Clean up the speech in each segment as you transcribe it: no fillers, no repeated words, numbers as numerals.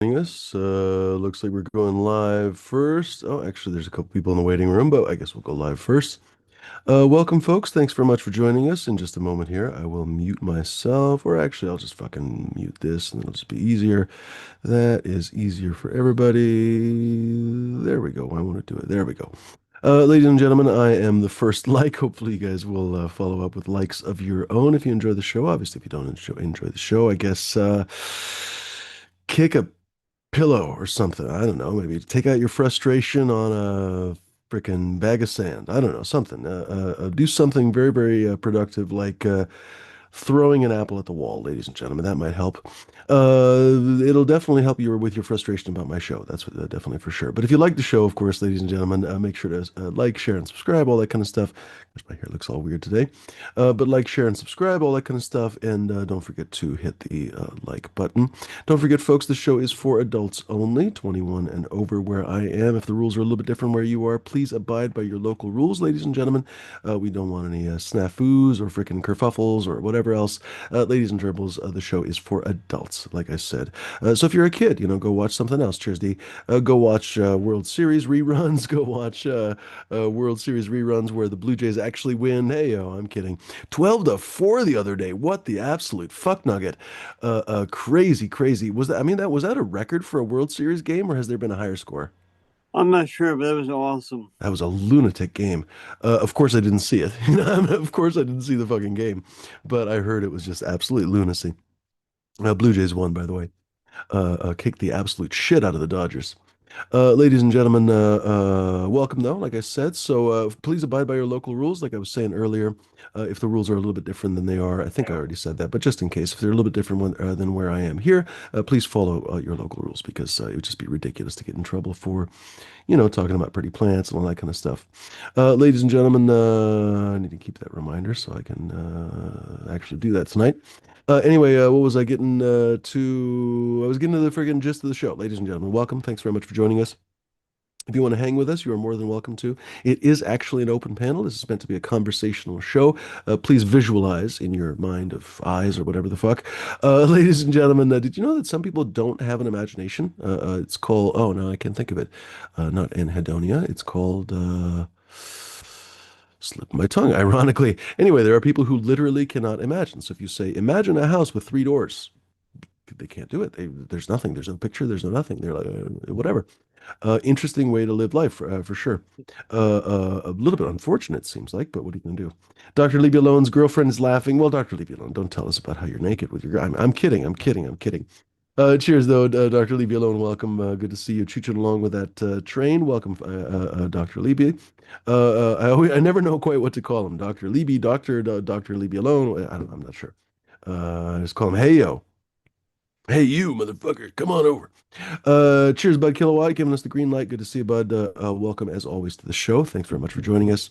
Us. Looks like we're going live first. Oh, actually, there's a couple people in the waiting room, but I guess we'll go live first. Welcome, folks. Thanks very much for joining us. In just a moment here, I will mute myself, or actually, I'll just fucking mute this, and it'll just be easier. That is easier for everybody. There we go. I want to do it. There we go. Ladies and gentlemen, I am the first like. Hopefully, you guys will follow up with likes of your own if you enjoy the show. Obviously, if you don't enjoy the show, I guess kick a pillow or something. I don't know. Maybe take out your frustration on a freaking bag of sand. I don't know, something. Do something very, very productive, like throwing an apple at the wall, ladies and gentlemen. That might help. It'll definitely help you with your frustration about my show. That's definitely for sure. But if you like the show, of course, ladies and gentlemen, make sure to like, share, and subscribe, all that kind of stuff. Gosh, my hair looks all weird today. But like, share, and subscribe, all that kind of stuff. And don't forget to hit the like button. Don't forget, folks, the show is for adults only, 21 and over where I am. If the rules are a little bit different where you are, please abide by your local rules, ladies and gentlemen. We don't want any snafus or freaking kerfuffles or whatever else. Ladies and gerbils, the show is for adults, like I said. So if you're a kid, go watch something else. Cheers, D. Go watch World Series reruns. Go watch World Series reruns where the Blue Jays actually win. Hey, yo, I'm kidding. 12-4 the other day. What the absolute fuck nugget. Crazy, crazy. Was that a record for a World Series game, or has there been a higher score? I'm not sure, but that was awesome. That was a lunatic game. Of course, I didn't see it. Of course, I didn't see the fucking game, but I heard it was just absolute lunacy. Blue Jays won, by the way. Kicked the absolute shit out of the Dodgers. Ladies and gentlemen, welcome though, like I said. So please abide by your local rules, like I was saying earlier. If the rules are a little bit different than they are, I think I already said that, but just in case, if they're a little bit different than where I am here, please follow your local rules because it would just be ridiculous to get in trouble for, talking about pretty plants and all that kind of stuff. Ladies and gentlemen, I need to keep that reminder so I can actually do that tonight. Anyway, what was I getting to? I was getting to the friggin' gist of the show. Ladies and gentlemen, welcome. Thanks very much for joining us. If you want to hang with us, you are more than welcome to. It is actually an open panel. This is meant to be a conversational show. Please visualize in your mind of eyes or whatever the fuck. Ladies and gentlemen, did you know that some people don't have an imagination? It's called, oh no, I can't think of it. Not anhedonia. It's called, slip my tongue, ironically. Anyway, there are people who literally cannot imagine. So if you say, imagine a house with three doors, they can't do it. There's nothing. There's no picture. There's no nothing. They're like, whatever. Interesting way to live life for sure. A little bit unfortunate, seems like, but what are you going to do? Dr. Leave You Alone's girlfriend is laughing. Well, Dr. Leave You Alone, don't tell us about how you're naked with your guy. I'm kidding. I'm kidding. I'm kidding. Cheers, though, Dr. Leave You Alone. Welcome. Good to see you chooching along with that train. Welcome, Dr. Libby. I never know quite what to call him. Dr. Libby, Dr. Leave You Alone. I'm not sure. I just call him Hey Yo. Hey you, motherfucker, come on over. Cheers, Bud Kilowatt, giving us the green light. Good to see you, Bud. Welcome, as always, to the show. Thanks very much for joining us.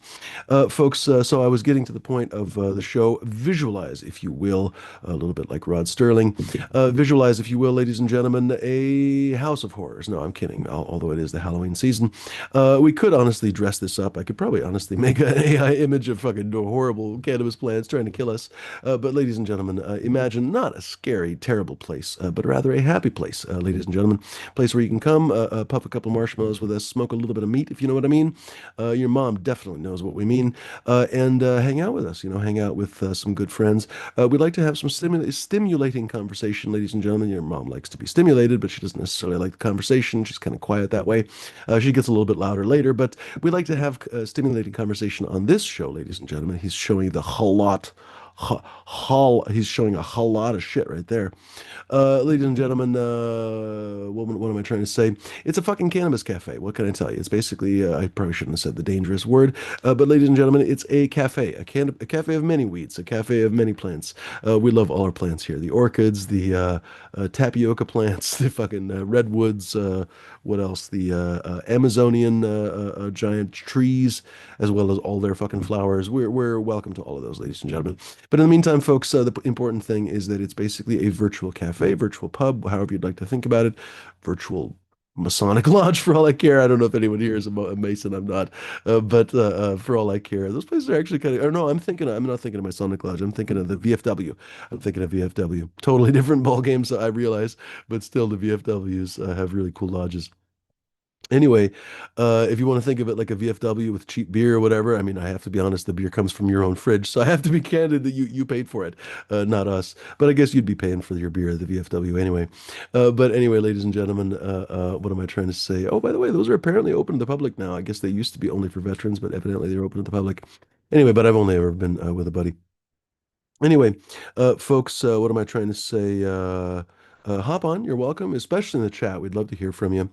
Folks, so I was getting to the point of the show. Visualize, if you will, a little bit like Rod Sterling. Visualize, if you will, ladies and gentlemen, a house of horrors. No, I'm kidding, although it is the Halloween season. We could honestly dress this up. I could probably honestly make an AI image of fucking horrible cannabis plants trying to kill us. But ladies and gentlemen, imagine not a scary, terrible place, but rather a happy place, ladies and gentlemen. Place where you can come, puff a couple marshmallows with us, smoke a little bit of meat, if you know what I mean. Your mom definitely knows what we mean. And hang out with us, hang out with some good friends. We'd like to have some stimulating conversation, ladies and gentlemen. Your mom likes to be stimulated, but she doesn't necessarily like the conversation. She's kind of quiet that way. She gets a little bit louder later, but we like to have stimulating conversation on this show, ladies and gentlemen. He's showing the whole lot. He's showing a whole lot of shit right there. Ladies and gentlemen, what am I trying to say? It's a fucking cannabis cafe. What can I tell you? It's basically, I probably shouldn't have said the dangerous word, but ladies and gentlemen, it's a cafe, a cafe of many weeds, a cafe of many plants. We love all our plants here. The orchids, the tapioca plants, the fucking redwoods, what else? The Amazonian giant trees, as well as all their fucking flowers. We're welcome to all of those, ladies and gentlemen. But in the meantime, folks, the important thing is that it's basically a virtual cafe, virtual pub, however you'd like to think about it, virtual Masonic Lodge for all I care. I don't know if anyone here is a Mason. I'm not, but for all I care, those places are actually kind of. Or no, I'm not thinking of Masonic Lodge. I'm thinking of the VFW. I'm thinking of VFW. Totally different ball games, I realize, but still the VFWs have really cool lodges. Anyway, if you want to think of it like a VFW with cheap beer or whatever, I mean, I have to be honest, the beer comes from your own fridge, so I have to be candid that you paid for it, not us. But I guess you'd be paying for your beer at the VFW anyway. But anyway, ladies and gentlemen, what am I trying to say? Oh, by the way, those are apparently open to the public now. I guess they used to be only for veterans, but evidently they're open to the public. Anyway, but I've only ever been with a buddy. Anyway, folks, what am I trying to say? Hop on, you're welcome, especially in the chat. We'd love to hear from you.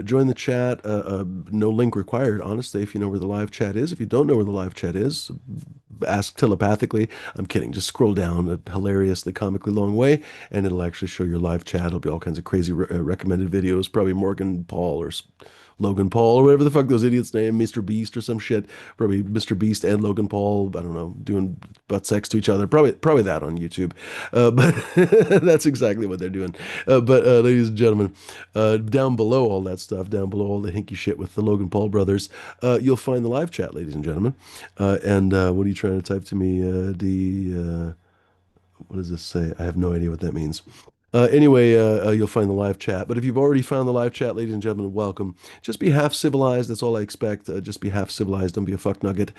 Join the chat. No link required, honestly, if you know where the live chat is. If you don't know where the live chat is, ask telepathically. I'm kidding. Just scroll down a hilariously, comically long way, and it'll actually show your live chat. It'll be all kinds of crazy recommended videos, probably Morgan Paul or Logan Paul or whatever the fuck those idiots name, Mr. Beast or some shit. Probably Mr. Beast and Logan Paul, I don't know, doing butt sex to each other. Probably that on YouTube. But that's exactly what they're doing. But ladies and gentlemen, down below all that stuff, down below all the hinky shit with the Logan Paul brothers, you'll find the live chat, ladies and gentlemen. And what are you trying to type to me? What does this say? I have no idea what that means. Anyway, you'll find the live chat. But if you've already found the live chat, ladies and gentlemen, welcome. Just be half civilized. That's all I expect. Just be half civilized. Don't be a fuck nugget.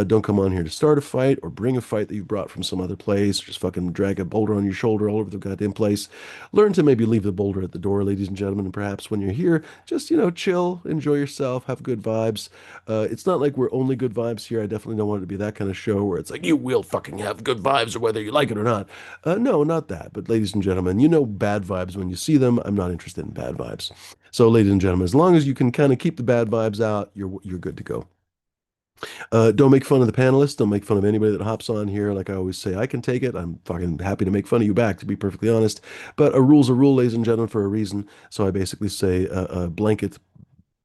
Don't come on here to start a fight or bring a fight that you've brought from some other place. Just fucking drag a boulder on your shoulder all over the goddamn place. Learn to maybe leave the boulder at the door, ladies and gentlemen. And perhaps when you're here, just, chill, enjoy yourself, have good vibes. It's not like we're only good vibes here. I definitely don't want it to be that kind of show where it's like, you will fucking have good vibes or whether you like it or not. No, not that. But ladies and gentlemen, you know bad vibes when you see them. I'm not interested in bad vibes. So, ladies and gentlemen, as long as you can kind of keep the bad vibes out, you're good to go. Don't make fun of the panelists. Don't make fun of anybody that hops on here. Like I always say, I can take it. I'm fucking happy to make fun of you back, to be perfectly honest. But a rule's a rule, ladies and gentlemen, for a reason. So I basically say blanket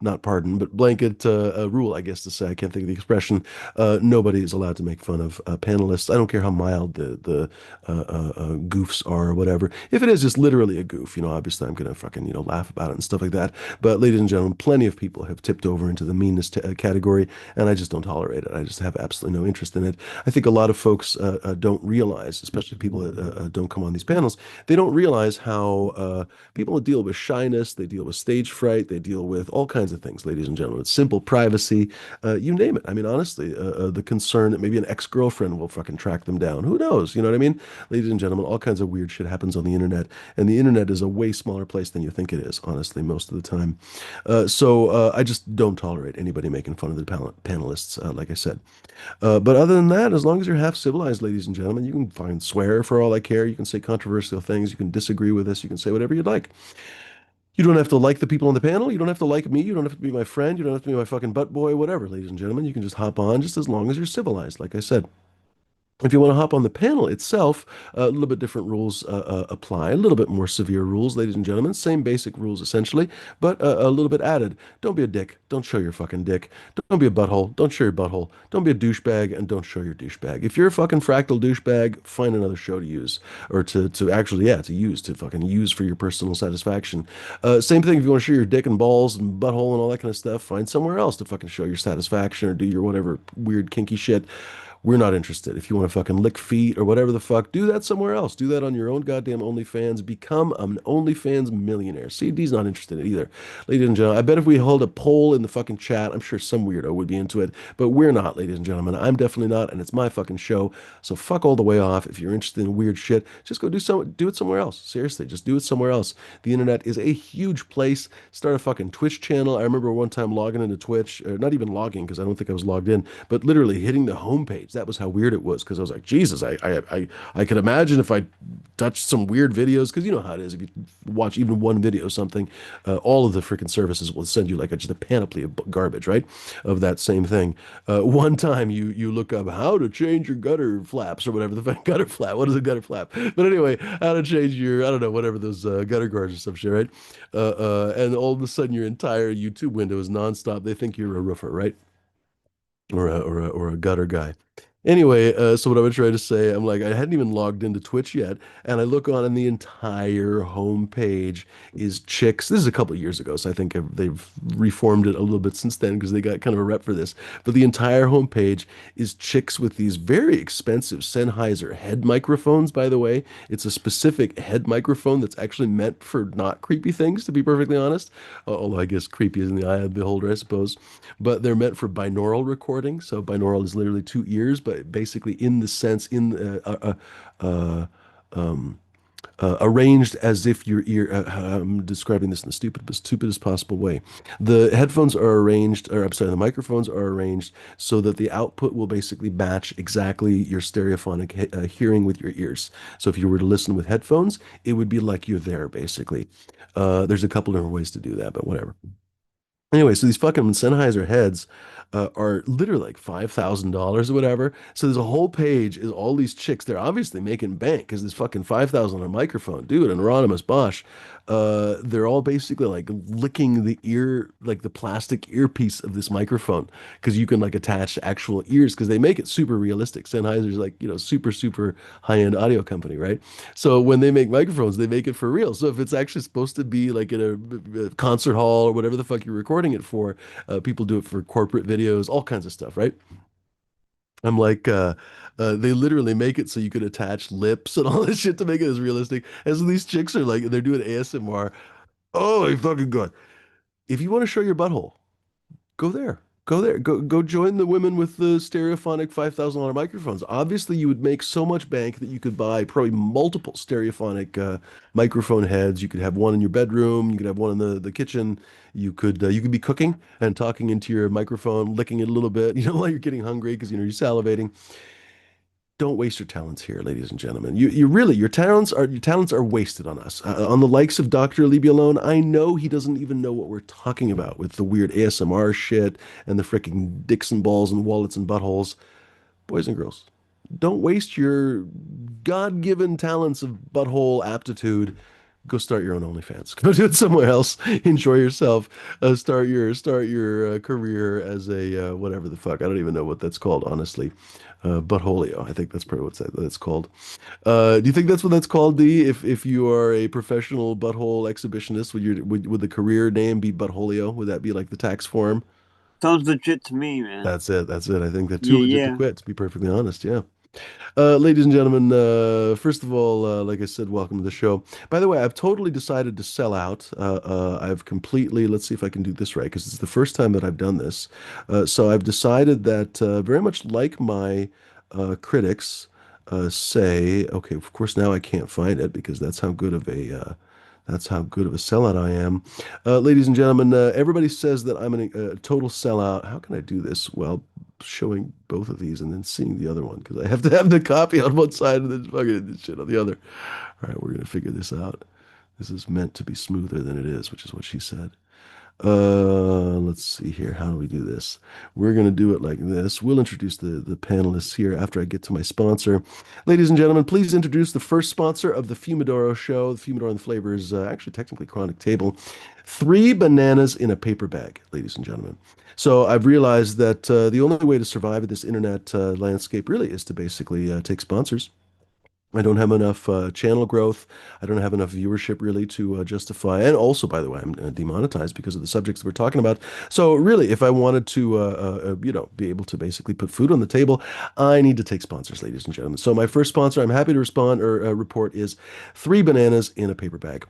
not pardon, but blanket rule, I guess to say. I can't think of the expression. Nobody is allowed to make fun of panelists. I don't care how mild the goofs are or whatever. If it is just literally a goof, obviously I'm gonna fucking laugh about it and stuff like that. But ladies and gentlemen, plenty of people have tipped over into the meanness category, and I just don't tolerate it. I just have absolutely no interest in it. I think a lot of folks don't realize, especially people that don't come on these panels, they don't realize how people deal with shyness, they deal with stage fright, they deal with all kinds of things, ladies and gentlemen. It's simple privacy, you name it. I mean, honestly, the concern that maybe an ex-girlfriend will fucking track them down. Who knows? You know what I mean? Ladies and gentlemen, all kinds of weird shit happens on the internet, and the internet is a way smaller place than you think it is, honestly, most of the time. So I just don't tolerate anybody making fun of the panelists, like I said. But other than that, as long as you're half civilized, ladies and gentlemen, you can find swear for all I care. You can say controversial things. You can disagree with us. You can say whatever you'd like. You don't have to like the people on the panel. You don't have to like me. You don't have to be my friend. You don't have to be my fucking butt boy, whatever, ladies and gentlemen. You can just hop on just as long as you're civilized, like I said. If you want to hop on the panel itself, a little bit different rules apply, a little bit more severe rules, ladies and gentlemen. Same basic rules essentially, but a little bit added. Don't be a dick. Don't show your fucking dick. Don't be a butthole. Don't show your butthole. Don't be a douchebag and don't show your douchebag. If you're a fucking fractal douchebag, find another show to use or to actually, yeah, to fucking use for your personal satisfaction. Same thing if you want to show your dick and balls and butthole and all that kind of stuff, find somewhere else to fucking show your satisfaction or do your whatever weird kinky shit. We're not interested. If you want to fucking lick feet or whatever the fuck, do that somewhere else. Do that on your own goddamn OnlyFans. Become an OnlyFans millionaire. CD's not interested in it either. Ladies and gentlemen, I bet if we held a poll in the fucking chat, I'm sure some weirdo would be into it, but we're not, ladies and gentlemen. I'm definitely not, and it's my fucking show. So fuck all the way off. If you're interested in weird shit, just go do it somewhere else. Seriously, just do it somewhere else. The internet is a huge place. Start a fucking Twitch channel. I remember one time logging into Twitch, or not even logging because I don't think I was logged in, but literally hitting the homepage. That was how weird it was because I was like, Jesus, I could imagine if I touched some weird videos because you know how it is. If you watch even one video or something, all of the freaking services will send you like just a panoply of garbage, right? Of that same thing. One time you look up how to change your gutter flaps or whatever the gutter flap. What is a gutter flap? But anyway, how to change your I don't know whatever those gutter guards or some shit, right? And all of a sudden your entire YouTube window is nonstop. They think you're a roofer, right? Or a gutter guy. Anyway, so what I would try to say, I'm like, I hadn't even logged into Twitch yet, and I look on, and the entire homepage is chicks. This is a couple of years ago, so I think they've reformed it a little bit since then because they got kind of a rep for this. But the entire homepage is chicks with these very expensive Sennheiser head microphones, by the way. It's a specific head microphone that's actually meant for not creepy things, to be perfectly honest. Although I guess creepy is in the eye of the beholder, I suppose. But they're meant for binaural recording. So binaural is literally two ears, but basically in the sense uh, um, arranged as if your ear. I'm describing this in the stupidest possible way. The headphones are arranged, or I'm sorry, the microphones are arranged so that the output will basically match exactly your stereophonic hearing with your ears. So if you were to listen with headphones, it would be like you're there, basically. There's a couple different ways to do that, but whatever. Anyway, so these fucking Sennheiser heads are literally like $5,000 or whatever. So there's a whole page is all these chicks. They're obviously making bank because this fucking 5,000 on a microphone, dude. Anonymous Bosch. They're all basically like licking the ear, like the plastic earpiece of this microphone, because you can like attach actual ears because they make it super realistic. Sennheiser's like super high-end audio company, right? So when they make microphones, they make it for real. So if it's actually supposed to be like in a concert hall or whatever the fuck you're recording it for, people do it for corporate videos, all kinds of stuff, right? I'm like, they literally make it so you could attach lips and all this shit to make it as realistic. As these chicks are like, they're doing ASMR. Oh my fucking God. If you want to show your butthole, go there. Go there. Go join the women with the stereophonic $5,000 microphones. Obviously, you would make so much bank that you could buy probably multiple stereophonic microphone heads. You could have one in your bedroom. You could have one in the kitchen. You could be cooking and talking into your microphone, licking it a little bit, while you're getting hungry because you're salivating. Don't waste your talents here, ladies and gentlemen. You really your talents are wasted on us. On the likes of Dr. Leave Me Alone, I know he doesn't even know what we're talking about with the weird ASMR shit and the freaking dicks and balls and wallets and buttholes. Boys and girls, don't waste your God-given talents of butthole aptitude. Go start your own OnlyFans. Go do it somewhere else. Enjoy yourself. Start your career as a whatever the fuck. I don't even know what that's called, honestly. Buttholio. I think that's probably what that's called. Do you think that's what that's called, D? If you are a professional butthole exhibitionist, would the career name be Buttholio? Would that be like the tax form? Sounds legit to me, man. That's it. That's it. I think that's too Yeah, legit to yeah. quit, to be perfectly honest. Yeah. Ladies and gentlemen, first of all, like I said, welcome to the show. By the way, I've totally decided to sell out. I've completely, let's see if I can do this right, because it's the first time that I've done this. So I've decided that very much like my critics say, okay, of course now I can't find it because that's how good of a sellout I am. Ladies and gentlemen, everybody says that I'm a total sellout. How can I do this? Well, showing both of these and then seeing the other one because I have to have the copy on one side and then fucking shit on the other. All right, we're gonna figure this out. This is meant to be smoother than it is, which is what she said. Let's see here. How do we do this? We're going to do it like this. We'll introduce the panelists here after I get to my sponsor. Ladies and gentlemen, please introduce the first sponsor of the Fumidoro show. The Fumidoro and the Flavors, actually technically Chronic Table. Three bananas in a paper bag, ladies and gentlemen. So I've realized that the only way to survive in this internet landscape really is to basically take sponsors. I don't have enough channel growth. I don't have enough viewership really to justify. And also, by the way, I'm demonetized because of the subjects that we're talking about. So really, if I wanted to, be able to basically put food on the table, I need to take sponsors, ladies and gentlemen. So my first sponsor, I'm happy to respond or report, is three bananas in a paper bag.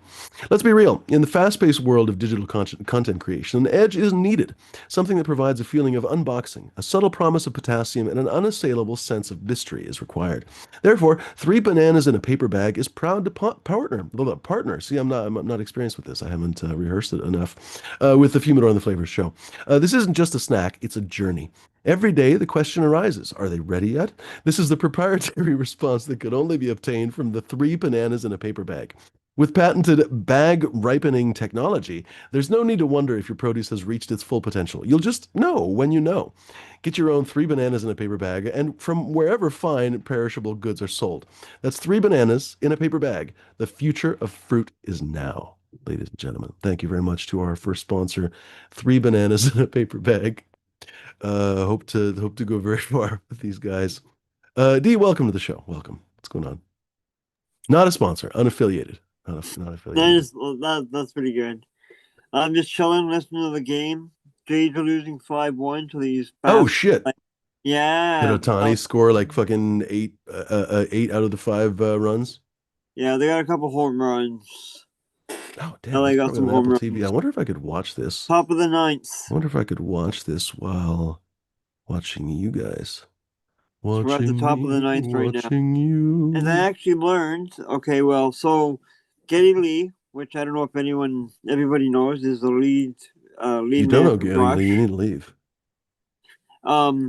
Let's be real. In the fast-paced world of digital content creation, an edge is needed. Something that provides a feeling of unboxing, a subtle promise of potassium, and an unassailable sense of mystery is required. Therefore, three bananas in a paper bag is proud to partner. See, I'm not experienced with this. I haven't rehearsed it enough with the Fumidor and the Flavors show. This isn't just a snack; it's a journey. Every day, the question arises: are they ready yet? This is the proprietary response that could only be obtained from the three bananas in a paper bag. With patented bag ripening technology, there's no need to wonder if your produce has reached its full potential. You'll just know when you know. Get your own three bananas in a paper bag and from wherever fine perishable goods are sold. That's three bananas in a paper bag. The future of fruit is now, ladies and gentlemen. Thank you very much to our first sponsor, three bananas in a paper bag. Hope to go very far with these guys. D, welcome to the show. Welcome. What's going on? Not a sponsor, unaffiliated. Not That affiliated. is that's pretty good. I'm just chilling, listening to the game. Jays are losing 5-1 to these Oh bastards. shit. Did Yeah, Otani score like fucking eight out of the five runs? yeah, they got a couple home runs. Oh damn, LA it's got probably some on home Apple TV. I runs. wonder if I could watch this. Top of the ninth. I wonder if I could watch this while watching you guys. So we're at the Watching top of the me, ninth right now. watching And I you. actually learned, okay, well, so Geddy Lee, which I don't know if everybody knows, is the You lead don't man know for Getting Lee, you Brush. need to leave.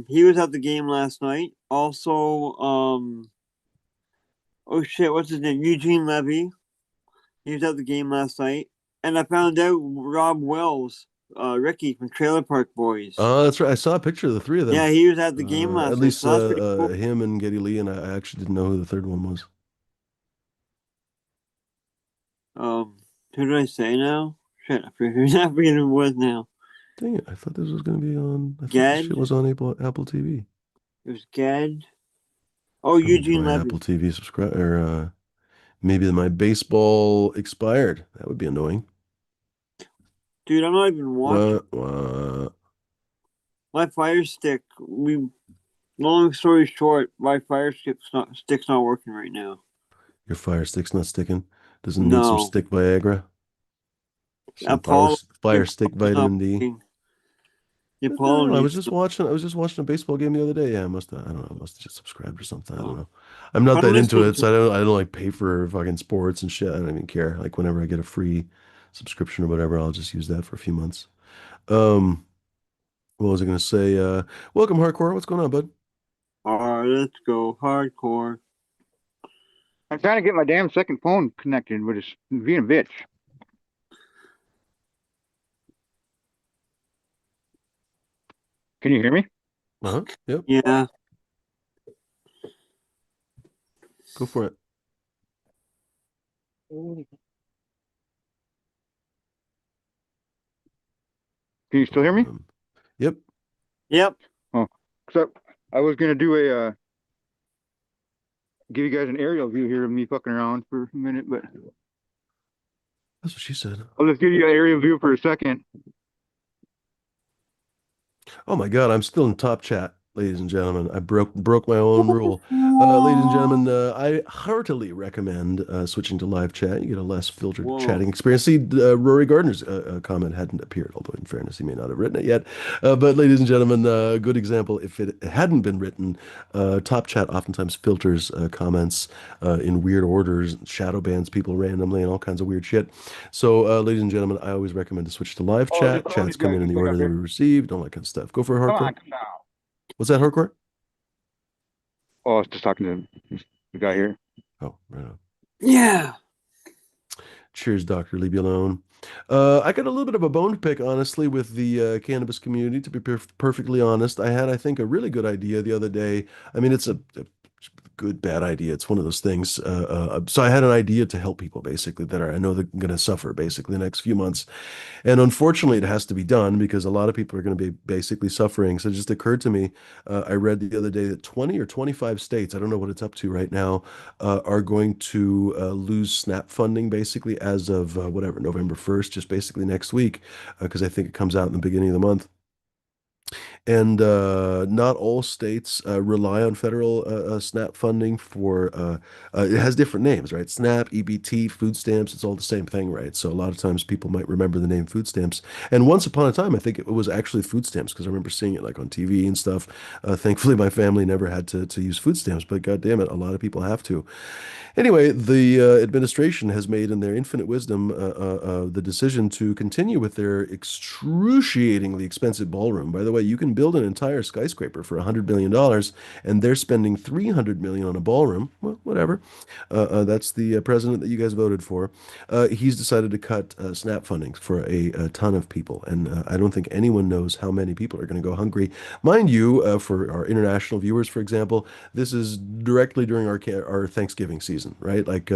He was at the game last night. Also, oh shit, what's his name? Eugene Levy. He was at the game last night. And I found out Rob Wells, Ricky from Trailer Park Boys. Oh, that's right. I saw a picture of the three of Yeah, them. he was at the game At last night, least so that's pretty cool. him and Getty Lee, and I actually didn't know who the third one was. Um, who did I say now? Shit, I forget who it was now. Dang it! I thought this was gonna be on. I thought this shit Ged. was on Apple TV. It was Ged. Oh, Or maybe Eugene my Levy. Apple TV subscribe, or maybe my baseball expired. That would be annoying. Dude, I'm not even watching. What? My Fire Stick. Long story short, my stick's not working right now. Your Fire Stick's not sticking. Doesn't need some No, stick Viagra. Some Apollo. The Fire Stick Apollo's not vitamin D. working. The Apollo No, needs to. I was just watching a baseball game the other day. Yeah, I must have, I don't know, I must have just subscribed or something. I don't know. I'm not I'm that into listening it, to. so I don't like pay for fucking sports and shit. I don't even care. Like whenever I get a free subscription or whatever, I'll just use that for a few months. Um, what was I gonna say? Welcome, Hardcore. What's going on, bud? All right, let's go hardcore. I'm trying to get my damn second phone connected, but it's being a bitch. Can you hear me? Uh-huh. Yep. Yeah. Go for it. Can you still hear me? Yep. Yep. Oh, so I was gonna do a give you guys an aerial view here of me fucking around for a minute, but That's what she said. I'll just give you an aerial view for a second. Oh my God, I'm still in top chat, ladies and gentlemen. I broke my own rule. Ladies and gentlemen, I heartily recommend switching to live chat. You get a less filtered Whoa. chatting experience. See, Rory Gardner's comment hadn't appeared, although in fairness, he may not have written it yet. But ladies and gentlemen, a good example, if it hadn't been written, top chat oftentimes filters comments in weird orders, shadow bans people randomly, and all kinds of weird shit. So, ladies and gentlemen, I always recommend to switch to live Oh, chat. just all Chats these come guys in just the going order up they were here. received, all that kind of stuff. Go for it, Come hardcore. on, come down. What's that, hardcore? Oh, I was just talking to the guy here. Oh, right on. Yeah. Cheers, doctor. Leave you alone. I got a little bit of a bone to pick, honestly, with the cannabis community. To be perfectly honest, I had, I think, a really good idea the other day. I mean, it's a good, bad idea. It's one of those things. So I had an idea to help people, basically, that are I know they're going to suffer, basically, the next few months. And unfortunately, it has to be done because a lot of people are going to be basically suffering. So it just occurred to me, I read the other day that 20 or 25 states, I don't know what it's up to right now, are going to lose SNAP funding basically as of whatever, November 1st, just basically next week, because I think it comes out in the beginning of the month. And not all states rely on federal SNAP funding for, it has different names, right? SNAP, EBT, food stamps, it's all the same thing, right? So a lot of times people might remember the name food stamps. And once upon a time, I think it was actually food stamps because I remember seeing it like on TV and stuff. Thankfully, my family never had to use food stamps, but God damn it, a lot of people have to. Anyway, the administration has made, in their infinite wisdom, the decision to continue with their excruciatingly expensive ballroom. By the way, you can build an entire skyscraper for $100 million, and they're spending $300 million on a ballroom. Well, whatever. That's the president that you guys voted for. He's decided to cut SNAP funding for a ton of people, and I don't think anyone knows how many people are going to go hungry. Mind you, for our international viewers, for example, this is directly during our Thanksgiving season, right? Like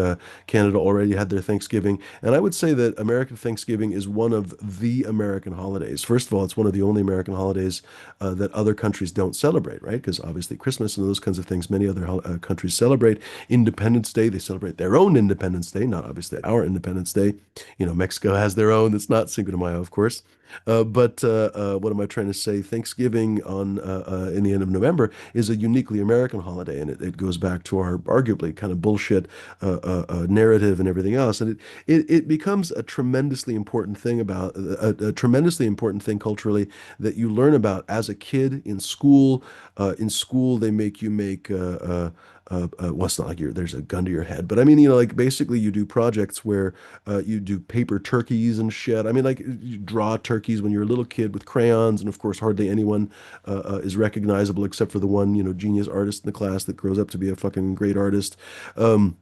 Canada already had their Thanksgiving, and I would say that American Thanksgiving is one of the American holidays. First of all, it's one of the only American holidays that other countries don't celebrate, right? Because obviously Christmas and those kinds of things, many other countries celebrate. Independence Day, they celebrate their own Independence Day, not obviously our Independence Day. Mexico has their own. It's not Cinco de Mayo, of course. But what am I trying to say? Thanksgiving in the end of November is a uniquely American holiday, and it goes back to our arguably kind of bullshit narrative and everything else, and it becomes a tremendously important thing about a tremendously important thing culturally that you learn about as a kid in school. In school, they make you make well, it's not like there's a gun to your head, but I mean, like basically you do projects where you do paper turkeys and shit. I mean, like you draw turkeys when you're a little kid with crayons, and of course, hardly anyone is recognizable except for the one, genius artist in the class that grows up to be a fucking great artist. Um,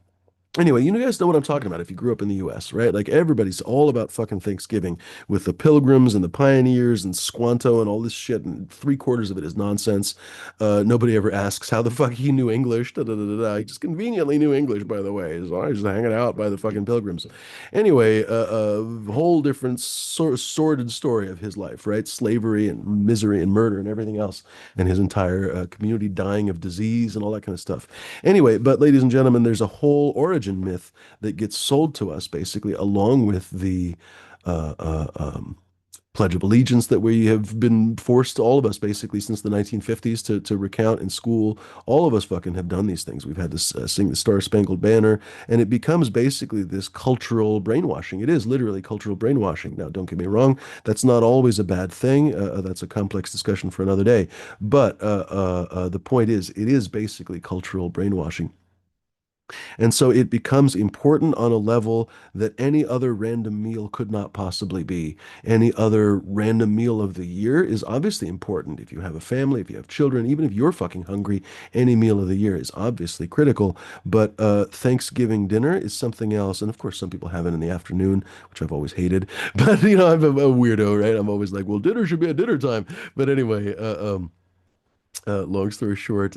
Anyway, you guys know what I'm talking about if you grew up in the US, right? Like everybody's all about fucking Thanksgiving with the Pilgrims and the Pioneers and Squanto and all this shit, and three-quarters of it is nonsense. Nobody ever asks how the fuck he knew English. Da, da, da, da, da. He just conveniently knew English, by the way. He's always just hanging out by the fucking Pilgrims. Anyway, a whole different sordid story of his life, right? Slavery and misery and murder and everything else, and his entire community dying of disease and all that kind of stuff. Anyway, but ladies and gentlemen, there's a whole origin myth that gets sold to us basically along with the uh, uh, um, Pledge of Allegiance that we have been forced, all of us basically since the 1950s to recount in school. All of us fucking have done these things. We've had to sing the Star Spangled Banner, and it becomes basically this cultural brainwashing. It is literally cultural brainwashing. Now, don't get me wrong, that's not always a bad thing. That's a complex discussion for another day. But the point is, it is basically cultural brainwashing. And so it becomes important on a level that any other random meal could not possibly be. Any other random meal of the year is obviously important. If you have a family, if you have children, even if you're fucking hungry, any meal of the year is obviously critical. But Thanksgiving dinner is something else. And of course, some people have it in the afternoon, which I've always hated. But, I'm a weirdo, right? I'm always like, well, dinner should be at dinner time. But anyway, long story short,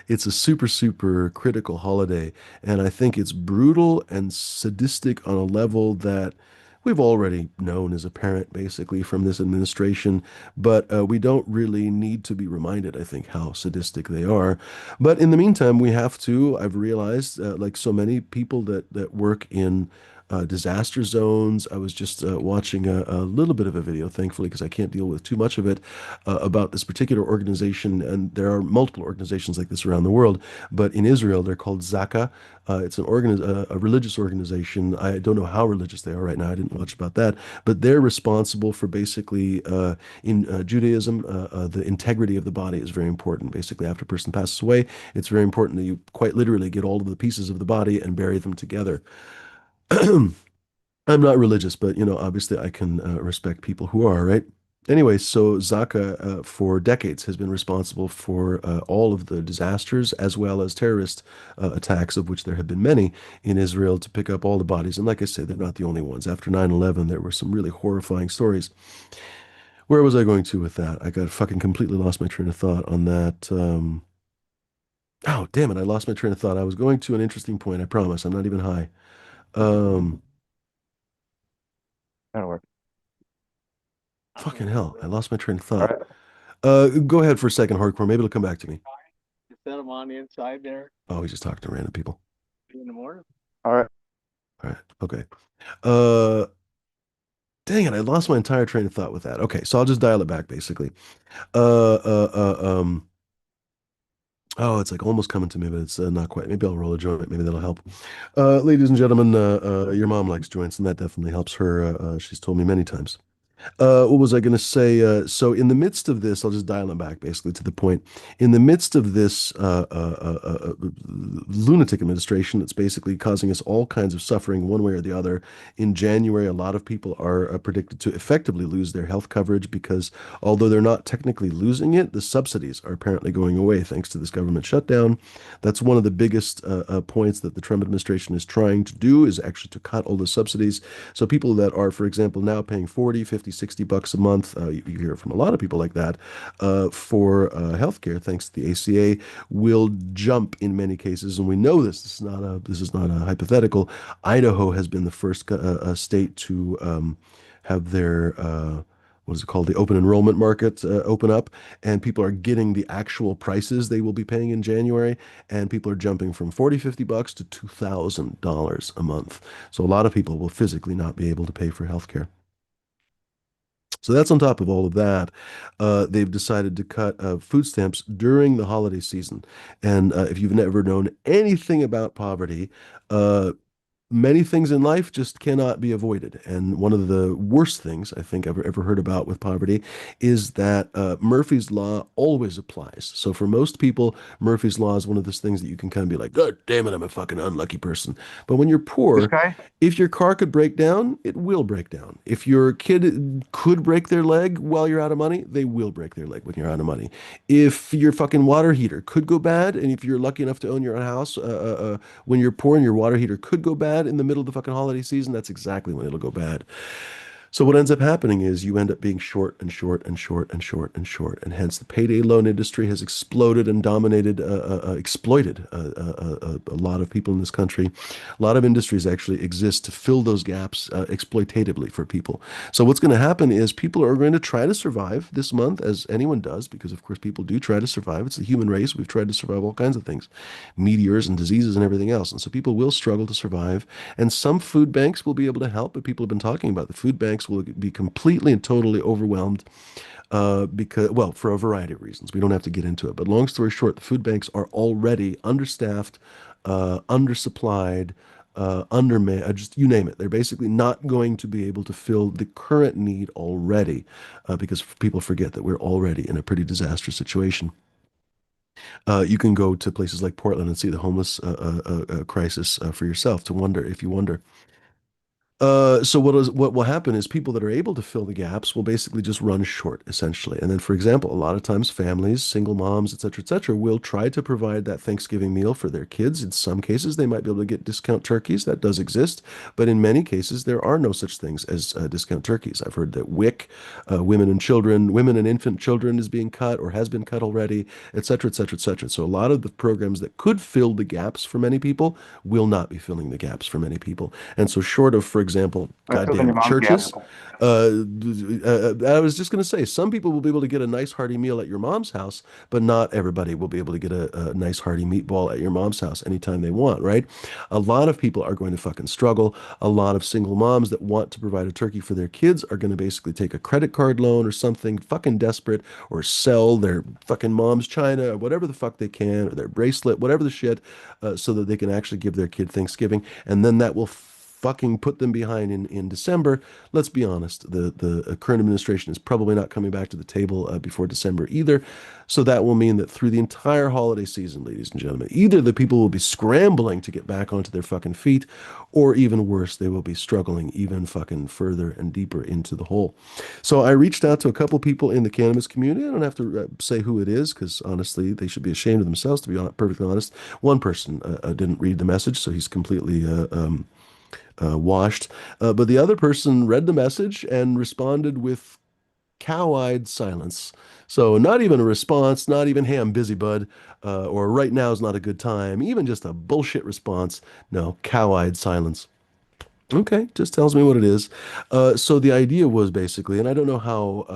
it's a super, super critical holiday, and I think it's brutal and sadistic on a level that we've already known as a parent, basically, from this administration, but we don't really need to be reminded, I think, how sadistic they are. But in the meantime, we have to, I've realized, like so many people that work in disaster zones. I was just watching a little bit of a video, thankfully, because I can't deal with too much of it, about this particular organization. And there are multiple organizations like this around the world, but in Israel, they're called Zaka. It's a religious organization. I don't know how religious they are right now. I didn't watch about that, but they're responsible for basically in Judaism, the integrity of the body is very important. Basically, after a person passes away, it's very important that you quite literally get all of the pieces of the body and bury them together. I'm not religious, but obviously I can respect people who are, right? Anyway, so Zaka for decades has been responsible for all of the disasters as well as terrorist attacks, of which there have been many in Israel, to pick up all the bodies. And like I said, they're not the only ones. After 9/11, there were some really horrifying stories. Where was I going to with that? I got fucking completely lost my train of thought on that. Oh, damn it, I lost my train of thought. I was going to an interesting point, I promise. I'm not even high. Um, That'll work. Fucking hell, I lost my train of All thought. right. Go ahead for a second, hardcore. Maybe it'll come back to me. You set them on the inside there Oh, he's just talking to random people. in the morning. All right. All right. Okay. Uh, Dang it, I lost my entire train of thought with that. Okay, so I'll just dial it back basically. Uh, uh, uh, um, oh, it's like almost coming to me, but it's not quite. Maybe I'll roll a joint. Maybe that'll help. Ladies and gentlemen, your mom likes joints, and that definitely helps her. She's told me many times. What was I going to say? So in the midst of this, I'll just dial it back basically to the point. In the midst of this lunatic administration that's basically causing us all kinds of suffering one way or the other, in January, a lot of people are predicted to effectively lose their health coverage because although they're not technically losing it, the subsidies are apparently going away thanks to this government shutdown. That's one of the biggest points that the Trump administration is trying to do is actually to cut all the subsidies. So people that are, for example, now paying 40, 50, 60 bucks a month, you hear from a lot of people like that, for healthcare, thanks to the ACA, will jump in many cases. And we know this. This is not a hypothetical. Idaho has been the first state to have their what is it called? The open enrollment market open up, and people are getting the actual prices they will be paying in January, and people are jumping from 40, $50 to $2,000 a month. So a lot of people will physically not be able to pay for healthcare. So that's on top of all of that. They've decided to cut food stamps during the holiday season. And if you've never known anything about poverty, many things in life just cannot be avoided. And one of the worst things I think I've ever heard about with poverty is that Murphy's Law always applies. So for most people, Murphy's Law is one of those things that you can kind of be like, God damn it, I'm a fucking unlucky person. But when you're This poor, guy? if your car could break down, it will break down. If your kid could break their leg while you're out of money, they will break their leg when you're out of money. If your fucking water heater could go bad, and if you're lucky enough to own your own house, when you're poor and your water heater could go bad in the middle of the fucking holiday season, that's exactly when it'll go bad. So what ends up happening is you end up being short and short and short and short and short, and hence the payday loan industry has exploded and dominated, exploited a lot of people in this country. A lot of industries actually exist to fill those gaps exploitatively for people. So what's going to happen is people are going to try to survive this month, as anyone does, because of course people do try to survive. It's the human race. We've tried to survive all kinds of things, meteors and diseases and everything else. And so people will struggle to survive. And some food banks will be able to help, but people have been talking about the food banks will be completely and totally overwhelmed because, well, for a variety of reasons. We don't have to get into it. But long story short, the food banks are already understaffed, undersupplied, undermanned, just you name it. They're basically not going to be able to fill the current need already because people forget that we're already in a pretty disastrous situation. You can go to places like Portland and see the homeless crisis for yourself to wonder if you wonder. So what will happen is people that are able to fill the gaps will basically just run short, essentially. And then, for example, a lot of times families, single moms, et cetera, will try to provide that Thanksgiving meal for their kids. In some cases, they might be able to get discount turkeys. That does exist. But in many cases, there are no such things as discount turkeys. I've heard that WIC, women and infant children is being cut or has been cut already, et cetera, et cetera, et cetera. So a lot of the programs that could fill the gaps for many people will not be filling the gaps for many people. And so short of, for example, That's filling your goddamn mom's churches, gap. I was just going to say, some people will be able to get a nice hearty meal at your mom's house, but not everybody will be able to get a nice hearty meatball at your mom's house anytime they want, right? A lot of people are going to fucking struggle. A lot of single moms that want to provide a turkey for their kids are going to basically take a credit card loan or something fucking desperate, or sell their fucking mom's china or whatever the fuck they can, or their bracelet, whatever the shit, so that they can actually give their kid Thanksgiving. And then that will fucking put them behind in December. Let's be honest, the current administration is probably not coming back to the table before December either. So that will mean that through the entire holiday season, ladies and gentlemen, either the people will be scrambling to get back onto their fucking feet, or even worse, they will be struggling even fucking further and deeper into the hole. So I reached out to a couple people in the cannabis community. I don't have to say who it is, because honestly, they should be ashamed of themselves, to be perfectly honest. One person didn't read the message, so he's completely washed. But the other person read the message and responded with cow-eyed silence. So not even a response, not even, hey, I'm busy, bud, or right now is not a good time, even just a bullshit response. No, cow-eyed silence. Okay, just tells me what it is. So the idea was basically, and I don't know how,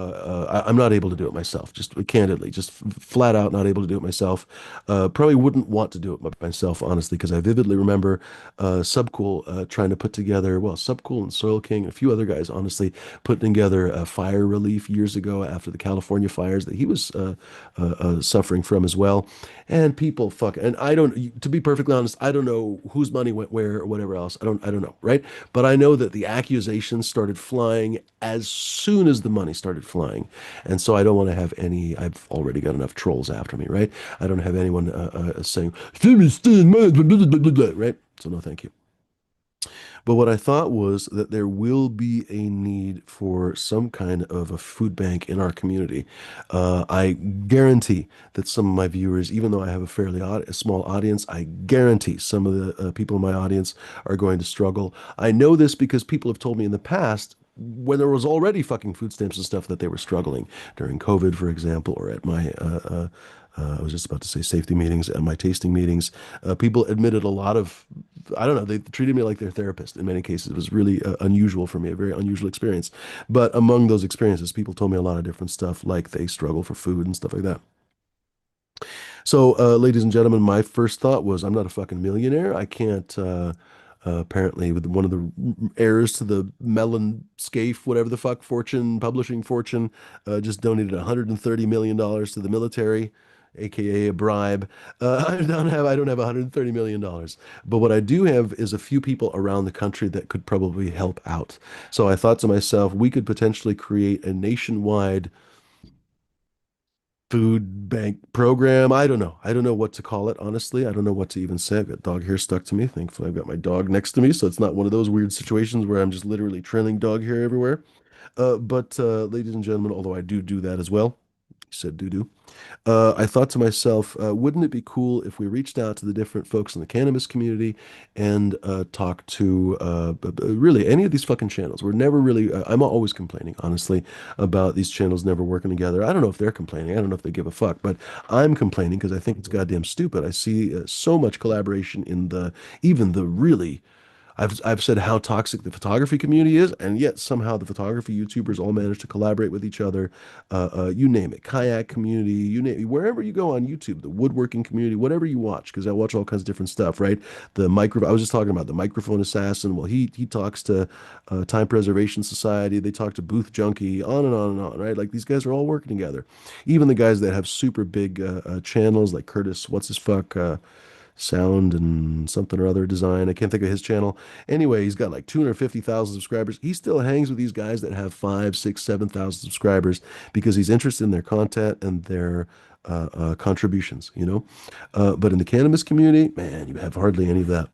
I'm not able to do it myself, just candidly, just flat out not able to do it myself. Probably wouldn't want to do it myself, honestly, because I vividly remember Subcool trying to put together, well, Subcool and Soil King and a few other guys, honestly, putting together a fire relief years ago after the California fires that he was suffering from as well. And people fuck, and I don't, to be perfectly honest, I don't know whose money went where or whatever else. I don't know, right? But I know that the accusations started flying as soon as the money started flying. And so I don't want to have any, I've already got enough trolls after me, right? I don't have anyone saying, right? So no, thank you. But what I thought was that there will be a need for some kind of a food bank in our community. I guarantee that some of my viewers, even though I have a fairly small audience, I guarantee some of the people in my audience are going to struggle. I know this because people have told me in the past, when there was already fucking food stamps and stuff that they were struggling during COVID, for example, or at my I was just about to say safety meetings and my tasting meetings. People admitted a lot of, I don't know, they treated me like their therapist in many cases. It was really unusual for me, a very unusual experience. But among those experiences, people told me a lot of different stuff, like they struggle for food and stuff like that. So, ladies and gentlemen, my first thought was, I'm not a fucking millionaire. I can't, apparently, with one of the heirs to the Mellon Scaife, whatever the fuck, publishing fortune, just donated $130 million to the military, aka a bribe. I don't have $130 million. But what I do have is a few people around the country that could probably help out. So I thought to myself, we could potentially create a nationwide food bank program. I don't know. I don't know what to call it, honestly. I don't know what to even say. I've got dog hair stuck to me. Thankfully, I've got my dog next to me, so it's not one of those weird situations where I'm just literally trailing dog hair everywhere. But ladies and gentlemen, although I do that as well, he said do. I thought to myself, wouldn't it be cool if we reached out to the different folks in the cannabis community and talked to really any of these fucking channels? We're never really, I'm always complaining, honestly, about these channels never working together. I don't know if they're complaining. I don't know if they give a fuck, but I'm complaining because I think it's goddamn stupid. I see so much collaboration in even the really I've said how toxic the photography community is, and yet somehow the photography YouTubers all manage to collaborate with each other. You name it, kayak community, you name it, wherever you go on YouTube, the woodworking community, whatever you watch, because I watch all kinds of different stuff, right? I was just talking about the microphone assassin. Well, he talks to Time Preservation Society. They talk to Booth Junkie, on and on and on, right? Like these guys are all working together. Even the guys that have super big channels, like Curtis, what's his fuck? Sound and something or other design. I can't think of his channel. Anyway, he's got like 250,000 subscribers. He still hangs with these guys that have 5, 6, 7,000 subscribers because he's interested in their content and their contributions, you know? But in the cannabis community, man, you have hardly any of that.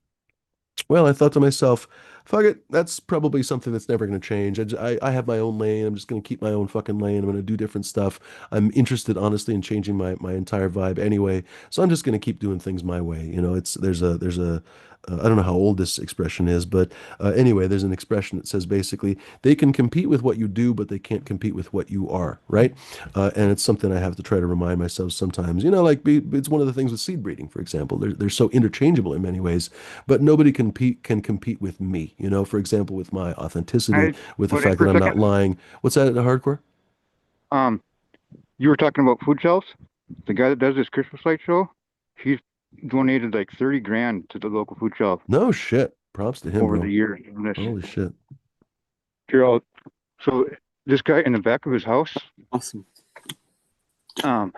Well, I thought to myself, fuck it, that's probably something that's never going to change. I have my own lane. I'm just going to keep my own fucking lane. I'm going to do different stuff. I'm interested, honestly, in changing my entire vibe anyway. So I'm just going to keep doing things my way. You know, there's a I don't know how old this expression is, but anyway, there's an expression that says basically they can compete with what you do, but they can't compete with what you are, right? And it's something I have to try to remind myself sometimes. You know, it's one of the things with seed breeding, for example. They're so interchangeable in many ways, but nobody can compete with me. You know, for example, with my authenticity, I, with the wait fact for that a I'm not second. lying. What's that, hardcore? Um, you were talking about food shelves. The guy that does this Christmas light show, he's donated like 30 grand to the local food shelf No shit. Props to him, over the bro. years. On this. Holy shit. Here, so this guy in the back of his house, Awesome. um,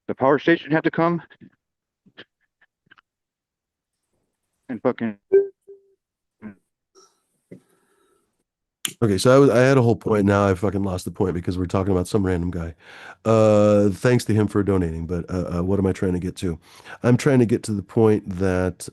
the power station had to come and fucking. Okay, so I had a whole point. Now I fucking lost the point because we're talking about some random guy. Thanks to him for donating, but what am I trying to get to? I'm trying to get to the point that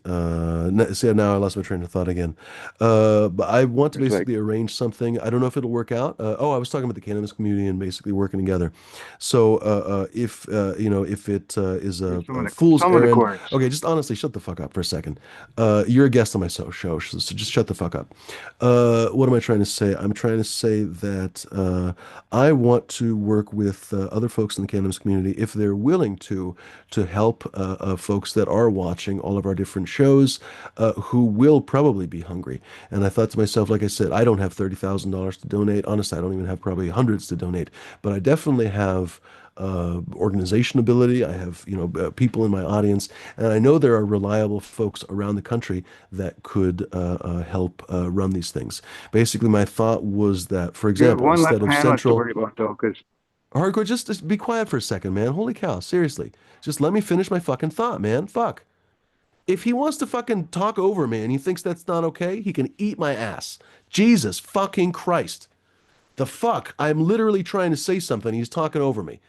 see, now I lost my train of thought again. But I want to It's like basically arrange something. I don't know if it'll work out. I was talking about the cannabis community and basically working together. So if you know, if it is a fool's some of the errand. chords. Okay, just honestly shut the fuck up for a second. You're a guest on my show, so just shut the fuck up. What am I trying to say? I'm trying to say that I want to work with other folks in the cannabis community if they're willing to help folks that are watching all of our different shows who will probably be hungry. And I thought to myself, like I said, I don't have $30,000 to donate. Honestly, I don't even have probably hundreds to donate, but I definitely have organization ability. I have, you know, people in my audience, and I know there are reliable folks around the country that could help run these things. Basically, my thought was that, for You have example, one less instead of panelist to Central worry about though, because Hardcore, just be quiet for a second, man. Holy cow, seriously, just let me finish my fucking thought, man. Fuck. If he wants to fucking talk over me and he thinks that's not okay, he can eat my ass. Jesus fucking Christ. The fuck? I'm literally trying to say something. He's talking over me.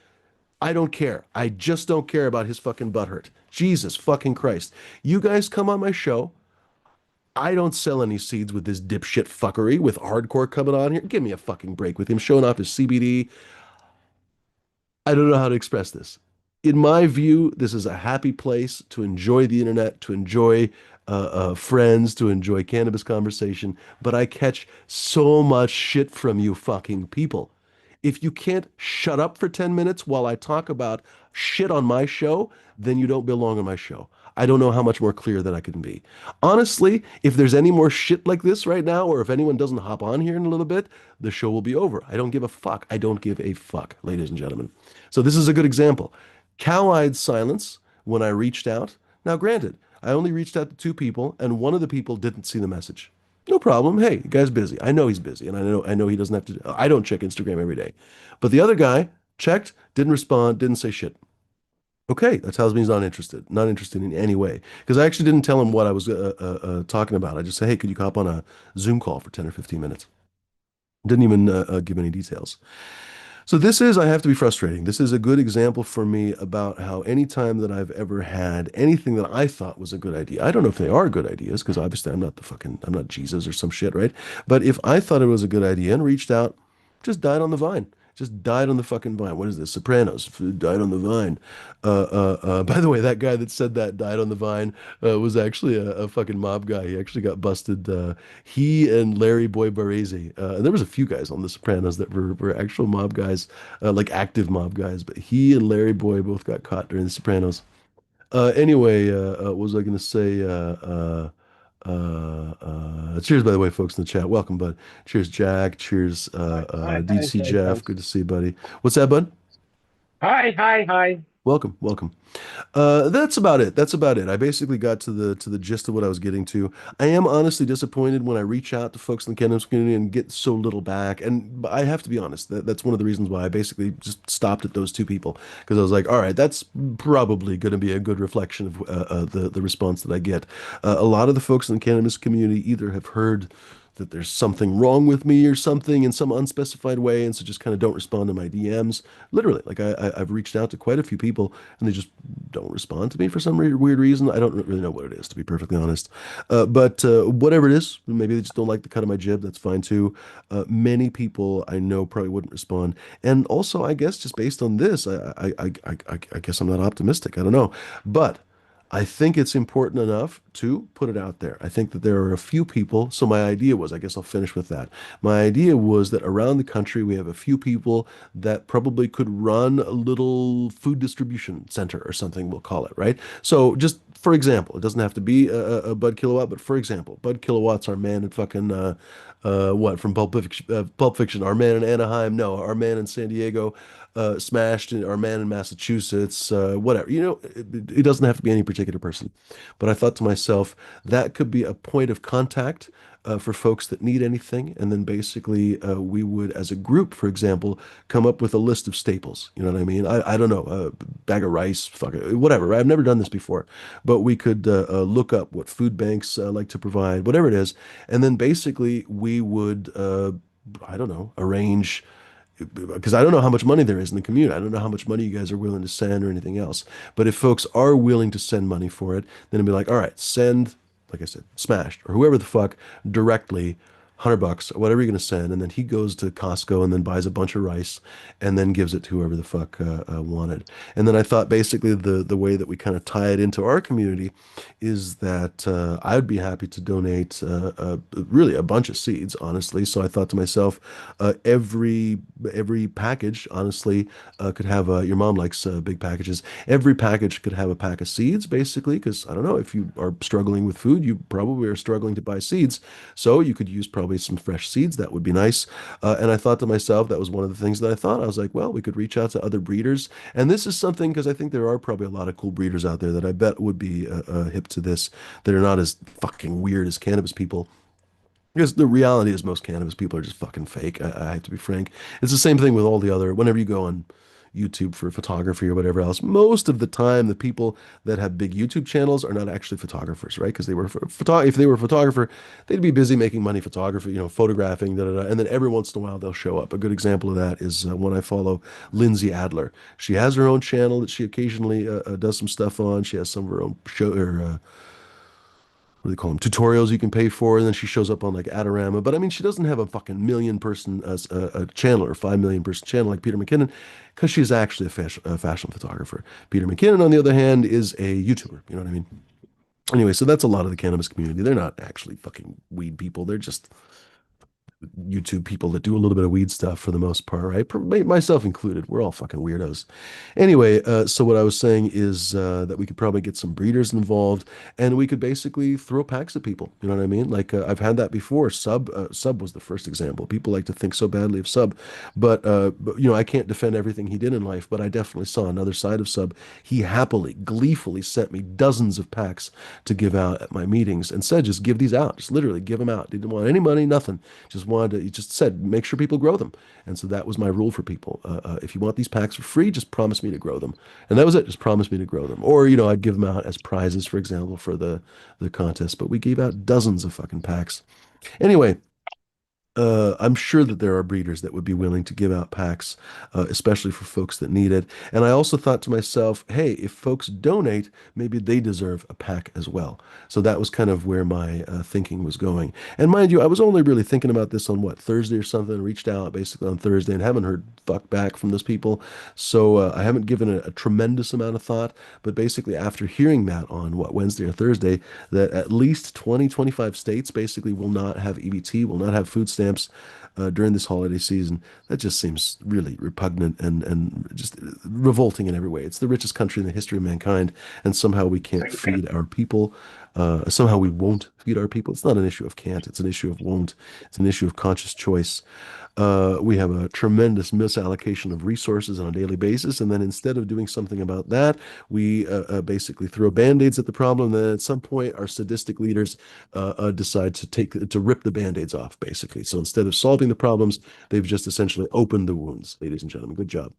I don't care. I just don't care about his fucking butt hurt. Jesus fucking Christ. You guys come on my show. I don't sell any seeds with this dipshit fuckery with hardcore coming on here. Give me a fucking break with him showing off his CBD. I don't know how to express this. in my view, this is a happy place to enjoy the internet, to enjoy friends, to enjoy cannabis conversation. But I catch so much shit from you fucking people. If you can't shut up for 10 minutes while I talk about shit on my show, then you don't belong on my show. I don't know how much more clear that I can be. Honestly, if there's any more shit like this right now, or if anyone doesn't hop on here in a little bit, the show will be over. I don't give a fuck. I don't give a fuck, ladies and gentlemen. So this is a good example. Cow-eyed silence when I reached out. Now, granted, I only reached out to two people, and one of the people didn't see the message. No problem. Hey, the guy's busy. I know he's busy, and I know he doesn't have to. I don't check Instagram every day, but the other guy checked, didn't respond, didn't say shit. Okay, that tells me he's not interested in any way. Because I actually didn't tell him what I was talking about. I just said, hey, could you hop on a Zoom call for 10 or 15 minutes? Didn't even give any details. So this is, I have to be frustrating. This is a good example for me about how any time that I've ever had anything that I thought was a good idea, I don't know if they are good ideas, because obviously I'm not Jesus or some shit, right? But if I thought it was a good idea and reached out, just died on the vine. Just died on the fucking vine. What is this? Sopranos died on the vine. By the way, that guy that said that died on the vine was actually a fucking mob guy. He actually got busted. He and Larry Boy Barese. And there was a few guys on The Sopranos that were actual mob guys, like active mob guys. But he and Larry Boy both got caught during The Sopranos. Anyway, what was I going to say? Cheers, by the way, folks in the chat. Welcome, bud. Cheers, Jack. Cheers, DC Jeff. Good to see you, buddy. What's that, bud? Hi. Welcome, welcome. That's about it. That's about it. I basically got to the gist of what I was getting to. I am honestly disappointed when I reach out to folks in the cannabis community and get so little back. And I have to be honest, that's one of the reasons why I basically just stopped at those two people, because I was like, all right, that's probably going to be a good reflection of the response that I get. A lot of the folks in the cannabis community either have heard that there's something wrong with me or something in some unspecified way, and so just kind of don't respond to my DMs. Literally, like I've reached out to quite a few people, and they just don't respond to me for some weird reason. I don't really know what it is, to be perfectly honest. But whatever it is, maybe they just don't like the cut of my jib. That's fine too. Many people I know probably wouldn't respond, and also I guess just based on this, I guess I'm not optimistic. I don't know, but I think it's important enough to put it out there. I think that there are a few people. So my idea was, I guess I'll finish with that. My idea was that around the country, we have a few people that probably could run a little food distribution center or something, we'll call it, right? So just for example, it doesn't have to be a Bud Kilowatt, but for example, Bud Kilowatt's our man in fucking, what, from Pulp Fiction, our man in Anaheim, no, our man in San Diego, Smashed, our man in Massachusetts, whatever. It doesn't have to be any particular person. But I thought to myself, that could be a point of contact for folks that need anything. And then basically we would, as a group, for example, come up with a list of staples. You know what I mean? I don't know, a bag of rice, fuck it, whatever. Right? I've never done this before. But we could look up what food banks like to provide, whatever it is. And then basically we would, I don't know, arrange, because I don't know how much money there is in the community. I don't know how much money you guys are willing to send or anything else. But if folks are willing to send money for it, then it'd be like, all right, send, like I said, Smashed or whoever the fuck directly $100 or whatever you're going to send. And then he goes to Costco and then buys a bunch of rice and then gives it to whoever the fuck wanted. And then I thought basically the way that we kind of tie it into our community is that I would be happy to donate really a bunch of seeds, honestly. So I thought to myself, every package, honestly, could have your mom likes big packages. Every package could have a pack of seeds, basically, because I don't know, if you are struggling with food, you probably are struggling to buy seeds. So you could use probably some fresh seeds. That would be nice. And I thought to myself, that was one of the things that I thought. I was like, well, we could reach out to other breeders. And this is something, because I think there are probably a lot of cool breeders out there that I bet would be hip to this, that are not as fucking weird as cannabis people. Because the reality is most cannabis people are just fucking fake. I have to be frank. It's the same thing with all the other, whenever you go on YouTube for photography or whatever else, most of the time the people that have big YouTube channels are not actually photographers, right? Because if they were a photographer, they'd be busy making money photography, photographing, da, da, da, and then every once in a while they'll show up. A good example of that is one I follow, Lindsay Adler. She has her own channel that she occasionally does some stuff on. She has some of her own show or what do they call them, tutorials you can pay for, and then she shows up on like Adorama. But I mean, she doesn't have a fucking million person a channel or 5 million person channel like Peter McKinnon, because she's actually a fashion photographer. Peter McKinnon, on the other hand, is a YouTuber. You know what I mean? Anyway, so that's a lot of the cannabis community. They're not actually fucking weed people. They're just YouTube people that do a little bit of weed stuff for the most part, right? Myself included. We're all fucking weirdos. Anyway, so what I was saying is that we could probably get some breeders involved, and we could basically throw packs at people. You know what I mean? Like I've had that before. Sub was the first example. People like to think so badly of Sub, but you know, I can't defend everything he did in life, but I definitely saw another side of Sub. He happily, gleefully sent me dozens of packs to give out at my meetings, and said, just give these out, just literally give them out. Didn't want any money, nothing. He just said, make sure people grow them. And so that was my rule for people. If you want these packs for free, just promise me to grow them. And that was it. Just promise me to grow them. Or, you know, I'd give them out as prizes, for example, for the contest. But we gave out dozens of fucking packs. Anyway, I'm sure that there are breeders that would be willing to give out packs, especially for folks that need it. And I also thought to myself, hey, if folks donate, maybe they deserve a pack as well. So that was kind of where my thinking was going. And mind you, I was only really thinking about this on what, Thursday or something, reached out basically on Thursday and haven't heard fuck back from those people. So I haven't given it a tremendous amount of thought. But basically, after hearing that on what, Wednesday or Thursday, that at least 25 states basically will not have EBT, will not have food stamps during this holiday season. That just seems really repugnant and just revolting in every way. It's the richest country in the history of mankind, and somehow we can't feed our people. Somehow we won't feed our people. It's not an issue of can't, it's an issue of won't. It's an issue of conscious choice. We have a tremendous misallocation of resources on a daily basis, and then instead of doing something about that, we basically throw band-aids at the problem. And then at some point, our sadistic leaders decide to rip the band-aids off, basically. So instead of solving the problems, they've just essentially opened the wounds, ladies and gentlemen. Good job.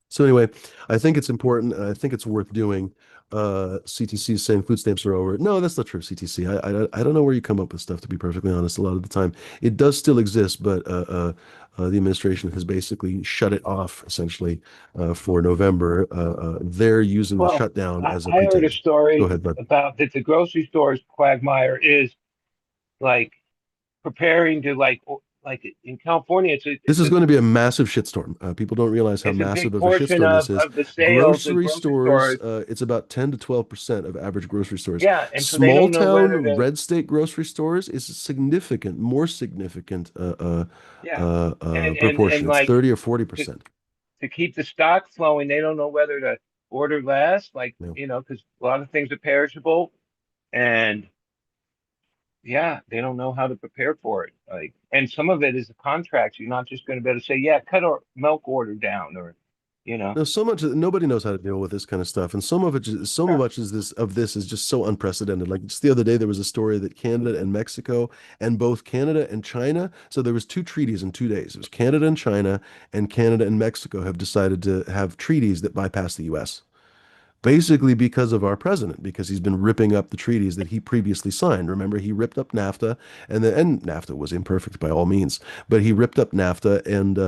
So anyway, I think it's important, and I think it's worth doing. CTC is saying food stamps are over. No, that's not true, CTC. I don't know where you come up with stuff, to be perfectly honest. A lot of the time, it does still exist, but the administration has basically shut it off essentially for November. They're using the Well, shutdown as a I heard a pretext. Go story ahead, bud. about that the grocery store's quagmire is like preparing to like in California, This is going to be a massive shitstorm. People don't realize how it's a massive big of a portion shitstorm this is. of the sales of Grocery grocery stores, stores. it's about 10 to 12% of average grocery stores. Yeah, and so they Small don't know whether town to. red state grocery stores is a significant, more significant Yeah, and proportion. It's like 30 or to 40%. to keep the stock flowing, they don't know whether to order less, like Yeah. because a lot of things are perishable, and yeah, they don't know how to prepare for it. Like, and some of it is the contracts. You're not just going to be able to say, yeah, cut our milk order down, or you know. No, so much nobody knows how to deal with this kind of stuff, and some of it, so Yeah. much is this is just so unprecedented. Like just the other day, there was a story that Canada and Mexico, and both Canada and China. So there was two treaties in 2 days. It was Canada and China, and Canada and Mexico have decided to have treaties that bypass the U.S. Basically because of our president, because he's been ripping up the treaties that he previously signed. Remember, he ripped up NAFTA, and NAFTA was imperfect by all means, but he ripped up NAFTA and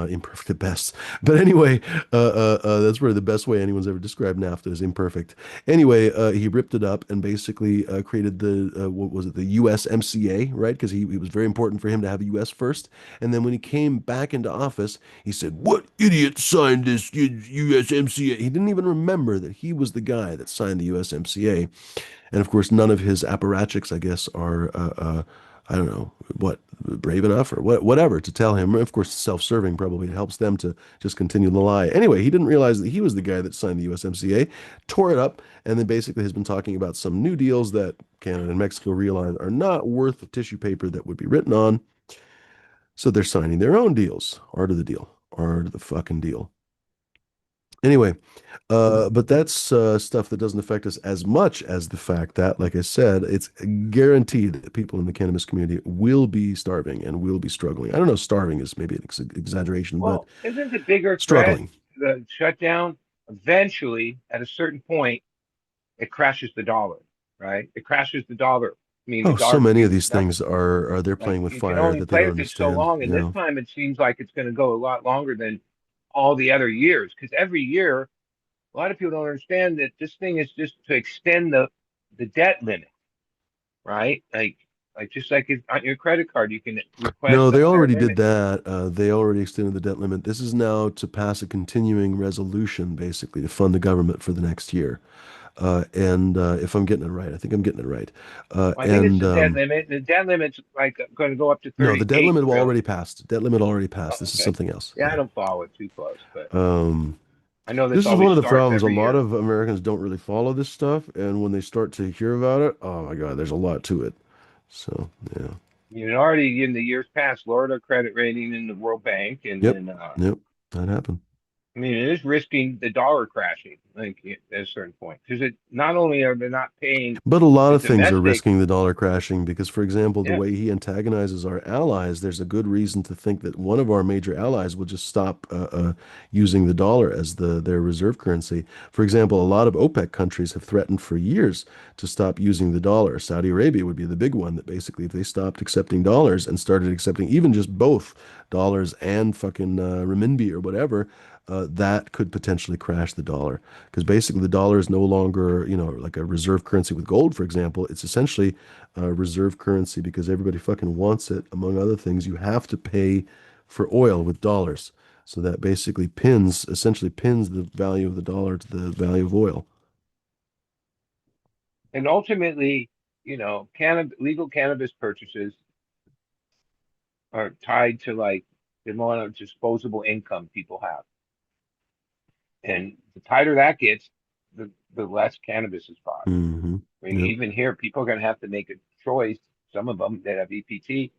imperfect at best. But anyway, that's really the best way anyone's ever described NAFTA as imperfect. Anyway, he ripped it up and basically created the what was it, the USMCA, right? Because it was very important for him to have the U.S. first. And then when he came back into office, he said, "What idiot signed this USMCA?" He didn't even remember that he was the guy that signed the USMCA. And of course, none of his apparatchiks, I guess, are, I don't know, what, brave enough or whatever to tell him. Of course, self-serving probably helps them to just continue the lie. Anyway, he didn't realize that he was the guy that signed the USMCA, tore it up, and then basically has been talking about some new deals that Canada and Mexico realize are not worth the tissue paper that would be written on. So they're signing their own deals. Art of the deal. Art of the fucking deal. Anyway, but that's stuff that doesn't affect us as much as the fact that, like I said, it's guaranteed that people in the cannabis community will be starving and will be struggling. I don't know, starving is maybe an exaggeration, but Well, isn't the bigger threat struggling. the shutdown? Eventually, at a certain point, it crashes the dollar, right? It crashes the dollar, meaning the Oh, so dollar many of means these nothing. things are they're Like playing with you can fire only that they play don't with it so understand. long, and this time it seems like it's going to go a lot longer than all the other years. Because every year, a lot of people don't understand that this thing is just to extend the debt limit. right? Like just like on your credit card, you can request No, a they higher already did limit. that. They already extended the debt limit. This is now to pass a continuing resolution, basically, to fund the government for the next year. And if I'm getting it right, I think I'm getting it right. I think it's And the debt limit. The debt limit's like going to go up to No, the debt 38 limit trillion. already passed. Debt limit already Oh, passed. This is okay. something else. Yeah, I Yeah. don't follow it too close, but Um, I know this this is one always of the starts problems. A every lot year. of Americans don't really follow this stuff, and when they start to hear about it, oh my God, there's a lot to it. So, yeah. You know, already in the years past, lowered our credit rating in the World Bank, and Yep. then Yep. That happened. I mean, it is risking the dollar crashing, like at a certain point, because it not only are they not paying But a lot the of things are domestic, risking the dollar crashing because, for example, the yeah, way he antagonizes our allies, there's a good reason to think that one of our major allies will just stop using the dollar as their reserve currency. For example, a lot of OPEC countries have threatened for years to stop using the dollar. Saudi Arabia would be the big one that basically, if they stopped accepting dollars and started accepting even just both dollars and fucking renminbi or whatever, that could potentially crash the dollar because basically the dollar is no longer, like a reserve currency with gold, for example. It's essentially a reserve currency because everybody fucking wants it. Among other things, you have to pay for oil with dollars. So that basically essentially pins the value of the dollar to the value of oil. and ultimately, legal cannabis purchases are tied to like the amount of disposable income people have, and the tighter that gets, the less cannabis is bought. Hmm. I mean, Yep. even here, people are going to have to make a choice. Some of them that have EPT.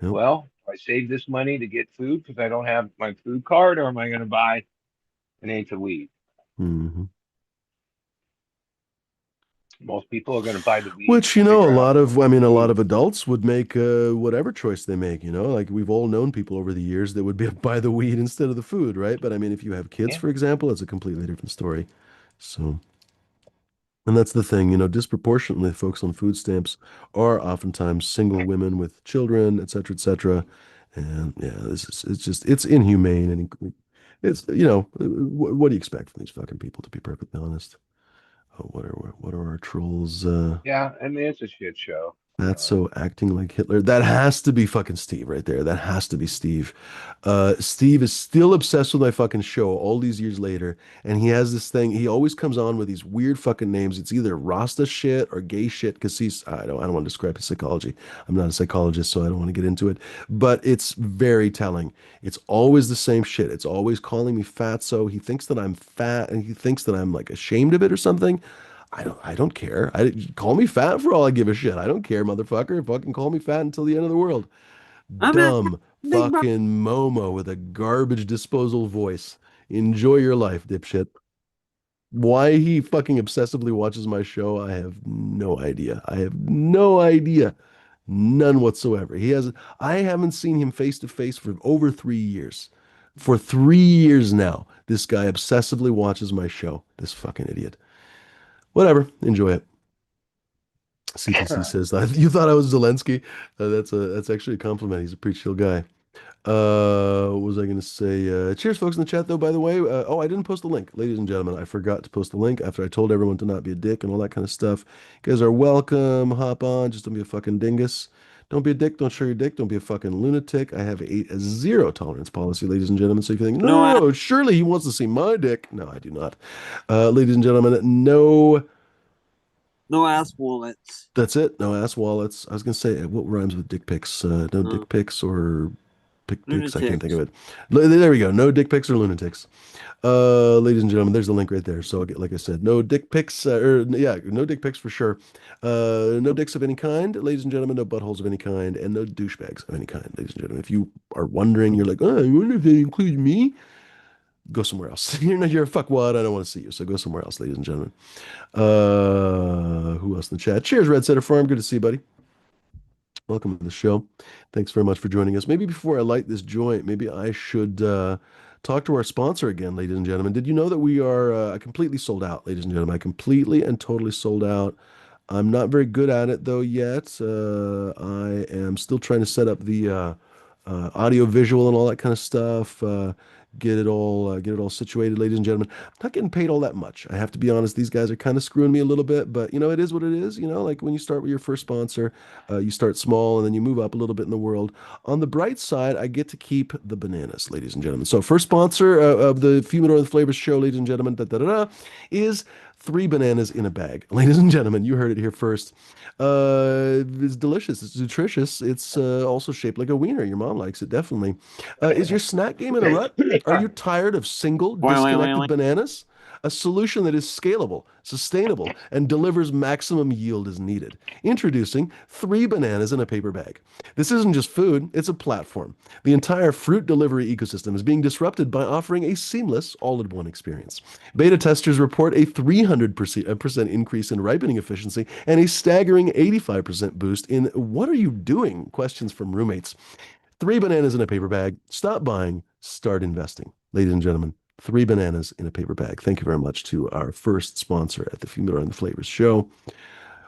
Yep. Well, do I save this money to get food because I don't have my food card, or am I going to buy an eighth of weed? Hmm. Most people are going to buy the weed Which, and figure out how to I afford mean, the a lot weed. of adults would make whatever choice they make, like we've all known people over the years that would buy the weed instead of the food, right? But I mean, if you have kids, Yeah. for example, it's a completely different story. So, and that's the thing, disproportionately folks on food stamps are oftentimes single women with children, et cetera, et cetera. And yeah, it's inhumane and it's, what do you expect from these fucking people, to be perfectly honest? Oh, what are our trolls? Yeah. I mean, it's a shit show. That's so acting like Hitler. That has to be fucking Steve right there. That has to be Steve. Steve is still obsessed with my fucking show all these years later, and he has this thing. He always comes on with these weird fucking names. It's either Rasta shit or gay shit because I don't want to describe his psychology. I'm not a psychologist, so I don't want to get into it. But it's very telling. It's always the same shit. It's always calling me fat. So he thinks that I'm fat, and he thinks that I'm like ashamed of it or something. I don't care. Call me fat for all I give a shit. I don't care, motherfucker. Fucking call me fat until the end of the world. I'm at Dumb Big Brother. fucking Momo with a garbage disposal voice. Enjoy your life, dipshit. Why he fucking obsessively watches my show, I have no idea. I have no idea. None whatsoever. I haven't seen him face to face for over 3 years. For 3 years now, this guy obsessively watches my show. This fucking idiot. Whatever. Enjoy it. CTC says you thought I was Zelensky. That's actually a compliment. He's a pretty chill guy. What was I going to say? Cheers, folks in the chat, though. By the way, oh, I didn't post the link, ladies and gentlemen. I forgot to post the link after I told everyone to not be a dick and all that kind of stuff. You guys are welcome. Hop on. Just don't be a fucking dingus. Don't be a dick. Don't show your dick. Don't be a fucking lunatic. I have a zero tolerance policy, ladies and gentlemen. So if you think, no, No, no, no, surely he wants to see my dick. No, I do not. Ladies and gentlemen, no. no ass wallets. That's it. No ass wallets. I was gonna say what rhymes with dick pics. No Uh, dick pics or pick dicks. I can't think lunatics. of it. There we go. No dick pics or lunatics. Ladies and gentlemen, there's the link right there. So like I said, no dick pics. Or yeah, no dick pics for sure. No dicks of any kind, ladies and gentlemen. No buttholes of any kind, and no douchebags of any kind, ladies and gentlemen. If you are wondering, you're like, oh, I wonder if they include me. Go somewhere else. You're a fuckwad. I don't want to see you. So go somewhere else, ladies and gentlemen. Who else in the chat? Cheers, Red Setter Farm. Good to see you, buddy. Welcome to the show. Thanks very much for joining us. Maybe before I light this joint, maybe I should talk to our sponsor again, ladies and gentlemen. Did you know that we are completely sold out, ladies and gentlemen? I completely and totally sold out. I'm not very good at it though yet. I am still trying to set up the audio visual and all that kind of stuff. get it all situated, ladies and gentlemen. I'm not getting paid all that much. I have to be honest. These guys are kind of screwing me a little bit, but it is what it is. Like when you start with your first sponsor, you start small and then you move up a little bit in the world. On the bright side, I get to keep the bananas, ladies and gentlemen. So first sponsor of the Fumidor and Flavors show, ladies and gentlemen, is 3 bananas in a bag. Ladies and gentlemen, you heard it here first. It's delicious. It's nutritious. It's also shaped like a wiener. Your mom likes it, definitely. Is your snack game in a rut? Are you tired of single, disconnected bananas? A solution that is scalable, sustainable, and delivers maximum yield as needed. Introducing 3 bananas in a paper bag. This isn't just food, it's a platform. The entire fruit delivery ecosystem is being disrupted by offering a seamless, all-in-one experience. Beta testers report a 300% increase in ripening efficiency and a staggering 85% boost in "what are you doing?" questions from roommates. 3 bananas in a paper bag. Stop buying, start investing. Ladies and gentlemen, 3 bananas in a paper bag. Thank you very much to our first sponsor at the Fumidor and the Flavors show,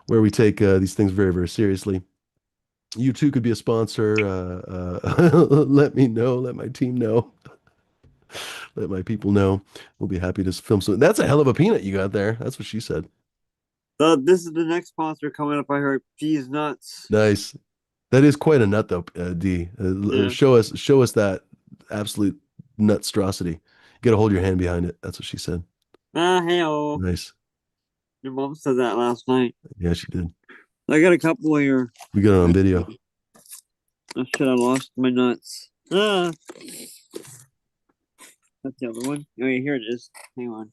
where we take these things very, very seriously. You too could be a sponsor. Let me know. Let my team know. Let my people know. We'll be happy to film some. That's a hell of a peanut you got there. That's what she said. This is the next sponsor coming up. I heard G's nuts. Nice. That is quite a nut, though, D. Yeah. Show us that absolute nutstrosity. You got to hold your hand behind it. That's what she said. Hey-oh. Nice. Your mom said that last night. Yeah, she did. I got a couple of your. We got it on video. Oh shit! I lost my nuts. That's the other one. Oh, yeah, here it is. Hang on.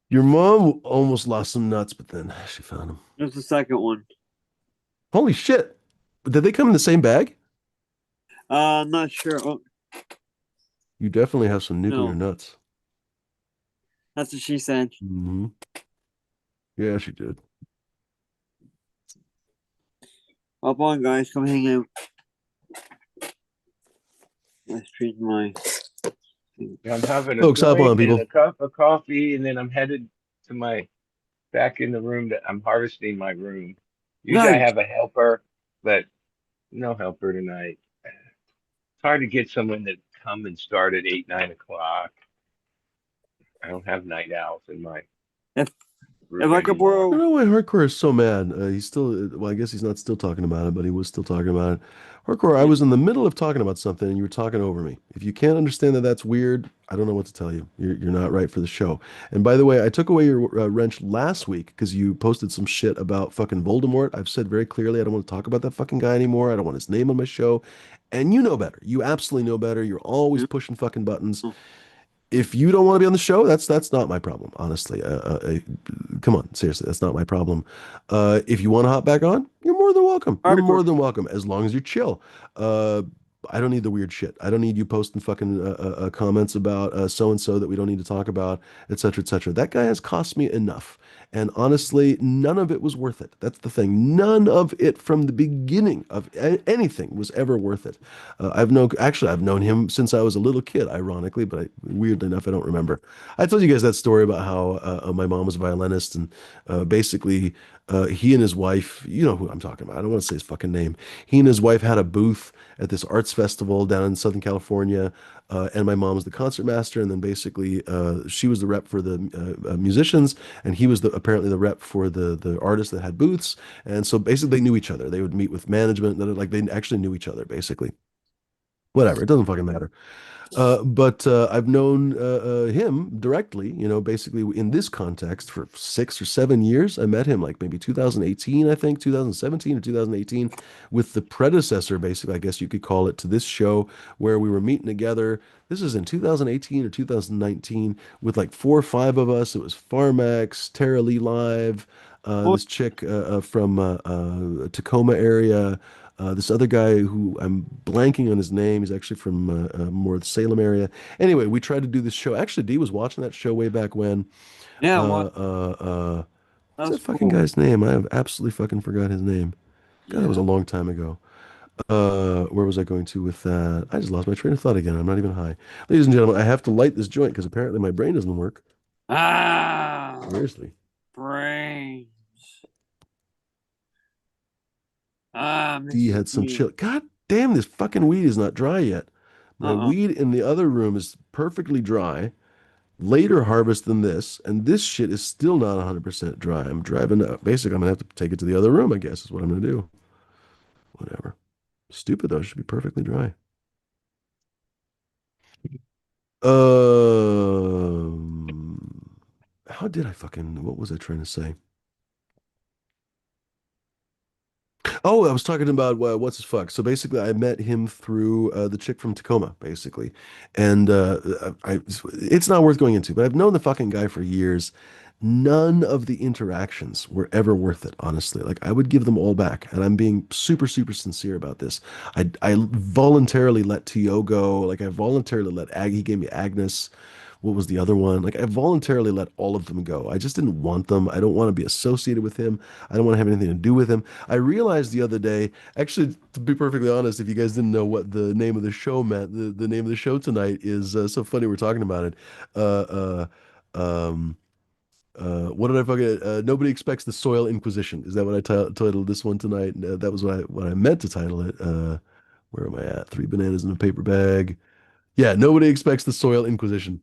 Your mom almost lost some nuts, but then she found them. There's the second one. Holy shit. Did they come in the same bag? I'm not sure. Oh, You definitely have some nuclear No. nuts. that's what she said. Mm-hmm. Yeah, she did. Hop on, guys. Come hang out. Let's treat my. Yeah, I'm having a Folks, hop joint on, people. and a cup of coffee, and then I'm headed to my back in the room that I'm harvesting my room. Usually I Nice. have a helper, but no helper tonight. It's hard to get someone to come and start at 8, 9 o'clock. I don't have night owls in my If room I could anymore. I don't borrow. know why Hardcore is so mad. He's still, well, I guess he's not still talking about it, but he was still talking about it. Hardcore, I was in the middle of talking about something and you were talking over me. If you can't understand that that's weird, I don't know what to tell you. You're not right for the show. And by the way, I took away your wrench last week because you posted some shit about fucking Voldemort. I've said very clearly I don't want to talk about that fucking guy anymore. I don't want his name on my show. And you know better. You absolutely know better. You're always pushing fucking buttons. If you don't want to be on the show, that's not my problem, honestly. Come on, seriously, that's not my problem. If you want to hop back on, you're more than welcome. You're more than welcome, as long as you're chill. I don't need the weird shit. I don't need you posting fucking comments about so and so that we don't need to talk about, et cetera, et cetera. That guy has cost me enough. And honestly, none of it was worth it. That's the thing. None of it from the beginning of anything was ever worth it. I've known him since I was a little kid, ironically, but weirdly enough, I don't remember. I told you guys that story about how my mom was a violinist, and basically he and his wife, you know who I'm talking about. I don't want to say his fucking name. He and his wife had a booth at this arts festival down in Southern California. And my mom was the concert master, and then basically she was the rep for the musicians, and he was apparently the rep for the artists that had booths. And so basically they knew each other. They would meet with management, like they actually knew each other, basically. Whatever, it doesn't fucking matter. But I've known him directly, basically in this context for 6 or 7 years. I met him like maybe 2018, I think, 2017 or 2018, with the predecessor, basically, I guess you could call it, to this show where we were meeting together. This is in 2018 or 2019 with like 4 or 5 of us. It was Farmax, Tara Lee Live, this chick from Tacoma area. This other guy who I'm blanking on his name, he's actually from more the Salem area. Anyway, we tried to do this show. Actually, Dee was watching that show way back when. Yeah, What's that that's fucking cool. guy's name? I have absolutely fucking forgot his name. God, that was a long time ago. Where was I going to with that? I just lost my train of thought again. I'm not even high. Ladies and gentlemen, I have to light this joint because apparently my brain doesn't work. Seriously. Brains. Dee had some chill. God damn, this fucking weed is not dry yet. My Uh-oh. weed in the other room is perfectly dry, later harvest than this, and this shit is still not 100% dry. I'm driving up. Basically, I'm gonna have to take it to the other room, I guess, is what I'm gonna do. Whatever. Stupid though, it should be perfectly dry. How did I fucking, what was I trying to say? Oh, I was talking about what's his fuck. So basically, I met him through the chick from Tacoma, basically, and it's not worth going into. But I've known the fucking guy for years. None of the interactions were ever worth it, honestly. Like I would give them all back, and I'm being super, super sincere about this. I voluntarily let Tio go. Like I voluntarily let Ag. He gave me Agnes. What was the other one? Like I voluntarily let all of them go. I just didn't want them. I don't want to be associated with him. I don't want to have anything to do with him. I realized the other day, actually, to be perfectly honest, if you guys didn't know what the name of the show meant, the name of the show tonight is so funny we're talking about it. Uh, um, what did I fucking? Nobody expects the Soil Inquisition. Is that what I titled this one tonight? That was what I meant to title it. Where am I at? Three bananas in a paper bag. Yeah, nobody expects the Soil Inquisition.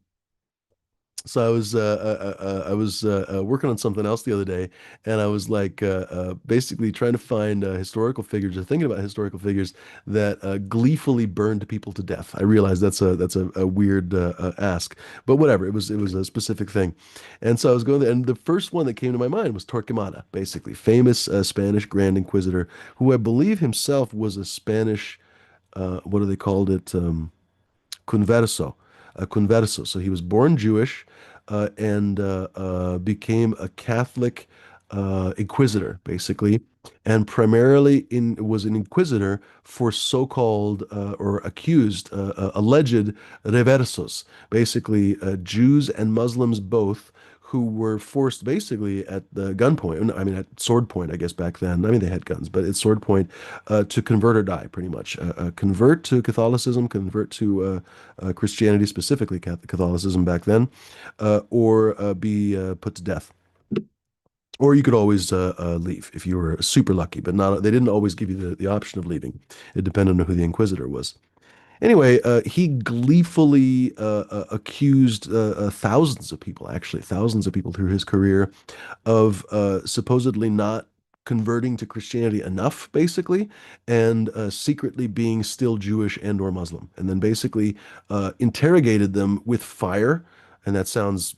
So I was working on something else the other day, and I was like basically trying to find historical figures or thinking about historical figures that gleefully burned people to death. I realize that's a weird ask, but whatever. It was a specific thing, and so I was going there, and the first one that came to my mind was Torquemada, basically famous Spanish Grand Inquisitor, who I believe himself was a Spanish what do they called it? Converso, a converso. So he was born Jewish and became a Catholic inquisitor, basically, and primarily was an inquisitor for so-called or accused, alleged reversos, basically Jews and Muslims both. Who were forced basically at the gunpoint, I mean, at sword point, I guess back then. I mean, they had guns, but at sword point to convert or die, pretty much. Convert to Catholicism, convert to Christianity, specifically Catholicism back then, or be put to death. Or you could always leave if you were super lucky, but not. They didn't always give you the option of leaving. It depended on who the inquisitor was. Anyway, he gleefully accused thousands of people, actually thousands of people through his career, of supposedly not converting to Christianity enough, basically, and secretly being still Jewish and or Muslim, and then basically interrogated them with fire. And that sounds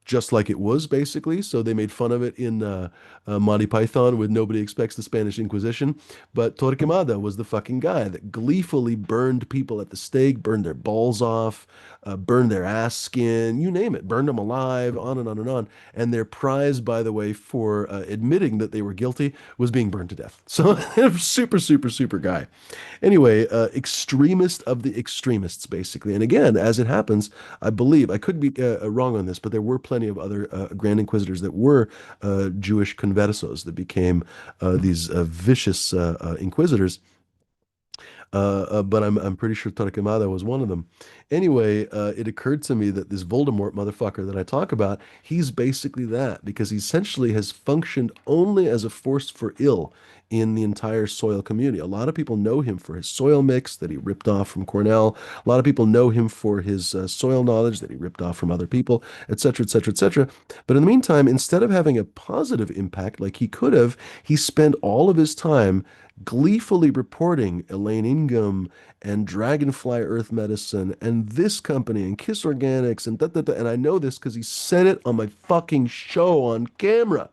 just like it was basically. So they made fun of it in Monty Python with Nobody Expects the Spanish Inquisition. But Torquemada was the fucking guy that gleefully burned people at the stake, burned their balls off, burned their ass skin, you name it, burned them alive, on and on and on. And their prize, by the way, for admitting that they were guilty was being burned to death. So super, super, super guy. Anyway, extremist of the extremists, basically. And again, as it happens, I believe, I could be wrong on this, but there were plenty of other Grand Inquisitors that were Jewish conversos that became these vicious inquisitors. But I'm pretty sure Torquemada was one of them. Anyway, it occurred to me that this Voldemort motherfucker that I talk about, he's basically that because he essentially has functioned only as a force for ill in the entire soil community. A lot of people know him for his soil mix that he ripped off from Cornell. A lot of people know him for his soil knowledge that he ripped off from other people, etc., etc., etc. But in the meantime, instead of having a positive impact like he could have, he spent all of his time gleefully reporting Elaine Ingham and Dragonfly Earth Medicine and this company and Kiss Organics and da da da. And I know this because he said it on my fucking show on camera,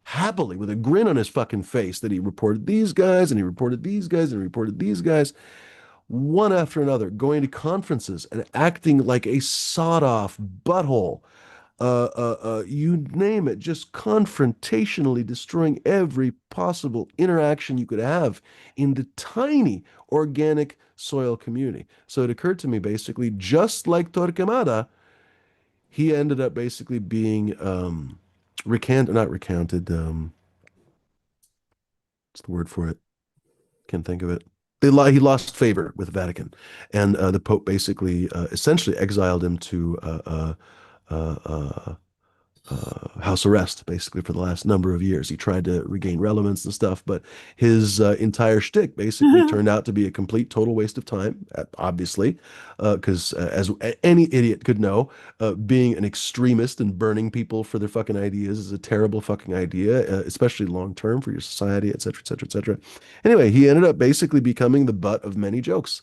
happily with a grin on his fucking face that he reported these guys and he reported these guys and he reported these guys, one after another, going to conferences and acting like a sawed-off butthole you name it, just confrontationally destroying every possible interaction you could have in the tiny organic soil community. So it occurred to me basically, just like Torquemada, he ended up basically being not recounted. What's the word for it? Can't think of it. He lost favor with the Vatican, and the Pope basically essentially exiled him to house arrest basically for the last number of years. He tried to regain relevance and stuff, but his entire shtick basically turned out to be a complete total waste of time, obviously, because as any idiot could know, being an extremist and burning people for their fucking ideas is a terrible fucking idea, especially long term for your society, et cetera, et cetera, et cetera. Anyway, he ended up basically becoming the butt of many jokes.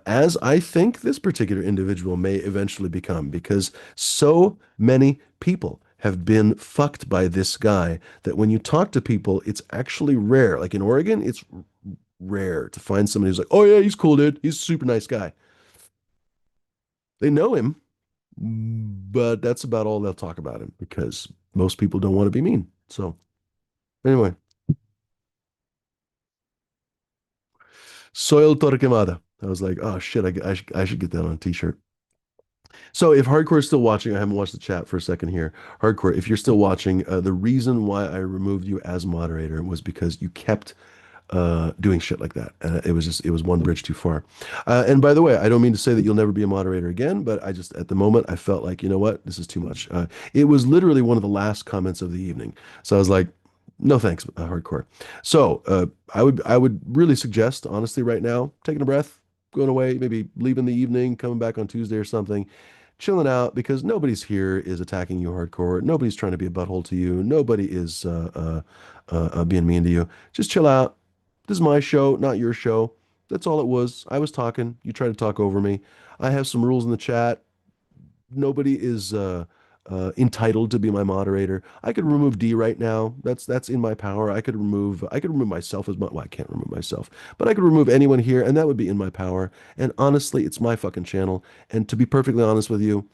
As I think this particular individual may eventually become, because so many people have been fucked by this guy that when you talk to people, it's actually rare. Like in Oregon, it's rare to find somebody who's like, oh yeah, he's cool, dude. He's a super nice guy. They know him, but that's about all they'll talk about him because most people don't want to be mean. So anyway, Soil Torquemada. I was like, oh shit, I should get that on a t-shirt. So if Hardcore is still watching, I haven't watched the chat for a second here. Hardcore, if you're still watching, the reason why I removed you as moderator was because you kept doing shit like that. It was one bridge too far. And by the way, I don't mean to say that you'll never be a moderator again, but I just, at the moment, I felt like, you know what, this is too much. It was literally one of the last comments of the evening. So I was like, no thanks, Hardcore. So I would really suggest, honestly, right now, taking a breath, going away, maybe leaving the evening, coming back on Tuesday or something, chilling out because nobody's here is attacking you hardcore. Nobody's trying to be a butthole to you. Nobody is being mean to you. Just chill out. This is my show, not your show. That's all it was. I was talking. You tried to talk over me. I have some rules in the chat. Nobody is entitled to be my moderator. I could remove D right now. That's in my power. I could remove myself as much. Well, I can't remove myself, but I could remove anyone here, and that would be in my power. And honestly, it's my fucking channel. And to be perfectly honest with you,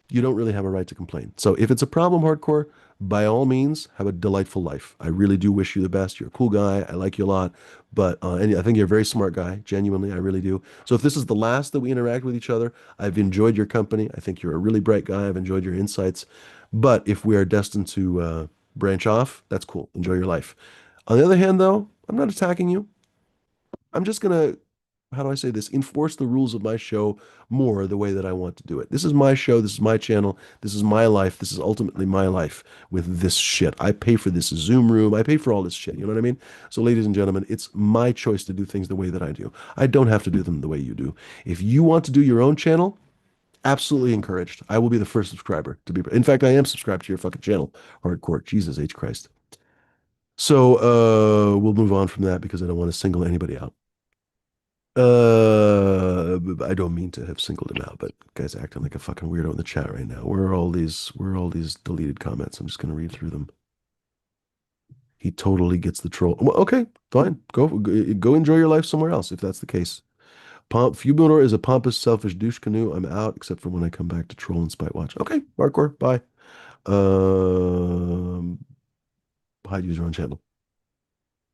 you don't really have a right to complain. So if it's a problem, hardcore, by all means, have a delightful life. I really do wish you the best. You're a cool guy. I like you a lot. But and I think you're a very smart guy. Genuinely, I really do. So if this is the last that we interact with each other, I've enjoyed your company. I think you're a really bright guy. I've enjoyed your insights. But if we are destined to branch off, that's cool. Enjoy your life. On the other hand, though, I'm not attacking you. I'm just gonna, how do I say this, enforce the rules of my show more the way that I want to do it. This is my show. This is my channel. This is my life. This is ultimately my life with this shit. I pay for this Zoom room. I pay for all this shit. You know what I mean? So ladies and gentlemen, it's my choice to do things the way that I do. I don't have to do them the way you do. If you want to do your own channel, absolutely encouraged. I will be the first subscriber to be. In fact, I am subscribed to your fucking channel, Hardcore. Jesus H. Christ. So we'll move on from that because I don't want to single anybody out. I don't mean to have singled him out, but guys acting like a fucking weirdo in the chat right now. Where are all these deleted comments? I'm just gonna read through them. He totally gets the troll. Well, okay, fine. Go enjoy your life somewhere else if that's the case. Fubinor is a pompous, selfish douche canoe. I'm out, except for when I come back to troll and spite watch. Okay, hardcore, bye. Hide user on channel.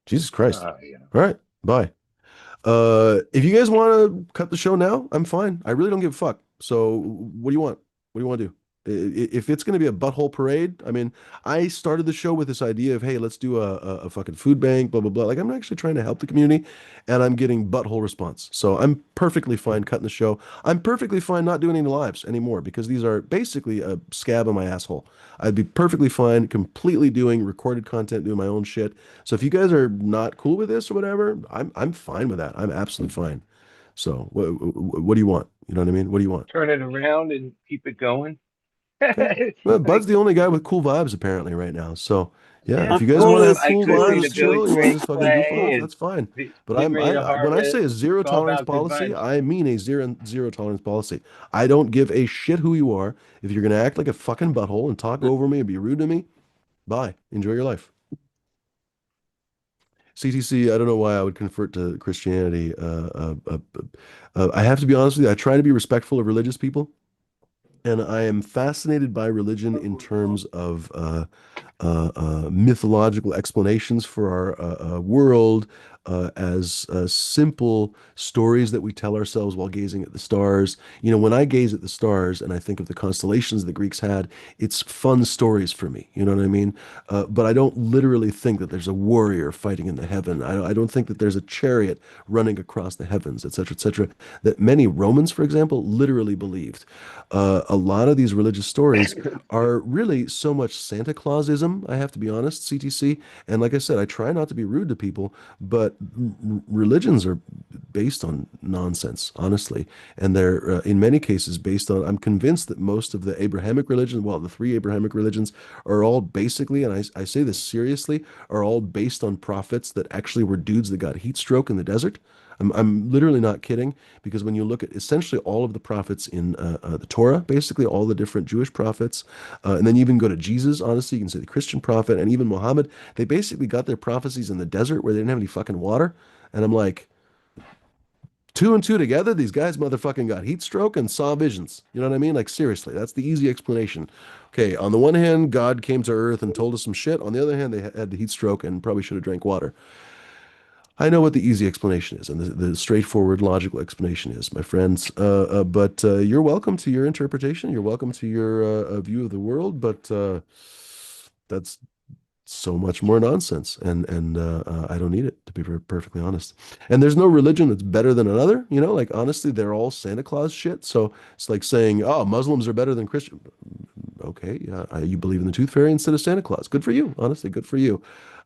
Jesus Christ. Yeah. All right, bye. If you guys want to cut the show now, I'm fine. I really don't give a fuck. So what do you want? What do you want to do? If it's going to be a butthole parade, I mean, I started the show with this idea of, hey, let's do a fucking food bank, blah, blah, blah. Like, I'm actually trying to help the community, and I'm getting butthole response. So I'm perfectly fine cutting the show. I'm perfectly fine not doing any lives anymore because these are basically a scab on my asshole. I'd be perfectly fine completely doing recorded content, doing my own shit. So if you guys are not cool with this or whatever, I'm fine with that. I'm absolutely fine. So what do you want? You know what I mean? What do you want? Turn it around and keep it going. Okay. Well, Bud's the only guy with cool vibes apparently right now. So yeah, Yeah, if you guys cool. want to have I cool could see vibes, the Billy chill, you want to Craig just fucking goof play off, and that's fine. But get ready to when I say a harvest. zero It's all tolerance about good policy, vibes. I mean a zero tolerance policy. I don't give a shit who you are. If you're gonna act like a fucking butthole and talk over me and be rude to me, bye. Enjoy your life. CTC, I don't know why I would convert to Christianity. I have to be honest with you. I try to be respectful of religious people, and I am fascinated by religion in terms of mythological explanations for our world, as simple stories that we tell ourselves while gazing at the stars. You know, when I gaze at the stars and I think of the constellations the Greeks had, it's fun stories for me. You know what I mean? But I don't literally think that there's a warrior fighting in the heaven. I don't think that there's a chariot running across the heavens, etc., that many Romans, for example, literally believed. A lot of these religious stories are really so much Santa Clausism, I have to be honest, CTC. And like I said, I try not to be rude to people, but religions are based on nonsense, honestly. And they're, in many cases, based on, I'm convinced that most of the Abrahamic religions, well, the three Abrahamic religions, are all basically, and I say this seriously, are all based on prophets that actually were dudes that got heat stroke in the desert. I'm literally not kidding, because when you look at essentially all of the prophets in the Torah, basically all the different Jewish prophets, and then you even go to Jesus, honestly, you can say the Christian prophet, and even Muhammad, they basically got their prophecies in the desert where they didn't have any fucking water. And I'm like, two and two together, these guys motherfucking got heat stroke and saw visions. You know what I mean? Like, seriously, that's the easy explanation. Okay, on the one hand, God came to earth and told us some shit. On the other hand, they had the heat stroke and probably should have drank water. I know what the easy explanation is, and the straightforward, logical explanation is, my friends. But you're welcome to your interpretation. You're welcome to your view of the world. But that's so much more nonsense, and I don't need it, to be perfectly honest. And there's no religion that's better than another. You know, like honestly, they're all Santa Claus shit. So it's like saying, oh, Muslims are better than Christian. Okay, yeah, you believe in the Tooth Fairy instead of Santa Claus. Good for you, honestly, good for you.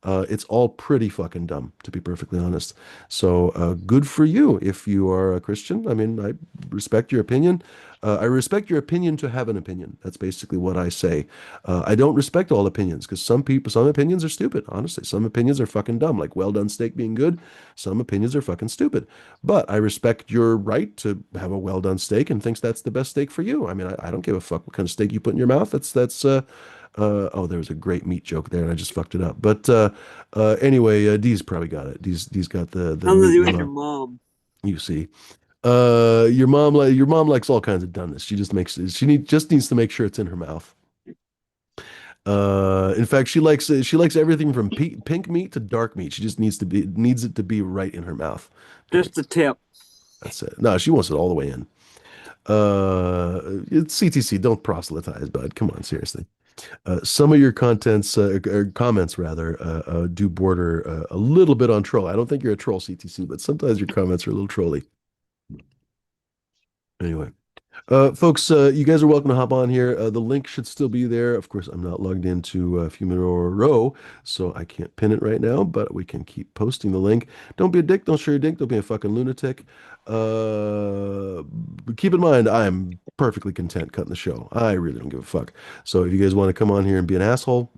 It's all pretty fucking dumb, to be perfectly honest. So good for you if you are a Christian. I mean, I respect your opinion. I respect your opinion to have an opinion. That's basically what I say. I don't respect all opinions, because some opinions are stupid. Honestly, some opinions are fucking dumb. Like well done steak being good. Some opinions are fucking stupid. But I respect your right to have a well done steak and thinks that's the best steak for you. I mean, I don't give a fuck what kind of steak you put in your mouth. Oh, there was a great meat joke there, and I just fucked it up. But anyway, Dee's probably got it. Dee's got the How to meat do with memo. your mom? You see. Your mom likes all kinds of dumbness. Just needs to make sure it's in her mouth. In fact, she likes everything from pink meat to dark meat. She just needs it to be right in her mouth. Okay, Just a tip. that's it. No, she wants it all the way in. It's CTC. Don't proselytize, bud. Come on, seriously. Some of your contents, or comments rather, do border a little bit on troll. I don't think you're a troll, CTC, but sometimes your comments are a little trolly. Anyway. Folks, you guys are welcome to hop on here. The link should still be there. Of course, I'm not logged into Fumero Row, so I can't pin it right now, but we can keep posting the link. Don't be a dick. Don't show your dick. Don't be a fucking lunatic. But keep in mind, I'm perfectly content cutting the show. I really don't give a fuck. So if you guys want to come on here and be an asshole,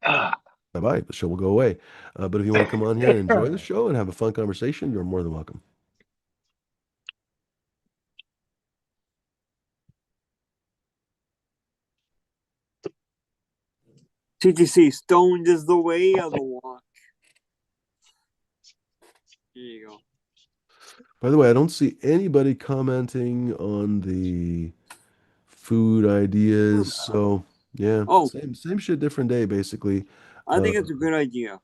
Ah. bye-bye. The show will go away. But if you want to come on here and enjoy the show and have a fun conversation, you're more than welcome. CTC, stoned is the way of the walk. Here you go. By the way, I don't see anybody commenting on the food ideas. So yeah, Oh, same shit, different day, basically. I think it's a good idea.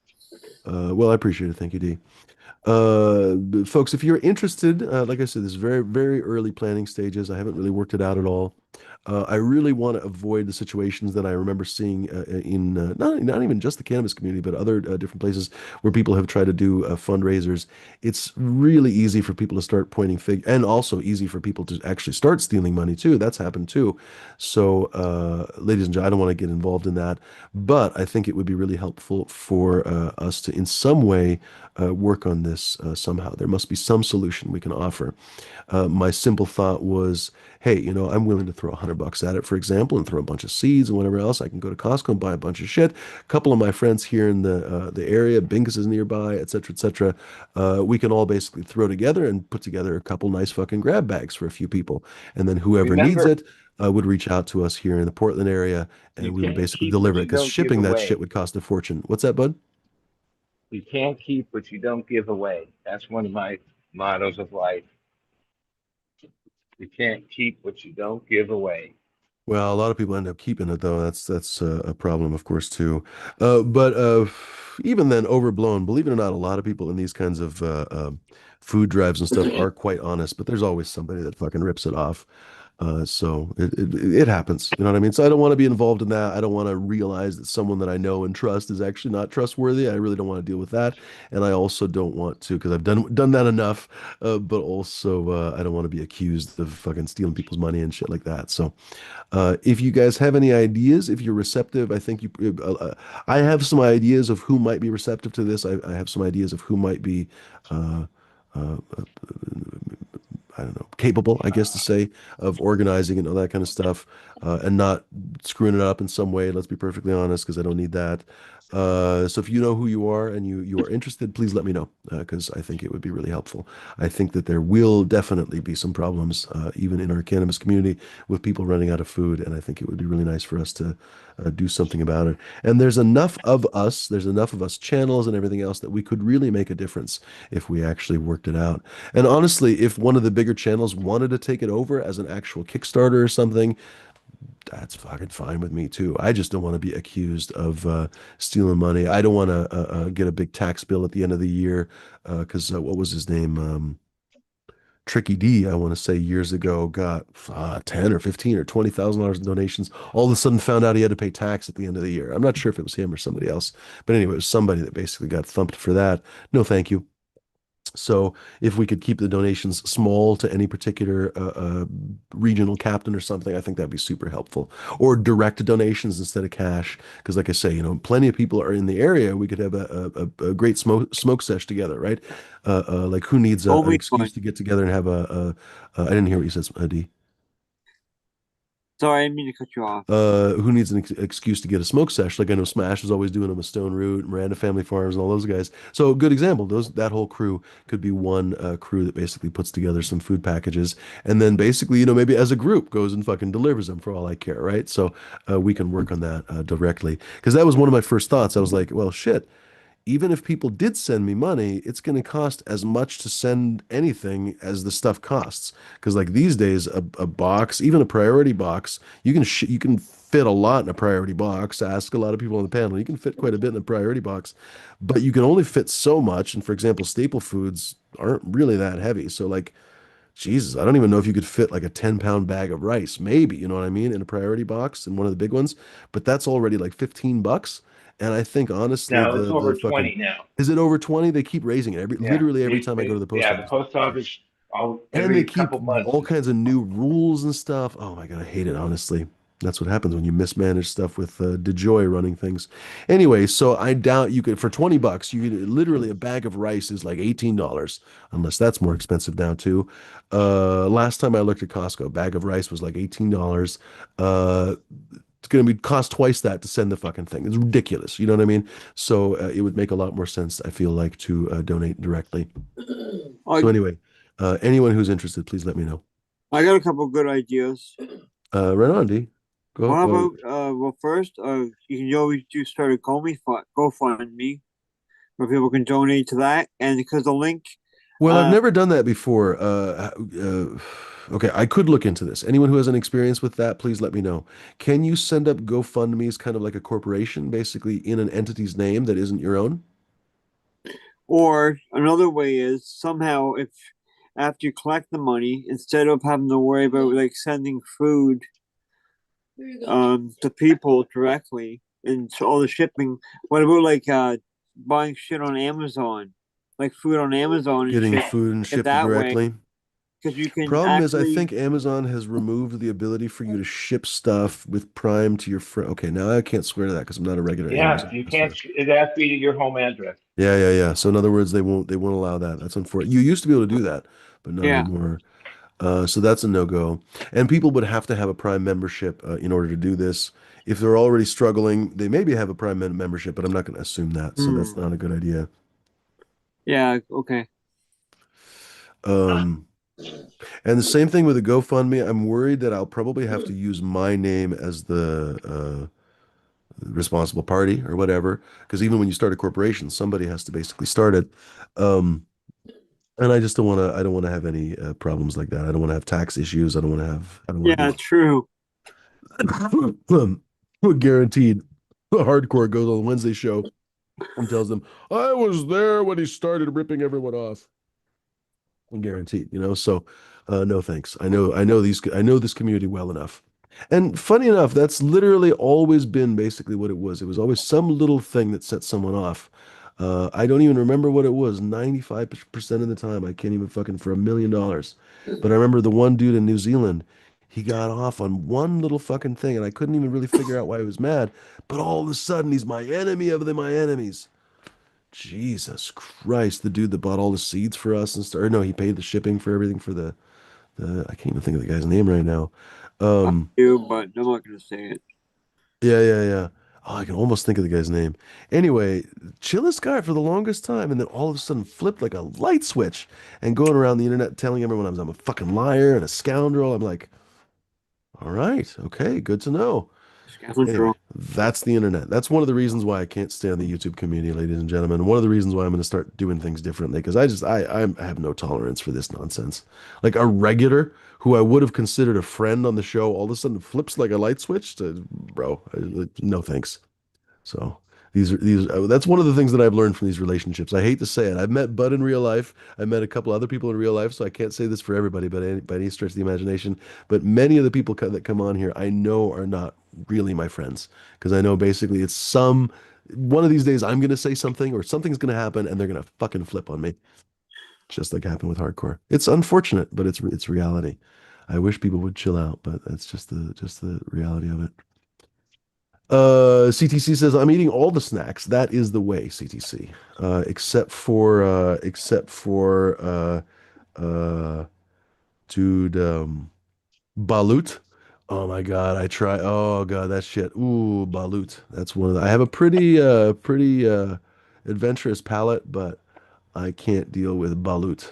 Well, I appreciate it. Thank you, D. Folks, if you're interested, like I said, this is very, very early planning stages. I haven't really worked it out at all. I really want to avoid the situations that I remember seeing in not even just the cannabis community, but other different places where people have tried to do fundraisers. It's really easy for people to start pointing and also easy for people to actually start stealing money too. That's happened too. So, ladies and gentlemen, I don't want to get involved in that, but I think it would be really helpful for us to, in some way, work on this somehow. There must be some solution we can offer. My simple thought was, hey, I'm willing to throw $100 at it, for example, and throw a bunch of seeds and whatever else. I can go to Costco and buy a bunch of shit. A couple of my friends here in the area, Bingus is nearby, et cetera, et cetera. We can all basically throw together and put together a couple nice fucking grab bags for a few people. And then whoever needs Remember, it would reach out to us here in the Portland area, and you we would can't basically keep what deliver it, you because don't give shipping that shit away. would cost a fortune. What's that, bud? You can't keep what you don't give away. That's one of my mottos of life. You can't keep what you don't give away. Well, a lot of people end up keeping it though. That's a problem, of course, too. But even then, overblown. Believe it or not, a lot of people in these kinds of food drives and stuff are quite honest. But there's always somebody that fucking rips it off. So it happens. You know what I mean? So I don't want to be involved in that. I don't want to realize that someone that I know and trust is actually not trustworthy. I really don't want to deal with that. And I also don't want to, because I've done that enough. But also, I don't want to be accused of fucking stealing people's money and shit like that. So. If you guys have any ideas, if you're receptive, I think I have some ideas of who might be receptive to this. I have some ideas of who might be, uh, uh, I don't know, capable, I guess to say, of organizing and all that kind of stuff, and not screwing it up in some way. Let's be perfectly honest, because I don't need that. So if you know who you are and you are interested, please let me know, because I think it would be really helpful. I think that there will definitely be some problems, even in our cannabis community, with people running out of food, and I think it would be really nice for us to do something about it. And there's enough of us channels and everything else that we could really make a difference if we actually worked it out. And honestly, if one of the bigger channels wanted to take it over as an actual Kickstarter or something, that's fucking fine with me too. I just don't want to be accused of stealing money. I don't want to get a big tax bill at the end of the year, because what was his name? Tricky D, I want to say years ago, got 10 or 15 or $20,000 in donations. All of a sudden found out he had to pay tax at the end of the year. I'm not sure if it was him or somebody else, but anyway, it was somebody that basically got thumped for that. No, thank you. So if we could keep the donations small to any particular regional captain or something, I think that'd be super helpful. Or direct donations instead of cash, because like I say, plenty of people are in the area. We could have a great smoke sesh together, right? Like who needs an Only excuse fun. to get together and have I didn't hear what you said, D. Sorry, I didn't mean to cut you off. Who needs an excuse to get a smoke sesh? Like I know Smash is always doing them with Stone Root, Miranda Family Farms, and all those guys. So good example. That whole crew could be one crew that basically puts together some food packages, and then basically, maybe as a group goes and fucking delivers them for all I care, right? So we can work on that directly, because that was one of my first thoughts. I was like, well, shit, even if people did send me money, it's going to cost as much to send anything as the stuff costs. Because like these days, a box, even a priority box, you can fit a lot in a priority box. Ask a lot of people on the panel. You can fit quite a bit in a priority box, but you can only fit so much. And for example, staple foods aren't really that heavy. So like, Jesus, I don't even know if you could fit like a 10-pound bag of rice, maybe, you know what I mean, in a priority box in one of the big ones, but that's already like $15. And I think honestly, No, it's the over fucking 20 now. is it over 20? They keep raising it Yeah, literally every time I go to the post the office. post office, And they every keep couple months. all kinds of new rules and stuff. Oh my God, I hate it, honestly. That's what happens when you mismanage stuff with DeJoy running things. Anyway, so I doubt you could, for $20, you could literally a bag of rice is like $18, unless that's more expensive now too. Last time I looked at Costco, a bag of rice was like $18. Uh, it's going to be cost twice that to send the fucking thing. It's ridiculous. You know what I mean? So it would make a lot more sense, I feel like, to donate directly. I, So anyway, anyone who's interested, please let me know. I got a couple good ideas. Right on, D. Go. Well, how about well, first, you can always do start a GoFundMe where people can donate to that, and because the link, Well, I've uh, never done that before. Okay, I could look into this. Anyone who has an experience with that, please let me know. Can you send up GoFundMe's kind of like a corporation, basically in an entity's name that isn't your own? or another way is somehow if after you collect the money, instead of having to worry about like sending food to people directly and so all the shipping, what about like buying shit on Amazon, like food on Amazon and Getting shit food and it shipped that way directly. because you can Problem is, I actually think Amazon has removed the ability for you to ship stuff with Prime to your friend. Okay, now I can't swear to that because I'm not a regular Yeah, Amazon you can't. customer. It has to be your home address. Yeah, yeah, yeah. So in other words, they won't allow that. That's unfortunate. You used to be able to do that, but not yeah anymore. So that's a no-go. And people would have to have a Prime membership in order to do this. If they're already struggling, they maybe have a Prime membership, but I'm not going to assume that. So that's hmm. not a good idea. Yeah, okay. Um, and the same thing with the GoFundMe. I'm worried that I'll probably have to use my name as the responsible party or whatever, because even when you start a corporation, somebody has to basically start it. Um, and I just don't want to. I don't want to have any problems like that. I don't want to have tax issues. I don't want to have. I don't want to Yeah, be. true. Guaranteed. Hardcore goes on the Wednesday show and tells them, I was there when he started ripping everyone off. Guaranteed, you know. So, no thanks. I know this community well enough. And funny enough, that's literally always been basically what it was. It was always some little thing that set someone off. I don't even remember what it was. 95% of the time, I can't even fucking for $1 million. But I remember the one dude in New Zealand, he got off on one little fucking thing, and I couldn't even really figure out why he was mad. But all of a sudden, he's my enemy of my enemies. Jesus Christ, the dude that bought all the seeds for us and stuff. Or no, he paid the shipping for everything for the I can't even think of the guy's name right now. I Um, do, but I'm not gonna say it. yeah. Oh, I can almost think of the guy's name. Anyway, chillest guy for the longest time, and then all of a sudden flipped like a light switch and going around the internet telling everyone I'm a fucking liar and a scoundrel. I'm like, all right, okay, good to know. Anyway, Scoundrel. that's the internet. That's one of the reasons why I can't stand the YouTube community, ladies and gentlemen. One of the reasons why I'm going to start doing things differently because I have no tolerance for this nonsense. Like a regular who I would have considered a friend on the show all of a sudden flips like a light switch to, bro, no thanks. So that's one of the things that I've learned from these relationships. I hate to say it. I've met Bud in real life. I met a couple other people in real life, so I can't say this for everybody, but by any stretch of the imagination. But many of the people that come on here, I know are not really my friends because I know basically it's one of these days I'm going to say something or something's going to happen and they're going to fucking flip on me, just like happened with hardcore. It's unfortunate, but it's reality. I wish people would chill out, but that's just the reality of it. CTC says, I'm eating all the snacks. That is the way, CTC. Uh, dude, balut. Oh my God, I try. Oh God, that shit. Ooh, balut. That's one of the, I have a pretty adventurous palate, but I can't deal with balut.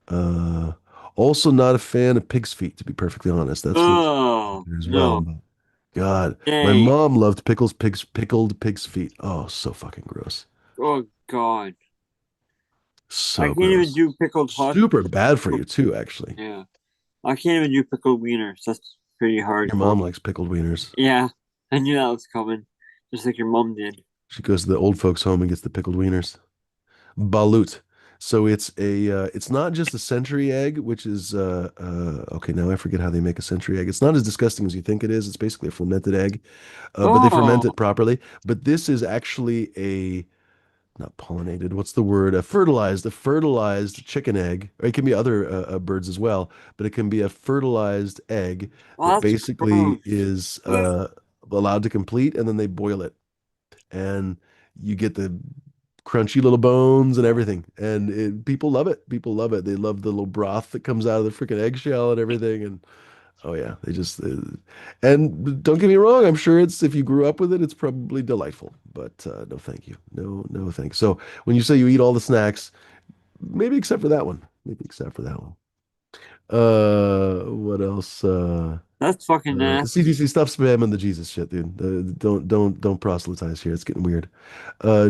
Uh, Also not a fan of pig's feet, to be perfectly honest. That's one Oh as well. no. God, my Dang. mom loved pickled pig's feet. Oh, so fucking gross. Oh God. I So can't even gross. do pickled hot. Super bad for you too, actually. Yeah. I can't even do pickled wieners. That's pretty Your hardcore. mom likes pickled wieners. Yeah. I knew that was coming. Just like your mom did. She goes to the old folks' home and gets the pickled wieners. Balut. So it's not just a century egg, which is okay, now I forget how they make a century egg. It's not as disgusting as you think it is. It's basically a fermented egg. But they ferment Oh. it properly. But this is actually a not pollinated. What's the word? A fertilized chicken egg. Or it can be other birds as well, but it can be a fertilized egg Oh, that that's gross. basically is allowed to complete, and then they boil it, and you get the crunchy little bones and everything. And people love it. People love it. They love the little broth that comes out of the freaking eggshell and everything. And oh yeah, they just and don't get me wrong, I'm sure it's if you grew up with it, it's probably delightful. But no, thank you. No, thanks. So when you say you eat all the snacks, maybe except for that one. Maybe except for that one. What else? That's fucking nasty. CTC, stop spamming the Jesus shit, dude. Don't proselytize here. It's getting weird.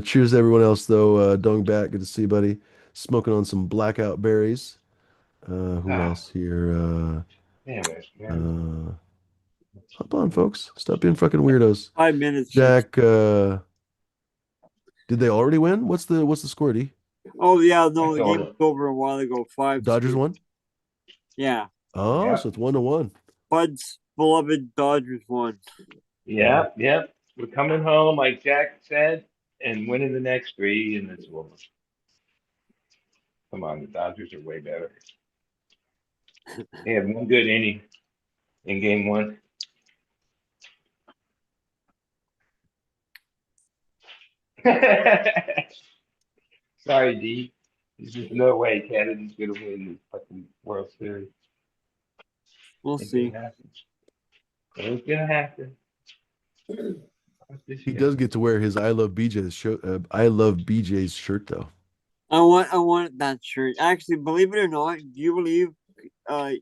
Cheers to everyone else though. Dong back, good to see you, buddy. Smoking on some blackout berries. Who Ah, else here? anyways, man. Uh, Hop on, folks. Stop being fucking weirdos. 5 minutes. Jack, did they already win? What's the score, D? Oh yeah, no, That's the game all. was over a while ago. 5 Dodgers 2. won? Yeah. Oh, Yeah, so it's 1-1. Bud's beloved Dodgers won. yeah. We're coming home, like Jack said, and winning the next three, and it's over. Come on, the Dodgers are way better. They had one good inning in game one. Sorry, D. There's just no way Canada's gonna win the fucking World Series. We'll Ain't see. gonna happen. It's gonna happen. What's this He shit? does get to wear his I love BJ's shirt though. I want that shirt. Actually, believe it or not, do you believe it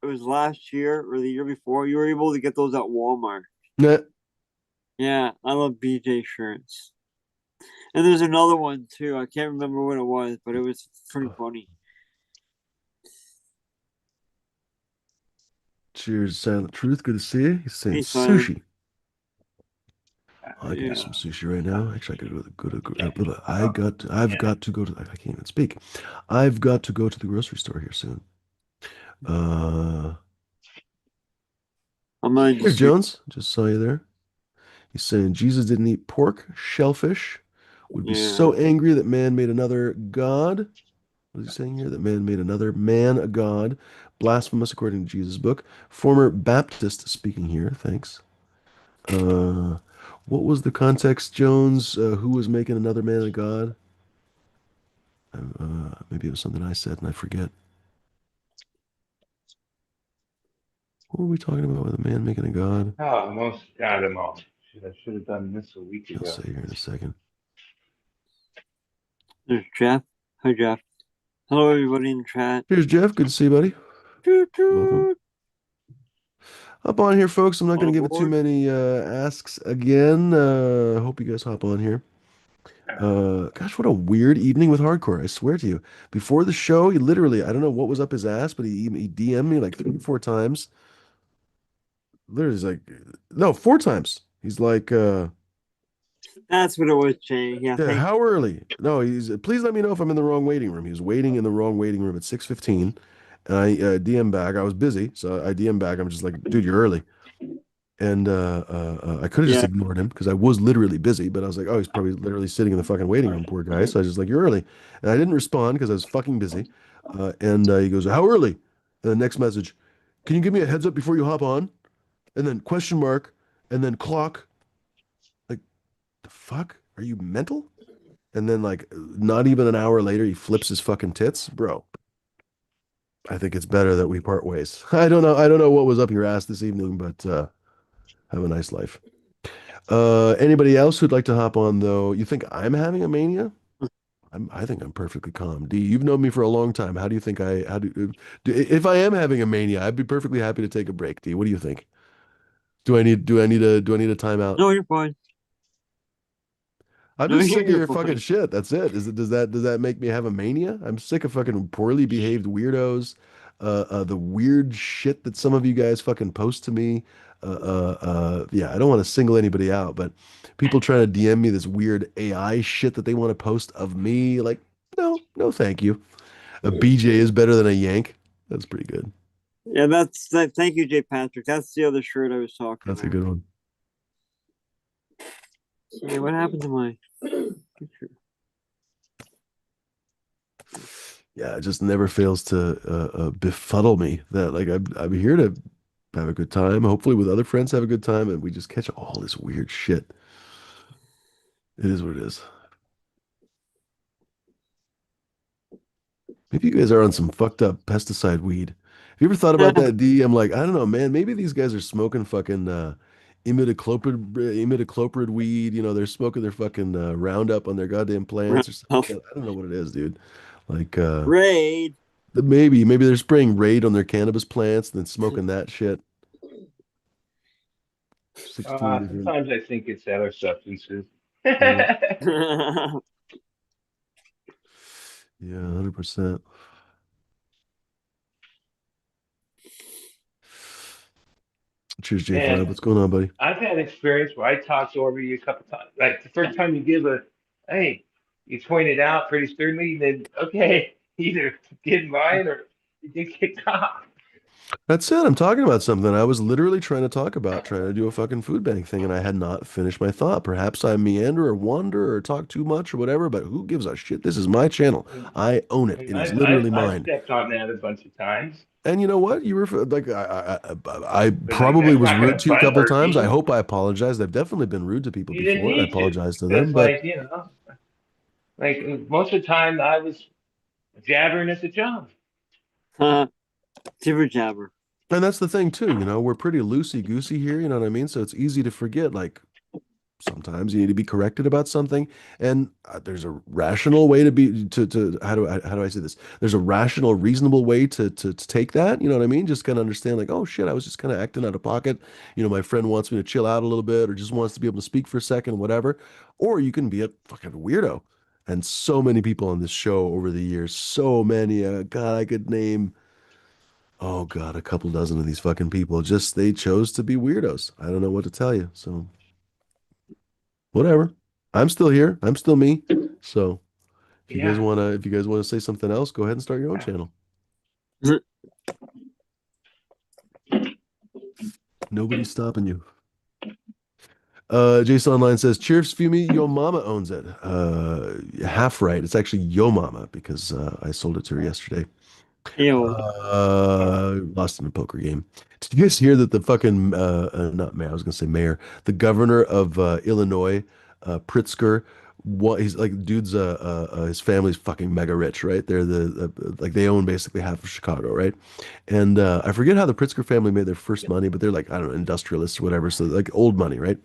was last year or the year before you were able to get those at Walmart? Nah. Yeah, I love BJ shirts. And there's another one too. I can't remember what it was, but it was pretty funny. Cheers, Silent Truth. Good to see you. He's saying Hey, Silent. sushi. I could do Yeah. some sushi right now. Actually, I could go to, I've Yeah. got to go to, I can't even speak. I've got to go to the grocery store here soon. Uh, I'm gonna Here, just read. Jones. Just saw you there. He's saying Jesus didn't eat pork, shellfish, would be Yeah. so angry that man made another god. What is he saying here? That man made another man a god. Blasphemous according to Jesus' book. Former Baptist speaking here. Thanks. Uh, what was the context, Jones? Who was making another man a god? Maybe it was something I said and I forget. What were we talking about with a man making a god? Oh, almost got him all. I should have done this a week He'll ago. say here in a second. There's Jeff. Hi, Jeff. Hello, everybody in the chat. Here's Jeff. Good to see you, buddy. Toot Welcome. toot. Hop on here, folks. I'm not All going to give it too aboard. many asks again. Hope you guys hop on here. Gosh, what a weird evening with hardcore. I swear to you. Before the show, he literally, I don't know what was up his ass, but he DM'd me like 3, 4 times. Literally, he's like, no, 4 times. He's like, That's what it was, Jay. Yeah, yeah, thank how early? No, please let me know if I'm in the wrong waiting room. He was waiting in the wrong waiting room at 6:15. And I DM back. I was busy, so I DM back. I'm just like, dude, you're early. And I could have just Yeah. ignored him because I was literally busy, but I was like, oh, he's probably literally sitting in the fucking waiting room, poor guy. So I was just like, you're early. And I didn't respond because I was fucking busy. And he goes, how early? And the next message, can you give me a heads up before you hop on? And then question mark, and then clock. Like, the fuck? Are you mental? And then like not even an hour later, he flips his fucking tits. Bro, I think it's better that we part ways. I don't know. I don't know what was up your ass this evening, but have a nice life. Anybody else who'd like to hop on though? You think I'm having a mania? I think I'm perfectly calm. D, you've known me for a long time. How do you think if I am having a mania, I'd be perfectly happy to take a break. D, what do you think? Do I need a timeout? No, you're fine. I'm No, just sick of you're your fucking fine. shit. That's it. Does that make me have a mania? I'm sick of fucking poorly behaved weirdos. The weird shit that some of you guys fucking post to me. Yeah, I don't want to single anybody out, but people trying to DM me this weird AI shit that they want to post of me. Like, no, no, thank you. A BJ is better than a Yank. That's pretty good. Yeah, that's that. Thank you, Jay Patrick. That's the other shirt I was talking That's a about. good one. Yeah, what happened to my picture? Yeah, it just never fails to befuddle me that like I'm here to have a good time, hopefully with other friends have a good time, and we just catch all this weird shit. It is what it is. Maybe you guys are on some fucked up pesticide weed. Have you ever thought about that, D? I'm like, I don't know, man. Maybe these guys are smoking fucking imidacloprid weed. You know, they're smoking their fucking Roundup on their goddamn plants or something. Ralph. I don't know what it is, dude. Like, Raid. maybe they're spraying Raid on their cannabis plants and then smoking that shit. 16 different. Sometimes I think it's other substances. Yeah, Yeah, yeah, 100%. Cheers, J5. And What's going on, buddy? I've had experience where I talked over you a couple times. Like the first time you give hey, you point it out pretty sternly, then okay, either get mine or you get kicked off. That's it. I'm talking about something. I was literally trying to talk about trying to do a fucking food bank thing, and I had not finished my thought. Perhaps I meander or wander or talk too much or whatever, but who gives a shit? This is my channel. I own it. And It is literally I've mine. stepped on that a bunch of times, And you know what? You were like, I but like probably that's was not rude gonna to you a couple of hurt times. I me. hope I apologized. I've definitely been rude to people You didn't before, and I need to. apologize to them. That's But like like most of the time I was jabbering at the John. Jibber jabber. and that's the thing too. You know, we're pretty loosey goosey here. You know what I mean? So it's easy to forget. Like sometimes you need to be corrected about something, and there's a rational way to be to how do I say this? There's a rational, reasonable way to take that. You know what I mean? Just kind of understand, like, oh shit, I was just kind of acting out of pocket. You know, my friend wants me to chill out a little bit, or just wants to be able to speak for a second, whatever. Or you can be a fucking weirdo. And so many people on this show over the years, so many. God, I could name Oh God, a couple dozen of these fucking people just they chose to be weirdos. I don't know what to tell you. So whatever. I'm still here. I'm still me. So Yeah. if you guys wanna say something else, go ahead and start your own channel. Nobody's stopping you. Jason Online says, Cheers, Fumi, Yo Mama owns it. Half right. It's actually Yo Mama because I sold it to her yesterday. Ew. Lost in a poker game. Did you guys hear that the fucking not mayor, I was gonna say mayor, the governor of Illinois, Pritzker, what he's like, dude's his family's fucking mega rich, right? They're like they own basically half of Chicago, right? And I forget how the Pritzker family made their first money, but they're like, I don't know, industrialists or whatever, so like old money, right?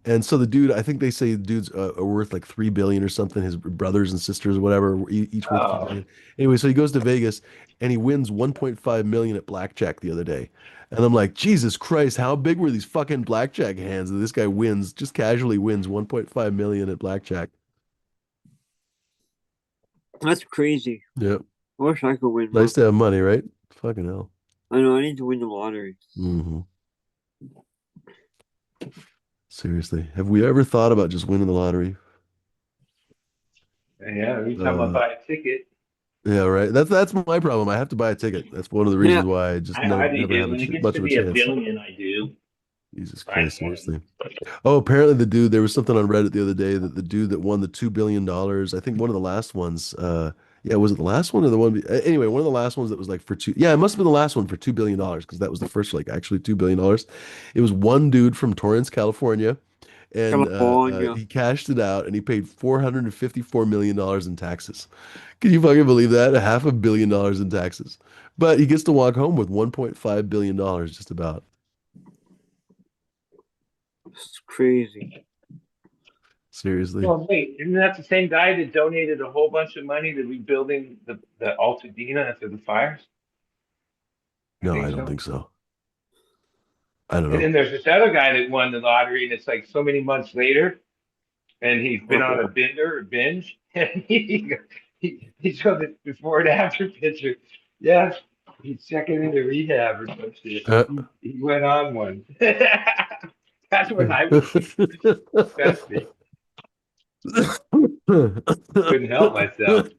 And so the dude, I think they say the dude's are worth like 3 billion or something. His brothers and sisters, or whatever, each worth 3 billion. Anyway, so he goes to Vegas and he wins 1.5 million at blackjack the other day. And I'm like, Jesus Christ, how big were these fucking blackjack hands that this guy wins, just casually wins 1.5 million at blackjack? That's crazy. Yeah. I wish I could win more. Nice to have money, right? Fucking hell. I know I need to win the lottery. Hmm. Seriously. Have we ever thought about just winning the lottery? Yeah, every time I Uh, buy a ticket, yeah, right. That's my problem. I have to buy a ticket. That's one of the Yeah. reasons why I just I hardly never do. have When it gets much to of a be a chance. billion, I do. Jesus Find Christ, one. seriously. Oh, apparently the dude, there was something on Reddit the other day that the dude that won the $2 billion, I think one of the last ones, yeah, was it the last one or the one? Anyway, one of the last ones that was like for two, yeah, it must have been the last one for $2 billion because that was the first, like actually $2 billion. It was one dude from Torrance, California, and California. he cashed it out and he paid $454 million in taxes. Can you fucking believe that? $500 million in taxes. But he gets to walk home with $1.5 billion just about. It's crazy. Seriously. Well, wait, isn't that the same guy that donated a whole bunch of money to rebuilding the Altadena after the fires? I No, think I don't so. think so. I don't And know. then there's this other guy that won the lottery, and it's like so many months later, and he's been on a bender or binge, and he showed the before and after picture. Yes, he's checking into rehab or some shit. Uh, He went on one. That's when I was disgusting. Couldn't help myself.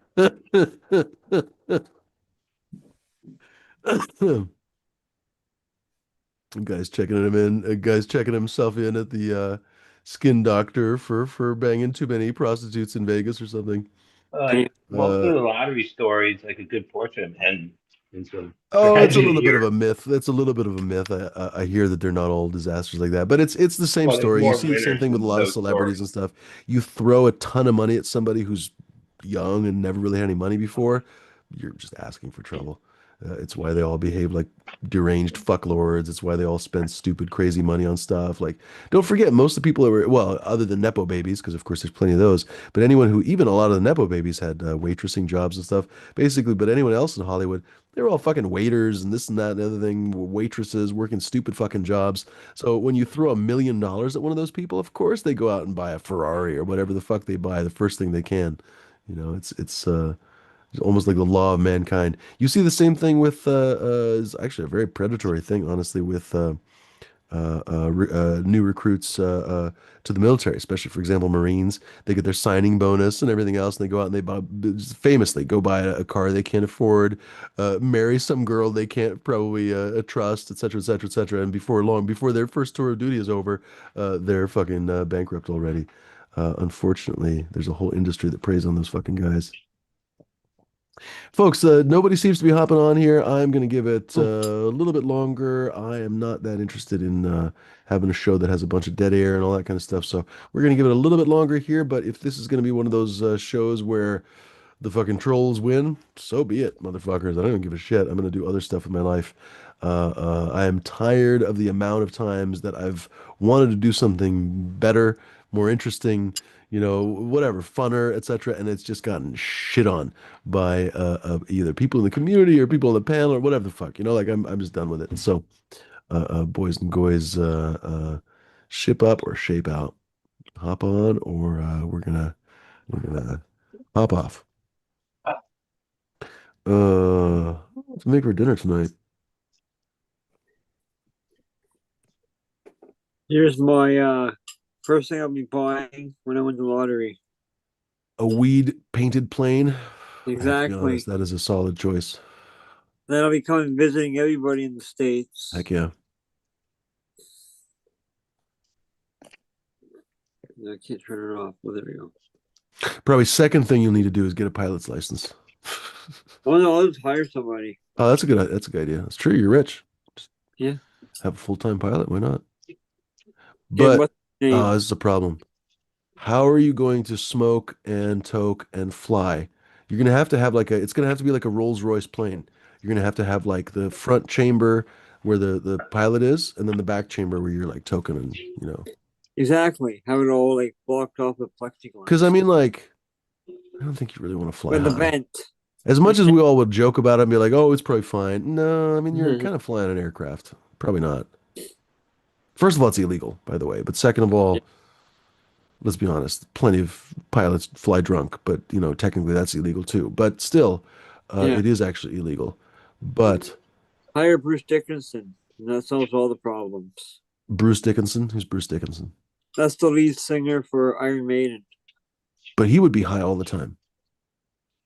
Guy's checking him in. Guy's checking himself in at the skin doctor for banging too many prostitutes in Vegas or something. Damn. Like most Uh, of the lottery stories, like a good portion of them end in some oh, it's a little tragedy bit of or a myth. That's a little bit of a myth. I hear that they're not all disasters like that, but it's the same well, there's story. You more see the same winners thing with a than lot of those celebrities stories. and stuff. You throw a ton of money at somebody who's young and never really had any money before, you're just asking for trouble. It's why they all behave like deranged fucklords. It's why they all spend stupid, crazy money on stuff. Like, don't forget, most of the people that were, well, other than Nepo babies, because of course there's plenty of those, but anyone who, even a lot of the Nepo babies had waitressing jobs and stuff, basically, but anyone else in Hollywood, they were all fucking waiters and this and that and the other thing, waitresses, working stupid fucking jobs. So when you throw $1 million at one of those people, of course they go out and buy a Ferrari or whatever the fuck they buy, the first thing they can. It's almost like the law of mankind. You see the same thing with is actually a very predatory thing, honestly, with new recruits to the military, especially for example Marines. They get their signing bonus and everything else, and they go out and they buy, famously go buy a car they can't afford, marry some girl they can't probably trust, etc., etc., etc. And before long, before their first tour of duty is over, they're fucking bankrupt already. Unfortunately, there's a whole industry that preys on those fucking guys. Folks, nobody seems to be hopping on here. I'm going to give it a little bit longer. I am not that interested in having a show that has a bunch of dead air and all that kind of stuff. So we're going to give it a little bit longer here. But if this is going to be one of those shows where the fucking trolls win, so be it, motherfuckers. I don't even give a shit. I'm going to do other stuff in my life. I am tired of the amount of times that I've wanted to do something better, more interesting, whatever, funner, etc. And it's just gotten shit on by either people in the community or people on the panel or whatever the fuck. Like I'm just done with it. So, boys and goys, ship up or shape out, hop on, or we're gonna hop off. What's make for dinner tonight? Here's my first thing I'll be buying when I win the lottery. A weed painted plane. I have to be Exactly. honest, that is a solid choice. Then I'll be coming visiting everybody in the States. Heck yeah. I can't turn it off. Well, there we go. Probably second thing you'll need to do is get a pilot's license. Oh no, I'll just hire somebody. Oh, that's a good idea. It's true, you're rich. Just Yeah. have a full-time pilot, why not? And But what's the name? this is a problem. How are you going to smoke and toke and fly? You're gonna have to have like it's gonna have to be like a Rolls-Royce plane. You're gonna have to have like the front chamber where the pilot is, and then the back chamber where you're like token and Exactly. Have it all like blocked off with Because I plexiglass. mean, like, I don't think you really want to fly With the high. vent. As much as we all would joke about it and be like, "Oh, it's probably fine." No, I mean, you're kind of flying an aircraft. Probably not. First of all, it's illegal, by the way. But second of Yeah. all, let's be honest, plenty of pilots fly drunk, but technically that's illegal too. But still, Yeah. it is actually illegal. But Hire Bruce Dickinson. And that solves all the problems. Bruce Dickinson, who's Bruce Dickinson? That's the lead singer for Iron Maiden. But he would be high all the time.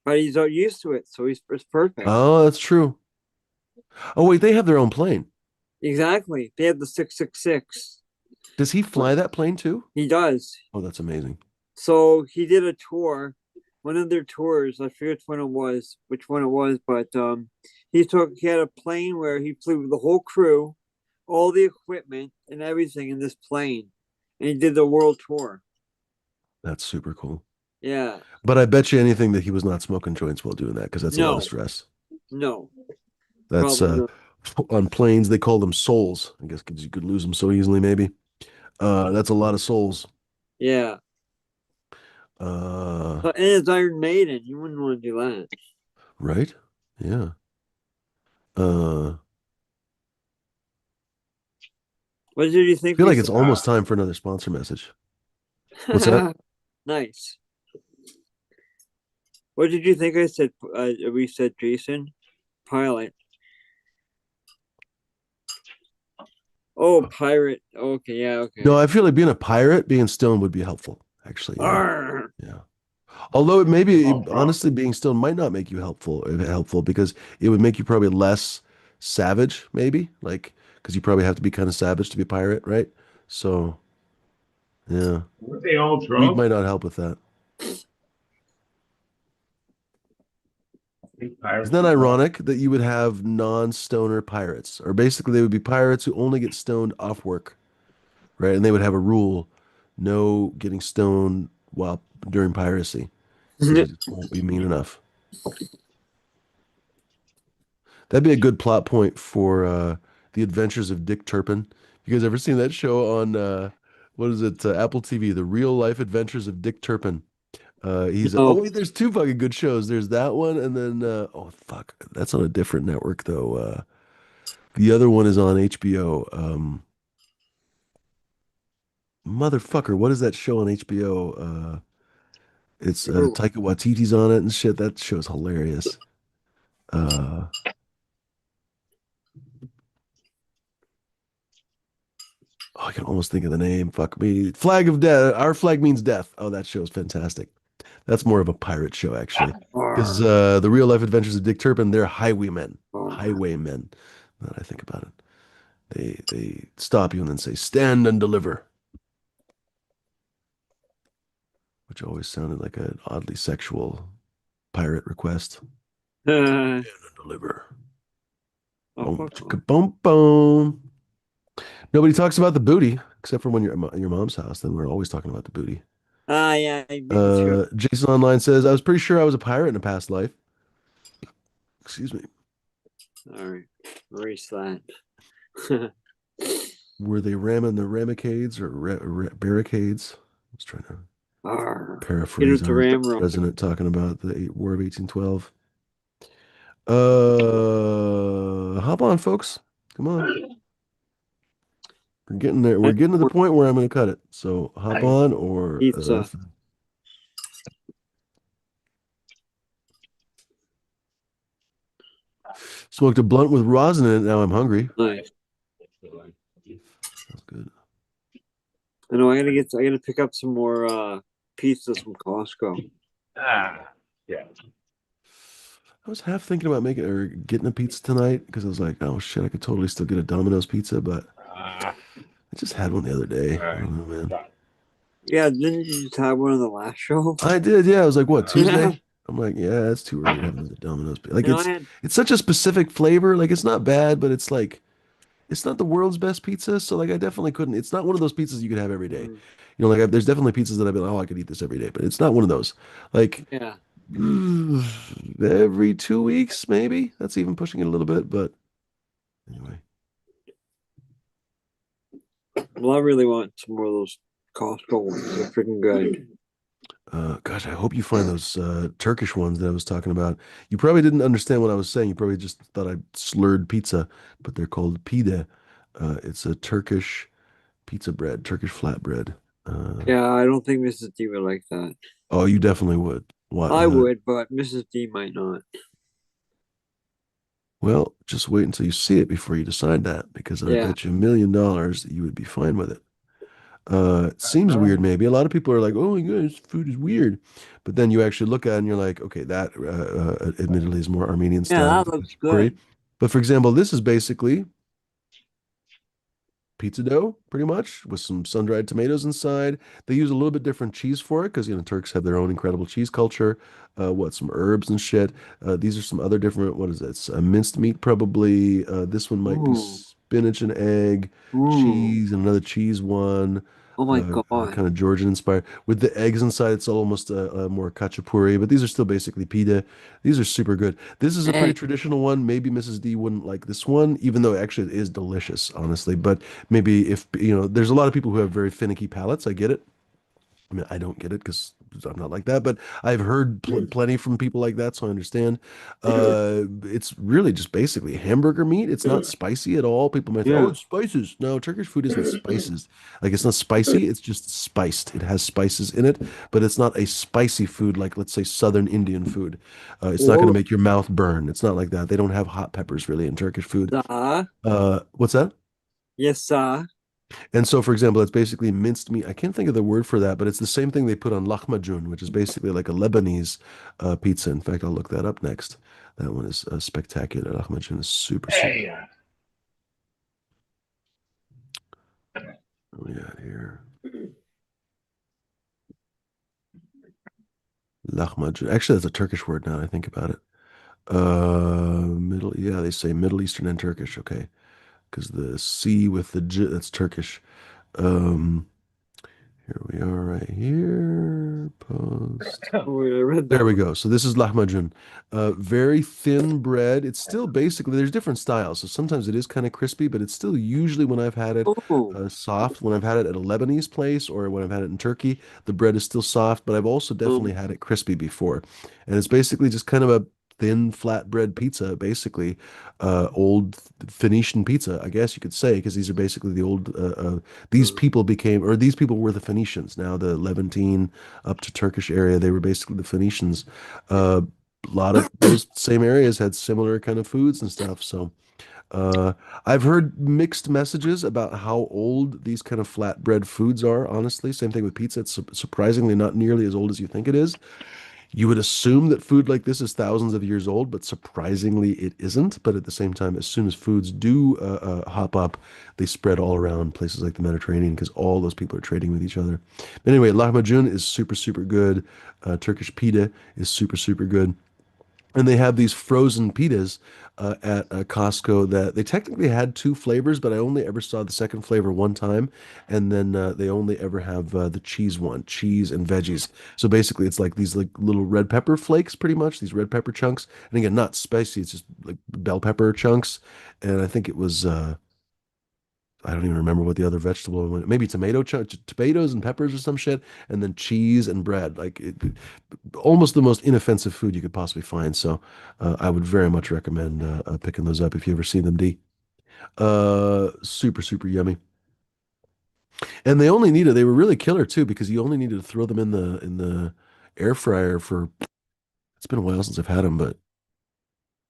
But he's not used to it, so it's perfect. Oh, that's true. Oh, wait, they have their own plane. Exactly. They have the 666. Does he fly that plane too? He does. Oh, that's amazing. So he did a tour, one of their tours. I forget which one it was, but he had a plane where he flew with the whole crew, all the equipment and everything in this plane, and he did the world tour. That's super cool. Yeah. But I bet you anything that he was not smoking joints while doing that because that's a lot No. of stress. No. That's Probably not. on planes they call them souls. I guess because you could lose them so easily, maybe. That's a lot of souls. Yeah. Uh, And it's Iron Maiden. You wouldn't want to do that. right? Yeah. Uh, What did you I think feel we like it's said? almost time for another sponsor message. What's that? Nice. What did you think I said? We said Jason? Pilot. Oh, pirate. Okay, yeah, okay. No, I feel like being a pirate, being stoned would be helpful, actually. Yeah. Arr! Yeah. Although it maybe Oh, bro. honestly being stoned might not make you helpful because it would make you probably less savage, maybe. Like because you probably have to be kind of savage to be a pirate, right? So yeah. Weren't they all Weed drunk? might not help with that. Isn't that ironic that you would have non-stoner pirates? Or basically they would be pirates who only get stoned off work, right? And they would have a rule, no getting stoned while during piracy. Because it won't be mean enough. That'd be a good plot point for The Adventures of Dick Turpin. You guys ever seen that show on what is it? Apple TV, The Real Life Adventures of Dick Turpin. No. Wait, there's two fucking good shows. There's that one, and then oh fuck, that's on a different network though. The other one is on HBO. Motherfucker, what is that show on HBO? It's Ooh. Taika Waititi's on it and shit. That show's hilarious. Uh, Oh, I can almost think of the name. Fuck me. Flag of Death. Our Flag Means Death. Oh, that show's fantastic. That's more of a pirate show, actually. Because Arr. the real life adventures of Dick Turpin, they're highwaymen. Arr. Highwaymen. Now that I think about it. They stop you and then say, stand and deliver. Which always sounded like an oddly sexual pirate request. Stand and deliver. Oh, Boom, fuck. chicka, boom, boom. Nobody talks about the booty, except for when you're at your mom's house. Then we're always talking about the booty. Ah, yeah, I beat the two. Jason Online says, I was pretty sure I was a pirate in a past life. Excuse me. All right, erase that. Were they ramming the ramicades or barricades? I was trying to Arr. Hit paraphrase with the our ramrod. president talking about the War of 1812. Hop on, folks. Come on. We're getting there. We're getting to the point where I'm going to cut it. So hop on or Pizza. smoked a blunt with rosin in it. Now I'm hungry. Nice. That's good. I know I gotta pick up some more pizzas from Costco. Yeah. I was half thinking about making or getting a pizza tonight because I was like, oh shit, I could totally still get a Domino's pizza, but Ah, I just had one the other day. all I right. don't know, man. Got Yeah, didn't you just have one on the last show? I did, yeah. I was like, what, Yeah. Tuesday? I'm like, yeah, it's too early to have another Domino's. Like You know, I had it's such a specific flavor. Like it's not bad, but it's like it's not the world's best pizza. So like I definitely couldn't. It's not one of those pizzas you could have every day. mm, You know, like there's definitely pizzas that I've been, oh, I could eat this every day, but it's not one of those. Like yeah. every 2 weeks, maybe. That's even pushing it a little bit, but anyway. Well, I really want some more of those Costco ones. They're freaking good. Gosh, I hope you find those Turkish ones that I was talking about. You probably didn't understand what I was saying. You probably just thought I slurred pizza, but they're called pide. It's a Turkish pizza bread, Turkish flatbread. Yeah, I don't think Mrs. D would like that. Oh, you definitely would. Why? I would, but Mrs. D might not. Well, just wait until you see it before you decide that, because I Yeah. bet you $1 million that you would be fine with it. It seems it. weird, maybe. A lot of people are like, "Oh my God, this food is weird," but then you actually look at it and you're like, "Okay, that admittedly is more Armenian Yeah, style that looks curry." good. But for example, this is basically pizza dough, pretty much, with some sun-dried tomatoes inside. They use a little bit different cheese for it because Turks have their own incredible cheese culture. Some herbs and shit. These are some other different. What is it? Minced meat, probably. This one might be Ooh. spinach and egg, Ooh. cheese, and another cheese one. Oh my God. Kind of Georgian inspired. With the eggs inside, it's almost more khachapuri, but these are still basically pita. These are super good. This is a pretty Egg. traditional one. Maybe Mrs. D wouldn't like this one, even though actually it is delicious, honestly. But maybe if, there's a lot of people who have very finicky palates. I get it. I mean, I don't get it because I'm not like that, but I've heard plenty from people like that, so I understand. It's really just basically hamburger meat. It's not spicy at all. People might think, oh, Yeah. it's spices. No, Turkish food isn't spices. Like it's not spicy. It's just spiced. It has spices in it, but it's not a spicy food like, let's say, Southern Indian food. It's not going to Or make your mouth burn. It's not like that. They don't have hot peppers really in Turkish food. What's that? yes, And so, for example, it's basically minced meat. I can't think of the word for that, but it's the same thing they put on lahmacun, which is basically like a Lebanese pizza. In fact, I'll look that up next. That one is spectacular. Lahmacun is super, super. Hey, What we got here? Lahmacun. Actually, that's a Turkish word now that I think about it. Yeah, they say Middle Eastern and Turkish. Okay, because the C with the J, that's Turkish. Um, Here we are right here. Post. oh, I read There that we one. go. So this is lahmacun. Very thin bread. It's still basically, there's different styles. So sometimes it is kind of crispy, but it's still usually when I've had it Oh, soft. When I've had it at a Lebanese place or when I've had it in Turkey, the bread is still soft, but I've also definitely um, had it crispy before. And it's basically just kind of a thin flatbread pizza, basically. Old Phoenician pizza, I guess you could say, because these are basically the old, these people became, or these people were the Phoenicians. Now the Levantine up to Turkish area, they were basically the Phoenicians. A lot of those same areas had similar kind of foods and stuff. So uh, I've heard mixed messages about how old these kind of flatbread foods are, honestly. Same thing with pizza. It's surprisingly not nearly as old as you think it is. You would assume that food like this is thousands of years old, but surprisingly it isn't. But at the same time, as soon as foods do hop up, they spread all around places like the Mediterranean because all those people are trading with each other. But anyway, lahmacun is super, super good. Turkish pide is super, super good. And they have these frozen pitas at Costco that they technically had two flavors, but I only ever saw the second flavor one time. And then they only ever have the cheese one, cheese and veggies. So basically, it's like these like little red pepper flakes, pretty much, these red pepper chunks. And again, not spicy, it's just like bell pepper chunks. And I think it was I don't even remember what the other vegetable one, maybe tomatoes and peppers or some shit, and then cheese and bread. Almost the most inoffensive food you could possibly find. So I would very much recommend picking those up if you ever see them, D. Super, super yummy. And they were really killer too, because you only needed to throw them in the air fryer for, it's been a while since I've had them, but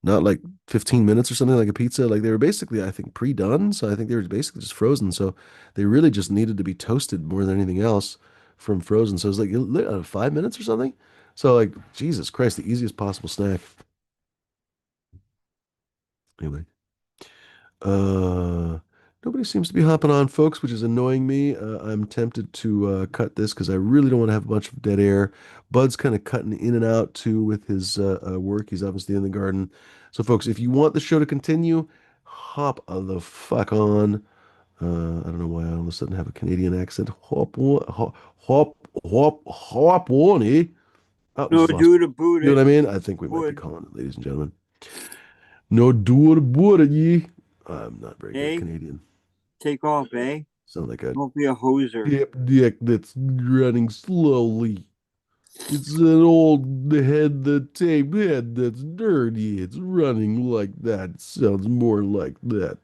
not like 15 minutes or something like a pizza. Like they were basically, I think, pre-done. So I think they were basically just frozen. So they really just needed to be toasted more than anything else from frozen. So it was like 5 minutes or something. So like, Jesus Christ, the easiest possible snack. Anyway, uh, nobody seems to be hopping on, folks, which is annoying me. I'm tempted to cut this because I really don't want to have a bunch of dead air. Bud's kind of cutting in and out too with his work. He's obviously in the garden. So, folks, if you want the show to continue, hop the fuck on. I don't know why I all of a sudden have a Canadian accent. Hop on, hop on, eh? Oh, we No, just lost. do the boot You know it. what I mean? I think we might be Would. calling it, ladies and gentlemen. No do it, would it, ye? I'm not very good at Eh? Canadian. Take off, eh? Sound like a Don't be a hoser. dip dick that's running slowly. It's an old head, the tape head that's dirty. It's running like that. It sounds more like that.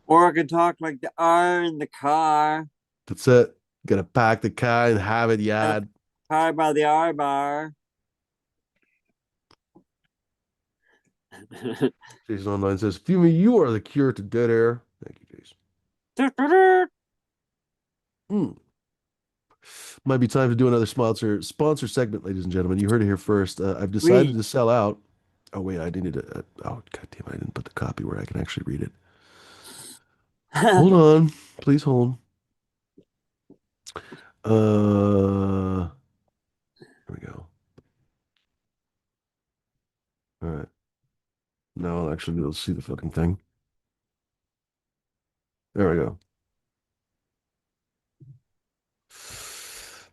Or I can talk like the R in the car. That's it. Gotta pack the car and have it, Got a yad. car by the R bar. Jason Online says, Fumi, you are the cure to dead air. Thank you, Jason. Hmm. Might be time to do another sponsor segment, ladies and gentlemen. You heard it here first. I've decided We. to sell out. Oh wait, I needed to. Oh god damn, I didn't put the copy where I can actually read it. Hold on, please hold. Here we go. All right. Now I'll actually be able to see the fucking thing. There we go.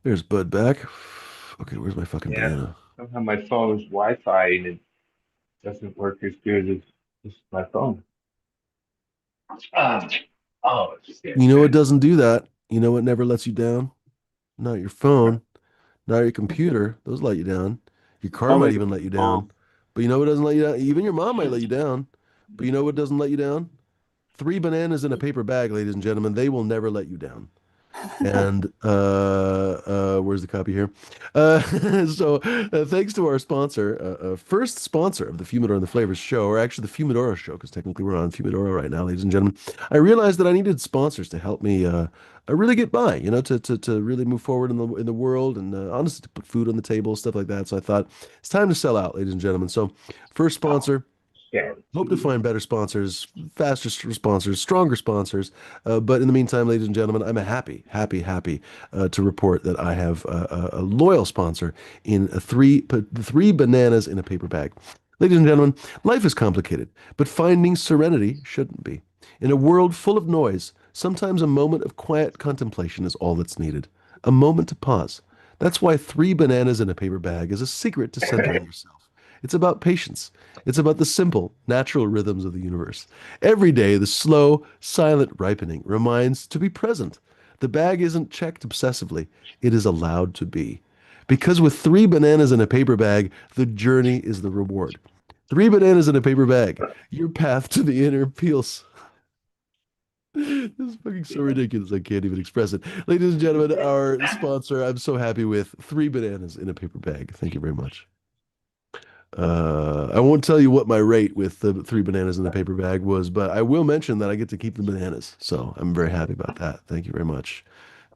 There's Bud back. Okay, where's my fucking Yeah. banana? Somehow my phone's Wi-Fi and it doesn't work as good as my phone. Ah, oh, it's getting You know what bad. doesn't do that? You know what never lets you down? Not your phone, not your computer. Those let you down. Your car might Always even let you down. mom. But you know what doesn't let you down? Even your mom might let you down. But you know what doesn't let you down? Three bananas in a paper bag, ladies and gentlemen. They will never let you down. And where's the copy here? Thanks to our sponsor, first sponsor of the Fumidor and the Flavors show, or actually the Fumidoro show, because technically we're on Fumidoro right now, ladies and gentlemen. I realized that I needed sponsors to help me really get by, you know, to really move forward in the world and honestly to put food on the table, stuff like that. So I thought it's time to sell out, ladies and gentlemen. So first sponsor. Yeah. Hope to find better sponsors, faster sponsors, stronger sponsors. But in the meantime, ladies and gentlemen, I'm happy to report that I have a loyal sponsor in three bananas in a paper bag. Ladies and gentlemen, life is complicated, but finding serenity shouldn't be. In a world full of noise, sometimes a moment of quiet contemplation is all that's needed. A moment to pause. That's why three bananas in a paper bag is a secret to centering yourself. It's about patience. It's about the simple, natural rhythms of the universe. Every day, the slow, silent ripening reminds to be present. The bag isn't checked obsessively, it is allowed to be. Because with three bananas in a paper bag, the journey is the reward. Three bananas in a paper bag, your path to the inner peace. This is fucking so ridiculous. I can't even express it. Ladies and gentlemen, our sponsor, I'm so happy with three bananas in a paper bag. Thank you very much. I won't tell you what my rate with the three bananas in the paper bag was, but I will mention that I get to keep the bananas. So I'm very happy about that. Thank you very much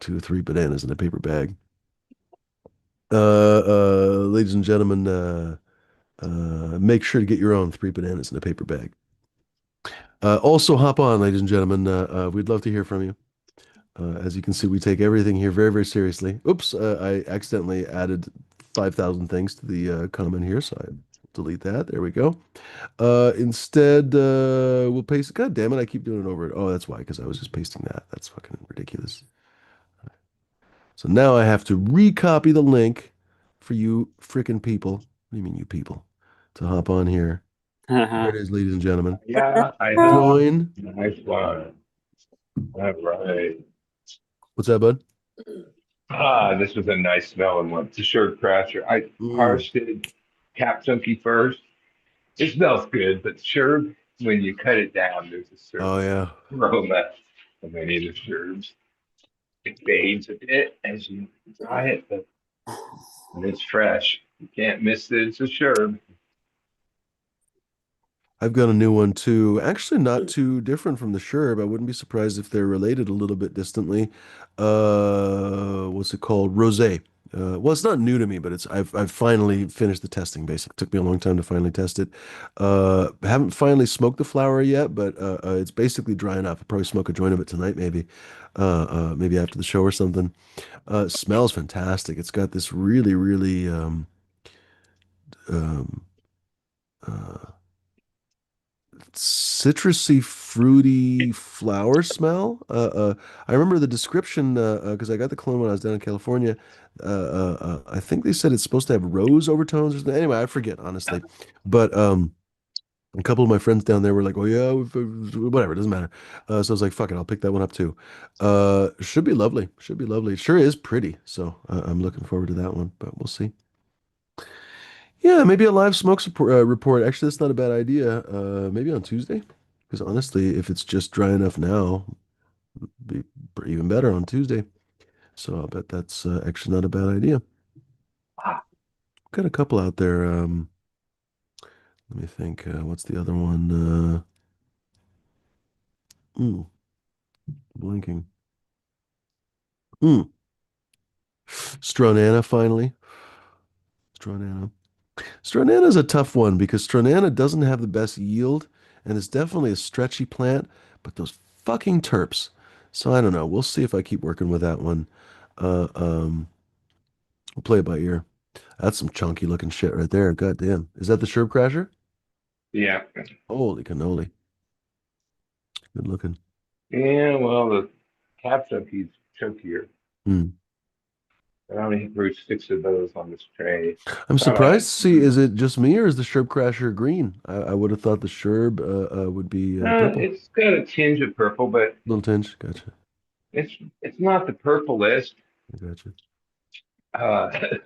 to three bananas in a paper bag. Ladies and gentlemen, make sure to get your own three bananas in a paper bag. Also, hop on, ladies and gentlemen. We'd love to hear from you. As you can see, we take everything here very, very seriously. Oops, I accidentally added 5,000 things to the comment here, so I delete that. There we go. Instead, we'll paste. God damn it, I keep doing it over. Oh, that's why, because I was just pasting that. That's fucking ridiculous. So now I have to recopy the link for you freaking people. What do you mean, you people? To hop on here. There it is, ladies and gentlemen. Yeah, I know. Join. Nice one. All right. What's that, bud? Ah, this was a nice smelling one. It's a sugar crasher. I Mm. parsed it cap chunky first. It smells good, but sure, when you cut it down, there's a Oh, certain yeah. aroma of any of the sherbs. It fades a bit as you dry it, but when it's fresh, you can't miss that it's a sherb. I've got a new one too. Actually, not too different from the Sherb. I wouldn't be surprised if they're related a little bit distantly. What's it called? Rosé. Well, it's not new to me, but I've finally finished the testing. Basically, took me a long time to finally test it. Haven't finally smoked the flower yet, but it's basically dry enough. I'll probably smoke a joint of it tonight, maybe, maybe after the show or something. Smells fantastic. It's got this really, really um, uh, citrusy, fruity flower smell. I remember the description because I got the cologne when I was down in California. I think they said it's supposed to have rose overtones or something. Anyway, I forget honestly, but a couple of my friends down there were like, "Oh yeah, whatever, it doesn't matter." So I was like, "Fuck it, I'll pick that one up too." Should be lovely. Should be lovely. It sure is pretty. So I'm looking forward to that one, but we'll see. Yeah, maybe a live smoke report. Actually, that's not a bad idea. Maybe on Tuesday. Because honestly, if it's just dry enough now, it'd be even better on Tuesday. So I'll bet that's actually not a bad idea. Got a couple out there. Let me think. What's the other one? Ooh, blinking. Mm, Stronana finally. Stronana. Stronana is a tough one because Stronana doesn't have the best yield, and it's definitely a stretchy plant, but those fucking terps. So I don't know. We'll see if I keep working with that one. Uh, um, we'll play it by ear. That's some chunky looking shit right there. God damn. Is that the Sherb Crasher? Yeah. Holy cannoli. Good looking. Yeah, well, the capsup, he's chunkier. Hmm. I only grew 6 of those on this tray. I'm Thought I surprised had to see, two. is it just me or is the Sherb Crasher green? I would have thought the Sherb would be purple. It's got a tinge of purple, but Little tinge. Gotcha. it's not the purplest. I gotcha. Uh,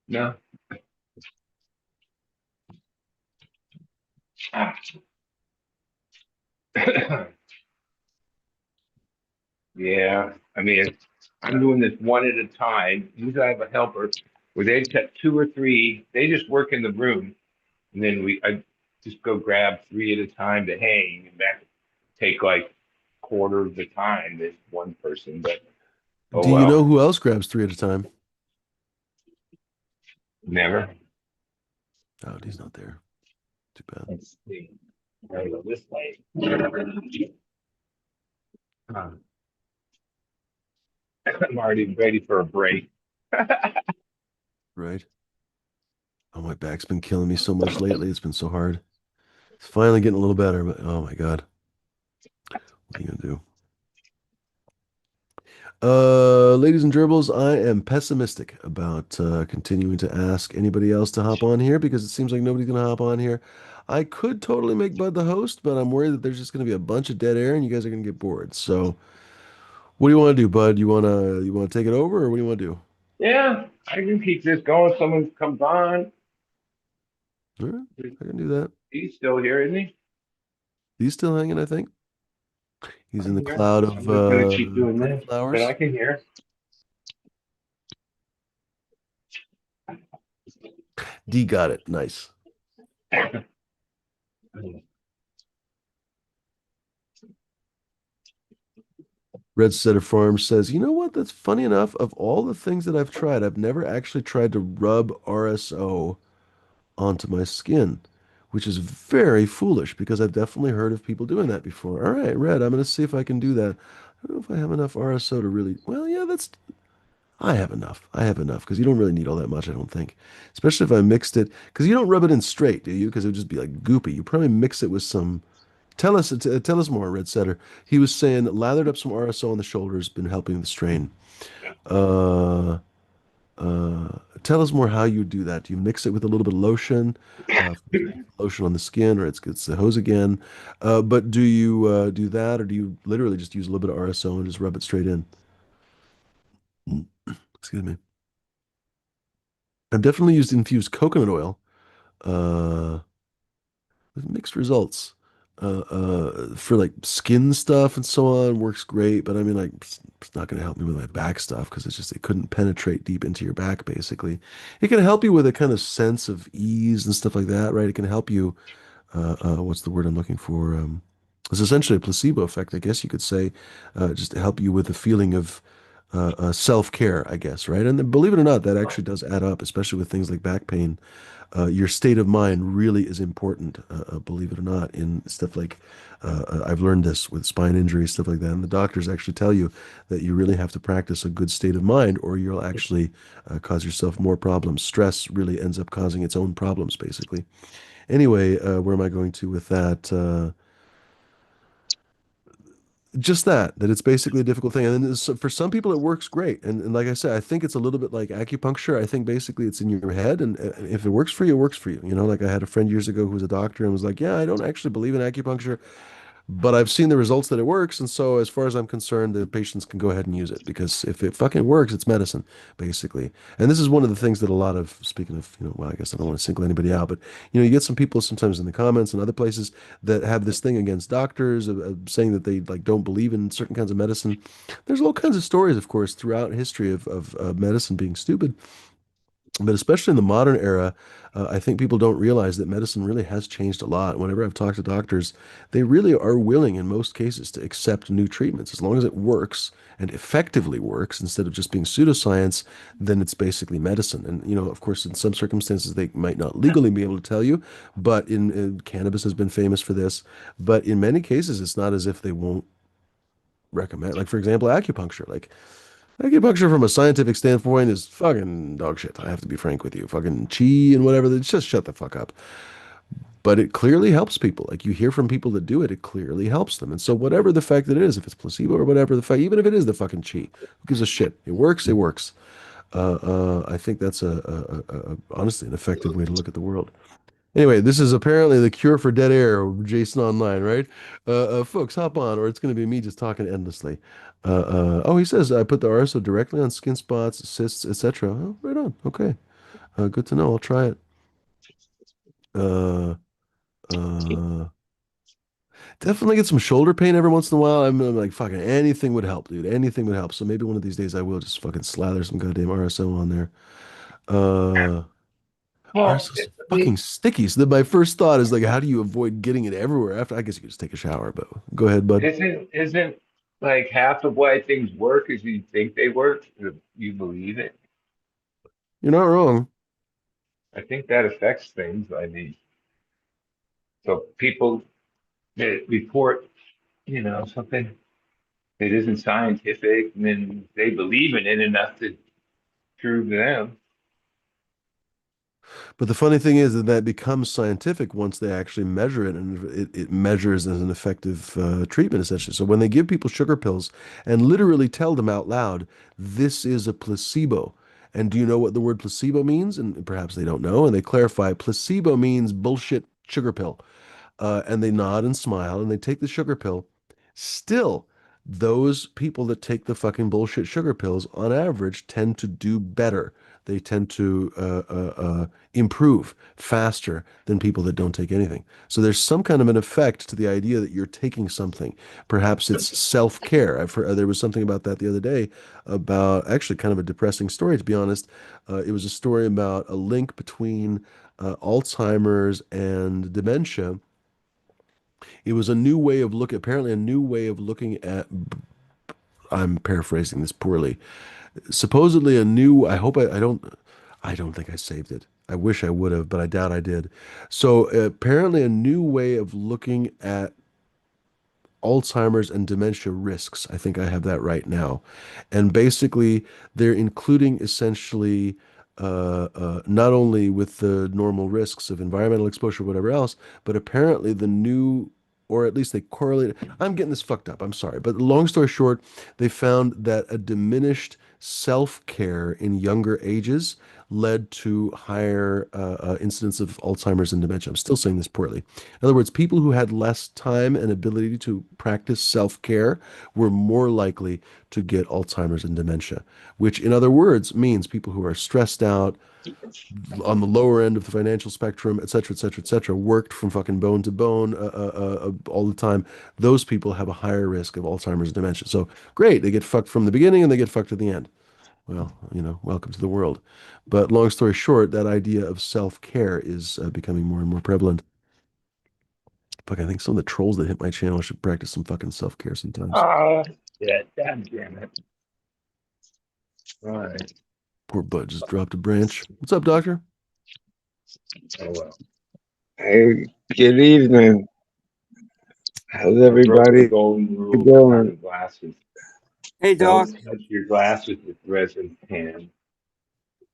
no. Yeah, I mean, I'm doing this one at a time. Usually I have a helper where they set 2 or 3. They just work in the room, and then I just go grab 3 at a time to hang, and that take like quarter of the time. There's one person, but oh Do you know well, who else grabs three at a time? never. Oh, he's not there. Too bad. Let's see. I go this way. Um, I'm already ready for a break. Right. Oh, my back's been killing me so much lately. It's been so hard. It's finally getting a little better, but oh my God. What are you gonna do? Ladies and gerbils, I am pessimistic about continuing to ask anybody else to hop on here because it seems like nobody's gonna hop on here. I could totally make Bud the host, but I'm worried that there's just gonna be a bunch of dead air and you guys are gonna get bored. So, what do you want to do, Bud? You wanna take it over, or what do you want to do? Yeah, I can keep this going. Someone comes on. All right, I can do that. He's still here, isn't he? He's still hanging, I think. He's in I'm the here. cloud I'm of just gonna keep doing pretty this, but I flowers. can hear. D got it. Nice. Red Setter Farms says, you know what? That's funny enough. Of all the things that I've tried, I've never actually tried to rub RSO onto my skin, which is very foolish because I've definitely heard of people doing that before. All right, Red, I'm going to see if I can do that. I don't know if I have enough RSO to really. Well, yeah, I have enough. I have enough because you don't really need all that much, I don't think. Especially if I mixed it, because you don't rub it in straight, do you? Because it would just be like goopy. You probably mix it with some. Tell us more, Red Setter. He was saying lathered up some RSO on the shoulders, been helping the strain. Uh, Tell us more how you do that. Do you mix it with a little bit of lotion? Lotion on the skin, or it's the hose again. But do you do that, or do you literally just use a little bit of RSO and just rub it straight in? Mm. Excuse me. I've definitely used infused coconut oil uh, with mixed results. For like skin stuff and so on, works great. But I mean, like, it's not going to help me with my back stuff because it couldn't penetrate deep into your back, basically. It can help you with a kind of sense of ease and stuff like that, right? It can help you what's the word I'm looking for? It's essentially a placebo effect, I guess you could say, just to help you with the feeling of self-care, I guess, right? And then, believe it or not, that actually does add up, especially with things like back pain. Your state of mind really is important, believe it or not, in stuff like I've learned this with spine injuries, stuff like that. And the doctors actually tell you that you really have to practice a good state of mind, or you'll actually cause yourself more problems. Stress really ends up causing its own problems, basically. Anyway, where am I going to with that? Just that it's basically a difficult thing. And then for some people, it works great. And like I said, I think it's a little bit like acupuncture. I think basically it's in your head. And if it works for you, it works for you. You know, like I had a friend years ago who was a doctor and was like, yeah, I don't actually believe in acupuncture, but I've seen the results that it works. And so, as far as I'm concerned, the patients can go ahead and use it because if it fucking works, it's medicine, basically. And this is one of the things that a lot of, speaking of, well, I guess I don't want to single anybody out, but, you get some people sometimes in the comments and other places that have this thing against doctors of saying that they like don't believe in certain kinds of medicine. There's all kinds of stories, of course, throughout history of medicine being stupid. But especially in the modern era, I think people don't realize that medicine really has changed a lot. Whenever I've talked to doctors, they really are willing in most cases to accept new treatments. As long as it works and effectively works instead of just being pseudoscience, then it's basically medicine. And, of course, in some circumstances, they might not legally be able to tell you, but in cannabis has been famous for this. But in many cases, it's not as if they won't recommend, like, for example, acupuncture. Like, acupuncture from a scientific standpoint is fucking dog shit. I have to be frank with you. Fucking chi and whatever. Just shut the fuck up. But it clearly helps people. Like you hear from people that do it, it clearly helps them. And so whatever the fact that it is, if it's placebo or whatever the fact, even if it is the fucking chi, who gives a shit? It works. It works. I think that's honestly an effective way to look at the world. Anyway, this is apparently the cure for dead air, Jason Online, right? Folks, hop on, or it's going to be me just talking endlessly. Oh, he says I put the RSO directly on skin spots, cysts, etc. Oh, right on. Okay, good to know. I'll try it. Uh, uh, Definitely get some shoulder pain every once in a while. I'm like, fucking anything would help, dude. Anything would help. So maybe one of these days I will just fucking slather some goddamn RSO on there. Uh, Well, RSO's fucking sticky. So then my first thought is like, how do you avoid getting it everywhere after? I guess you could just take a shower, but go ahead, bud. isn't like half of why things work is you think they work, you believe it. You're not wrong. I think that affects things. I mean, so people that report, something that isn't scientific, and then they believe in it enough to prove them. But the funny thing is that that becomes scientific once they actually measure it, and it measures as an effective treatment, essentially. So when they give people sugar pills and literally tell them out loud, this is a placebo. And do you know what the word placebo means? And perhaps they don't know. And they clarify placebo means bullshit sugar pill. And they nod and smile and they take the sugar pill. Still, those people that take the fucking bullshit sugar pills on average tend to do better. They tend to improve faster than people that don't take anything. So there's some kind of an effect to the idea that you're taking something. Perhaps it's self-care. I've heard there was something about that the other day about actually kind of a depressing story, to be honest. It was a story about a link between Alzheimer's and dementia. It was a new way of looking, apparently a new way of looking at, I'm paraphrasing this poorly. Supposedly a new, I don't think I saved it. I wish I would have, but I doubt I did. So apparently a new way of looking at Alzheimer's and dementia risks. I think I have that right now. And basically, they're including essentially not only with the normal risks of environmental exposure, whatever else, but apparently the new, or at least they correlated. I'm getting this fucked up. I'm sorry. But long story short, they found that a diminished self-care in younger ages led to higher incidence of Alzheimer's and dementia. I'm still saying this poorly. In other words, people who had less time and ability to practice self-care were more likely to get Alzheimer's and dementia, which in other words means people who are stressed out, on the lower end of the financial spectrum, et cetera, et cetera, et cetera, worked from fucking bone to bone all the time. Those people have a higher risk of Alzheimer's and dementia. So great, they get fucked from the beginning and they get fucked at the end. Well, welcome to the world. But long story short, that idea of self-care is becoming more and more prevalent. Fuck, I think some of the trolls that hit my channel should practice some fucking self-care sometimes. Yeah, damn it. Right. Poor Bud just dropped a branch. What's up, doctor? Oh well. Hey, good evening. How's I broke the everybody golden rule for doing? having glasses. Hey, Doc. Don't touch your glasses with resin pan.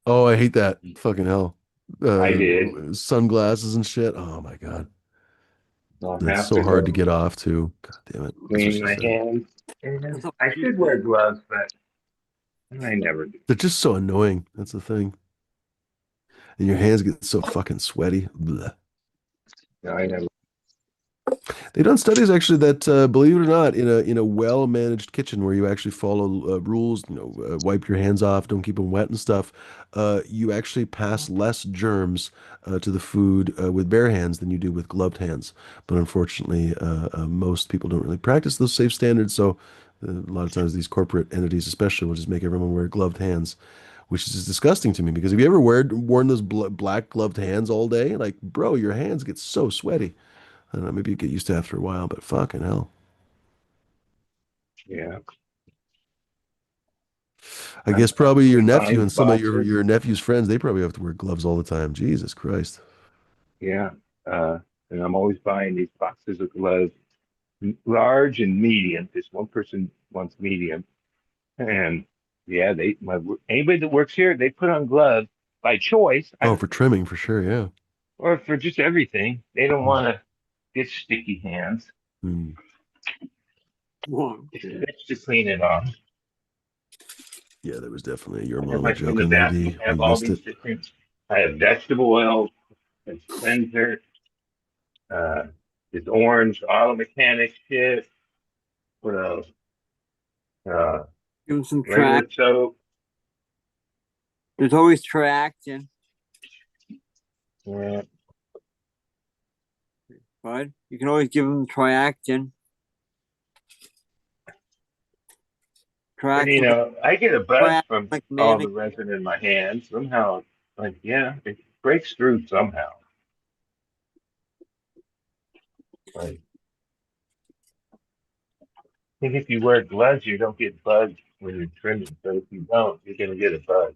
Oh, I hate that. Fucking hell. I did. Sunglasses and shit. Oh my God. I'll It's have so to hard to go get off too. God damn it. That's what clean she my said. hands. And I should wear gloves, but I never do. They're just so annoying. That's the thing. And your hands get so fucking sweaty. Blech. No, I never. They've done studies actually that, believe it or not, in a well-managed kitchen where you actually follow rules, wipe your hands off, don't keep them wet and stuff, you actually pass less germs to the food with bare hands than you do with gloved hands. But unfortunately, most people don't really practice those safe standards, so a lot of times these corporate entities especially will just make everyone wear gloved hands, which is just disgusting to me because have you ever worn those black gloved hands all day? Like, bro, your hands get so sweaty. I don't know, maybe you get used to it after a while, but fucking hell. Yeah. I guess probably your I'm nephew buying and some of your boxes. your nephew's friends, they probably have to wear gloves all the time. Jesus Christ. Yeah. And I'm always buying these boxes of gloves, large and medium. This one person wants medium. And yeah, anybody that works here, they put on gloves by choice. I Oh, don't, for trimming for sure, yeah. or for just everything. They don't want to get sticky hands. Hmm. It's a bitch to clean it off. Yeah, there was definitely a your I have mama my in joke the on there, bathroom. D. I We have all missed these it. different. I have vegetable oil and cleanser. Uh, this orange auto mechanic shit. What else? Uh, Give him some track. regular soap. There's always traction, Yeah. bud. You can always give him Triaction. And Traction I get a buzz like, from like all the manic. resin in my hands. Somehow, like, yeah, it breaks through somehow. Like, I think if you wear gloves, you don't get bugged when you're trimming. But if you don't, you're gonna get a bug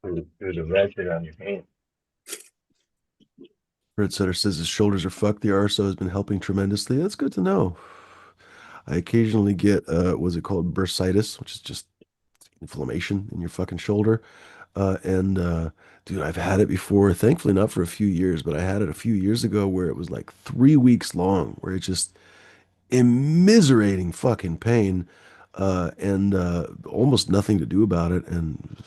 through the resin on your hand. Red Setter says his shoulders are fucked. The RSO has been helping tremendously. That's good to know. I occasionally get what's it called? Bursitis, which is just inflammation in your fucking shoulder. And dude, I've had it before. Thankfully, not for a few years, but I had it a few years ago where it was like 3 weeks long, where it just immiserating fucking pain, and almost nothing to do about it, and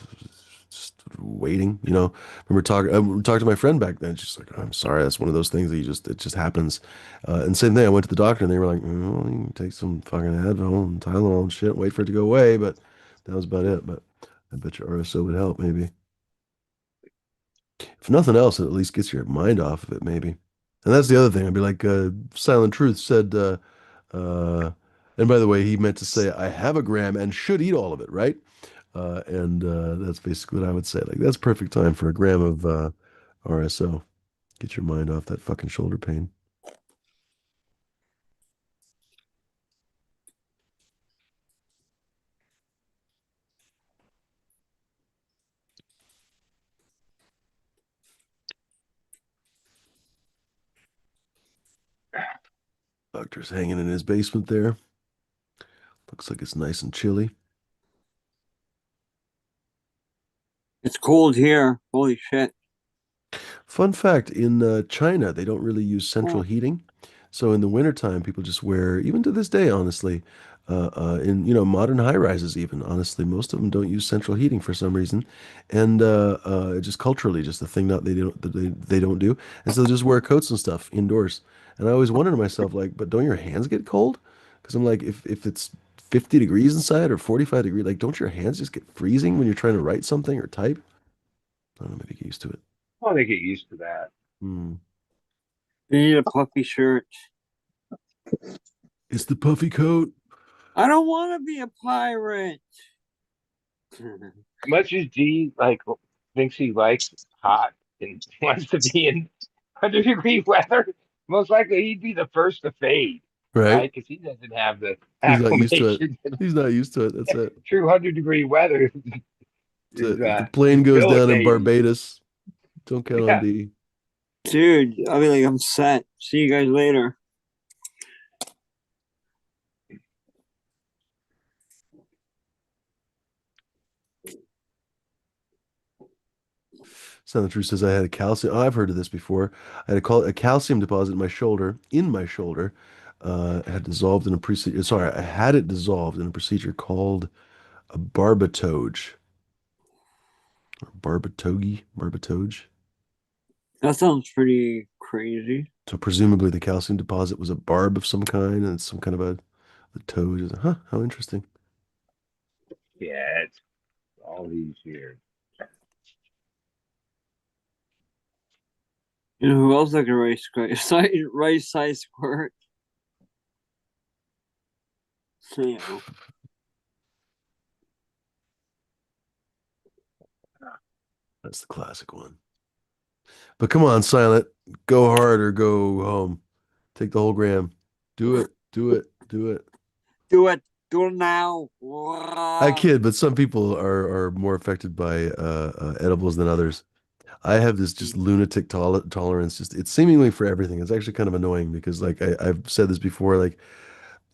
just waiting. Remember talking to my friend back then. She's like, "I'm sorry, that's one of those things that it just happens." And same thing. I went to the doctor, and they were like, "Well, you can take some fucking Advil and Tylenol and shit, wait for it to go away." But that was about it. But I bet your RSO would help, maybe. If nothing else, it at least gets your mind off of it, maybe. And that's the other thing. I'd be like, Silent Truth said, uh, and by the way, he meant to say, I have a gram and should eat all of it, right? And that's basically what I would say. Like, that's perfect time for a gram of RSO. Get your mind off that fucking shoulder pain. Doctor's hanging in his basement there. Looks like it's nice and chilly. It's cold here. Holy shit. Fun fact, in China, they don't really use central Oh. heating. So in the wintertime, people just wear, even to this day, honestly, in modern high rises even, honestly, most of them don't use central heating for some reason. And just culturally, just a thing that they don't do. And so they just wear coats and stuff indoors. And I always wonder to myself, like, but don't your hands get cold? Because I'm like, if it's 50 degrees inside or 45 degrees, like, don't your hands just get freezing when you're trying to write something or type? I don't know, maybe get used to it. Well, they get used to that. Hmm. You need a puffy shirt. It's the puffy coat. I don't want to be a pirate. Much as G thinks he likes hot and wants to be in 100-degree weather, most likely he'd be the first to fade, Right? right? Because he doesn't have the He's not used to it. acclimation to He's not used to it. That's it. true 100-degree weather That's is it. If the plane goes down in debilitating. Barbados, don't count on Yeah. D. Dude, I'll be like, I'm set. See you guys later. Santa True says I had a calcium. Oh, I've heard of this before. I had a calcium deposit in my shoulder. Had dissolved in a procedure. Sorry, I had it dissolved in a procedure called a barbatoge or barbatoge. That sounds pretty crazy. So presumably the calcium deposit was a barb of some kind, and it's some kind of a the toad. Huh? How interesting. Yeah, it's all these years. You know who else like a rice squirt? Rice size squirt. You know. That's the classic one. But come on, Silent. Go hard or go home. Take the whole gram. Do it. Do it. Do it. Do it. Do it now. I kid, but some people are more affected by edibles than others. I have this just lunatic tolerance. Just it's seemingly for everything. It's actually kind of annoying because like I've said this before. Like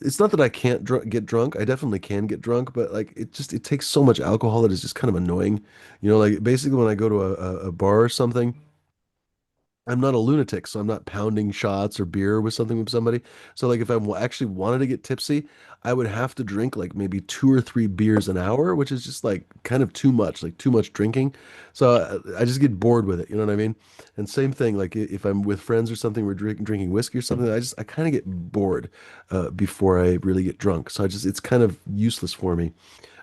it's not that I can't get drunk. I definitely can get drunk, but like it takes so much alcohol that it's just kind of annoying. You know, like basically when I go to a bar or something. I'm not a lunatic, so I'm not pounding shots or beer with something with somebody. So like if I actually wanted to get tipsy, I would have to drink like maybe 2 or 3 beers an hour, which is just like kind of too much, like too much drinking. So I just get bored with it, you know what I mean? And same thing, like if I'm with friends or something, we're drinking whiskey or something, I kind of get bored before I really get drunk. So it's kind of useless for me.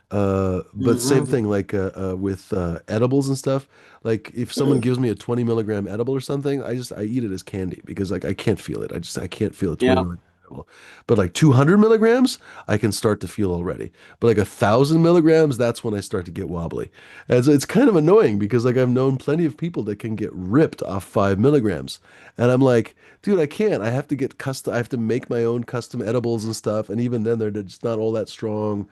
But same Mhm. thing like with edibles and stuff. Like if someone gives me a 20 milligram edible or something, I eat it as candy because like I can't feel it. I can't feel a 20 Yeah. milligram edible. But like 200 milligrams, I can start to feel already. But like 1,000 milligrams, that's when I start to get wobbly. And so it's kind of annoying because like I've known plenty of people that can get ripped off 5 milligrams. And I'm like, dude, I can't. I have to get custom. I have to make my own custom edibles and stuff. And even then, they're just not all that strong.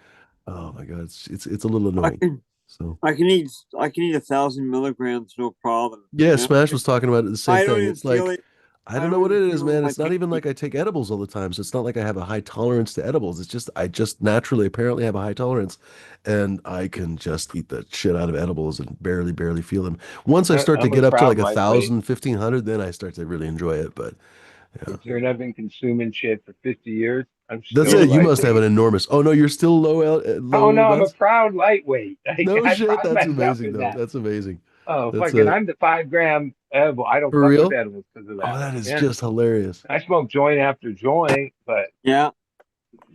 Oh my God, it's a little I annoying. can So I can eat 1,000 milligrams, no problem. yeah, I don't, Smash was talking about it, the same I don't thing. even It's feel like it. I I don't know don't what even it is, feel it in man. my It's not even pinky. like I take edibles all the time, so it's not like I have a high tolerance to edibles. It's just I just naturally apparently have a high tolerance, and I can just eat the shit out of edibles and barely feel them. Once I start to I'm a get up to like proud a lightweight. thousand, 1,500, then I start to really enjoy it. But yeah, Considering I've been consuming shit for 50 years, I'm that's still a it. You must have an lightweight. enormous. Oh no, you're still Oh low no, I'm a amounts. proud lightweight. No I shit. pride That's myself amazing in though. that. That's amazing. Oh, That's fucking, it. I'm the 5 gram edible. I don't For fuck with real? edibles because of Oh, that. that is Yeah. just hilarious. I smoke joint after joint, but Yeah.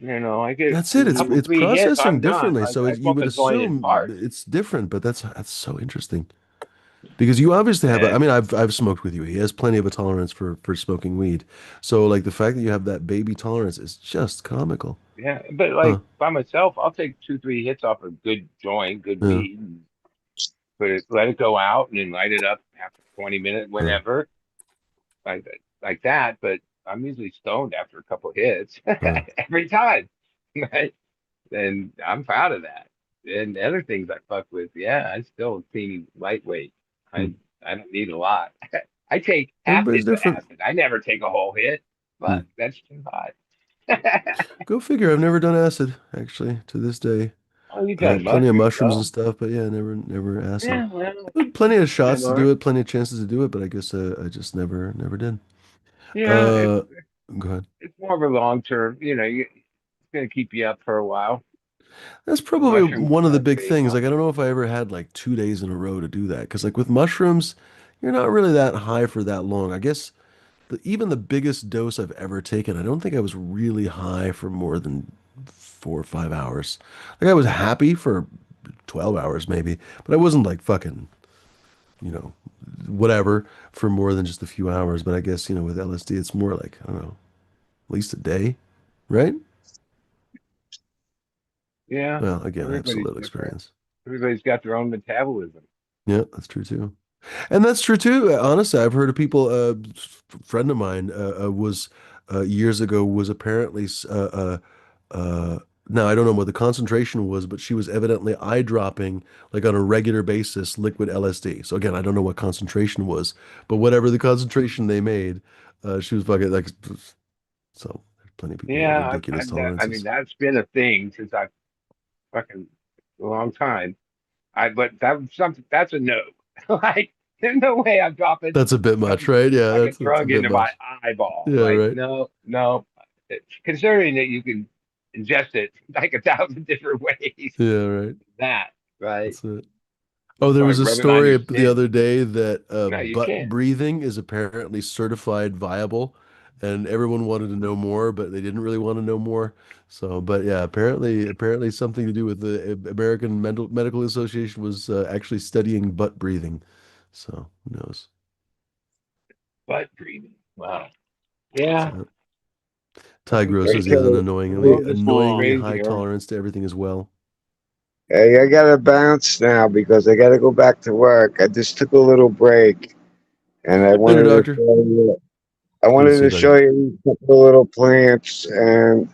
I get That's a it. couple, It's 3 hits, processing I'm done. differently. So I you smoke would a joint in assume parts. it's different, but that's so interesting because you obviously have. I And mean, I've smoked with you. He has plenty of a tolerance for smoking weed. So like the fact that you have that baby tolerance is just comical. yeah, but Huh? like by myself, I'll take 2, 3 hits off a good joint, good Yeah. weed, and let it go out, and then light it up after 20 minutes, Yeah. whenever, like like that. But I'm usually stoned after a couple hits Yeah. every time, right? And I'm proud of that. And other things I fuck with, yeah, I still team lightweight. Hmm. I don't need a lot. I take half Everybody's hits of different. acid. I never take a whole hit, Hmm. but that's too hot. Go figure. I've never done acid actually to this day. Oh, you done Plenty of mushrooms mushrooms and though? stuff, but yeah, never acid. Yeah, well, Plenty of shots to do similar. it, plenty of chances to do it, but I guess I just never did. Yeah, Uh, Go ahead. it's more of a long term. It's gonna keep you up for a while. That's The probably mushrooms one of the kind of big fade things. out. Like, I don't know if I ever had like 2 days in a row to do that. Because, like, with mushrooms, you're not really that high for that long. I guess even the biggest dose I've ever taken, I don't think I was really high for more than 4 or 5 hours. Like, I was happy for 12 hours, maybe, but I wasn't like fucking, you know, whatever for more than just a few hours. But I guess, with LSD, it's more like, I don't know, at least a day, right? Yeah, Well, again, I have so everybody's little different. experience. Everybody's got their own metabolism. Yeah, that's true too. And that's true too. Honestly, I've heard of people. Friend of mine was years ago was apparently now I don't know what the concentration was, but she was evidently eye dropping like on a regular basis liquid LSD. So again, I don't know what concentration was, but whatever the concentration they made, she was fucking like. So there's plenty of people who have Yeah, ridiculous I mean tolerances. that's been a thing since I fucking a long time. But that was something that's a no. Like, there's no way I'm dropping That's a bit much, some right? Yeah, fucking that's a drug bit into my much. eyeball. Yeah, Like, right. no, no. Considering that you can ingest it like 1,000 different ways, Yeah, right. that right? That's it. Oh, there was Like a rub it on your story the skin. other day that No, you butt can't. breathing is apparently certified viable, and everyone wanted to know more, but they didn't really want to know more. So, but yeah, apparently something to do with the American Medical Association was actually studying butt breathing. So, who knows? Butt breathing. Wow. Yeah. So, I Ty think Gross the says he has an Okay. annoyingly World is annoyingly small. high crazier. tolerance to everything as well. Hey, I gotta bounce now because I gotta go back to work. I just took a little break and I Later, wanted to doctor. show you. I Good to wanted see you, to buddy. show you a couple of little plants, and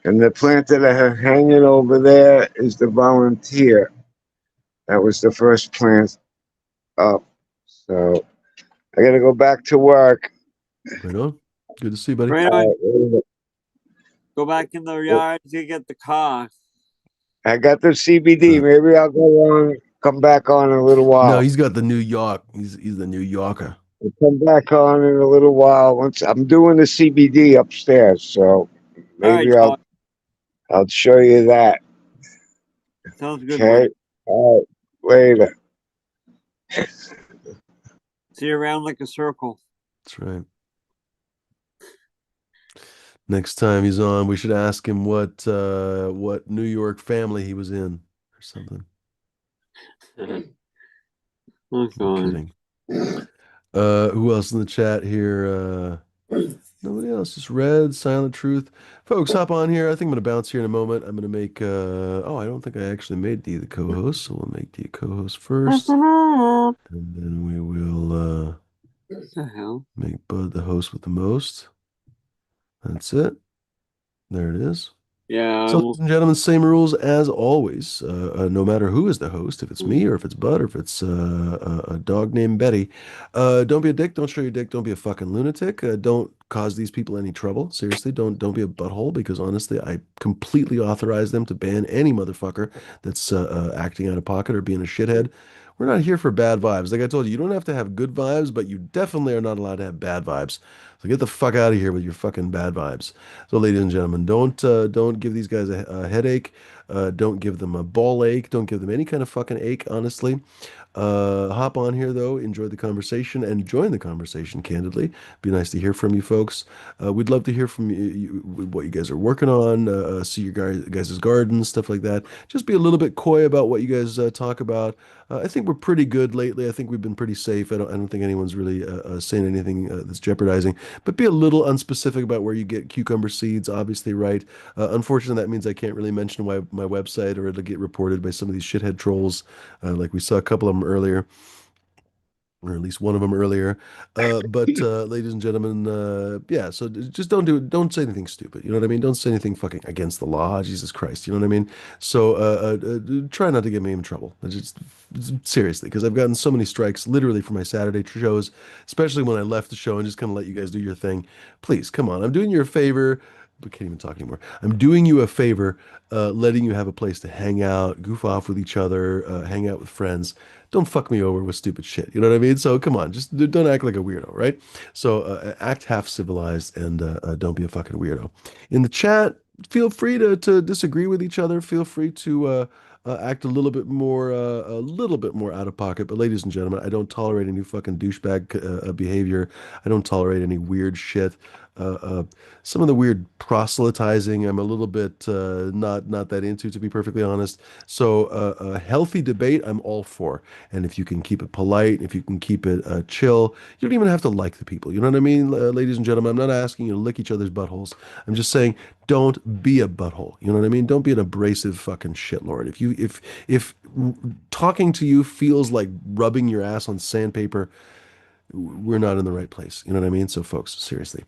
the plant that I have hanging over there is the volunteer. That was the first plant up. So I gotta go back to work. Right on. Good to see you, buddy. Right on. Uh, Go back in the yard to get the car. I got the CBD. Uh, Maybe I'll go on, come back on in a little no, while. he's got the New York. He's the New Yorker. I'll come back on in a little while. Once I'm doing the CBD upstairs, so All right, maybe John. I'll show you that. Sounds good, Okay. buddy. All right. Later. See you around like a circle. That's right. Next time he's on, we should ask him what New York family he was in or something. Oh, I'm God. kidding. Who else in the chat here? Nobody else. Just Red, Silent Truth. Folks, hop on here. I think I'm gonna bounce here in a moment. I'm gonna make oh, I don't think I actually made Dee the co-host, so we'll make Dee a co-host first. What And then we will the hell? make Bud the host with the most. That's it. There it is. Yeah, So, ladies and gentlemen, same rules as always. No matter who is the host, if it's me or if it's Bud or if it's a dog named Betty, don't be a dick. Don't show your dick. Don't be a fucking lunatic. Don't cause these people any trouble. Seriously, don't be a butthole because honestly, I completely authorize them to ban any motherfucker that's acting out of pocket or being a shithead. We're not here for bad vibes. Like I told you, you don't have to have good vibes, but you definitely are not allowed to have bad vibes. So get the fuck out of here with your fucking bad vibes. So, ladies and gentlemen, don't give these guys a headache. Don't give them a ball ache. Don't give them any kind of fucking ache, honestly. Hop on here though, enjoy the conversation and join the conversation. Candidly, be nice to hear from you folks. We'd love to hear from what you guys are working on. See your guys' gardens, stuff like that. Just be a little bit coy about what you guys talk about. I think we're pretty good lately. I think we've been pretty safe. I don't think anyone's really saying anything that's jeopardizing. But be a little unspecific about where you get cucumber seeds. Obviously, right? Unfortunately, that means I can't really mention my website or it'll get reported by some of these shithead trolls. Like we saw a couple of them earlier, or at least one of them earlier. But ladies and gentlemen, yeah. So just don't say anything stupid. You know what I mean? Don't say anything fucking against the law. Jesus Christ. You know what I mean? So try not to get me in trouble. Just seriously, because I've gotten so many strikes literally for my Saturday shows, especially when I left the show and just kind of let you guys do your thing. Please, come on. I'm doing you a favor. We can't even talk anymore. I'm doing you a favor, letting you have a place to hang out, goof off with each other, hang out with friends. Don't fuck me over with stupid shit. You know what I mean? So come on, just don't act like a weirdo, right? So act half civilized and don't be a fucking weirdo. In the chat, feel free to disagree with each other. Feel free to act a little bit more out of pocket. But ladies and gentlemen, I don't tolerate any fucking douchebag behavior. I don't tolerate any weird shit. Uh, uh, some of the weird proselytizing, I'm a little bit not that into, to be perfectly honest. So a healthy debate, I'm all for. And if you can keep it polite, if you can keep it chill, you don't even have to like the people. You know what I mean, ladies and gentlemen? I'm not asking you to lick each other's buttholes. I'm just saying, don't be a butthole. You know what I mean? Don't be an abrasive fucking shitlord. If talking to you feels like rubbing your ass on sandpaper, we're not in the right place. You know what I mean? So folks, seriously.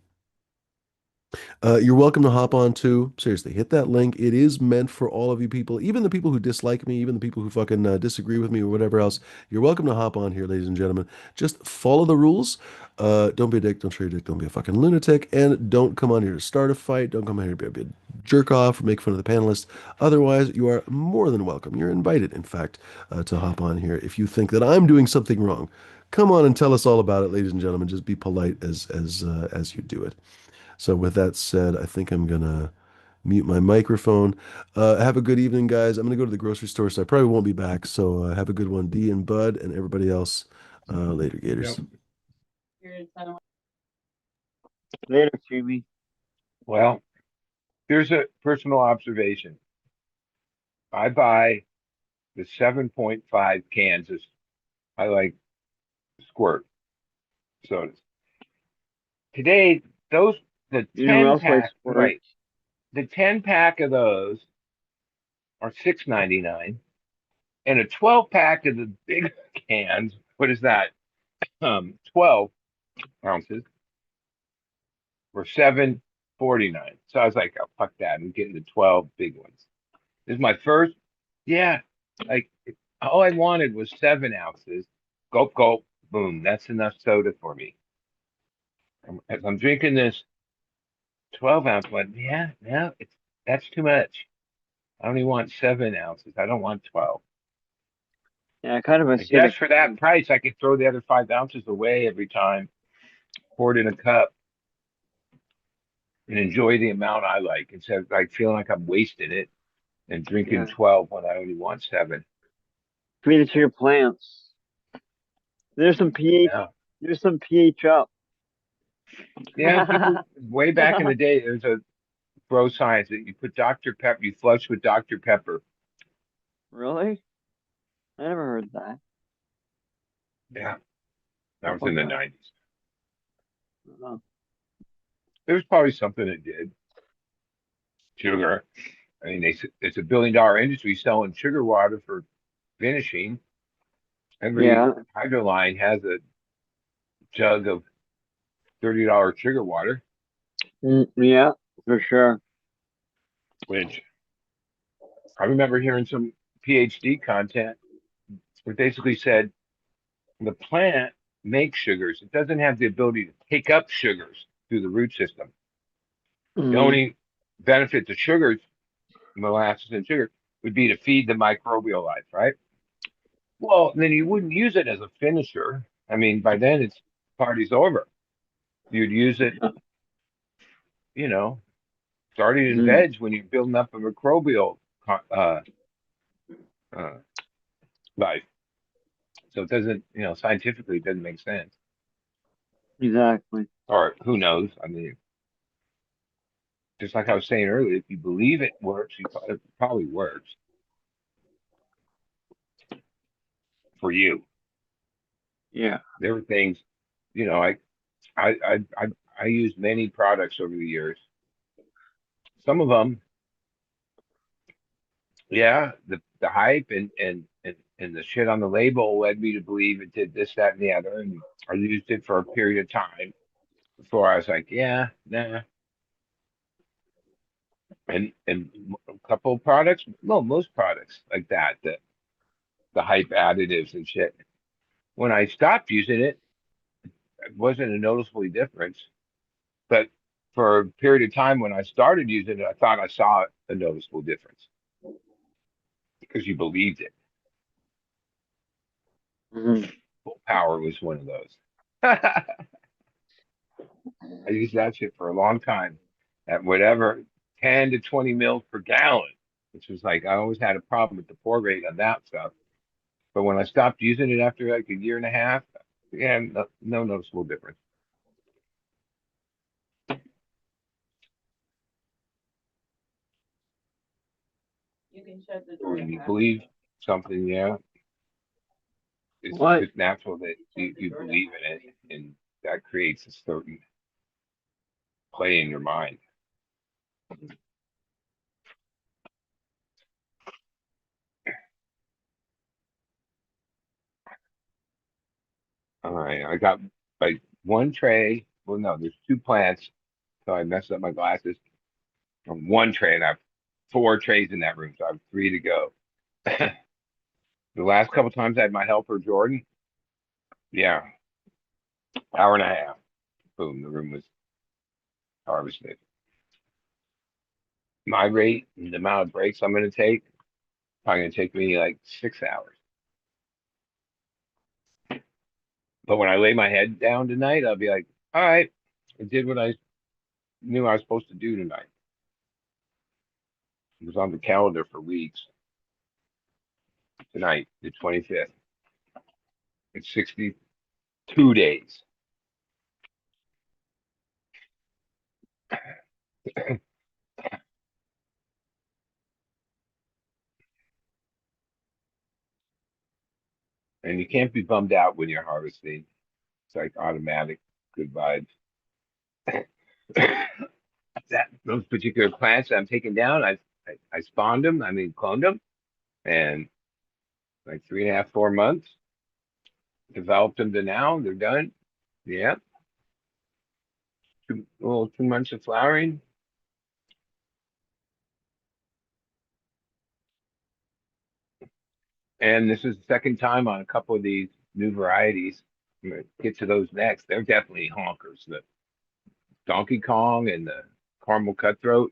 You're welcome to hop on too. Seriously, hit that link. It is meant for all of you people, even the people who dislike me, even the people who fucking disagree with me or whatever else. You're welcome to hop on here, ladies and gentlemen. Just follow the rules. Don't be a dick. Don't show your dick. Don't be a fucking lunatic. And don't come on here to start a fight. Don't come on here to be a jerk off or make fun of the panelists. Otherwise, you are more than welcome. You're invited, in fact, to hop on here if you think that I'm doing something wrong. Come on and tell us all about it, ladies and gentlemen. Just be polite as you do it. So with that said, I think I'm gonna mute my microphone. Have a good evening, guys. I'm gonna go to the grocery store, so I probably won't be back. So have a good one, D and Bud, and everybody else. Later, Gators. Yep. Later, Jimmy. Well, here's a personal observation. I buy the 7.5 cans of, I like squirt sodas. Today, the You know 10 what else likes pack, squirt? right? The 10 pack of those are $6.99, and a 12 pack of the big cans, what is that? 12 ounces for $7.49. So I was like, oh, fuck that. I'm getting the 12 big ones. This is my first. Yeah. Like all I wanted was 7 ounces. Gulp, gulp, boom. That's enough soda for me. As I'm drinking this 12-ounce one, yeah, no, that's too much. I only want 7 ounces. I don't want 12. Yeah, kind of I guess acidic. for that price, I could throw the other 5 ounces away every time, pour it in a cup, and enjoy the amount I like instead of like feeling like I'm wasting it and drinking Yeah. 12 when I only want 7. Feed it to your plants. There's some pH. Yeah. There's some pH up. Yeah, people way back in the day, there's a bro science that you put Dr. Pepper, you flush with Dr. Pepper. Really? I never heard that. Yeah, that was in the Okay. 90s. Oh, There was probably something that did. Sugar. I mean, it's a billion-dollar industry selling sugar water for finishing. Every yeah. hydro line has a jug of $30 sugar water, Yeah, for sure. which I remember hearing some PhD content that basically said the plant makes sugars. It doesn't have the ability to take up sugars through the root system. The Mm, only benefit to sugars, molasses and sugar, would be to feed the microbial life, right? Well, then you wouldn't use it as a finisher. I mean, by then it's party's over. You'd use it, you know, starting in mm, veg when you're building up a microbial uh, life. So it doesn't, scientifically it doesn't make sense. exactly. Or who knows? I mean, just like I was saying earlier, if you believe it works, it probably works for you. Yeah. There were things, you know, I, I, I, I used many products over the years. Some of them, yeah, the hype and the shit on the label led me to believe it did this, that, and the other. And I used it for a period of time before I was like, yeah, nah. And a couple of products, no, most products like that, the hype additives and shit. When I stopped using it, it wasn't a noticeably difference. But for a period of time when I started using it, I thought I saw a noticeable difference because you believed it. Hmm. Full power was one of those. I used that shit for a long time at whatever 10 to 20 mils per gallon, which was like I always had a problem with the pour rate on that stuff. But when I stopped using it after like a year and a half, yeah, no noticeable difference. When you believe something, yeah, it's What? just natural that you believe in it, and that creates a certain play in your mind. All right, I got like one tray. Well, no, there's two plants, so I messed up my glasses. On one tray, and I have four trays in that room, so I have three to go. The last couple times I had my helper Jordan, yeah, hour and a half. Boom, the room was harvested. My rate, the amount of breaks I'm going to take, probably going to take me like 6 hours. But when I lay my head down tonight, I'll be like, all right, I did what I knew I was supposed to do tonight. It was on the calendar for weeks. Tonight, the 25th. It's 62 days. And you can't be bummed out when you're harvesting. It's like automatic good vibes. That those particular plants that I'm taking down, I spawned them, I mean cloned them, and like 3.5, 4 months, developed them to now, they're done. Yeah, well, 2 months of flowering. And this is the second time on a couple of these new varieties. I'm gonna get to those next. They're definitely honkers. The Donkey Kong and the Caramel Cutthroat.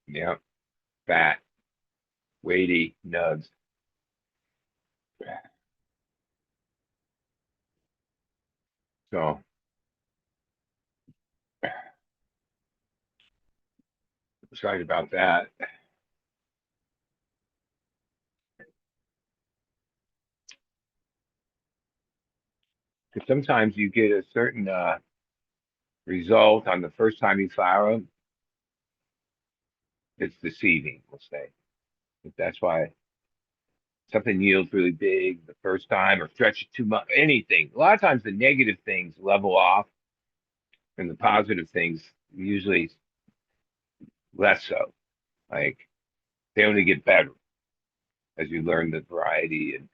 Yeah, fat, weighty nugs. So excited about that. Because sometimes you get a certain result on the first time you flower them. It's deceiving, we'll say. That's why something yields really big the first time or stretches too much, anything. A lot of times the negative things level off and the positive things usually less so. Like they only get better as you learn the variety. And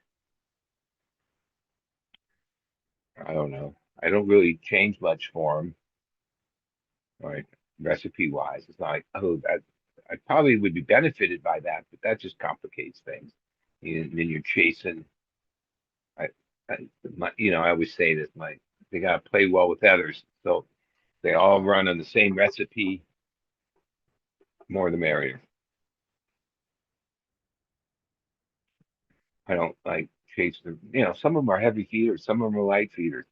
I don't know. I don't really change much for them, like recipe wise. It's not like, oh, that I probably would be benefited by that, but that just complicates things. And then you're chasing. I, I always say this, they gotta play well with others. So they all run on the same recipe, more the merrier. I don't like chase some of them are heavy feeders, some of them are light feeders.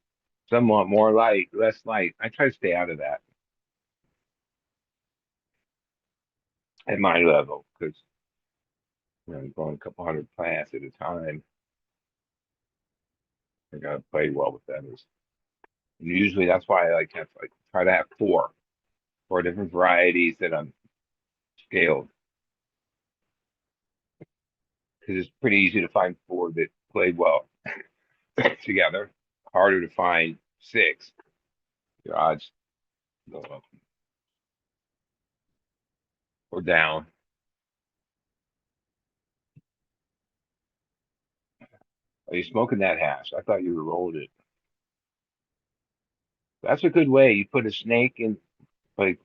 Some want more light, less light. I try to stay out of that at my level because I'm growing a couple hundred plants at a time. I gotta play well with others. And usually that's why I like to try to have four different varieties that I'm scaled because it's pretty easy to find four that play well together. Harder to find six. Your odds go up or down. Are you smoking that hash? I thought you were rolled it. That's a good way. You put a snake like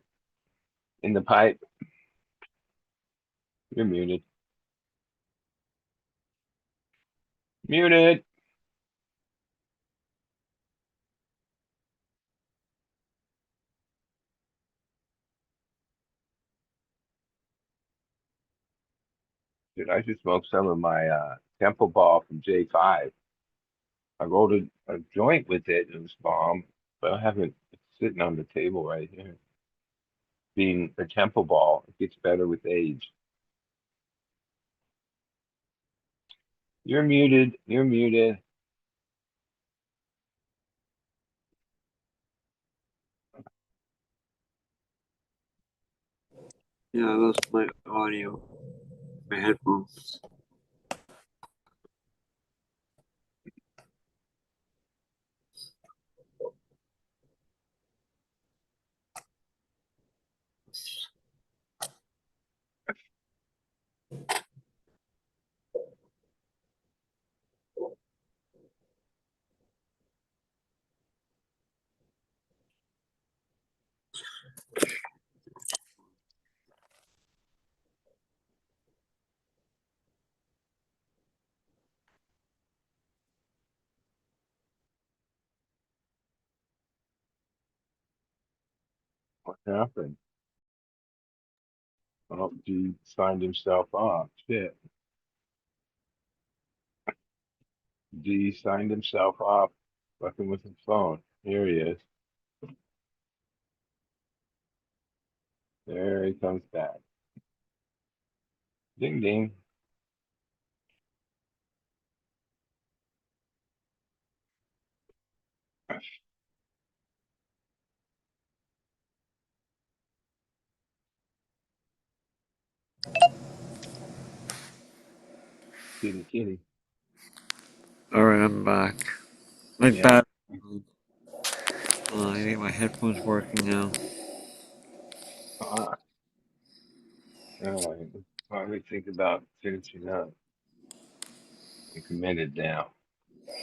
in the pipe. You're muted. Muted. Dude, I should smoke some of my Temple Ball from J5. I rolled a joint with it. It was bomb, but I haven't. It's sitting on the table right here. Being a Temple Ball, it gets better with age. You're muted. You're muted. Yeah, I lost my audio, my headphones. happened? Oh, he signed himself off. Shit. D signed himself off. Fucking with his phone. Here he is. There he comes back. Ding ding. Kitty kitty. All right, I'm back. My Yeah. bad. I think my headphones working now. Ah, I probably think about finishing up. I'm committed now. No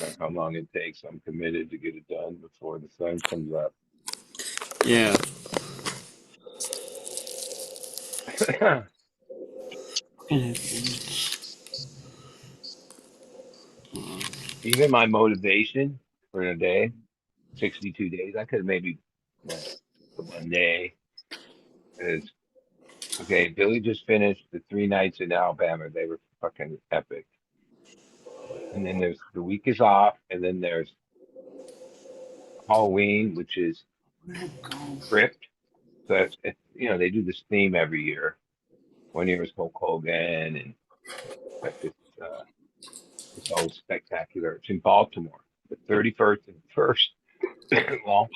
matter how long it takes, I'm committed to get it done before the sun comes up. Yeah. Even my motivation for a day, 62 days, I could have maybe went the one day is okay. Billy just finished the 3 nights in Alabama. They were fucking epic. And then there's the week is off, and then there's Halloween, which is Crypt. So they do this theme every year. One year is Hulk Hogan, and but it's always spectacular. It's in Baltimore, the 31st and 1st. Well,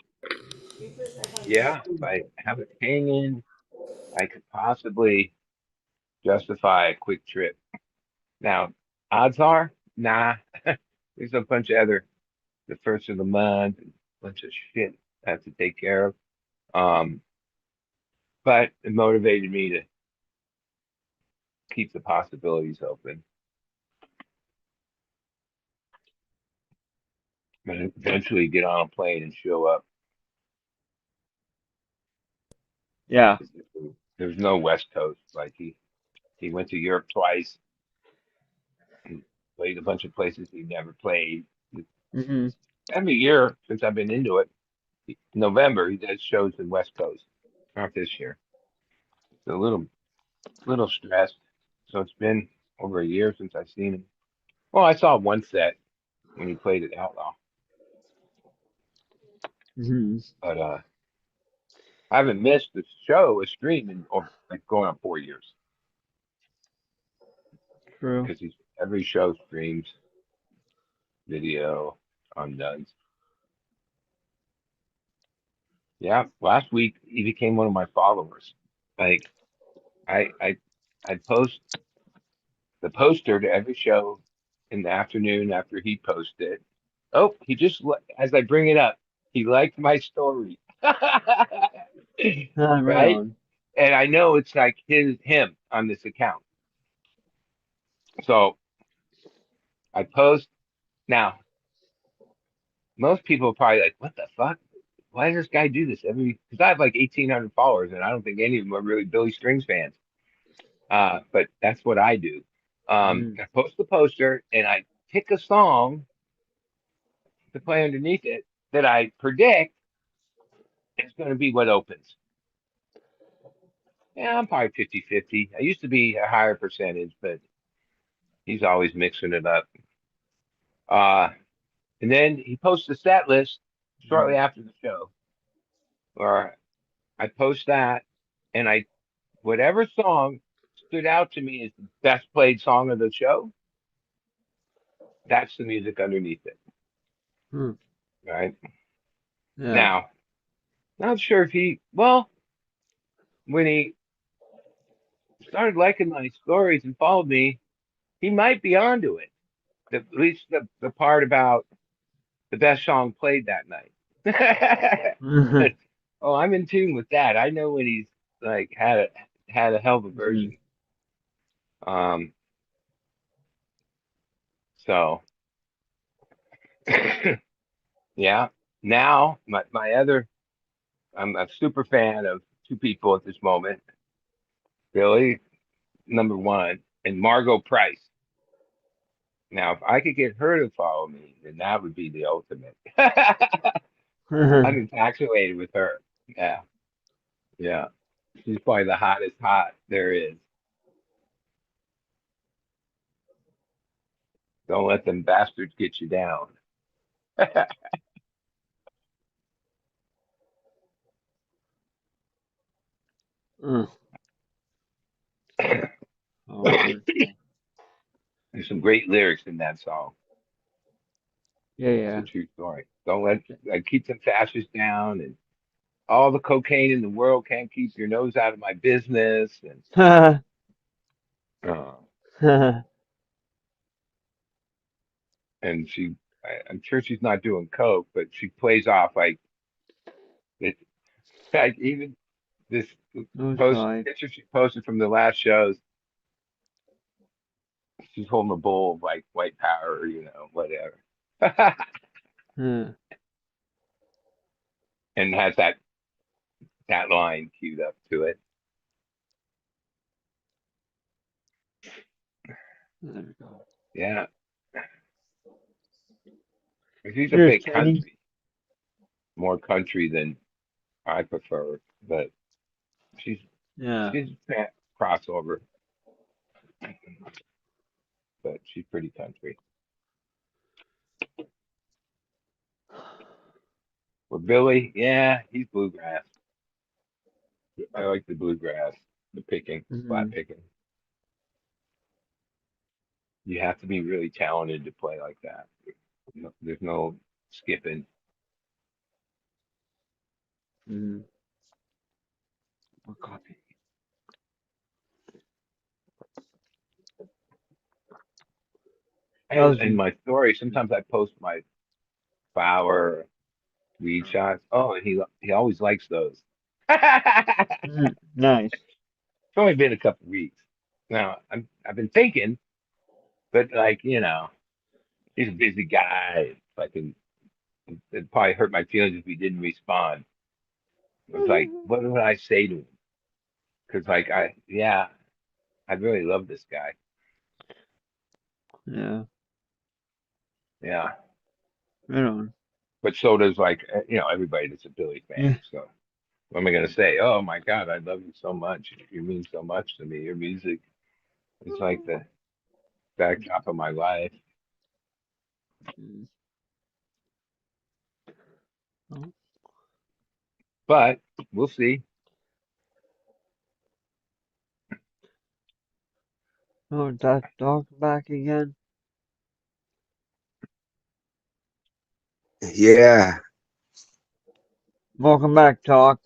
yeah, if I have it hanging, I could possibly justify a quick trip. Now, odds are, nah. There's a bunch of other, the first of the month, and a bunch of shit I have to take care of. Um, but it motivated me to keep the possibilities open. But eventually get on a plane and show up. Yeah. There's no West Coast. Like he went to Europe twice and played a bunch of places he never played. Mm-hmm. Every year since I've been into it, November he does shows in West Coast. Not this year. It's a little stressed. So it's been over a year since I've seen him. Well, I saw one set when he played at Outlaw, Mm-hmm. but I haven't missed the show, a stream in like going on 4 years True. because he's every show streams video on Duns. Yeah, last week he became one of my followers. Like I I post the poster to every show in the afternoon after he posted. Oh, as I bring it up, he liked my story. Right Right? on. And I know it's like him on this account. So I post now. Most people are probably like, "What the fuck? Why does this guy do this every?" Because I have like 1,800 followers, and I don't think any of them are really Billy Strings fans. But that's what I do. Mm-hmm. I post the poster, and I pick a song to play underneath it that I predict is going to be what opens. Yeah, I'm probably 50-50. I used to be a higher percentage, but he's always mixing it up. Uh, and then he posts the set list shortly after the show, or I post that, and whatever song stood out to me as the best played song of the show, that's the music underneath it. Hmm. Right Yeah. now, not sure if well, when he started liking my stories and followed me, he might be onto it. At least the part about the best song played that night. Mm-hmm. But oh, I'm in tune with that. I know when he's like had a hell of a version. Um, so yeah. Now my other I'm a super fan of two people at this moment. Billy, number one, and Margot Price. Now, if I could get her to follow me, then that would be the ultimate. I'm infatuated with her. Yeah, yeah. She's probably the hottest hot there is. Don't let them bastards get you down. Mm. Oh, wonderful. There's some great lyrics in that song. It's Yeah, a true story. Don't let keep them fascists down, and all the cocaine in the world can't keep your nose out of my business. And yeah. uh, and I'm sure she's not doing coke, but she plays off like it. Like even this Oh, post God. picture she posted from the last shows, she's holding a bowl of like white power, whatever, Yeah. and has that line queued up to it. There we go. Yeah, she's a Cheers, bit Kenny. country, more country than I prefer, but she's Yeah. she's a crossover, but she's pretty country. For Billy, yeah, he's bluegrass. I like the bluegrass, the picking, Hmm. flat picking. You have to be really talented to play like that. No, there's no skipping. Hmm. More coffee. And How's in my story, sometimes I post my flower weed shots. Oh, and he always likes those. It's nice. only been a couple weeks. Now I've been thinking, but like he's a busy guy. Like, it'd probably hurt my feelings if he didn't respond. It was like, what would I say to him? Because like I really love this guy. Yeah. Yeah, Right on. but so does like everybody that's a Billy fan. Yeah. So what am I gonna say? Oh my God, I love you so much. You mean so much to me. Your music is like the backdrop of my life. Mm. Oh, But we'll see. oh, that dog back again? Yeah. Welcome back, Talk.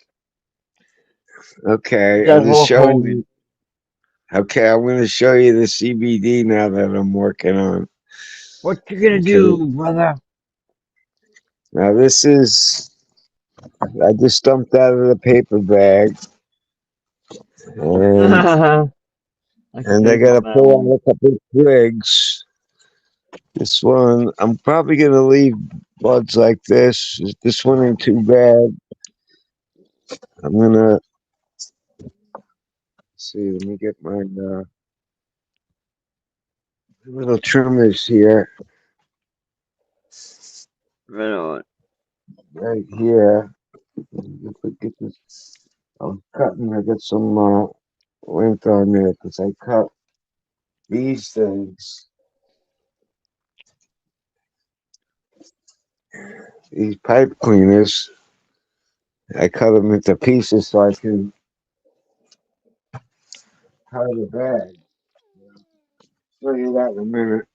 Okay. That's I'm just Hulk showing Hogan. you. Okay, I'm going to show you the CBD now that I'm working on. What you gonna Okay. do, brother? Now this is, I just dumped out of the paper bag, and I can and I take got to on that pull one. out a couple of twigs. This one, I'm probably going to leave buds like this. This one ain't too bad. I'm going to see, let me get my little trimmers here, Right on. right here. If I get this, I'm cutting, I got some length on there because I cut these things, these pipe cleaners. I cut them into pieces so I can tie the bag. Show you that in a minute.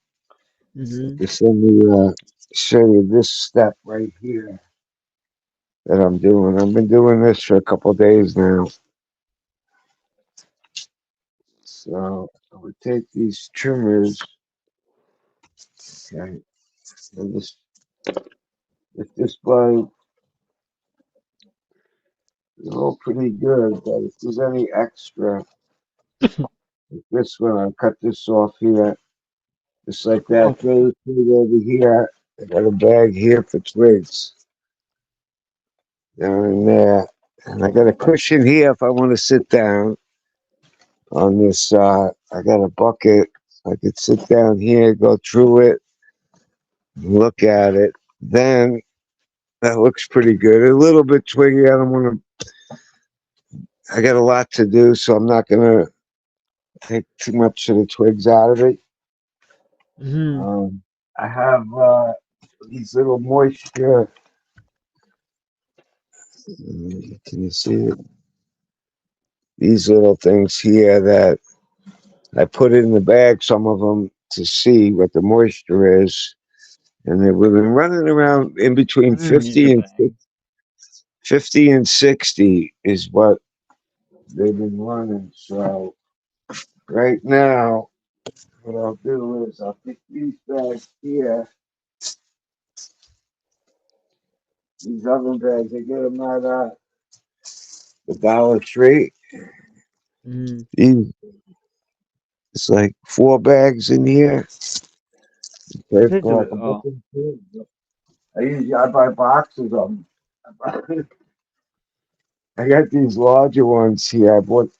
Mm-hmm. Just let me show you this step right here that I'm doing. I've been doing this for a couple of days now. So I would take these trimmers, okay, and this if this blade is all pretty good, but if there's any extra, like this one, I cut this off here, just like that. Oh, Throw the twig over here. I got a bag here for twigs down in there, and I got a cushion here if I want to sit down on this. I got a bucket. I could sit down here, go through it, look at it. Then that looks pretty good. A little bit twiggy. I don't want to. I got a lot to do, so I'm not gonna take too much of the twigs out of it. Hmm. I have these little moisture. Can you see it? These little things here that I put in the bag, some of them to see what the moisture is. And we've been running around in between I never used a bag. 50 and 60 is what they've been running. So right now, what I'll do is I'll take these bags here, these other bags, I get them at the Dollar Tree. Hmm. These, it's like 4 bags in here. Okay, Take for the like a book oh. and two. I buy boxes of them. I got these larger ones here. I bought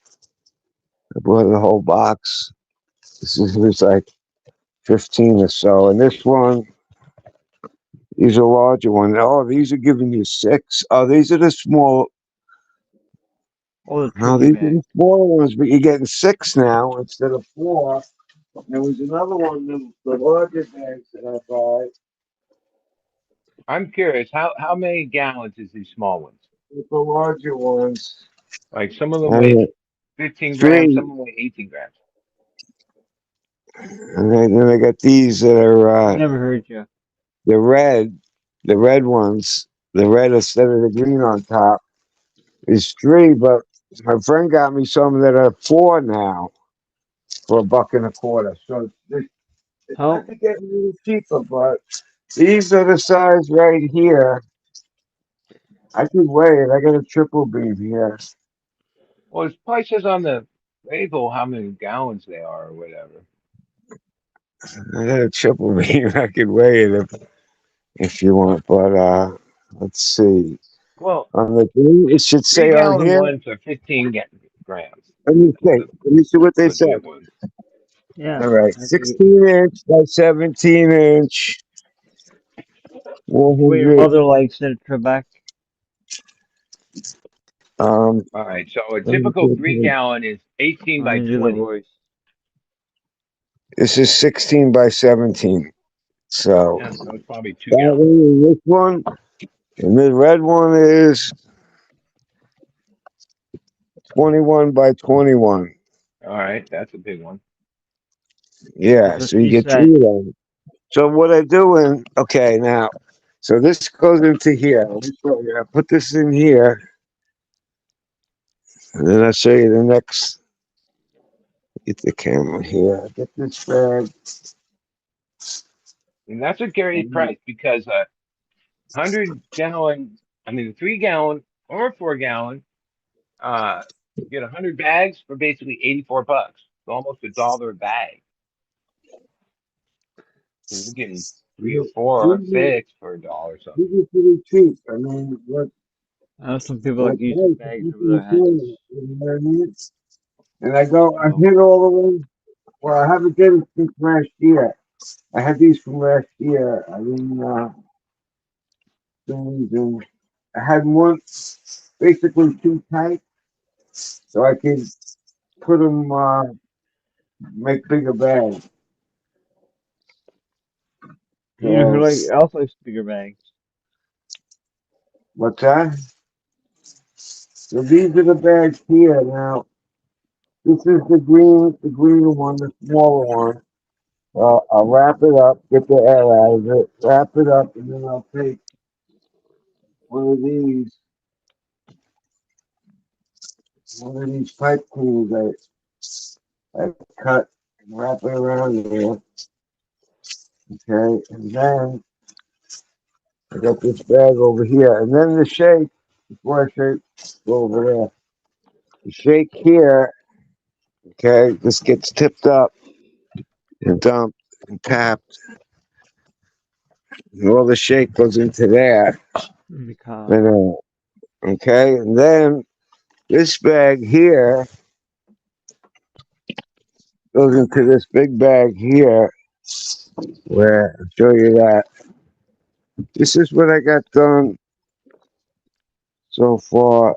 a whole box. There's like 15 or so. And this one, these are larger ones. Oh, these are giving you 6. Oh, these are the small. All the No, Twiggy these are the bags. smaller ones, but you're getting 6 now instead of 4. There was another one, the larger bags that I bought. I'm curious, how many gallons is these small ones? With the larger ones. Like some of them weigh And 15 grams, 3. some of them weigh 18 grams. And then I got these that are I never heard you. the red ones. The red instead of the green on top is 3, but my friend got me some that are 4 now for $1.25. So I How could get a little cheaper, but these are the size right here. I could weigh it. I got a triple beam here. Well, it probably says on the label how many gallons they are or whatever. I got a triple beam. I could weigh it if you want, but let's see. Well, On the green, it should say on 3-gallon here. ones are 15 grams. Let me see. The, Let me see what they the say. good ones. yeah. All right, I think 16-inch by 17-inch, what your 100. mother likes in Trebek. Um, All right, so a let me typical see. 3-gallon is 18 I'm by gonna do the 20. voice. This is 16 by 17. So Yeah, so it's probably 2 that gallons. one is this one, and the red one is 21 by 21. All right, that's a big one. Yeah, That's what so you she get said. 3 of them. So what I do in, okay, now, so this goes into here. Let me show you. I put this in here, and then I'll show you the next. Get the camera here. Get this bag. And that's a Gary price because 100-gallon, I mean, 3-gallon or 4-gallon, you get 100 bags for basically $84. So almost $1 a bag. So you're getting 3 or 4 or 6 for $1 something. These are pretty cheap. I mean, I know some people what like using price? bags You over their heads. know what I mean? And I So, hit all the ones. Well, I haven't did it since last year. I had these from last year. I didn't, and I had one basically too tight, so I could put them, make bigger bags. You know who So, like also likes bigger bags. what's that? So these are the bags here now. This is the green one, the smaller one. I'll wrap it up, get the air out of it, wrap it up, and then I'll take one of these pipe cleaners I cut and wrap it around there. Okay, and then I got this bag over here, and then the shake. Before I shake, go over there. The shake here. Okay, this gets tipped up and dumped and tapped, and all the shake goes into there. In the car. And, okay, and then this bag here goes into this big bag here, where I'll show you that. This is what I got done so far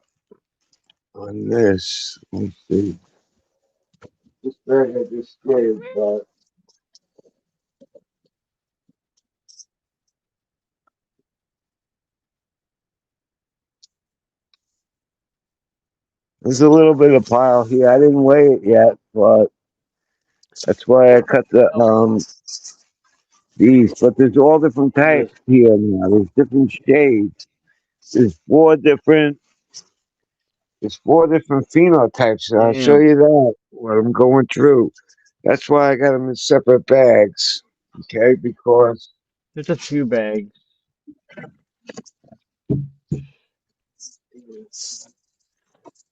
on this. Let me see. This bag I just gave, but there's a little bit of pile here. I didn't weigh it yet, but that's why I cut the these. But there's all different types here now. There's different shades. There's four different. There's four different phenotypes. And I'll show Damn. you that what I'm going through. That's why I got them in separate bags. Okay, because Just a few bags.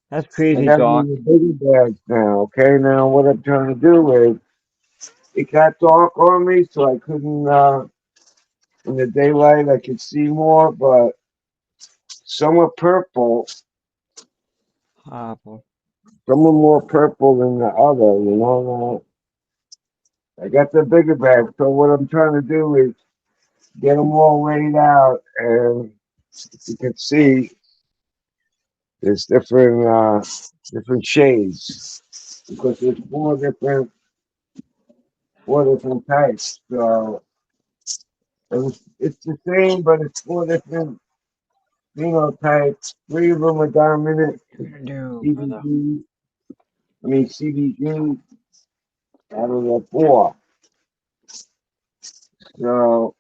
That's I crazy, got them Doc. in the bigger bags now. Okay, now what I'm trying to do is it got dark on me, so I couldn't. In the daylight, I could see more, but some are purple. Apple. Some are more purple than the other. You know. I got the bigger bag, so what I'm trying to do is get them all laid out, and you can see there's different shades because there's four different types. So it's the same, but it's four different phenotypes. Three of them are dominant No, brother. CBG. I mean CBG out of the four. So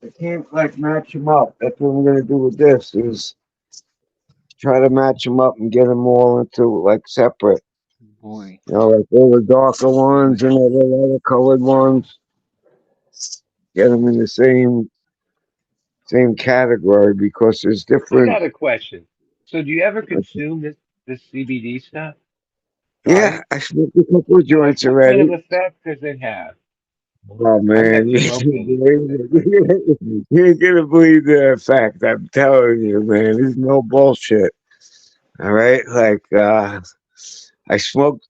I can't like match them up. That's what I'm gonna do with this is try to match them up and get them all into like separate. Boy. You know, like all the darker ones and all the other colored ones. Get them in the same category because there's I different. got a question. So do you ever consume this CBD stuff? Try Yeah, it? I smoked a couple of And like, joints what kind of already. effect does it have? Oh I've man, never you smoked ain't anything. gonna believe the fact. I'm telling you, man, there's no bullshit. All right, like I smoked.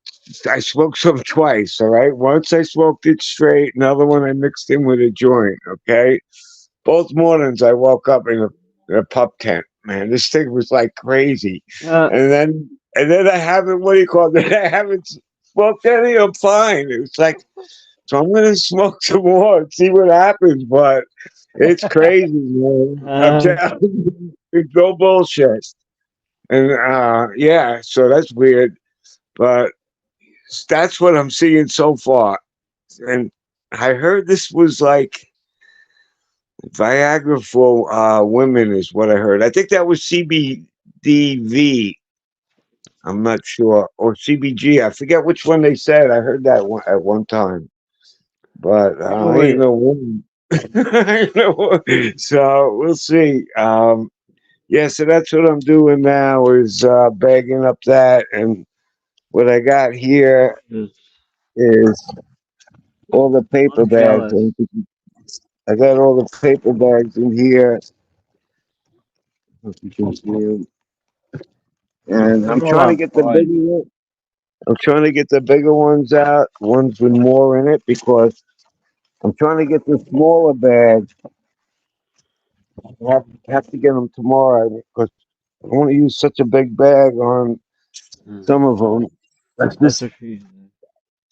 I smoked some twice. All right, once I smoked it straight. Another one I mixed in with a joint. Okay, both mornings I woke up in a pub tent. Man, this thing was like crazy. Uh, And then I haven't. What do you call it? I haven't smoked any. I'm fine. It was like so. I'm gonna smoke some more and see what happens. But it's crazy, man. I'm uh, telling you, it's no bullshit. And yeah, so that's weird. But that's what I'm seeing so far. And I heard this was like Viagra for women is what I heard. I think that was CBDV. I'm not sure, or CBG. I forget which one they said. I heard that one at one time, but I ain't boy. no woman. I ain't no woman. So we'll see. Yeah, so that's what I'm doing now is bagging up that, and what I got here is all the paper I'm bags. jealous. I got all the paper bags in here. If you can see 'em. And I'm Look at all trying to that get the bud. bigger one. I'm trying to get the bigger ones out, ones with more in it, because I'm trying to get the smaller bags. I have to get them tomorrow because I don't want to use such a big bag on some of them. That's That's this. what she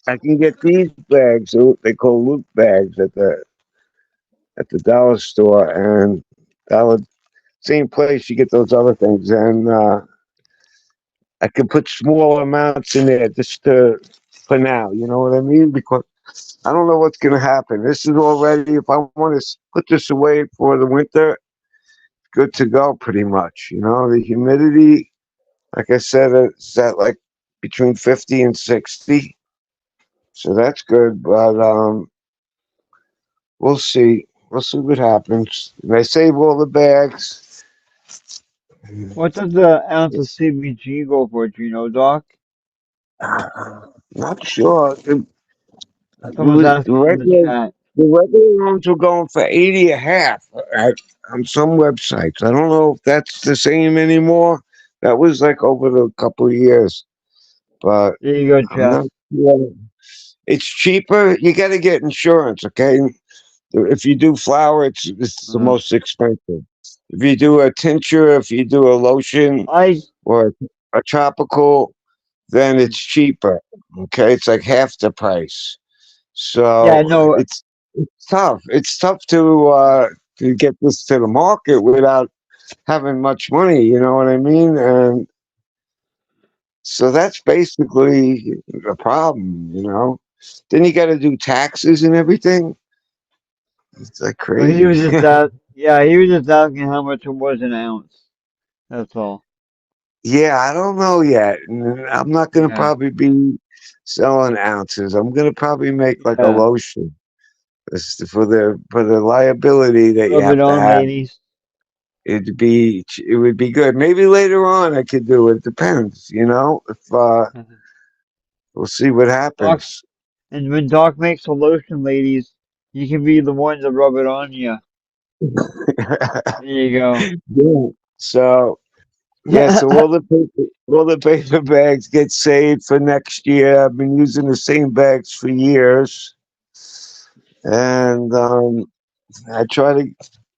I can get these bags. They call loop bags at the dollar store and dollar same place you get those other things. And I can put small amounts in there just for now. You know what I mean? Because I don't know what's going to happen. This is already, if I want to put this away for the winter, good to go pretty much. You know, the humidity, like I said, it's at like between 50 and 60. So that's good. But we'll see. We'll see what happens. If I save all the bags, What does the ounce of CBG go for? Do you know, Doc? not sure. It Someone's was asking in the chat. the regular ones were going for 80 a half on some websites. I don't know if that's the same anymore. That was like over the couple of years, but There you go, I'm Jeff. not sure. It's cheaper. You got to get insurance, okay? If you do flour, it's the Uh-huh. most expensive. If you do a tincture, if you do a lotion I or a tropical, then it's cheaper. Okay, it's like half the price. yeah, So no, it's tough. It's tough to get this to the market without having much money. You know what I mean? And so that's basically the problem. You know. Then you got to do taxes and everything. It's like but he crazy. was just that. Yeah, he was just asking how much it was an ounce. That's all. Yeah, I don't know yet. I'm not gonna Yeah, probably be selling ounces. I'm gonna probably make like a yeah. lotion. For the liability that you Rub it have to on, have. ladies. It would be good. Maybe later on I could do it. It depends, you know. If we'll see what Doc, happens. and when Doc makes a lotion, ladies, you can be the one to rub it on you. There you go. Yeah. So yeah, so all the paper bags get saved for next year. I've been using the same bags for years, and I try to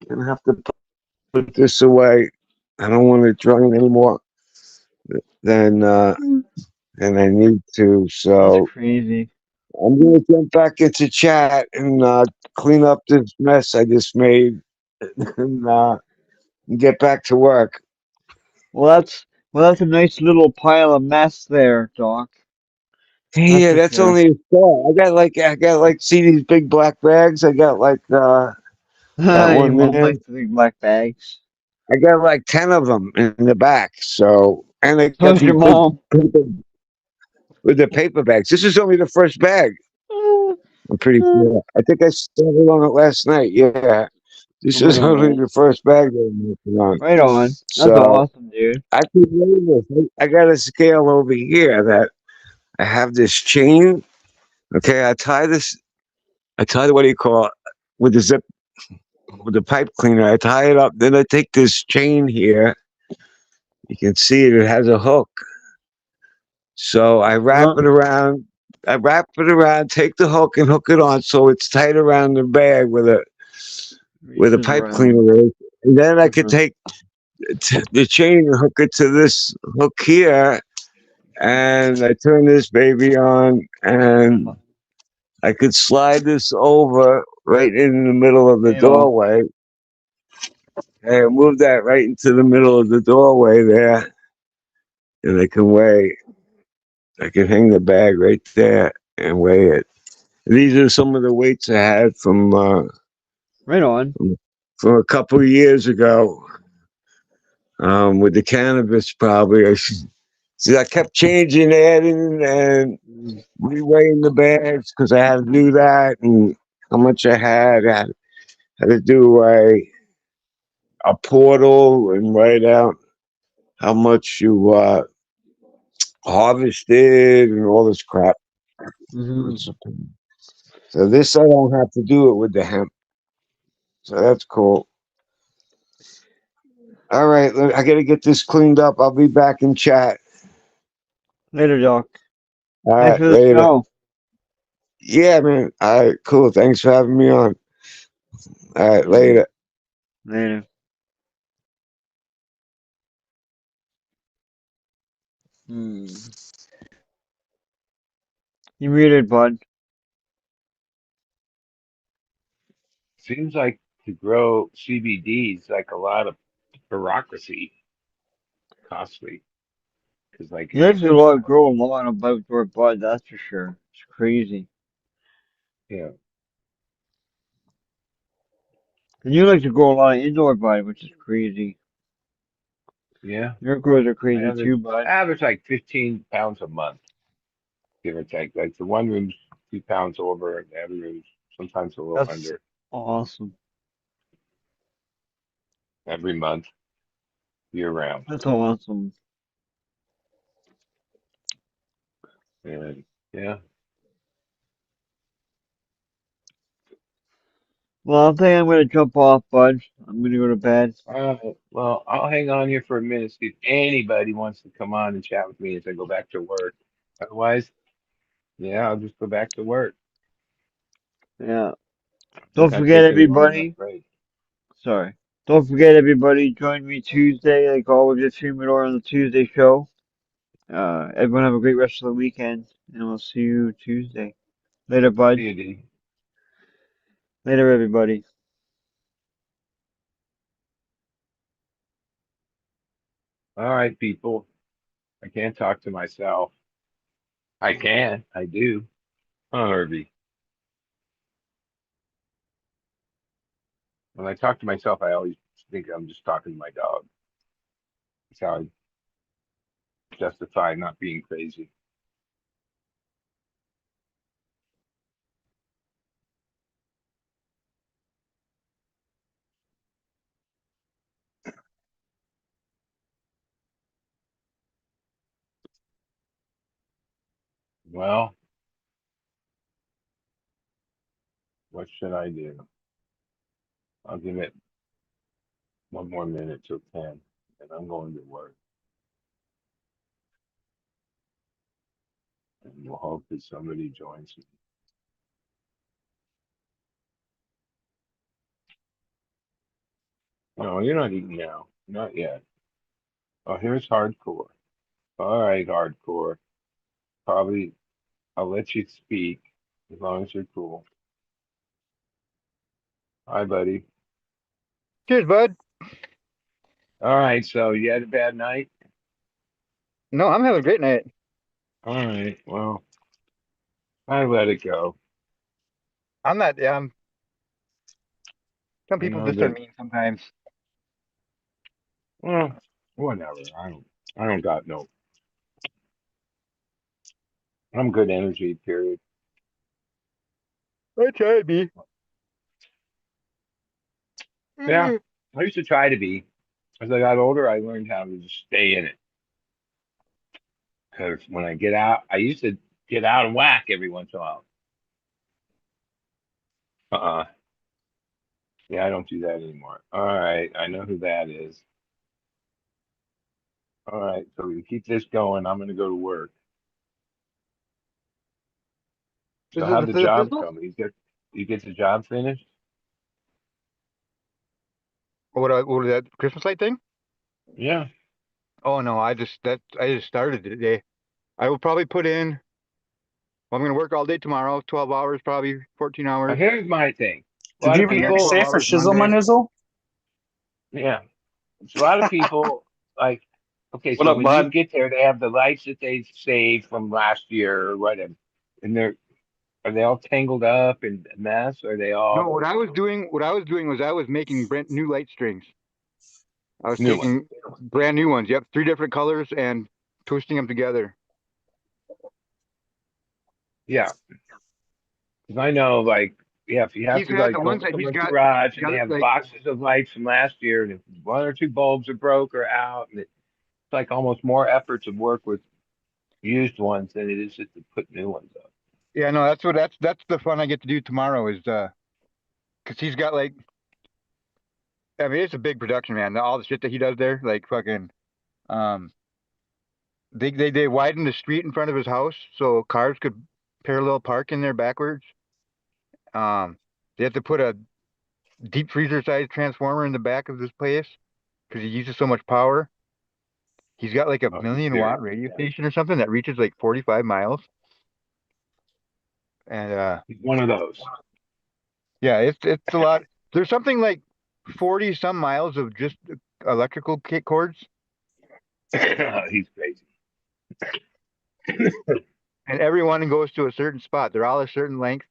gonna have to put this away. I don't want to drain any more than uh, than I need to. That's So crazy. I'm gonna jump back into chat and clean up this mess I just made and get back to work. Well, that's a nice little pile of mess there, Doc. That's Yeah, for that's sure. only a start. I got like see these big black bags. I got like that Your one mom there. likes the big black bags. I got like 10 of them in the back. So and I got So's your these big mom. paper, with the paper bags. This is only the first bag. Oh I'm pretty sure. I think I started on it last night. Yeah, this my is only god. the first bag that I'm working on. Right on. That's So awesome, dude. I can weigh this. I got a scale over here that I have this chain. Okay, I tie this. I tie what do you call it with the zip with the pipe cleaner. I tie it up. Then I take this chain here. You can see it. It has a hook. So I wrap Uh-huh. it around. I wrap it around. Take the hook and hook it on so it's tight around the bag with a Reaches pipe around. cleaner is. And then I could Uh-huh. take the chain and hook it to this hook here. And I turn this baby on and I could slide this over right in the middle of the Right on. doorway and move that right into the middle of the doorway there. And I can hang the bag right there and weigh it. These are some of the weights I had Right on. from a couple of years ago with the cannabis. Probably see, I kept changing, adding, and Mm. reweighing the bags because I had to do that and how much I had to do a portal and write out how much you harvested and all this crap. Hmm. So this I don't have to do it with the hemp. So that's cool. All right, I got to get this cleaned up. I'll be back in chat. Later, Doc. All Thanks right, for the later. show. Yeah, man. All right, cool. Thanks for having me on. All right, Mm. later. Later. Hmm. You muted, bud. Seems like to grow CBD is like a lot of bureaucracy, costly. Because like You actually grow a lot of outdoor bud, that's for sure. It's crazy. yeah, And you like to grow a lot of indoor bud, which is crazy. yeah. Your grows are I crazy average too, bud. average like 15 pounds a month, give or take. Like the one room's 2 pounds over, and the other room's sometimes a little That's under awesome. every month, year round. That's awesome. And yeah. Well, I think I'm gonna jump off, bud. I'm gonna go to bed. Well, I'll hang on here for a minute, see if anybody wants to come on and chat with me as I go back to work. Otherwise, yeah, I'll just go back to work. Yeah. Don't Not forget, taking long enough everybody. break. Sorry. Don't forget, everybody. Join me Tuesday, like always, at Humidor on the Tuesday show. Everyone have a great rest of the weekend, and we'll see you Tuesday. Later, bud. See you, D. Later, everybody. All right, people. I can't talk to myself. I can. I do. Huh, Herbie. When I talk to myself, I always think I'm just talking to my dog. That's how I justify not being crazy. Well, what should I do? I'll give it one more minute till 10, and I'm going to work. And we'll hope that somebody joins me. No, you're not eating now. Not yet. Oh, here's hardcore. All right, hardcore. Probably I'll let you speak as long as you're cool. Hi, buddy. Cheers, bud. All right, so you had a bad night? No, I'm having a great night. All right, well, I let it go. I'm not. Some You people know just are that, mean sometimes. well, whatever. I don't got no. I'm good energy, period. I try to be. Yeah, I used to try to be. As I got older, I learned how to just stay in it. Because when I get out, I used to get out and whack every once in a while. Uh-uh. Yeah, I don't do that anymore. All right, I know who that is. All right, so we keep this going. I'm gonna go to work. Is So it how'd the the fifth job pistol? come? You get the job finished? Or what that Christmas light thing? Yeah. Oh no, I just started today. I will probably put in. Well, I'm gonna work all day tomorrow, 12 hours, probably 14 Now hours, here's my thing. A Did lot you of even and hear then me 12 say for hours shizzle my Monday. nizzle? Yeah. A lot of people like, okay, What so up, when you bud? get there, they have the lights that they saved from last year or whatever. And are they all tangled up and a mess? Or are they No, all what I was doing was I was making brand new light strings. I was new ones? taking brand new ones. Yep, three different colors and twisting them together. Yeah. Because I know, like, yeah, if you have He's to had like the go ones in that someone's garage he's and they got have like boxes of lights from last year, and if one or two bulbs are broke or out, and it's like almost more effort to work with used ones than it is just to put new ones up. yeah, no, that's the fun I get to do tomorrow is because he's got like I mean it's a big production man. All the shit that he does there, like fucking um they widened the street in front of his house so cars could parallel park in there backwards. Um, they have to put a deep freezer sized transformer in the back of this place because he uses so much power. He's got like a Oh, he's million serious. watt radio station or something that reaches like 45 miles. And He's one of those. yeah, it's a lot. There's something like 40 some miles of just electrical cords, He's crazy. and everyone goes to a certain spot. They're all a certain length.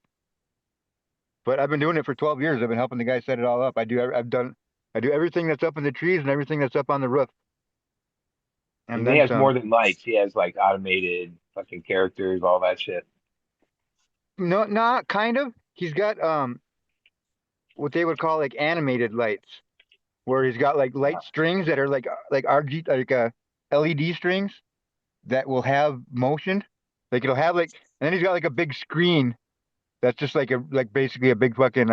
But I've been doing it for 12 years. I've been helping the guy set it all up. I do everything that's up in the trees and everything that's up on the roof, and And he then has more some. than lights. He has like automated fucking characters, all that shit. No, not kind of. He's got what they would call like animated lights, where he's got like light strings that are like RG like LED strings that will have motion. Like it'll have like, and then he's got like a big screen that's just like basically a big fucking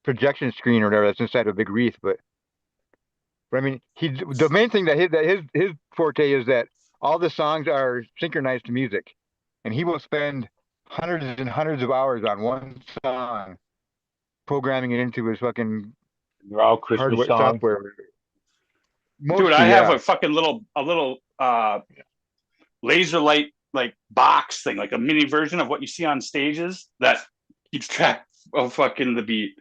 projection screen or whatever that's inside of a big wreath. But I mean, the main thing that his forte is that all the songs are synchronized to music, and he will spend hundreds and hundreds of hours on one song programming it into his fucking They're all Christmas hardware songs. software. Dude, I Mostly, have yeah. a fucking little laser light like box thing, like a mini version of what you see on stages that keeps track of fucking the beat.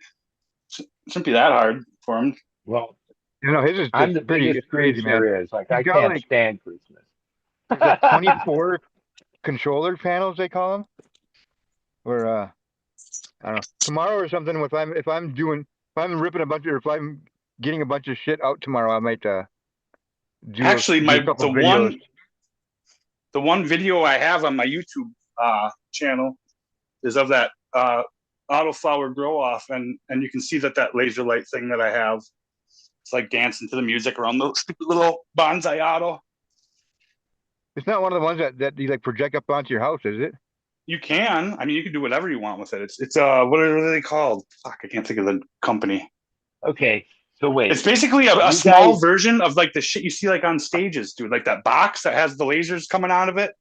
Shouldn't be that hard for him. Well, You know, his is I'm just the pretty biggest it's crazy, Grinch man. there is. Like, He's I got, can't like- stand Christmas. He's got 24 controller panels, they call them. Where I don't know, tomorrow or something. If I'm ripping a bunch of, or if I'm getting a bunch of shit out tomorrow, I might Actually, do a couple videos. the one video I have on my YouTube channel is of that autoflower grow off, and you can see that laser light thing that I have. It's like dancing to the music around the stupid little bonsai auto. It's not one of the ones that you like project up onto your house, is it? You can. I mean, you can do whatever you want with it. It's what are they called? Fuck, I can't think of the company. Okay, so wait. It's basically a You small guys- version of like the shit you see like on stages, dude. Like that box that has the lasers coming out of it.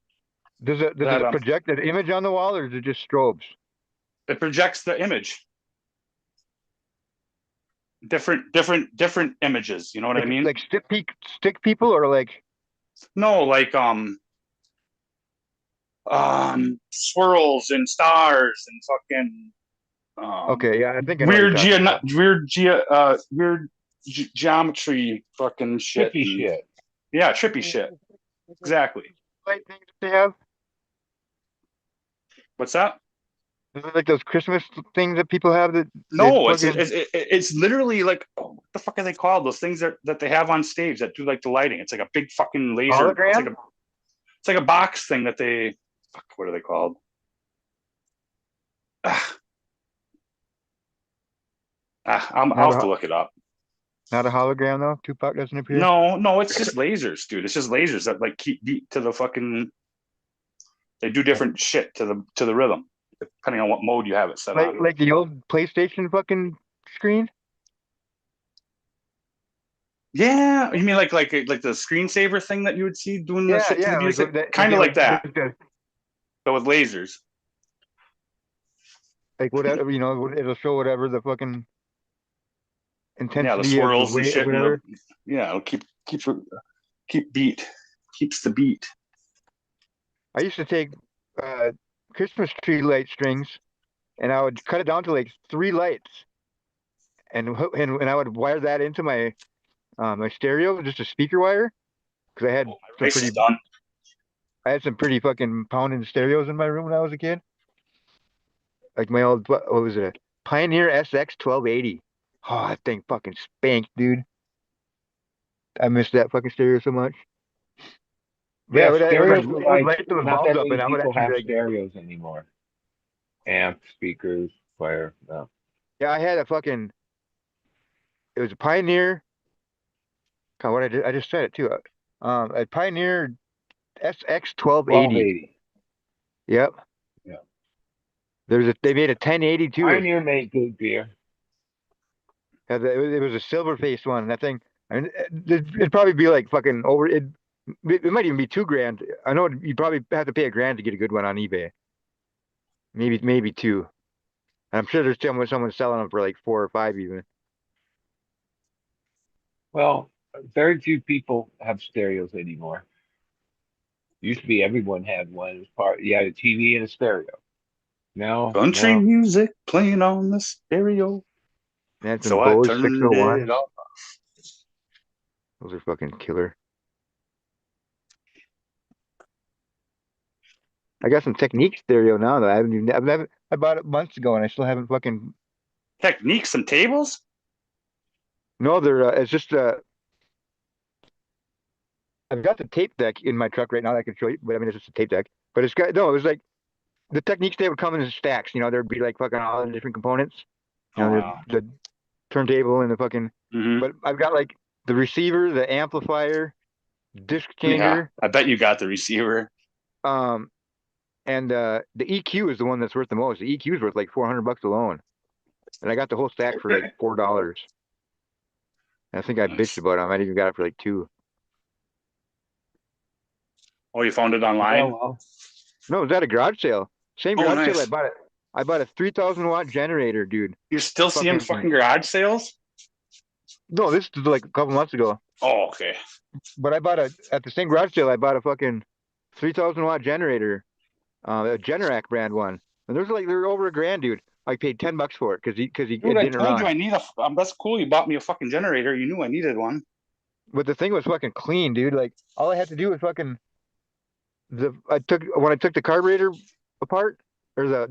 Does it project an image on the wall, or is it just strobes? It projects the image. Different images. You know what I mean? Like stick people, or like No, like swirls and stars and fucking okay, yeah, I think I know what you're talking about. weird geometry fucking shit. Trippy and- shit. Yeah, trippy shit. Exactly. Light things that they have. What's that? Is it like those Christmas things that people have that? No, they plug in? it's literally like what the fuck are they called? Those things that they have on stage that do like the lighting. It's like a big fucking laser. Hologram? It's like a box thing that they. Fuck, what are they called? I'll have to look it up. Not a hologram though. Tupac doesn't appear. No, it's just lasers, dude. It's just lasers that like keep beat to the fucking. They do different shit to the rhythm, depending on what mode you have it set on. Like the old PlayStation fucking screen. Yeah, you mean like the screensaver thing that you would see doing the shit to the music, kind of like that, but with lasers. Like whatever, you know, it'll show whatever the fucking intensity Yeah, the swirls of the and wave, shit. whatever. Yeah, it'll keep beat, keeps the beat. I used to take Christmas tree light strings, and I would cut it down to like 3 lights, and I would wire that into my my stereo, just a speaker wire, because I had some pretty fucking pounding stereos in my room when I was a kid. Like my old, what was it? A Pioneer SX 1280. Oh, that thing fucking spanked, dude. I miss that fucking stereo so much. Yeah, I stereos would are like, light those not bulbs that up, and many I would people have actually like, stereos anymore. Amp, speakers, player. No. yeah, I had a fucking. It was a Pioneer. God, what I just said it too. A Pioneer SX 1280. 1280. Yep. Yeah. They made a 1080 too. Pioneer made good beer. Yeah, it was a silver faced one. That thing, I mean, it'd probably be like fucking over. It might even be $2,000. I know you'd probably have to pay $1,000 to get a good one on eBay. Maybe 2. I'm sure there's someone selling them for like 4 or 5 even. Well, very few people have stereos anymore. Used to be everyone had one. It was you had a TV and a stereo. Now, Country music playing on the stereo. And So some I Bose turned 601. it off. Those are fucking killer. I got some Technique stereo now though. I bought it months ago and I still haven't fucking. Technique, some tables. No, they're it's just I've got the tape deck in my truck right now that I can show you, but I mean it's just a tape deck. But it was like the Techniques, they would come in stacks, you know, there'd be like fucking all the different components. You know, Wow. the turntable and the fucking Mhm. but I've got like the receiver, the amplifier, disc Yeah, changer, I bet you got the receiver. and the EQ is the one that's worth the most. The EQ is worth like $400 alone. And I got the whole stack for like $4. And I think I Nice. bitched about it. I might even got it for like 2. Oh, you found it online? well, No, it was at a garage sale. Same Oh, garage sale nice. I bought it. I bought a 3,000 watt generator, dude. You're still seeing fucking garage sales? No, this is like a couple months ago. Oh, okay. But I bought at the same garage sale. I bought a fucking 3,000 watt generator, a Generac brand one, and they're over $1,000, dude. I paid $10 for it because it Dude, I didn't told run. you I need a. That's cool. You bought me a fucking generator. You knew I needed one. But the thing was fucking clean, dude. Like all I had to do was fucking when I took the carburetor apart, or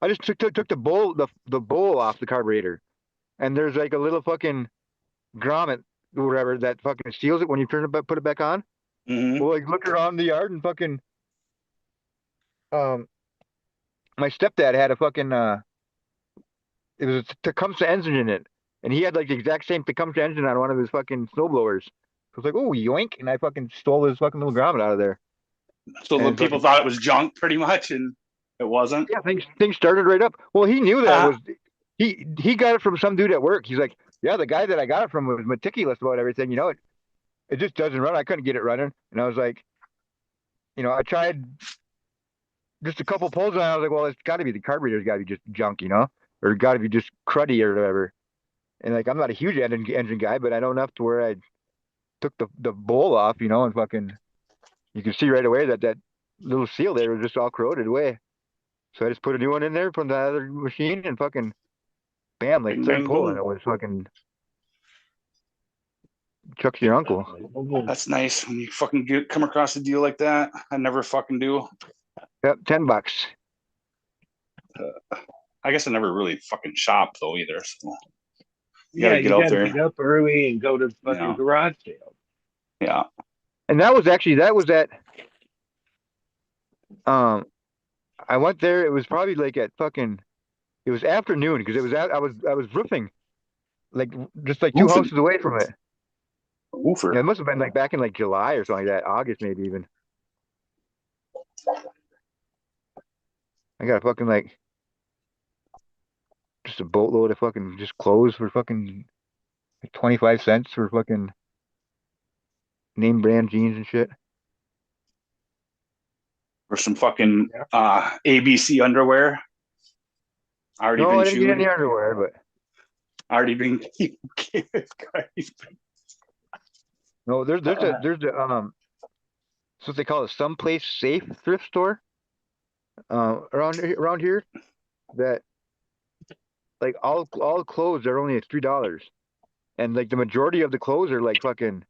I just took the bowl off the carburetor, and there's like a little fucking grommet or whatever that fucking seals it when you put it back on. Mm-hmm. Well, like look around the yard and fucking my stepdad had a fucking it was a Tecumseh engine in it, and he had like the exact same Tecumseh engine on one of his fucking snowblowers. I was like, oh, yoink, and I fucking stole his fucking little grommet out of there. So the And people fucking- thought it was junk, pretty much, and it wasn't. Yeah, things started right up. Well, he knew that was he got it from some dude at work. He's like, yeah, the guy that I got it from was meticulous about everything. You know, it just doesn't run. I couldn't get it running, and I was like, I tried just a couple pulls, and I was like, well, it's got to be the carburetor's got to be just junk, or got to be just cruddy or whatever. And like, I'm not a huge engine guy, but I know enough to where I took the bowl off, and fucking, you can see right away that little seal there was just all corroded away. So I just put a new one in there from the other machine and fucking bam, like Bing, third bang, pull, boom. and it was fucking Chuck's your uncle. That's nice when you fucking come across a deal like that. I never fucking do. Yep, $10. I guess I never really fucking shop though either. So you Yeah, gotta get out gotta there. get up early and go to fucking Yeah. garage sale. Yeah. And that was at I went there, it was probably like at fucking, it was afternoon because I was roofing like just like two Roofing? houses away from it. Woofer. Yeah, it must have been like back in like July or something like that, August maybe even. I got a fucking like just a boatload of fucking just clothes for fucking like 25 cents for fucking name brand jeans and shit. Or some fucking ABC underwear. Already No, been I didn't get chewed. any underwear, but Already been no, there's a it's what they call a someplace safe thrift store around here that like all clothes are only at $3, and like the majority of the clothes are like fucking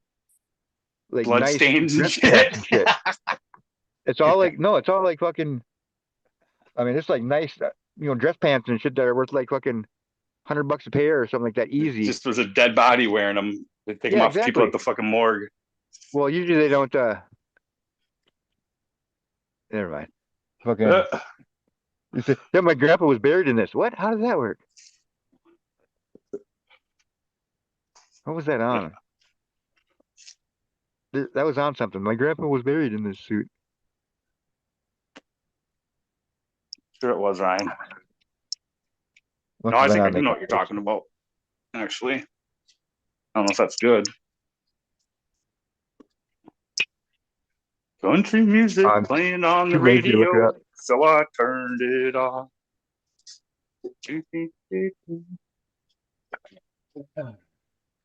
like blood nice stains and dress pants and shit. shit. It's all like no, it's all like fucking. I mean, it's like nice, dress pants and shit that are worth like fucking $100 a pair or something like that. Easy. Just was a dead body wearing them. They take them off people at the fucking morgue. Well, usually they don't. Never mind. Fucking. You said, yeah, my grandpa was buried in this. What? How does that work? What was that on? That was on something. My grandpa was buried in this suit. Sure it was, Ryan. Must No, have I been think I on do like know what you're talking about. Actually, I don't know if that's good. Country music I'm playing on the too lazy to look it radio, up. so I turned it off.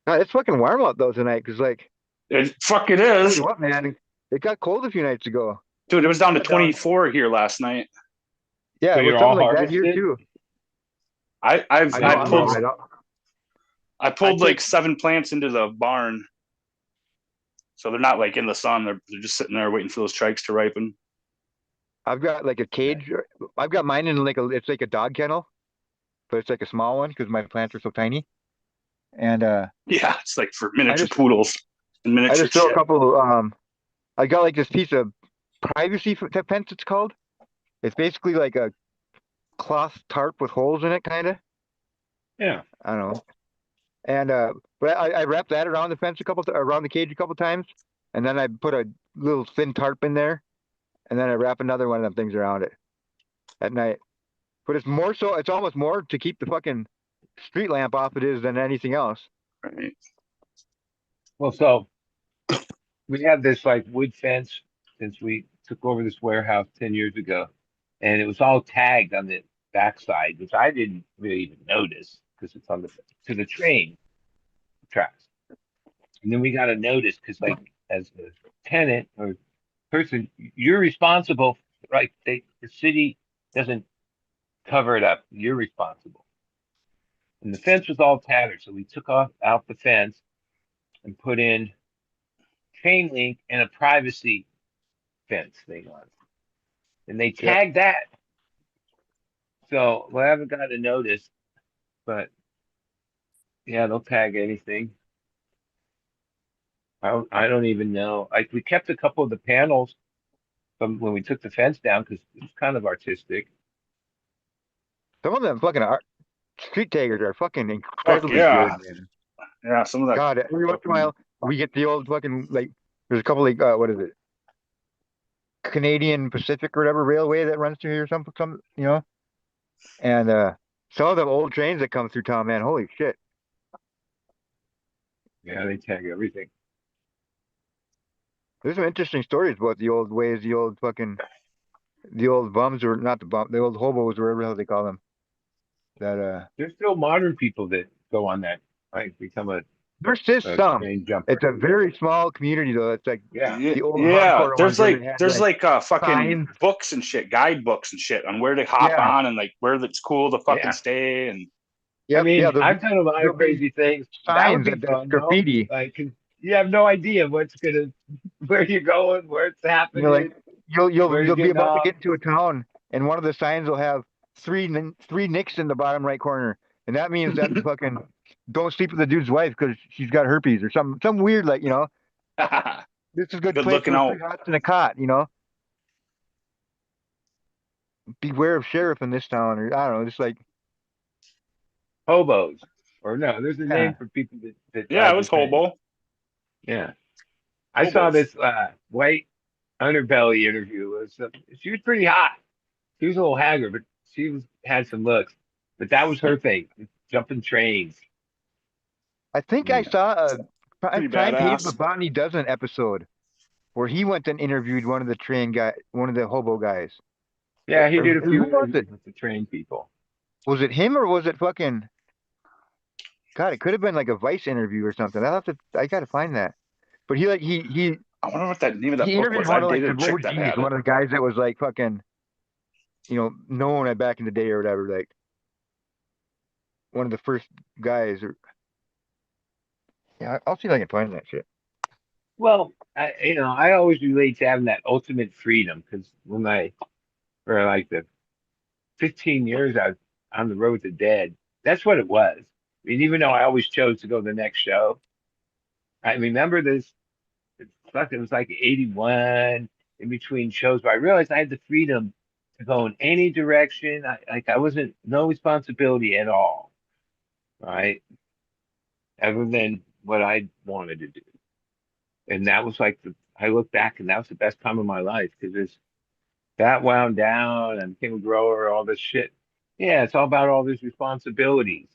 God, it's fucking warm out though tonight. Cause like, It fucking tell is, you what, man, it got cold a few nights ago. dude. It was down to 24 here last night. Yeah, So it was you're something all like that here harvested? too. I I pulled know. like 7 plants into the barn, so they're not like in the sun. They're just sitting there waiting for those trikes to ripen. I've got like a cage. I've got mine in like it's like a dog kennel, but it's like a small one because my plants are so tiny. And Yeah, it's like for miniature just- poodles and I miniature just throw a shit. couple. I got like this piece of privacy fence. It's called. It's basically like a cloth tarp with holes in it, kind of. Yeah. I don't know. And but I wrapped that around the fence around the cage a couple times, and then I put a little thin tarp in there, and then I wrap another one of them things around it at night. But it's more so, it's almost more to keep the fucking street lamp off it is than anything else. Right. Well, so we had this like wood fence since we took over this warehouse 10 years ago, and it was all tagged on the backside, which I didn't really even notice because it's on to the train tracks. And then we got a notice because, like, as a tenant or person, you're responsible. Right? The city doesn't cover it up. You're responsible. And the fence was all tattered, so we took off out the fence and put in chain link and a privacy fence thing on it. And they Yeah. tagged that. So well, I haven't got a notice, but yeah, they'll tag anything. I don't even know. Like we kept a couple of the panels from when we took the fence down because it's kind of artistic. Some of them fucking street taggers are fucking Fuck incredibly yeah. good, man. Yeah, some of that. God, every once in a while we get the old fucking like. There's a couple like what is it? Canadian Pacific or whatever railway that runs through here, some you know, and some of them old trains that come through town, man. Holy shit! Yeah, they tag everything. There's some interesting stories about the old ways, the old bums or not the old hobos, whatever the hell they call them. That There's still modern people that go on that, like become there's just a some. train jumper. It's a very small community though. It's like Yeah. the old Yeah, hardcore ones where they had there's like fucking signs. books and shit, guidebooks and shit on where to hop Yeah. on and like where it's cool to fucking Yeah. stay and I Yep, yeah, mean, I've done a lot there'll of be crazy things. That would signs be that's fun, though. graffiti. Like, 'cause you have no idea what's gonna, where you're going, where it's You know, happening, like where you'll you're be getting about to off. get into a town, and one of the signs will have three nicks in the bottom right corner, and that means that fucking don't sleep with the dude's wife because she's got herpes or some weird like this is a good good place looking for out. 3 hots and a cot. Beware of sheriff in this town, or I don't know, just like Hobos. Or no, there's a name for people that Yeah, it drive the was train. hobo. Yeah. I saw Hobos. this white underbelly interview. She was pretty hot. She was a little haggard, but had some looks. But that was her thing, jumping trains. I think I Yeah. saw a Pretty Prime Page badass. but Botany Dozen episode where he went and interviewed one of the one of the hobo guys. Yeah, he did a Who few was interviews it? with the train people. Was it him or was it fucking? God, it could have been like a Vice interview or something. I gotta find that. But he like I wonder what that name of that he book interviewed was. I one of like dated the a chick that OGs, had it. one of the guys that was like fucking, known back in the day or whatever, like one of the first guys. Or yeah, I'll see if I can find that shit. Well, I always relate to having that ultimate freedom because for like the 15 years I was on the road to dead, that's what it was. I mean, even though I always chose to go to the next show, I remember this, it was like 81 in between shows, but I realized I had the freedom to go in any direction. I wasn't, no responsibility at all, right? Other than what I wanted to do. And that was like I look back and that was the best time of my life because that wound down and became a grower, all this shit. Yeah, it's all about all these responsibilities.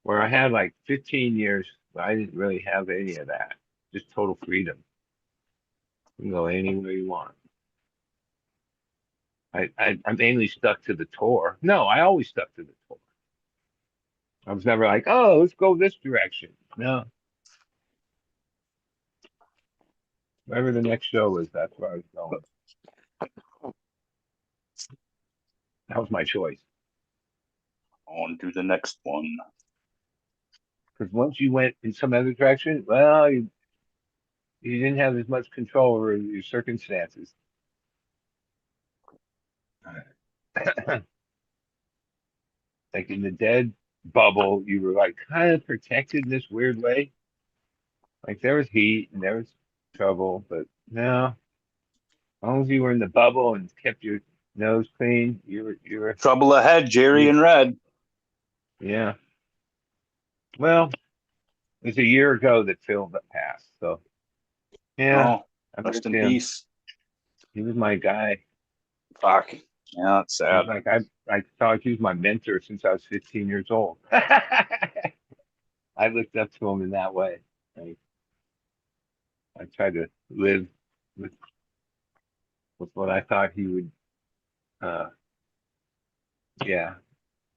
Where I had like 15 years, I didn't really have any of that. Just total freedom. You can go anywhere you want. I mainly stuck to the tour. No, I always stuck to the tour. I was never like, oh, let's go this direction. No, wherever the next show was, that's where I was going. That was my choice. On to the next one. Because once you went in some other direction, well, you didn't have as much control over your circumstances. Like in the dead bubble, you were like kind of protected in this weird way. Like there was heat and there was trouble, but no, as long as you were in the bubble and kept your nose clean, you were Trouble ahead, Jerry and Red. yeah. Well, it was a year ago that Phil passed, so yeah, Oh, I rest missed in him. peace. He was my guy. Fuck. Yeah, it's He sad. was like I thought he was my mentor since I was 15 years old. I looked up to him in that way. I tried to live with what I thought he would uh, Yeah.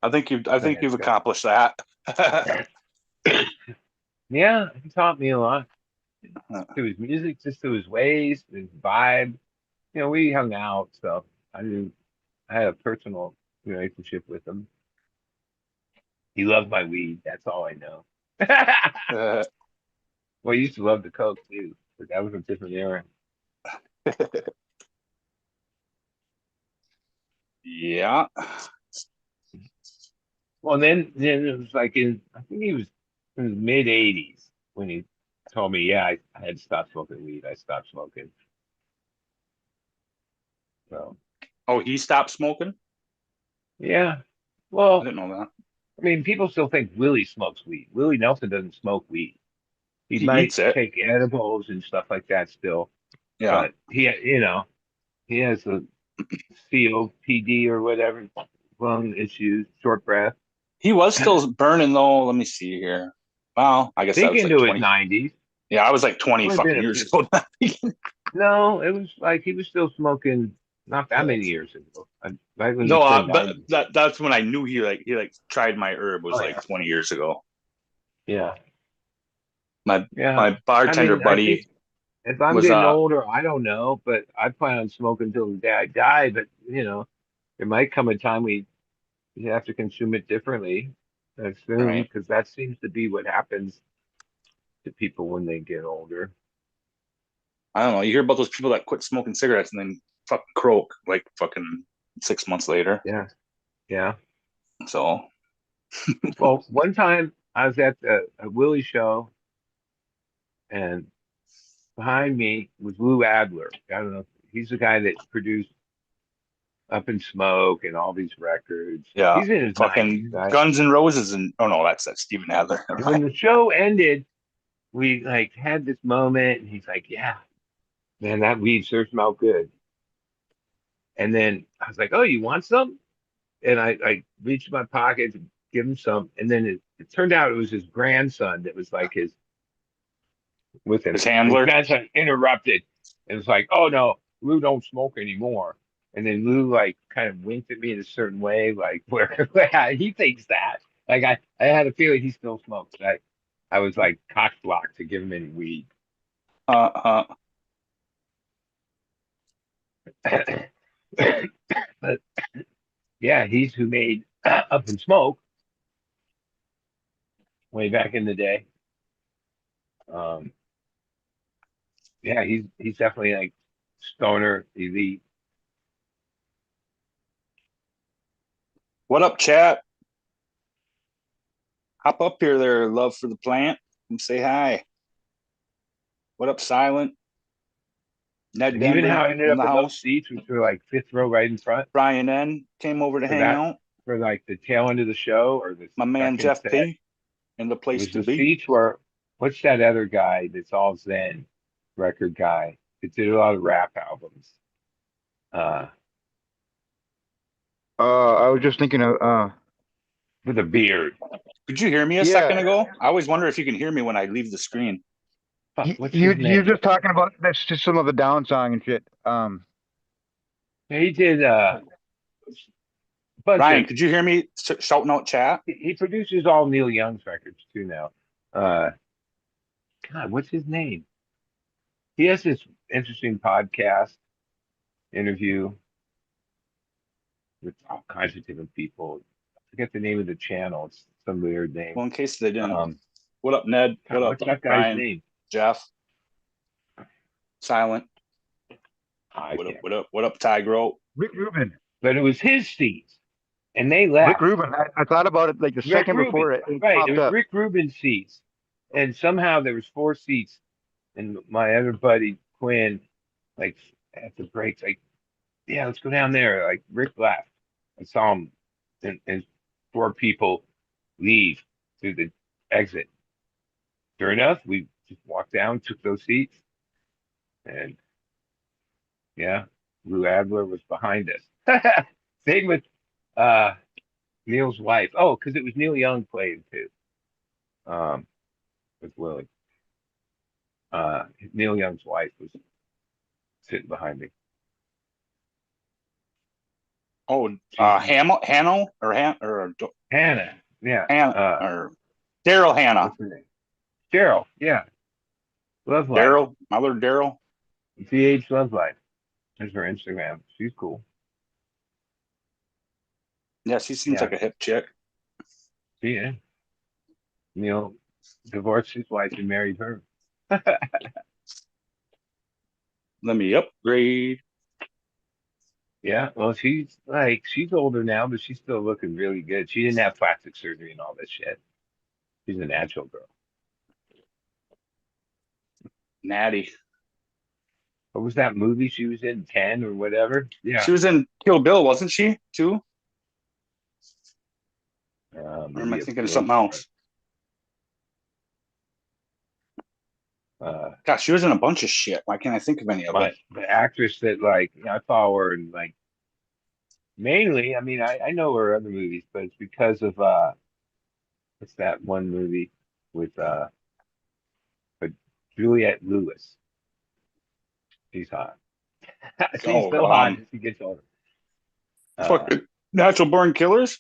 I think And, you've accomplished that. yeah, he taught me a lot. To his music, just to his ways, his vibe. You know, we hung out, so I had a personal relationship with him. He loved my weed. That's all I know. Uh, Well, he used to love the coke too, but that was a different era. yeah. Well, then it was like I think he was in his mid '80s when he told me, yeah, I had stopped smoking weed. I stopped smoking. So Oh, he stopped smoking? yeah. I Well, didn't know that. I mean, people still think Willie smokes weed. Willie Nelson doesn't smoke weed. He He might eats it. take edibles and stuff like that still, Yeah. but he has a COPD or whatever, lung issues, short breath. He was still burning though. Let me see here. Well, I guess that Think was like into his 20. 90s. Yeah, I was like 20 Only been fucking a years few. ago. No, it was like he was still smoking not that many years ago. Right when No, he turned but 90. that's when I knew he like tried my herb was Oh like yeah. 20 years ago. Yeah. My Yeah. my bartender I think buddy if I'm was getting older, I don't know, but I plan on smoking until the day I die. But there might come a time you have to consume it differently soon, right. because that seems to be what happens to people when they get older. I don't know. You hear about those people that quit smoking cigarettes and then fucking croak like fucking 6 months later. Yeah. Yeah. So Well, one time I was at a Willie show, and behind me was Lou Adler. I don't know. He's the guy that produced Up in Smoke and all these records. yeah, He's in his 90s, fucking right? Guns and Roses and oh no, that's Steven Adler. Never And when mind. the show ended, we like had this moment, and he's like, "Yeah, man, that weed sure smelled good." And then I was like, "Oh, you want some?" And I reached in my pocket to give him some, and then it turned out it was his grandson that was like his with him. His His handler. grandson interrupted and was like, "Oh no, Lou don't smoke anymore." And then Lou like kind of winked at me in a certain way, like where he thinks that. Like I had a feeling he still smokes. I was like cock blocked to give him any weed. Uh, But yeah, he's who made Up in Smoke way back in the day. Um, yeah, he's definitely like stoner elite. what up, chat? Hop up here there, love for the plant. Come say hi. What up, Silent? Ned And even how Denver I ended in up the in those house. seats, which were like fifth row right in front Brian N came over to for hang that, out. for like the tail end of the show or the My man second Jeff set. P in the It place was to the be. seats where, what's that other guy that's all Zen record guy that did a lot of rap albums? Uh, I was just thinking of with a beard. Could you hear me a second yeah, ago? I always wonder if you can hear me when I leave the screen. Fuck, you what's you his you're name? just talking about that's just some of the down song and shit. He did a bunch Ryan, of, could you hear me shouting out chat? he produces all Neil Young's records too now. Uh, God, what's his name? He has this interesting podcast interview with all kinds of different people. I forget the name of the channel. It's some weird name. Well, in case they didn't. Um, What up, Ned? What God, up, what's that guy's Brian? name? Jeff? Silent? I What up, can't. what up, what up, Tigro? Rick Rubin. But it was his seats, and they Rick left. Rubin. I thought about it like the Rick second Rubin, before it right? It popped was up. Rick Rubin's seats, and somehow there was four seats, and my other buddy Quinn, like at the breaks, like, yeah, let's go down there. Like Rick left. I saw him, and four people leave through the exit. Sure enough, we just walked down, took those seats, and yeah, Lou Adler was behind us. Same with uh Neil's wife. Oh, because it was Neil Young playing too. Um, with Willie. Neil Young's wife was sitting behind me. Oh, Hanno or Hannah. Yeah. Or Daryl Hannah. What's her name? Cheryl. Yeah. Love Life. Daryl, Mother Daryl. CH Love Life. There's her Instagram. She's cool. Yeah, she seems Yeah. like a hip chick. She is. Divorced his wife and married her. Let me upgrade. Yeah, well, she's older now, but she's still looking really good. She didn't have plastic surgery and all this shit. She's a natural girl. Natty. What was that movie she was in? 10 or whatever? Yeah. She was in Kill Bill, wasn't she? Too? Or am I Maybe thinking of something else? Gosh, she was in a bunch of shit. Why can't I think of any of it? But the actress that I follow her and mainly, I mean, I know her other movies, but it's because of what's that one movie with Juliette Lewis? She's hot. She's still hot as she gets older. Fucking Natural Born Killers?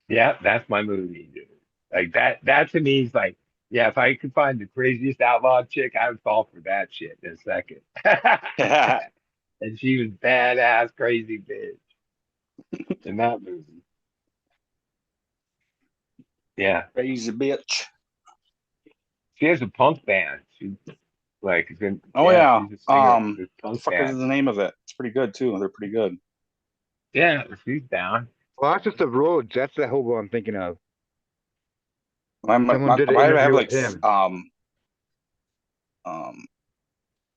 Yeah, that's my movie, dude. Like that to me is like, yeah, if I could find the craziest outlaw chick, I would fall for that shit in a second. And she was badass, crazy bitch in that movie. Yeah, Crazy bitch. she has a punk band. She's Oh yeah. she's a singer of this What the punk fuck band. is the name of it? It's pretty good too. They're pretty good. Yeah, she's down. Lots of Roads. That's the hobo I'm thinking of. I Someone did an might have interview like with him.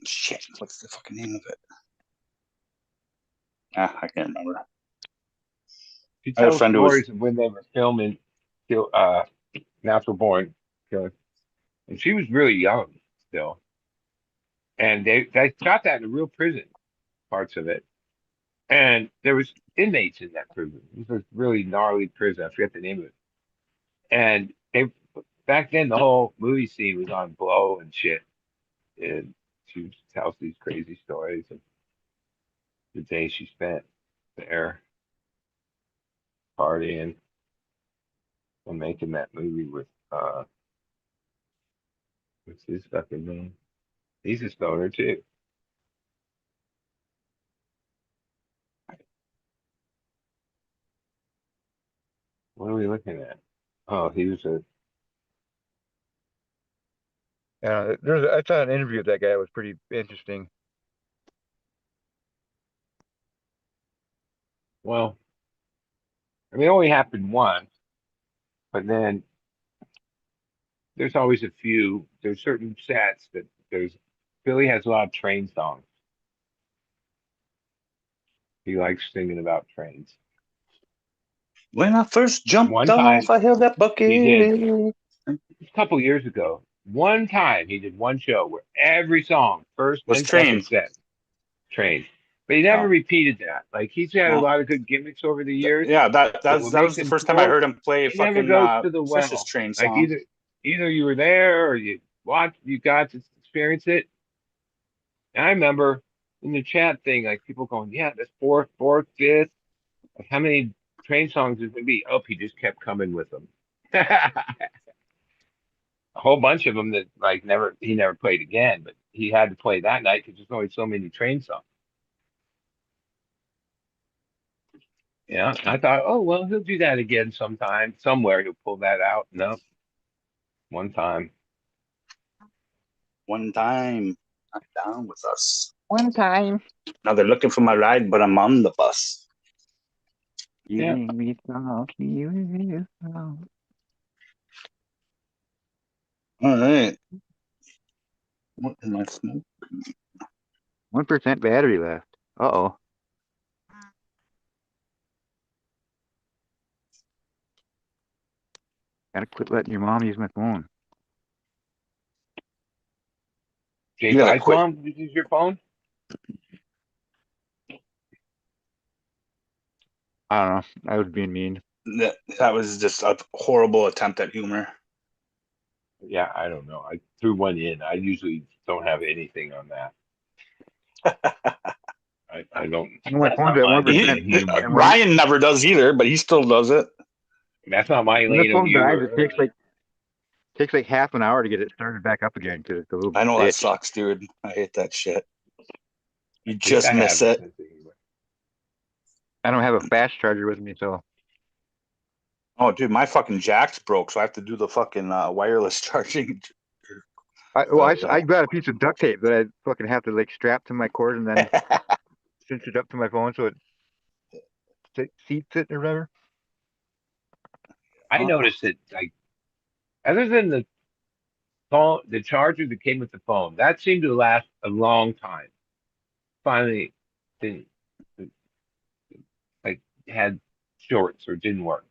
shit. What's the fucking name of it? I can't remember. She I had a tells friend who was stories of when they were filming Natural Born Killers. And she was really young still. And they shot that in a real prison, parts of it. And there was inmates in that prison. It was a really gnarly prison. I forget the name of it. And back then the whole movie scene was on blow and shit. And she tells these crazy stories of the day she spent there partying and making that movie with what's his fucking name? He's a stoner too. What are we looking at? Oh, he was a I saw an interview with that guy. It was pretty interesting. well, I mean, it only happened once, but then there's always a few. There's certain sets that Billy has a lot of train songs. He likes singing about trains. when I first jumped One time off, I held that he did bucket. a couple years ago. One time he did one show where every song, first Was and second Train. set, train. But he never Oh. repeated that. Like he's had a Well, lot of good gimmicks over the years Yeah, that that will was make the him first time I cool. heard him play He never fucking goes to the Fish's well. Train Like song. either you were there or you got to experience it. And I remember in the chat thing, like people going, "Yeah, that's fourth, fifth. Like how many train songs is gonna be?" Oh, he just kept coming with them. A whole bunch of them that he never played again, but he had to play that night because there's only so many train songs. Yeah, I thought, oh well, he'll do that again sometime, somewhere he'll pull that out. No, one time. One time, not down with us. One time. Now they're looking for my ride, but I'm on the bus. Yeah. All right. What am I smoking? 1% battery left. Uh-oh. Gotta quit letting your mom use my phone. Jake, gotta I quit. mom, this is your phone? I don't know. I was being mean. That was just a horrible attempt at humor. Yeah, I don't know. I threw one in. I usually don't have anything on that. I don't. My That's phone's not at my 1%. lane of humor. And Ryan never does either, but he still does it. That's not my when the lane of phone dies, humor. it takes like half an hour to get it started back up again because it's a little I know that bitch. sucks, dude. I hate that shit. You I think just I miss have it. sense of humor. I don't have a fast charger with me, so Oh, dude, my fucking jack's broke, so I have to do the fucking wireless charging. I got a piece of duct tape that I fucking have to like strap to my cord and then cinch it up to my phone so it seats it or whatever. I noticed that, like, other than the phone, the charger that came with the phone, that seemed to last a long time. Finally, didn't like had shorts or didn't work.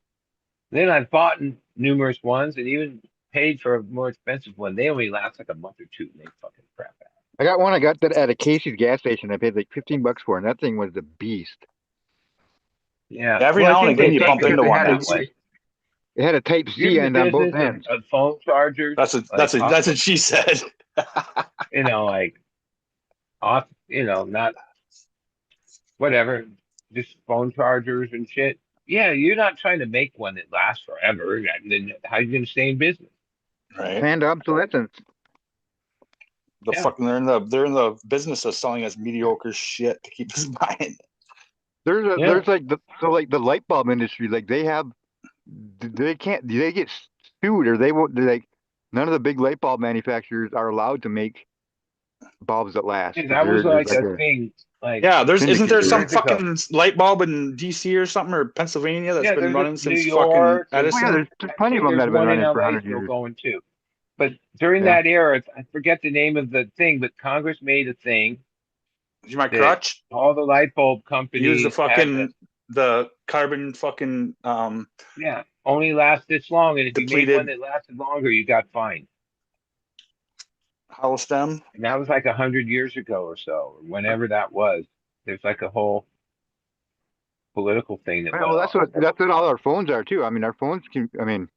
Then I've bought numerous ones and even paid for a more expensive one. They only last like a month or two and they fucking crap out. I got one. I got that at a Casey's gas station. I paid like $15 for, and that thing was the beast. Yeah. Every Well, I now and think again, they you think bump of into it one that that way. It had a Type If you're C in the end on both business ends. of phone chargers, that's like, what she said. like off, not whatever, just phone chargers and shit. Yeah, you're not trying to make one that lasts forever. And then how you going to stay in business? Right. Planned obsolescence. The Yeah. fucking they're in the business of selling us mediocre shit to keep us buying. There's like the light bulb industry. Like they get sued or they won't. They're like none of the big light bulb manufacturers are allowed to make bulbs that last. Yeah, 'Cause that was there's like like a a thing. Like, Yeah, isn't there syndicate some there. years ago. fucking light bulb in DC or something or Pennsylvania that's Yeah, been there's running New since fucking York, and Oh yeah, Edison? there's I plenty of think them that there's have been one in running for LA 100 still years. going too. But during Yeah. that era, I forget the name of the thing, but Congress made a thing Is my that crutch? all the light bulb Use the companies had to, fucking the carbon fucking yeah, only last this long. And if you made one depleted that lasted longer, you got fined. hollow stem. And that was like 100 years ago or so, or whenever that was. There's like a whole political thing that Yeah, went well, on. that's what all our phones are too. I mean, our phones can. I mean,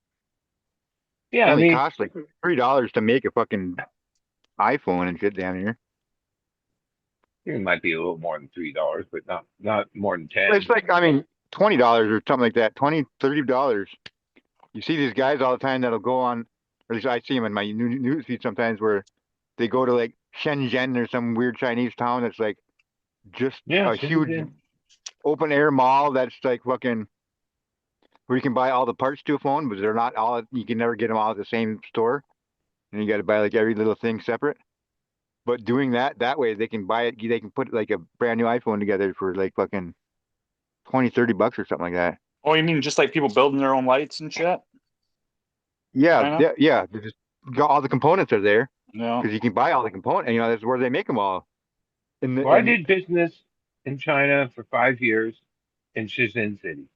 Yeah, I only mean, cost like $3 to make a fucking iPhone and shit down here. it might be a little more than $3, but not more than Well, 10. it's like I mean, $20 or something like that. $20, $30. You see these guys all the time that'll go on, or at least I see them in my news feed sometimes, where they go to like Shenzhen or some weird Chinese town that's like just Yeah, a huge Shenzhen. open air mall that's like fucking where you can buy all the parts to a phone, but they're not all. You can never get them all at the same store, and you got to buy like every little thing separate. But doing that way, they can buy it. They can put like a brand new iPhone together for like fucking 20, $30 or something like that. Oh, you mean just like people building their own lights and shit? Yeah, China? yeah, yeah. They just got all the components are there No. because you can buy all the components. And, you know, that's where they make them all. Well, I did business in China for 5 years in Shenzhen City.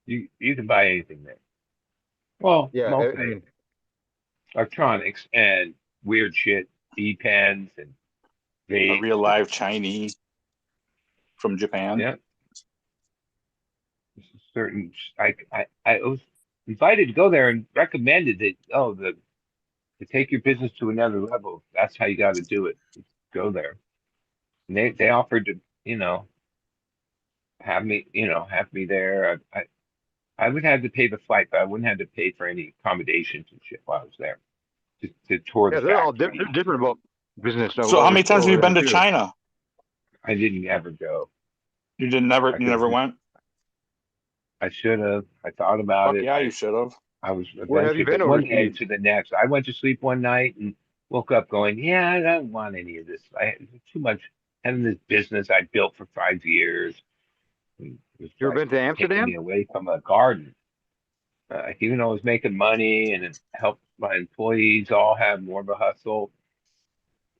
You can buy anything there. Well, Yeah, most I mean, electronics and weird shit, e-pens and A vapes. real live Chinese from Japan. Yeah, certain. I was invited to go there and recommended that. Oh, to take your business to another level. That's how you got to do it. Go there. And they offered to have me there. I would have to pay the flight, but I wouldn't have to pay for any accommodations and shit while I was there. To tour the yeah, they're all factory. they're different about business. So how many times have you been to China? I didn't ever go. You never went? I should have. I thought about Fuck it. yeah, you should have. I was Where have you eventually, been but one day overseas? to the next. I went to sleep one night and woke up going, yeah, I don't want any of this. I had too much having this business I built for 5 years. It was You ever like been to taking Amsterdam? me away from a garden. Even though I was making money and it helped my employees all have more of a hustle,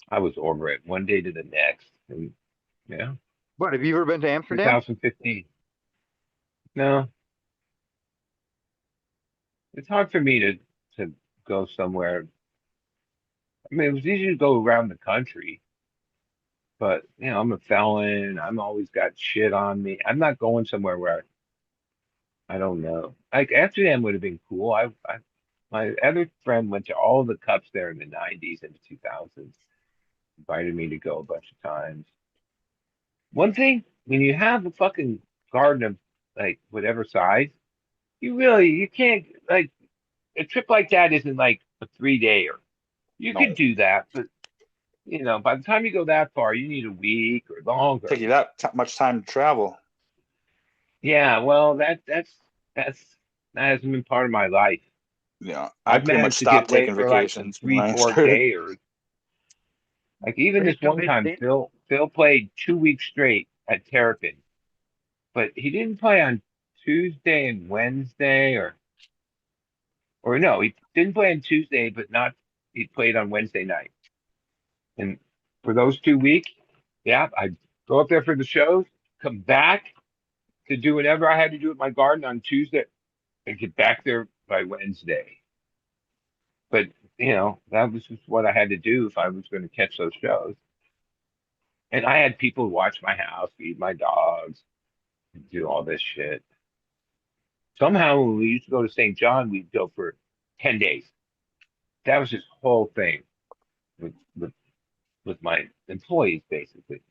I was over it one day to the next. And yeah, What have you ever been to Amsterdam? 2015. No, it's hard for me to go somewhere. I mean, it was easy to go around the country, but I'm a felon. I'm always got shit on me. I'm not going somewhere where I don't know. Like Amsterdam would have been cool. My other friend went to all the cups there in the 90s and the 2000s. Invited me to go a bunch of times. one thing, when you have a fucking garden of like whatever size, you can't like a trip like that isn't like a 3 dayer. You No, could do that, but by the time you go that far, you need a week or longer. take you that much time to travel. Yeah, well, that's that hasn't been part of my life. Yeah, I I've pretty much managed to get stopped away taking for like some vacations when three, I four started. dayers. Like even Where you this still one time, visiting? Phil played 2 weeks straight at Terrapin, but he didn't play on Tuesday and Wednesday, or no, he didn't play on Tuesday, but not he played on Wednesday night. And for those 2 weeks, yeah, I'd go up there for the shows, come back to do whatever I had to do at my garden on Tuesday, and get back there by Wednesday. But that was just what I had to do if I was going to catch those shows. And I had people watch my house, feed my dogs, and do all this shit. Somehow, when we used to go to St. John, we'd go for 10 days. That was his whole thing with with with my employees, basically.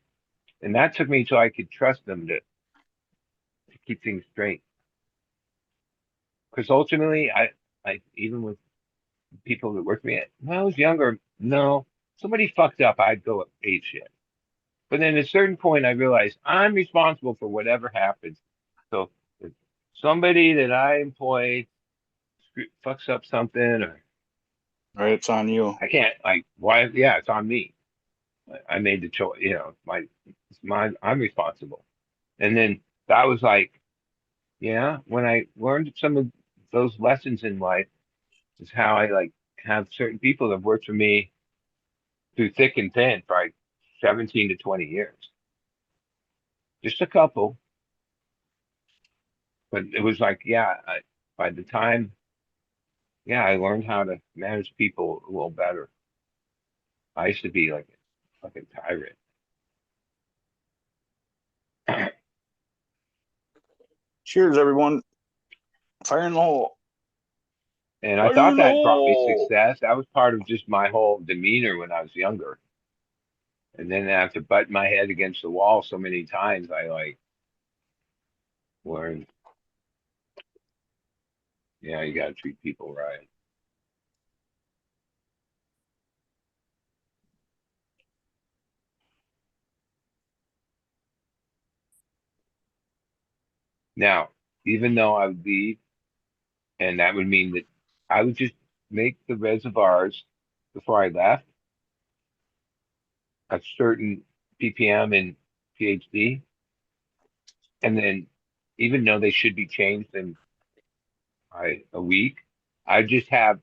And that took me till I could trust them to keep things straight. Because ultimately, I even with people that worked with me, when I was younger, no, somebody fucked up, I'd go ape shit. But then at a certain point, I realized I'm responsible for whatever happens. So if somebody that I employ fucks up something, or Right, it's on you. I can't like why? Yeah, it's on me. I made the choice. I'm responsible. And then that was like, yeah, when I learned some of those lessons in life, is how I like have certain people that have worked for me through thick and thin for like 17 to 20 years. Just a couple, but it was like, yeah, by the time, yeah, I learned how to manage people a little better. I used to be like a fucking tyrant. Cheers, everyone. Fire in the hole. And I Fire thought in the that brought me hole. success. That was part of just my whole demeanor when I was younger. And then after butting my head against the wall so many times, I like learned, yeah, you got to treat people right. Now, even though I would leave, and that would mean that I would just make the reservoirs before I left a certain ppm and phd, and then even though they should be changed in a week, I just have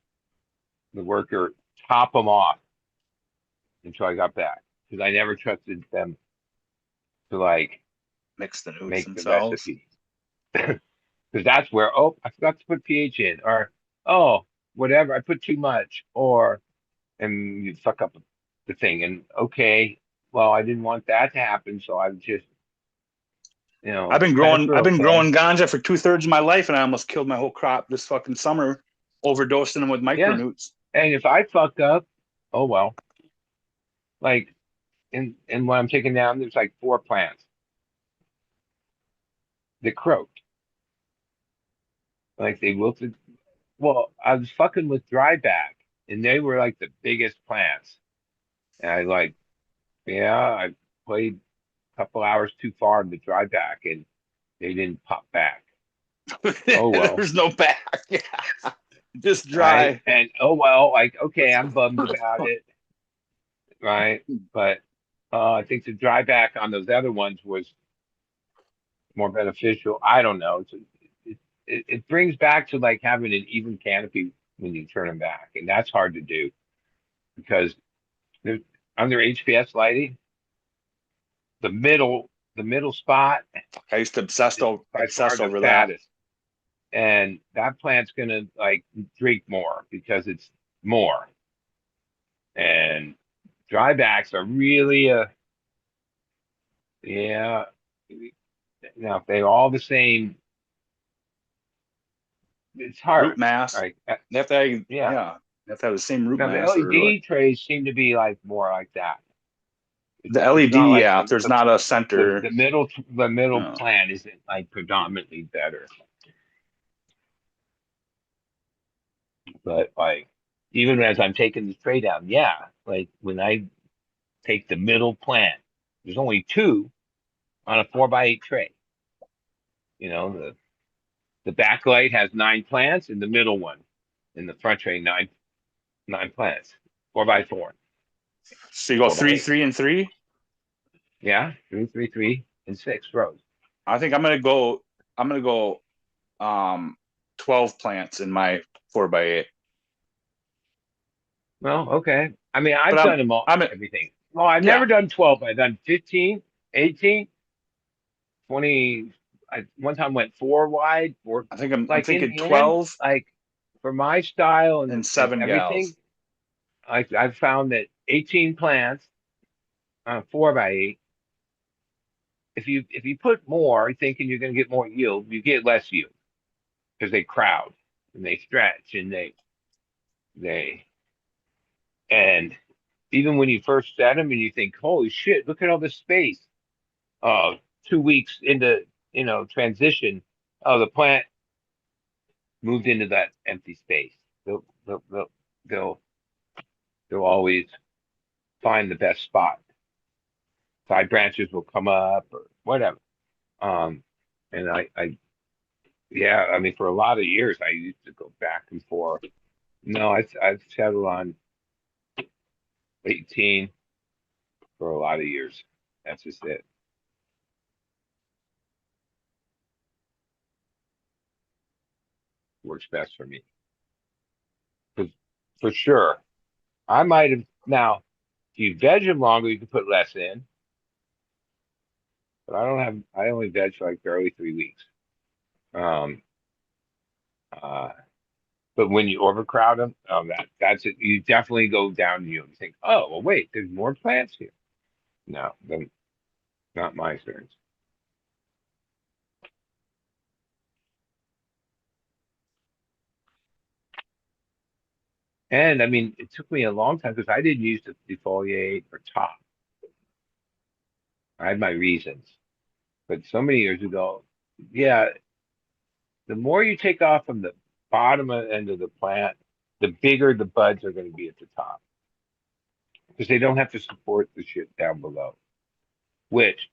the worker top them off until I got back, because I never trusted them to like Mix the notes make the themselves. recipe. Because that's where, oh, I forgot to put pH in, or oh, whatever, I put too much, or and you fuck up the thing. And okay, well, I didn't want that to happen, so I just, I've been okay. growing ganja for 2/3 of my life, and I almost killed my whole crop this fucking summer, overdosing them with Yeah, micronewts. and if I fuck up, oh well. Like in what I'm taking down, there's like 4 plants that croaked, like they wilted. Well, I was fucking with dry back, and they were like the biggest plants. And I like, yeah, I played a couple hours too far in the dry back, and they didn't pop back. Oh well, There's no back. Yeah. Just right? dry. And oh well, like okay, I'm bummed about it, right? But I think the dry back on those other ones was more beneficial. I don't know. It brings back to like having an even canopy when you turn them back, and that's hard to do because there's under HPS lighting, the middle spot I used to is by far obsess the over that. fattest, and that plant's gonna like drink more because it's more. And drybacks are really yeah. Now if they're all the same, it's Root hard. mass. Right? You have to have, Yeah. yeah, you have to have the same root Now the mass or like, LED trays seem to be like more like that. The It's LED, not like yeah, if there's not a the, center. the middle uh, plan isn't like predominantly better. But like, even as I'm taking the tray down, yeah, like when I take the middle plant, there's only two on a 4x8 tray. You know, the backlight has 9 plants, and the middle one in the front tray nine plants, 4x4, so you go three, 4x8. 3, and 3. Yeah, three, and 6 rows. I think I'm gonna go 12 plants in my 4x8. Well, okay. I mean, But I've done them all, I'm at, everything. Well, I've yeah. never done 12. I've done 15, 18, 20. I one time went 4 wide, or I think I'm like in thinking the end, 12 like for my style and and 7 everything, gals. I've found that 18 plants on a 4x8, if you put more thinking you're going to get more yield, you get less yield because they crowd and they stretch and they and even when you first set them and you think, holy shit, look at all this space. 2 weeks into transition, oh, the plant moved into that empty space. They'll they'll they'll they'll, they'll always find the best spot. Side branches will come up or whatever. Um, and yeah, I mean, for a lot of years, I used to go back and forth. No, I've settled on 18 for a lot of years. That's just it. Works best for me. Because for sure, I might have now. If you veg them longer, you can put less in. But I don't have. I only veg for like barely 3 weeks. Um. Uh. But when you overcrowd them, that's it. You definitely go down. You think, oh well, wait, there's more plants here. No, then not my experience. And I mean, it took me a long time because I didn't use the defoliate or top. I had my reasons. But so many years ago, yeah, the more you take off from the end of the plant, the bigger the buds are going to be at the top because they don't have to support the shit down below. Which,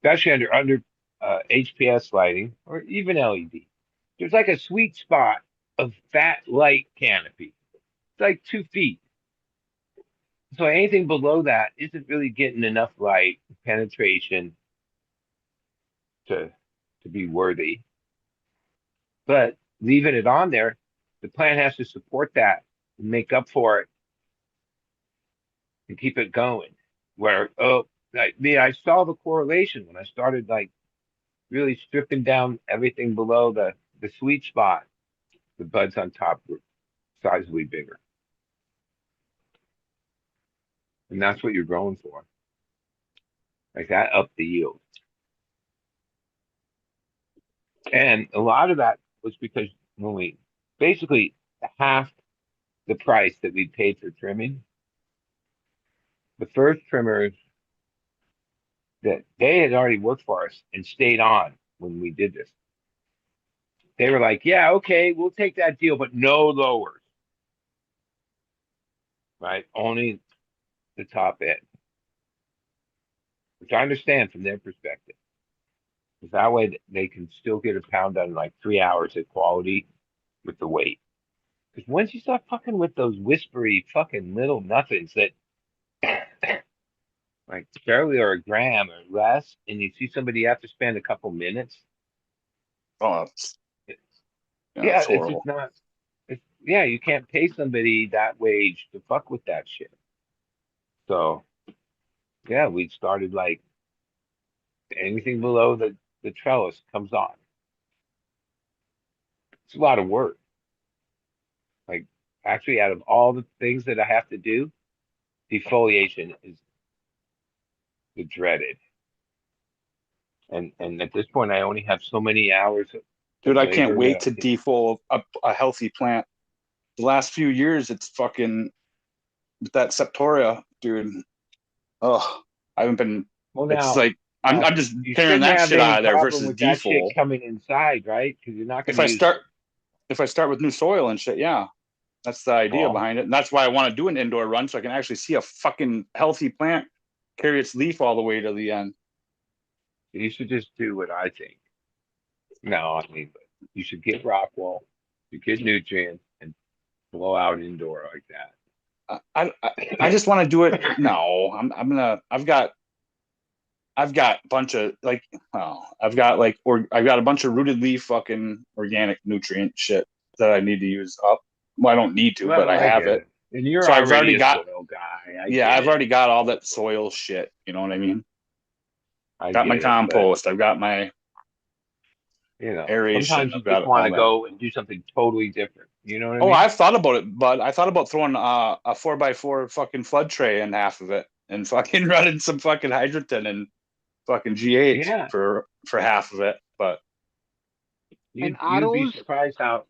especially under HPS lighting or even LED, there's like a sweet spot of that light canopy. It's like 2 feet. So anything below that isn't really getting enough light penetration to be worthy. But leaving it on there, the plant has to support that and make up for it and keep it going. Where like me, I saw the correlation when I started like really stripping down everything below the sweet spot. The buds on top were sizably bigger, and that's what you're growing for. Like that up the yield, and a lot of that was because when we basically half the price that we paid for trimming, the first trimmers that they had already worked for us and stayed on when we did this. They were like, yeah, okay, we'll take that deal, but no lowers, right? Only the top end, which I understand from their perspective. Because that way they can still get a pound done in like 3 hours at quality with the weight. Because once you start fucking with those whispery fucking little nothings that like barely or a gram or less, and you see somebody have to spend a couple minutes, Oh, it, yeah, yeah, it's it's just horrible. not. Yeah, you can't pay somebody that wage to fuck with that shit. So yeah, we started like anything below the trellis comes on. It's a lot of work. Like actually, out of all the things that I have to do, defoliation is the dreaded. And at this point, I only have so many hours Dude, of I can't labor that wait I to can. defol a healthy plant. The last few years, it's fucking with that septoria, dude. Oh, I haven't been. Well, It's now, like I'm just you tearing shouldn't that have shit any out of there problem versus with that shit D-fold. coming inside, right? Because you're not going If to I use. start with new soil and shit, yeah, that's the idea Oh. behind it, and that's why I want to do an indoor run so I can actually see a fucking healthy plant carry its leaf all the way to the end. You should just do what I think. No, I mean, but you should get rock wool, you get nutrients, and blow out indoor like that. I just want to do it. No, I'm gonna. I've got a bunch of like, oh, I've got a bunch of rooted leaf fucking organic nutrient shit that I need to use up. Well, I don't need to, but Well, I I have get it. it. And you're So I've already already a got, soil guy. I yeah, get I've it. already got all that soil shit. You know what I mean? I Got my get it. But compost. I've got my aeration. sometimes you I've got just want all to that. go and do something totally different. You know what I Oh, mean? I've thought about it, but I thought about throwing a 4x4 fucking flood tray in half of it and fucking running some fucking hydrogen and fucking GH Yeah. for half of it. But You'd be autos? surprised how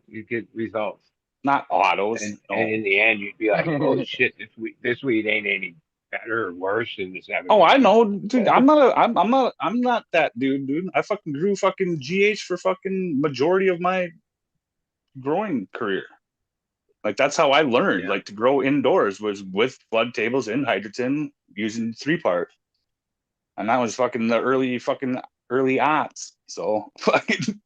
you get results. not autos. And No. in the end, you'd be like, "Holy shit! This weed ain't any better or worse than this other." Oh, I weed." know, dude. I'm not that dude. I fucking grew fucking GH for fucking majority of my growing career. Like that's how I learned, Yeah. like to grow indoors was with flood tables in hydrogen using 3-part, and that was fucking the early aughts. So fucking,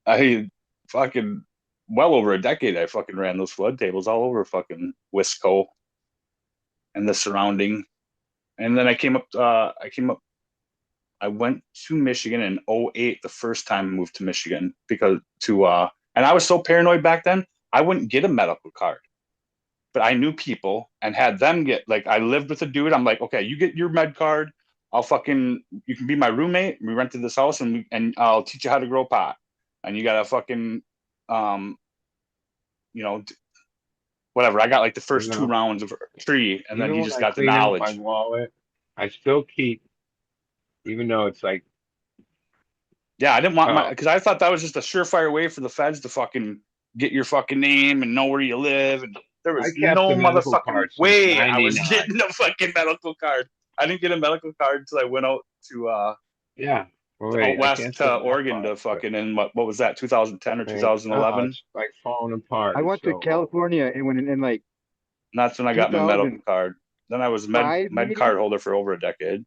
I fucking well over a decade. I fucking ran those flood tables all over fucking Wisco and the surrounding. And then I went to Michigan in 2008, the first time I moved to Michigan and I was so paranoid back then, I wouldn't get a medical card. But I knew people and had them get, like, I lived with a dude. I'm like, okay, you get your med card. You can be my roommate. We rented this house and I'll teach you how to grow pot. And you got to fucking, whatever. I got like the first 2 rounds of tree and then he Even just when I got the clean out my knowledge. wallet, I still keep, even though it's like, Yeah, I didn't want oh, because I thought that was just a surefire way for the feds to fucking get your fucking name and know where you live. And there I was kept no the medical motherfucking card since way I was '99. getting a fucking medical card. I didn't get a medical card until I went out to Yeah. Well, out wait, I west can't say to that Oregon part, to but fucking in what was that 2010 or man, oh, 2011? it's like falling apart. I It's went to so California and when in like And that's when I got my medical 2005, card. Then I was med maybe. card holder for over a decade.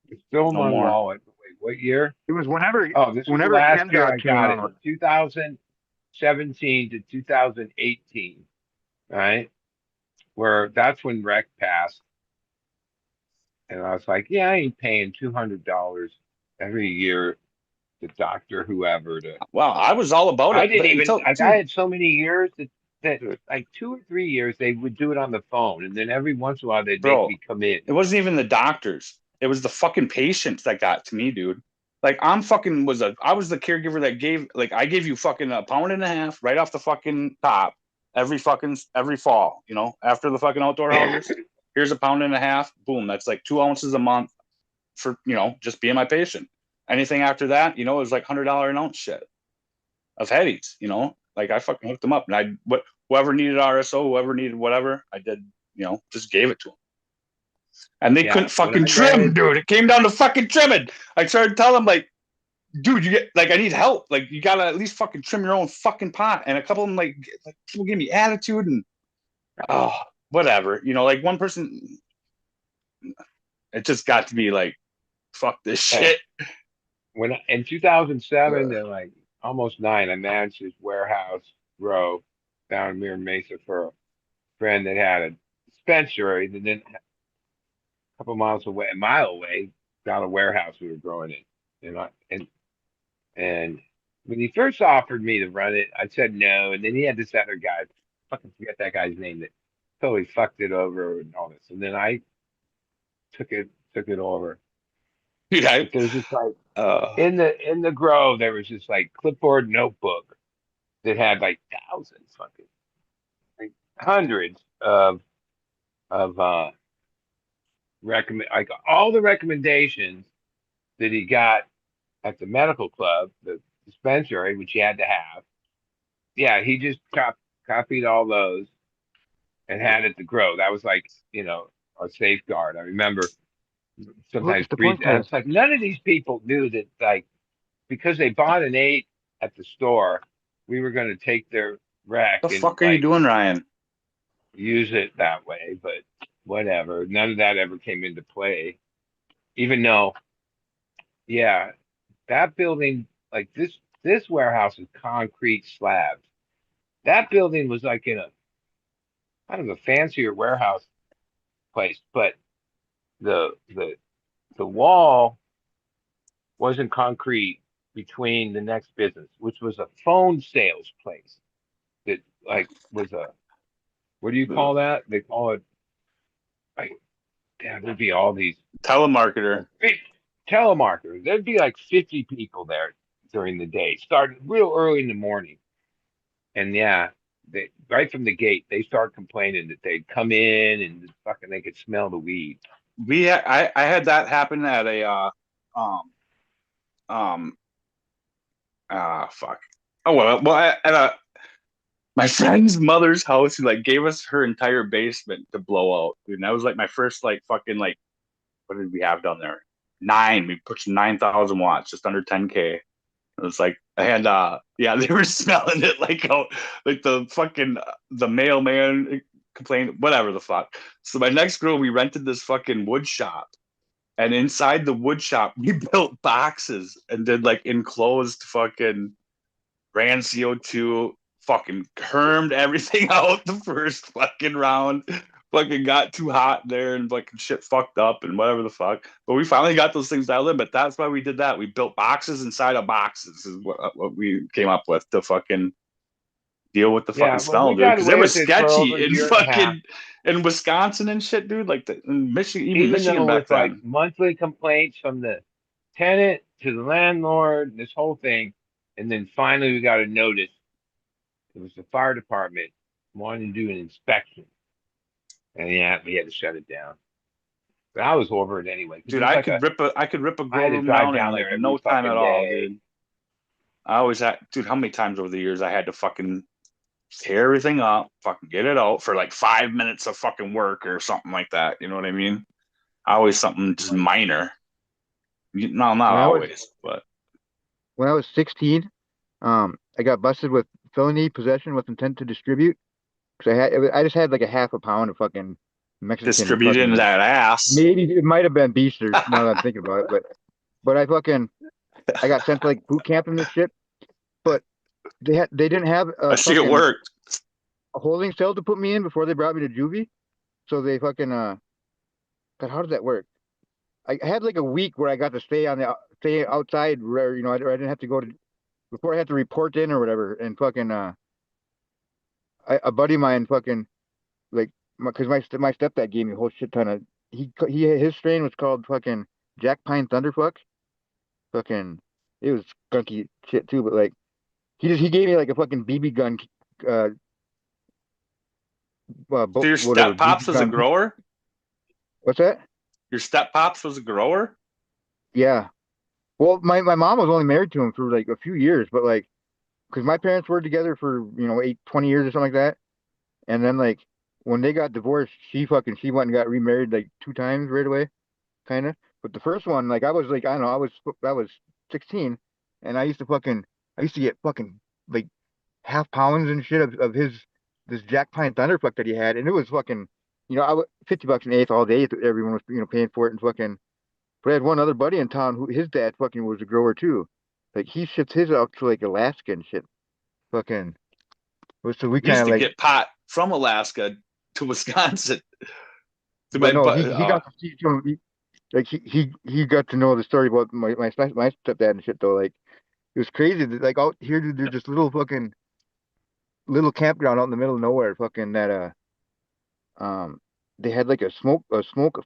it's still in No my more. wallet. Wait, what year? It was whenever Oh, this was the whenever last year MDOT I came got it. out. 2017 to 2018. Right? Where that's when rec passed. And I was like, yeah, I ain't paying $200 every year to doctor whoever to. Wow, I was all about I it, didn't but even until like I dude, had so many years that like 2 or 3 years they would do it on the phone, and then every once in a while they'd make bro, me come in. it wasn't even the doctors. It was the fucking patients that got to me, dude. Like I was the caregiver that I gave you fucking a pound and a half right off the fucking top every fall, after the fucking outdoor houses. Here's a pound and a half, boom, that's like 2 ounces a month for, just being my patient. Anything after that, it was like $100 an ounce shit of headies, like I fucking hooked them up and whoever needed RSO, whoever needed whatever, I did, just gave it to them. And they couldn't Yeah, when fucking I trim, rented, dude. It came down to fucking trimming. I started telling them, like, dude, I need help. Like, you gotta at least fucking trim your own fucking pot. And a couple of them, like people give me attitude and, oh, whatever. Like one person, it just got to be like, fuck this hey, shit. when in 2007 to like almost 9, I managed this warehouse grow down in Mira Mesa for a friend that had a dispensary, and then a couple miles away, a mile away, got a warehouse we were growing in. And when he first offered me to run it, I said no. And then he had this other guy, fucking forget that guy's name, that totally fucked it over and all this. And then I took it over. Dude, But there's just like in the Grove, there was just like clipboard notebook that had like thousands, fucking like hundreds of recommend like all the recommendations that he got at the medical club, the dispensary, which he had to have. Yeah, he just copied all those and had it to grow. That was like, a safeguard. I remember sometimes the breathe. point, And Tyler? it's like none of these people knew that, like, because they bought an 8 at the store, we were going to take their wreck The and fuck are you like doing, Ryan? use it that way. But whatever, none of that ever came into play. Even though, yeah, that building, like this warehouse is concrete slabs. That building was like in a kind of a fancier warehouse place, but the the the wall wasn't concrete between the next business, which was a phone sales place that like was a, what do you call that? They call it like, yeah, there'd be all these Telemarketer. big telemarketers. There'd be like 50 people there during the day, starting real early in the morning. And yeah, they right from the gate, they start complaining that they'd come in and fucking they could smell the weed. I had that happen at a um um fuck. Oh well, at a my friend's mother's house, who like gave us her entire basement to blow out, dude. And that was like my first like fucking like, what did we have down there? We pushed 9,000 watts, just under 10K. It was like, and yeah, they were smelling it like, oh, like the fucking the mailman complained, whatever the fuck. So my next girl, we rented this fucking wood shop, and inside the wood shop, we built boxes and did like enclosed fucking, ran CO2, fucking hermed everything out the first fucking round. Fucking got too hot there and fucking shit fucked up and whatever the fuck. But we finally got those things dialed in. But that's why we did that. We built boxes inside of boxes, is what we came up with to fucking deal with the fucking Yeah, well, smell, we dude. got Because it away was with it for over sketchy a in year and a half, fucking in Wisconsin and shit, dude. Like in Michigan, even even Michigan though back with like then. monthly complaints from the tenant to the landlord, this whole thing. And then finally we got a notice. It was the fire department wanting to do an inspection. And yeah, we had to shut it down. But I was over it anyway because it Dude, was like I could rip a I grow had to room drive down in down like there every no time at fucking all, day. dude. I always had, dude, how many times over the years I had to fucking tear everything up, fucking get it out for like 5 minutes of fucking work or something like that. You know what I mean? Always something just minor. No, not When I was always, but when I was 16, I got busted with felony possession with intent to distribute because I just had like a half a pound of fucking Mexican distributing fucking, that ass. maybe it might have been beasters now that I'm thinking about it, but I got sent to like boot camp and this shit. But they didn't have a That shit fucking worked. a holding cell to put me in before they brought me to juvie. So they fucking God, how did that work? I had like a week where I got to stay outside where I didn't have to go to before I had to report in or whatever. And fucking a buddy of mine fucking like because my stepdad gave me a whole shit ton of his strain was called fucking Jack Pine Thunderfuck. Fucking it was skunky shit too, but like he gave me like a fucking BB gun uh So your whatever step pops BB was a gun. grower? What's that? Your step pops was a grower? Yeah. Well, my mom was only married to him for like a few years, but like, because my parents were together for, 20 years or something like that. And then like when they got divorced, she went and got remarried like two times right away, kind of. But the first one, like I was like, I don't know, I was 16 and I used to get fucking like half pounds and shit of this Jack Pine Thunderfuck that he had. And it was fucking, I was $50 an eighth all day. Everyone was, paying for it and fucking. But I had one other buddy in town who his dad fucking was a grower too. Like he shipped his out to like Alaska and shit. Fucking so we We kind used of to like get pot from Alaska to Wisconsin. To but my, no, but he got to see some like he got to know the story about my stepdad and shit though. Like it was crazy that like out here dude, there's this little fucking little campground out in the middle of nowhere, fucking that um they had like a smoke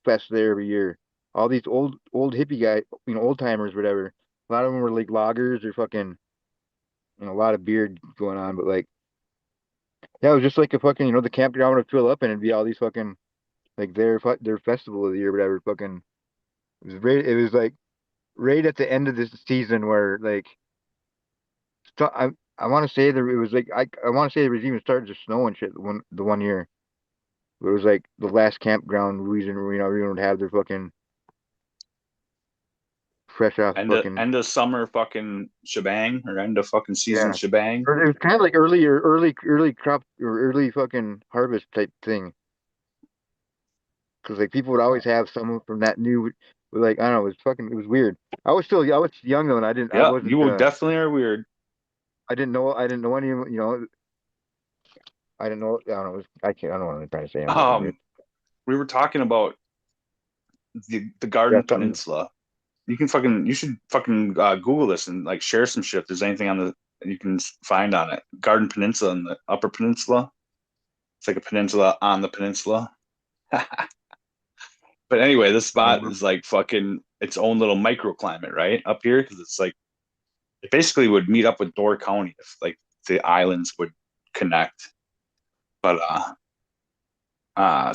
fest there every year. All these old hippie guys, old timers, whatever. A lot of them were like loggers or fucking a lot of beard going on, but like yeah, it was just like a fucking the campground would fill up and it'd be all these fucking like their festival of the year, whatever. Fucking it was like right at the end of this season where like I want to say that it was like I want to say it was even started to snow and shit the one year. It was like the last campground reason everyone would have their fucking fresh off fucking end of summer fucking shebang or end of fucking season yeah. shebang. Or it was kind of like early crop or early fucking harvest type thing. Because like people would always have someone from that new, like I don't know, it was weird. I was young though, and I Yeah, wasn't, you definitely are weird. I didn't know any, I didn't know, I don't know, I don't know what I'm trying to say. We were talking about the Yeah, Garden something. Peninsula. You should fucking Google this and like share some shit. If there's anything on the you can find on it. Garden Peninsula in the Upper Peninsula. It's like a peninsula on the peninsula. But anyway, this spot is like fucking its own little microclimate, right? Up here, because it's like it basically would meet up with Door County if like the islands would connect. But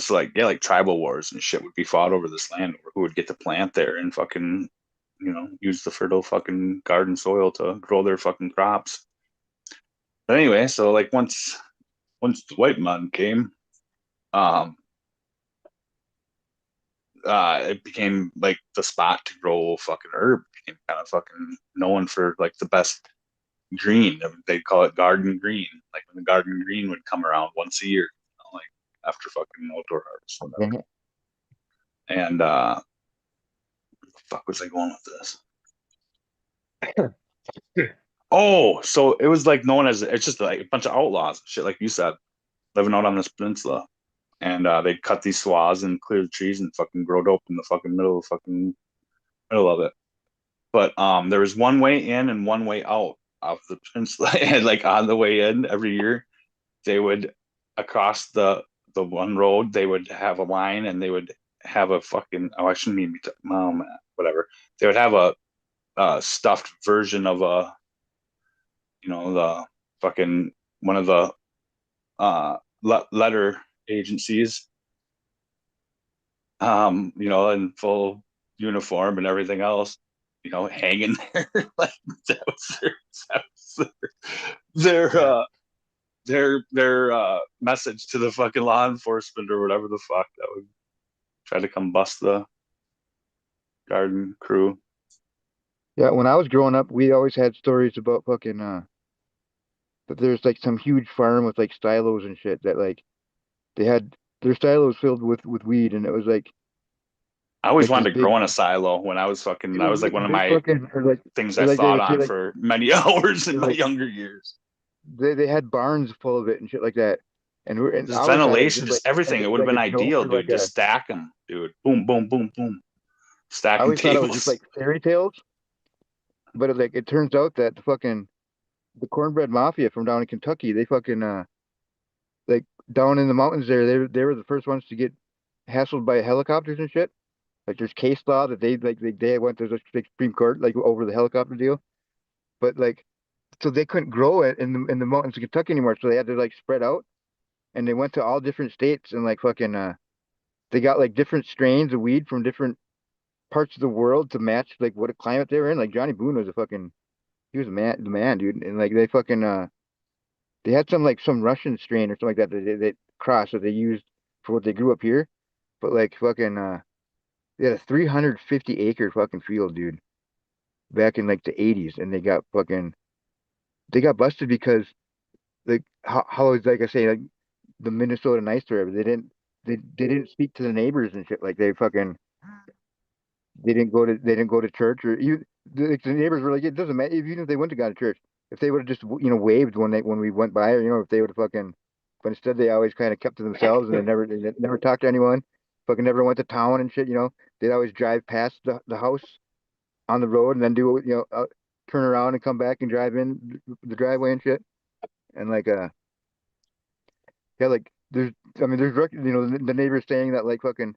so like yeah, like tribal wars and shit would be fought over this land, or who would get to plant there and fucking, use the fertile fucking garden soil to grow their fucking crops. But anyway, so like once the white man came, um, it became like the spot to grow fucking herb. It became kind of fucking known for like the best green. I mean, they'd call it garden green. Like when the garden green would come around once a year, like after fucking outdoor harvest, whatever. And where the fuck was I going with this? Oh, so it was like known as it's just like a bunch of outlaws, shit like you said, living out on this peninsula. And they'd cut these swaths and clear the trees and fucking grow dope in the fucking middle of it. But there was one way in and one way out of the peninsula. And like on the way in every year, they would across the one road, they would have a line and they would have a fucking I shouldn't even be whatever. They would have a stuffed version of the fucking one of the letter agencies, in full uniform and everything else, hanging there. Like that was their message to the fucking law enforcement or whatever the fuck that would try to come bust the garden crew. Yeah, when I was growing up, we always had stories about fucking that there's like some huge farm with like silos and shit that like they had their silos filled with weed, and it was I always like this wanted to big. grow in a silo when I was It fucking. That was was like one of big my fucking things or I like they thought would say on like for many hours in or my like younger years. they had barns full of it and shit like that, and I Just always thought it was ventilation, just just everything. It would have like been a joke ideal, or dude. like Just a. stack them, dude. Boom, boom, boom, boom. I Stacking always thought it was just tables. like fairy tales, but it turns out that the cornbread mafia from down in Kentucky, they fucking like down in the mountains there, they were the first ones to get hassled by helicopters and shit. Like there's case law that they went to the Supreme Court like over the helicopter deal, but like so they couldn't grow it in the mountains of Kentucky anymore, so they had to like spread out, and they went to all different states and like fucking they got like different strains of weed from different parts of the world to match like what climate they were in. Like Johnny Boone was he was the man, dude, and like they fucking they had some Russian strain or something like that that cross that they used for what they grew up here, but like fucking they had a 350-acre fucking field, dude, back in like the 80s, and they got busted because like how is like I say like the Minnesota Nice or whatever, they didn't speak to the neighbors and shit like they didn't go to church or you the neighbors were like it doesn't matter even if they went to go to church if they would have just waved when we went by or if they would have fucking but instead they always kind of kept to themselves and they never talked to anyone fucking never went to town and shit they'd always drive past the house on the road and then do turn around and come back and drive in the driveway and shit and like yeah like there's the neighbors saying that like fucking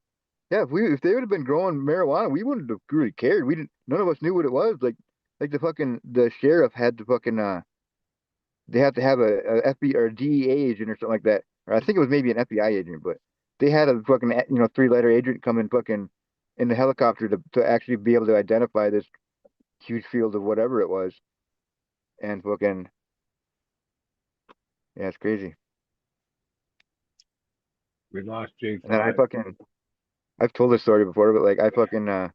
yeah, if they would have been growing marijuana, we wouldn't have really cared. We didn't. None of us knew what it was. The sheriff had to fucking they had to have a FBI or a DEA agent or something like that. Or I think it was maybe an FBI agent, but they had a fucking 3-letter agent come in fucking in the helicopter to actually be able to identify this huge field of whatever it was, and fucking yeah, it's crazy. We lost Jake. And then I've told this story before, but like I fucking I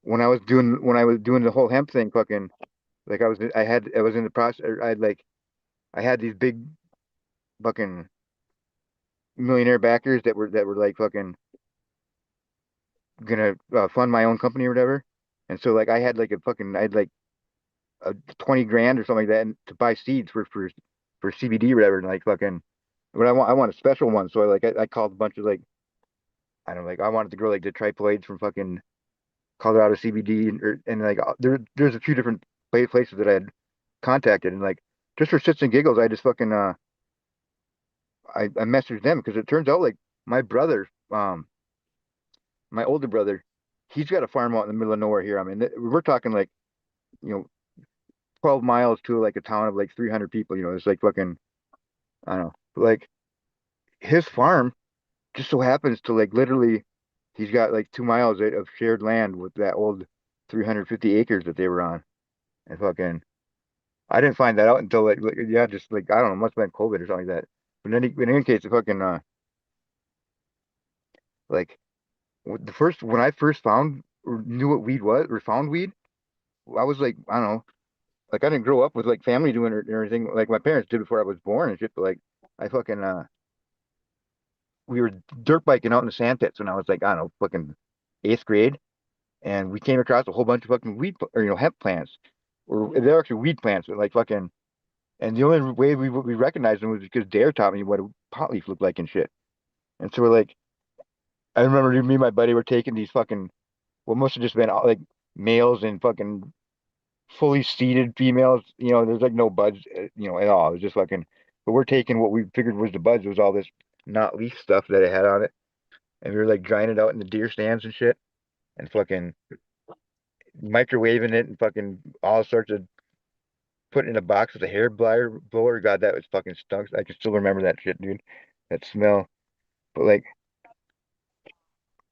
when I was doing the whole hemp thing, fucking like I was in the process. I had these big fucking millionaire backers that were like fucking gonna fund my own company or whatever. And so like I had like a 20 grand or something like that to buy seeds for CBD or whatever. And like fucking, but I want a special one. So I called a bunch of like I don't know, like I wanted to grow like the triploids from fucking Colorado CBD and like there's a few different places that I had contacted and like just for shits and giggles I just fucking I messaged them because it turns out like my brother my older brother he's got a farm out in the middle of nowhere here. I mean we're talking like you know 12 miles to like a town of like 300 people. It's like fucking I don't know like his farm just so happens to like literally he's got like 2 miles of shared land with that old 350 acres that they were on. And fucking, I didn't find that out until yeah, just like I don't know, must have been COVID or something like that. But in any case, the fucking like when I first found or knew what weed was or found weed, I was like I don't know, like I didn't grow up with like family doing it or anything like my parents did before I was born and shit. But like I fucking we were dirt biking out in the sand pits when I was like I don't know, fucking eighth grade, and we came across a whole bunch of fucking or hemp plants, or they're actually weed plants, but like fucking. And the only way we recognized them was because Dare taught me what a pot leaf looked like and shit. And so we're like, I remember me and my buddy were taking these fucking, what must have just been like males and fucking fully seeded females. There's like no buds, at all. It was just fucking, but we're taking what we figured was the buds, was all this not leaf stuff that it had on it. And we were like drying it out in the deer stands and shit and fucking microwaving it and fucking all sorts of put it in a box with a hair blower. God, that was fucking stunk. I can still remember that shit, dude. That smell. But like,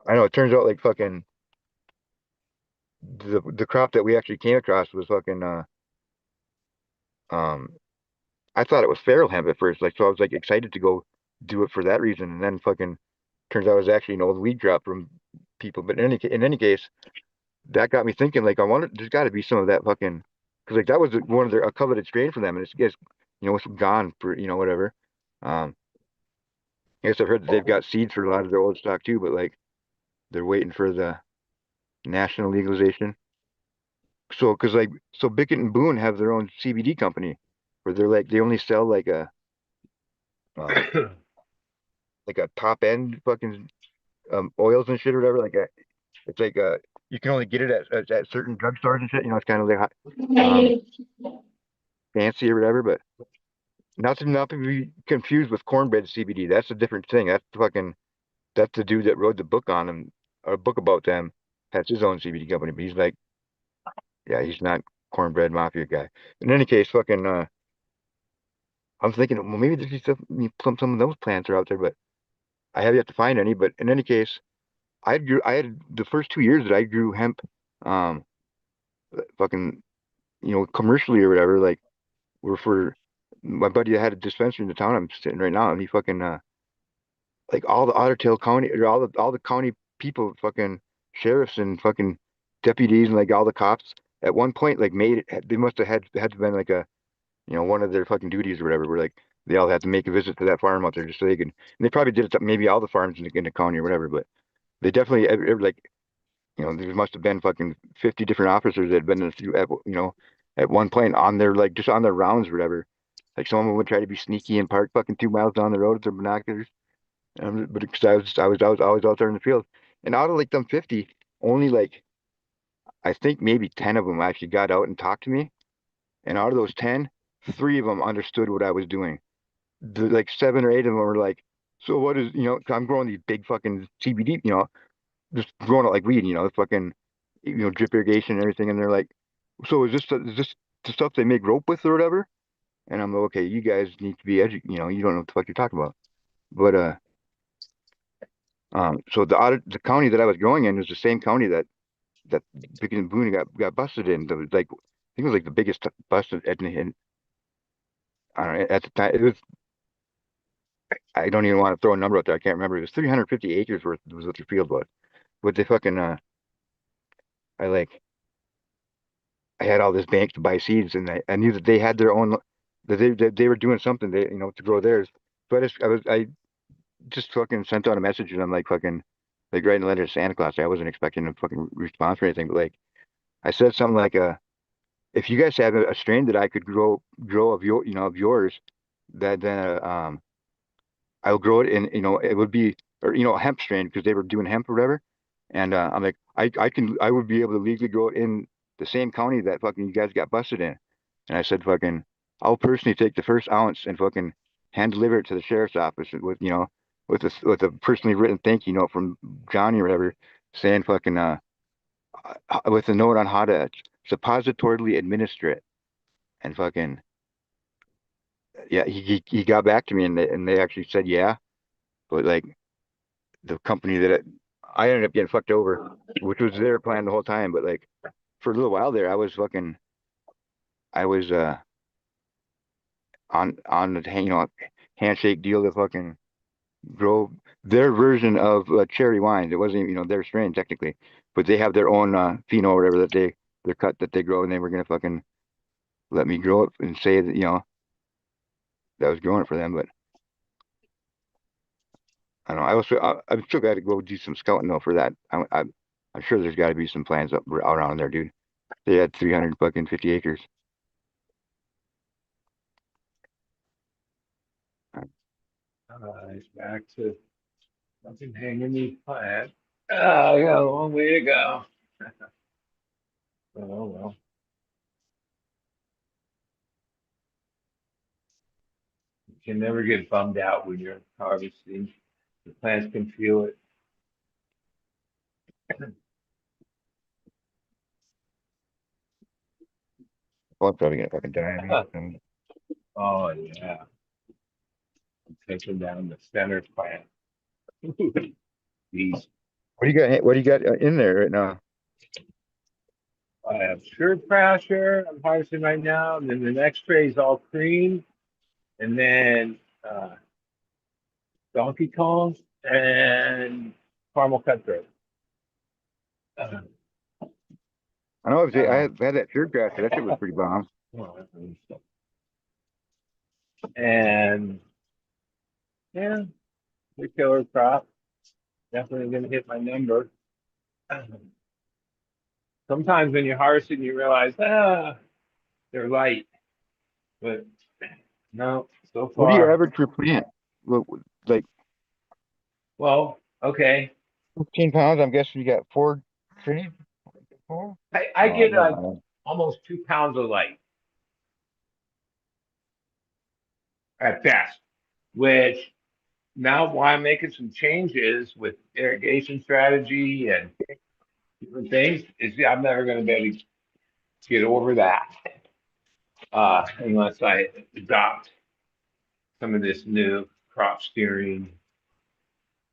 I know it turns out like fucking the crop that we actually came across was fucking um I thought it was feral hemp at first, like so I was like excited to go do it for that reason, and then fucking turns out it was actually an old weed crop from people. But in any case, that got me thinking. Like, I wonder, there's got to be some of that fucking because like that was one of their a coveted strain for them, and it's gone for whatever. Um, I guess I've heard that they've got seeds for a lot of their old stock too, but like they're waiting for the national legalization. So, because like, so Bickett and Boone have their own CBD company where they're like, they only sell um, like a top end fucking oils and shit or whatever. It's like you can only get it at certain drugstores and shit. It's kind of like fancy or whatever, but not to be confused with cornbread CBD. That's a different thing. That's the dude that wrote the book on them, or a book about them. Has his own CBD company, but he's like, yeah, he's not cornbread mafia guy. In any case, fucking, I'm thinking, well, maybe there's some of those plants are out there, but I have yet to find any. But in any case, I had the first 2 years that I grew hemp, um, fucking, commercially or whatever, like, were for my buddy that had a dispensary in the town I'm sitting right now, and he fucking, like all the Otter Tail County or all the county people, fucking sheriffs and fucking deputies and like all the cops at one point like made it. They must have had to been like a one of their fucking duties or whatever. Where like they all had to make a visit to that farm out there just so they could. And they probably did it to maybe all the farms in the county or whatever. But they definitely like there must have been fucking 50 different officers that had been at one point on their like just on their rounds or whatever. Like some of them would try to be sneaky and park fucking 2 miles down the road with their binoculars. But because I was always out there in the field, and out of like them 50, only like I think maybe 10 of them actually got out and talked to me, and out of those 10, three of them understood what I was doing. Like 7 or 8 of them were like, "So what is 'cause I'm growing these big fucking CBD, just growing it like weed, fucking drip irrigation and everything," and they're like, "So is this the stuff they make rope with or whatever?" And I'm like, "Okay, you guys need to be you don't know what the fuck you're talking about." But so the county that I was growing in was the same county that Pickens and Boone got busted in. It was like I think it was like the biggest bust I don't know, at the time. It was I don't even want to throw a number out there. I can't remember. It was 350 acres worth was what the field was. But they fucking I had all this bank to buy seeds, and I knew that they had their own, that they were doing something, to grow theirs. So I just fucking sent out a message, and I'm like fucking, like writing a letter to Santa Claus. I wasn't expecting a fucking response or anything, but like I said something like, if you guys have a strain that I could grow of of yours, that then I'll grow it in, it would be, or a hemp strain, because they were doing hemp or whatever. And I'm like, I would be able to legally grow it in the same county that fucking you guys got busted in. And I said, fucking, I'll personally take the first ounce and fucking hand deliver it to the sheriff's office with, with a personally written thank you note from Johnny or whatever, saying fucking, with a note on how to suppositorily administer it. And fucking, yeah, he got back to me, and they actually said, yeah, but like the company I ended up getting fucked over, which was their plan the whole time. But like for a little while there, I was on the handshake deal to fucking grow their version of cherry wine. It wasn't even, their strain technically, but they have their own pheno or whatever that their cut that they grow, and they were gonna fucking let me grow it and say that that I was growing it for them. But I don't know. I've still got to go do some scouting though for that. I'm sure there's got to be some plans out around there, dude. They had 300 fucking 50 acres. It's back to nothing hanging the plant. Oh, I got a long way to go. Oh well. You can never get bummed out when you're harvesting. The plants can feel it. Well, I'm probably gonna fucking die. I mean, Oh yeah. I'm taking down the center plant. These what do you got? What do you got in there right now? I have sugar crasher I'm harvesting right now, and then the next tray is all cream, and then Donkey Kong and caramel cutthroat. I know I had that sugar grass. That shit was pretty bomb. And yeah, the killer crop. Definitely gonna hit my number. Sometimes when you're harvesting, you realize, they're light, but no, so What do you far. average per plant? Look, like Well, okay. 15 pounds. I'm guessing you got 4 trees. Four? I Oh, get no. almost 2 pounds of light at best, which now why I'm making some changes with irrigation strategy and different things is I'm never going to be able to get over that unless I adopt some of this new crop steering,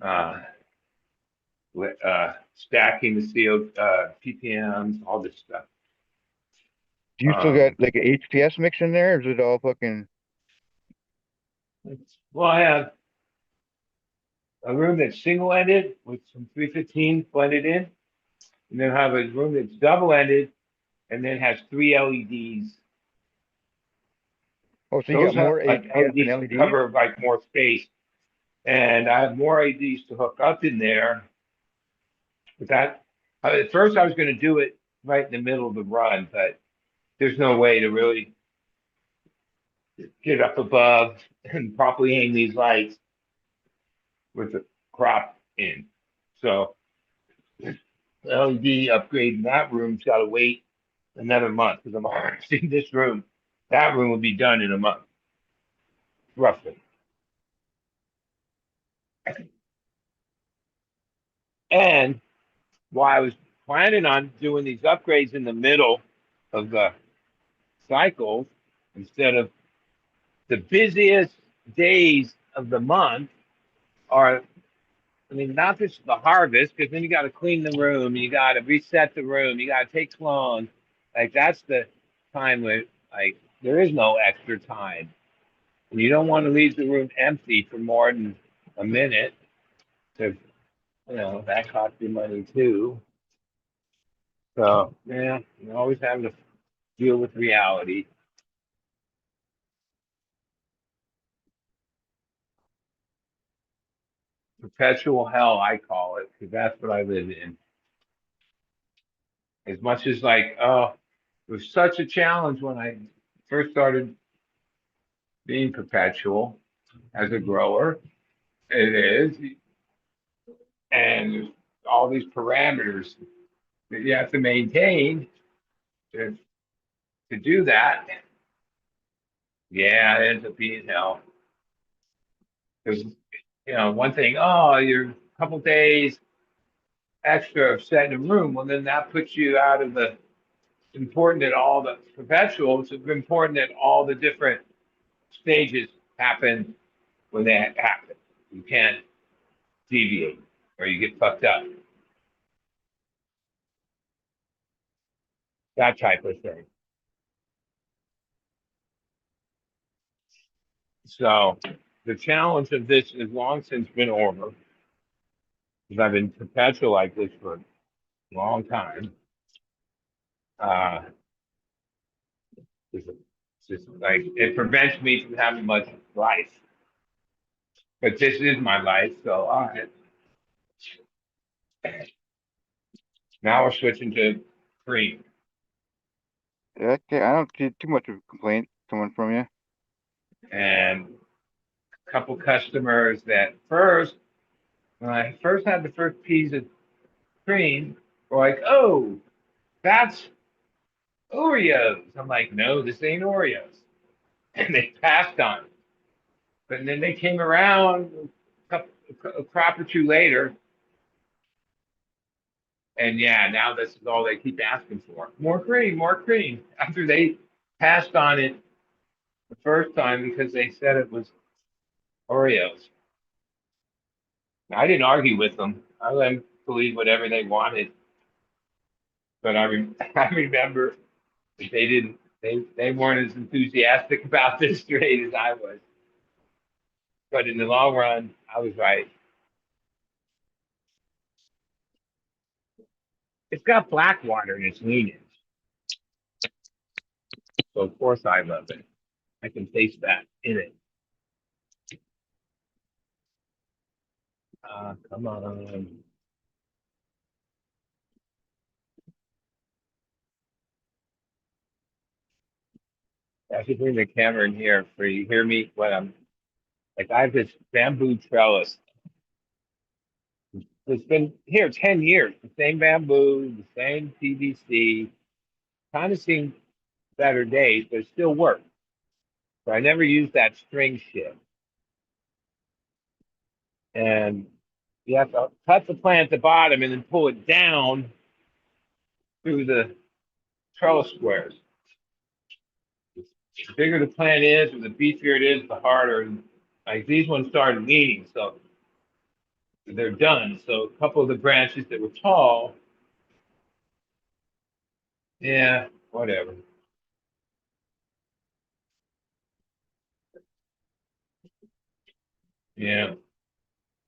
uh, stacking the CO, ppms, all this stuff. Do you still got like an HPS mix in there, or is it all fucking? Well, I have a room that's single-ended with some 315 blended in, and then I have a room that's double-ended and then has 3 LEDs. Oh, so you Those got more have like HPS than LEDs to LEDs? cover like more space, and I have more LEDs to hook up in there. But that at first I was going to do it right in the middle of the run, but there's no way to really get up above and properly hang these lights with the crop in. So LED upgrade in that room's got to wait another month because I'm harvesting this room. That room will be done in a month, roughly. And while I was planning on doing these upgrades in the middle of the cycle, instead of the busiest days of the month are, I mean, not just the harvest, because then you got to clean the room, you got to reset the room, you got to take clone. Like that's the time where like there is no extra time. And you don't want to leave the room empty for more than a minute, because that costs you money too. So yeah, you always have to deal with reality. Perpetual hell, I call it, because that's what I live in. As much as like, oh, it was such a challenge when I first started being perpetual as a grower. It is, and there's all these parameters that you have to maintain to, to do that. Yeah, it ends up being hell. Because one thing, oh, you're a couple days extra of setting a room. Well, then that puts you out of the. It's important that all the perpetuals. It's important that all the different stages happen when they happen. You can't deviate or you get fucked up. That type of thing. So the challenge of this is long since been over because I've been perpetual like this for a long time. Uh, it's just like it prevents me from having much life. But this is my life, so all right. Now we're switching to cream. Okay, I don't see too much of a complaint coming from you. And a couple customers that first, when I first had the first piece of cream, were like, oh, that's Oreos. I'm like, no, this ain't Oreos. And they passed on it. But then they came around a crop or two later. And yeah, now this is all they keep asking for. More cream, more cream. After they passed on it the first time because they said it was Oreos. I didn't argue with them. I let them believe whatever they wanted. But I remember they didn't they weren't as enthusiastic about this trade as I was. But in the long run, I was right. It's got black water in its lean-ins. So of course I love it. I can taste that in it. Come on. I should bring the camera in here for you. Hear me? What I'm like. I have this bamboo trellis. It's been here 10 years. The same bamboo, the same PVC. Kind of seen better days, but it still works. So I never used that string shit. And you have to cut the plant at the bottom and then pull it down through the trellis squares. The bigger the plant is, or the beefier it is, the harder. Like these ones started leaning, so they're done. So a couple of the branches that were tall, yeah, whatever. Yeah,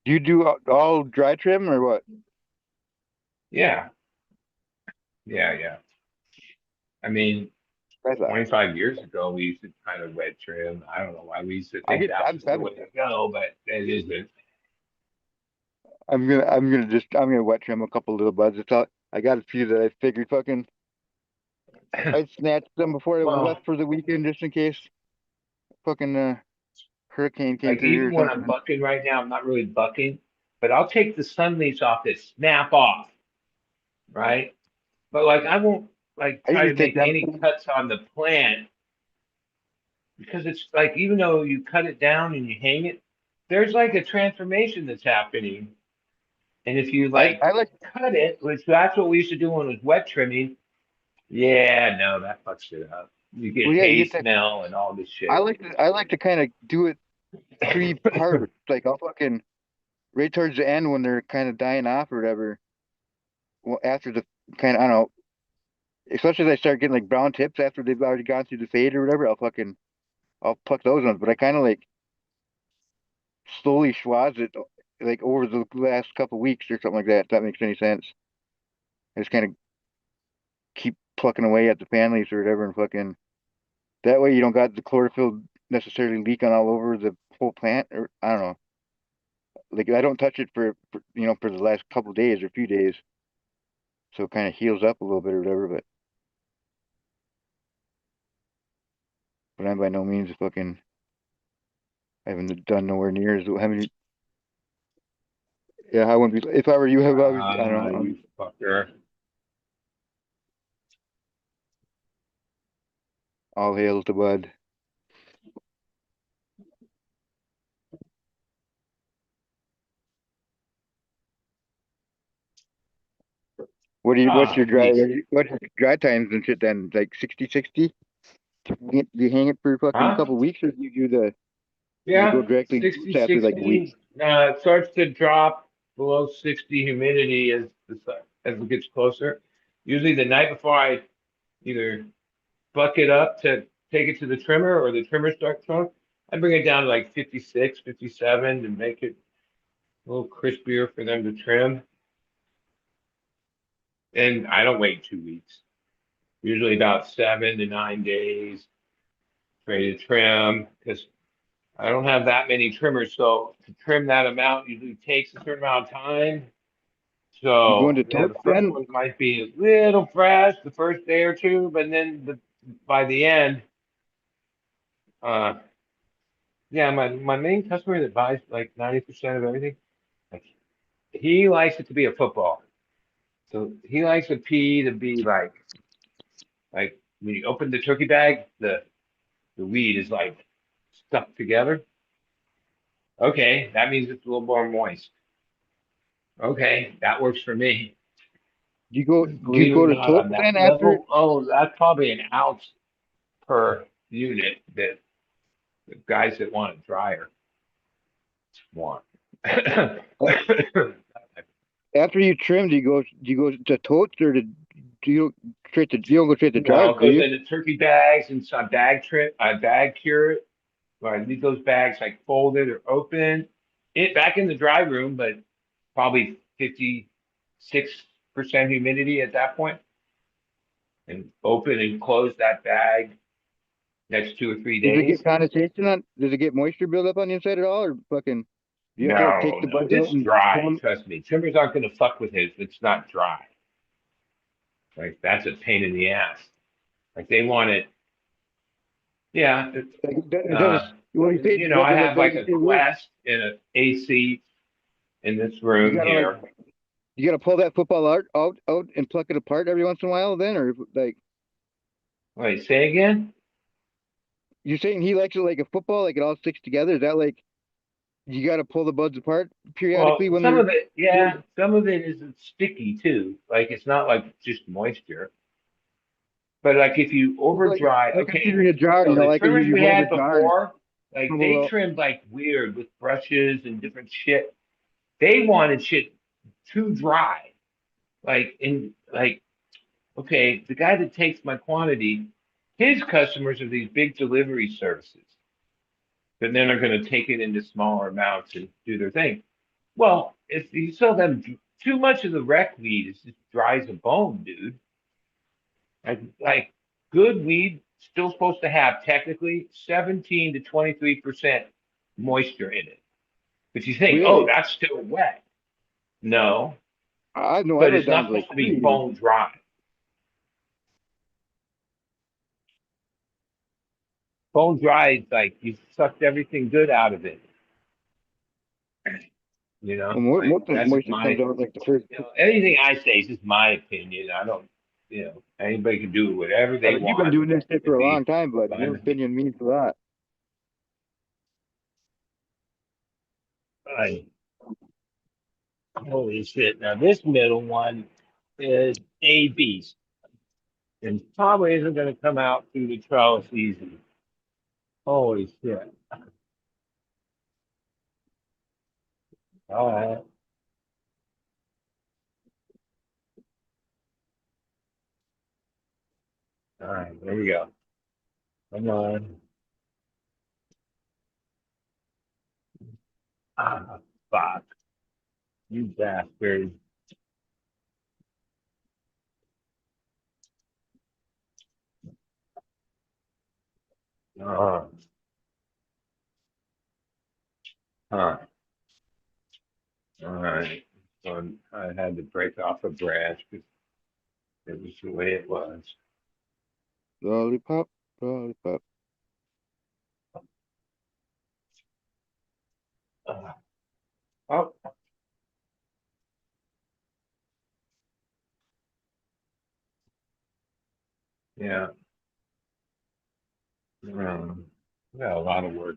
Do you do all dry trim or what? yeah, yeah. I mean, I thought 25 years ago, we used to kind of wet trim. I don't know why we used to I think get. that was the way to go, but it isn't. I'm gonna wet trim a couple little buds. It's all, I got a few that I figured fucking I snatched them before I Well, left for the weekend just in case fucking hurricane came like through here even or when I'm something. bucking right now, I'm not really bucking, but I'll take the sun leaves off that snap off, right? But like I won't like I try usually to take make them. any cuts on the plant because it's like even though you cut it down and you hang it, there's like a transformation that's happening. And if you like I like. cut it, which that's what we used to do when it was wet trimming, yeah, no, that fucks it up. You get Well, yeah, you hay get that. smell and all this I shit. like to. I like to kind of do it pre-harvest. Like I'll fucking right towards the end when they're kind of dying off or whatever. Well, after the kind of I don't know. Especially as I start getting like brown tips after they've already gone through the fade or whatever. I'll pluck those ones. But I kind of like slowly schwaz it like over the last couple weeks or something like that. If that makes any sense. I just kind of keep plucking away at the fan leaves or whatever, and fucking that way you don't got the chlorophyll necessarily leaking all over the whole plant, or I don't know. Like I don't touch it for for the last couple days or few days, so it kind of heals up a little bit or whatever. But I'm by no means fucking. I haven't done nowhere near as how many. Yeah, I wouldn't be if I were you. I would. I don't know. You fucker. All hail to Bud. What's Ah, your please. what's your dry times and shit then? Like 60, 60? Do you hang it for fucking a Huh? couple weeks, or do you do the you go Yeah, directly to use 60, after like a week? 60. It starts to drop below 60 humidity as it gets closer. Usually the night before I either bucket up to take it to the trimmer or the trimmer starts on, I bring it down to like 56, 57 to make it a little crispier for them to trim. And I don't wait 2 weeks. Usually about 7 to 9 days ready to trim because I don't have that many trimmers. So to trim that amount usually takes a certain amount of time. You go into So yeah, totes the first then? one might be a little fresh the first day or two, but then by the end, uh, yeah, my main customer that buys like 90% of everything, like he likes it to be a football. So he likes a pea to be like when you open the turkey bag, the weed is like stuck together. Okay, that means it's a little more moist. Okay, that works for me. Do you Believe it or go to not, totes on that then after? level, oh, that's probably an ounce per unit that the guys that want it drier want. After you trim, do you go to totes, or do you you don't go straight to No, jars, it do goes you? into turkey bags and some bag trip. I bag cure it, where I leave those bags like folded or open. It back in the dry room, but probably 56% humidity at that point, and open and close that bag next 2 or 3 Does it days. get condensation on? Does it get moisture build up on the inside at all, or fucking? Do you have to like take No, the no, buds out it's and pull dry. them? Trust me. Trimmers aren't going to fuck with it if it's not dry. Like that's a pain in the ass. Like they want it. Yeah. Like, it doesn't. When you say You know, does I it like have like doesn't a stay loose? Quest and an AC in this You room gotta like here. you gotta pull that football out and pluck it apart every once in a while. Then, or like Wait, say again? you're saying he likes it like a football, like it all sticks together. Is that like you gotta pull the buds apart periodically Well, when some they're? of it, yeah, some of it is sticky too. Like it's not like just moisture. But like if you over Like, dry, like okay. considering a jar, So the like trimmers you we hold the had jar and before, like crumble they it out. trimmed like weird with brushes and different shit. They wanted shit too dry. Like in like, okay, the guy that takes my quantity, his customers are these big delivery services that then are going to take it into smaller amounts and do their thing. Well, if you sell them too much of the rec weed, it just dries a bone, dude. Like good weed still supposed to have technically 17 to 23% moisture in it. But you think, oh, Really? that's still wet. No, I know I but read it's not down to like supposed to be 3 even. bone dry. Bone dry is like you sucked everything good out of it. You know, Well, like most of the that's just moisture my, comes out like the first. anything I say is just my opinion. I don't, anybody can do whatever I they mean, you've been want doing this shit to for a be long time, but your fun. opinion means a lot. I, holy shit. Now this middle one is a beast and probably isn't going to come out through the trellis easy. Holy shit. All right. All right. There we go. Come on. Ah, fuck. You bastard. Uh, huh. All right. So I had to break off a branch because it was the way it was. Lollipop, lollipop. Uh, oh, yeah. We got a lot of work.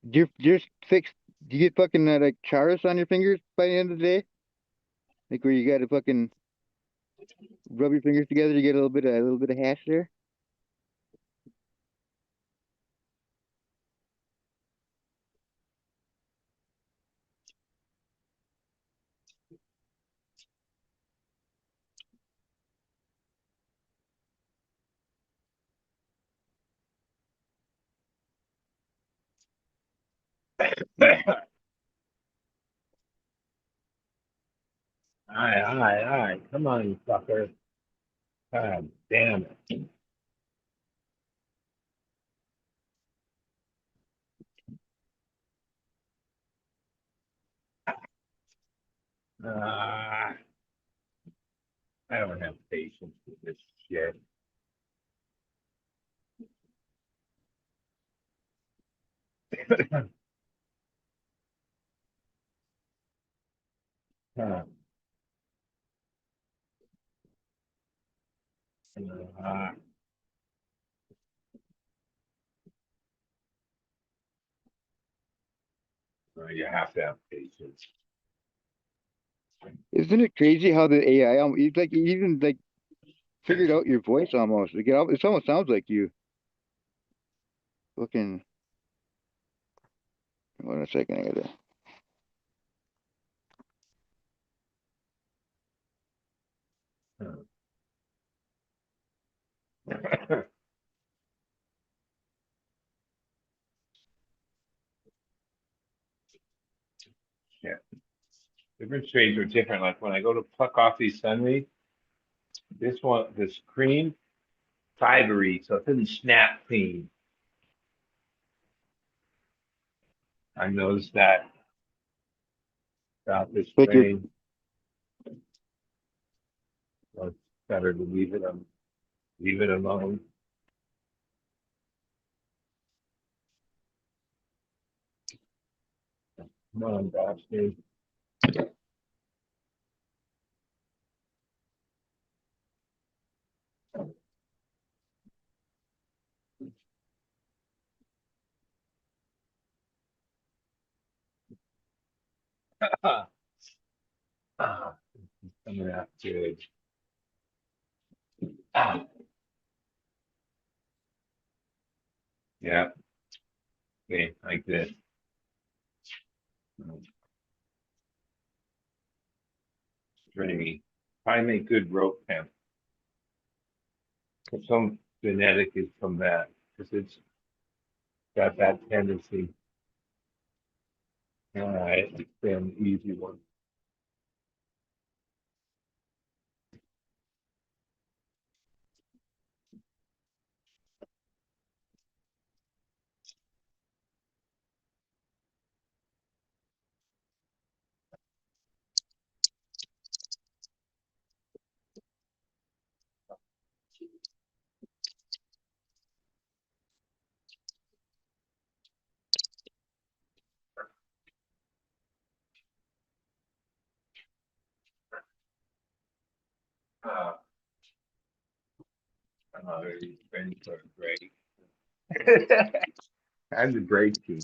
Do you fix? Do you get fucking like charas on your fingers by the end of the day? Like where you got to fucking rub your fingers together, you get a little bit of hash there. All right. Come on, you fucker. God damn it. I don't have patience with this shit. Uh, uh, you have to have patience. Isn't it crazy how the AI, it's like it even like figured out your voice almost. Like it almost sounds like you. Fucking, hold on a second, I gotta. Yeah. Different shades are different. Like when I go to pluck off these sunleaf, this cream, fibery, so it doesn't snap clean. I noticed that about this Like your grain. So it's better to leave it alone. Come on, bastard. Ah, coming out good. Ah, yeah, okay, like this. Stringy. Probably make good rope hemp. Some genetic is from that because it's got that tendency. All right, it's been an easy one. Uh, he's been so great. I'm the great team.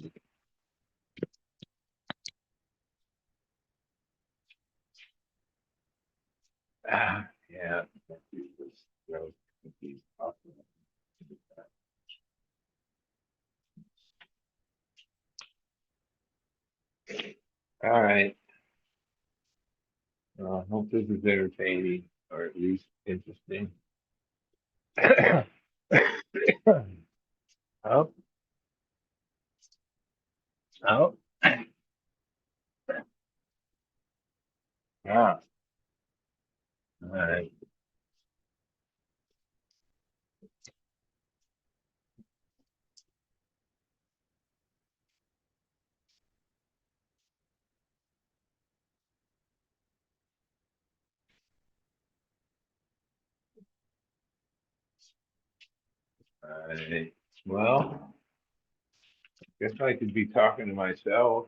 Yeah. All right. I hope this is entertaining or at least interesting. Oh, oh, yeah. All right. Alright, well, guess I could be talking to myself.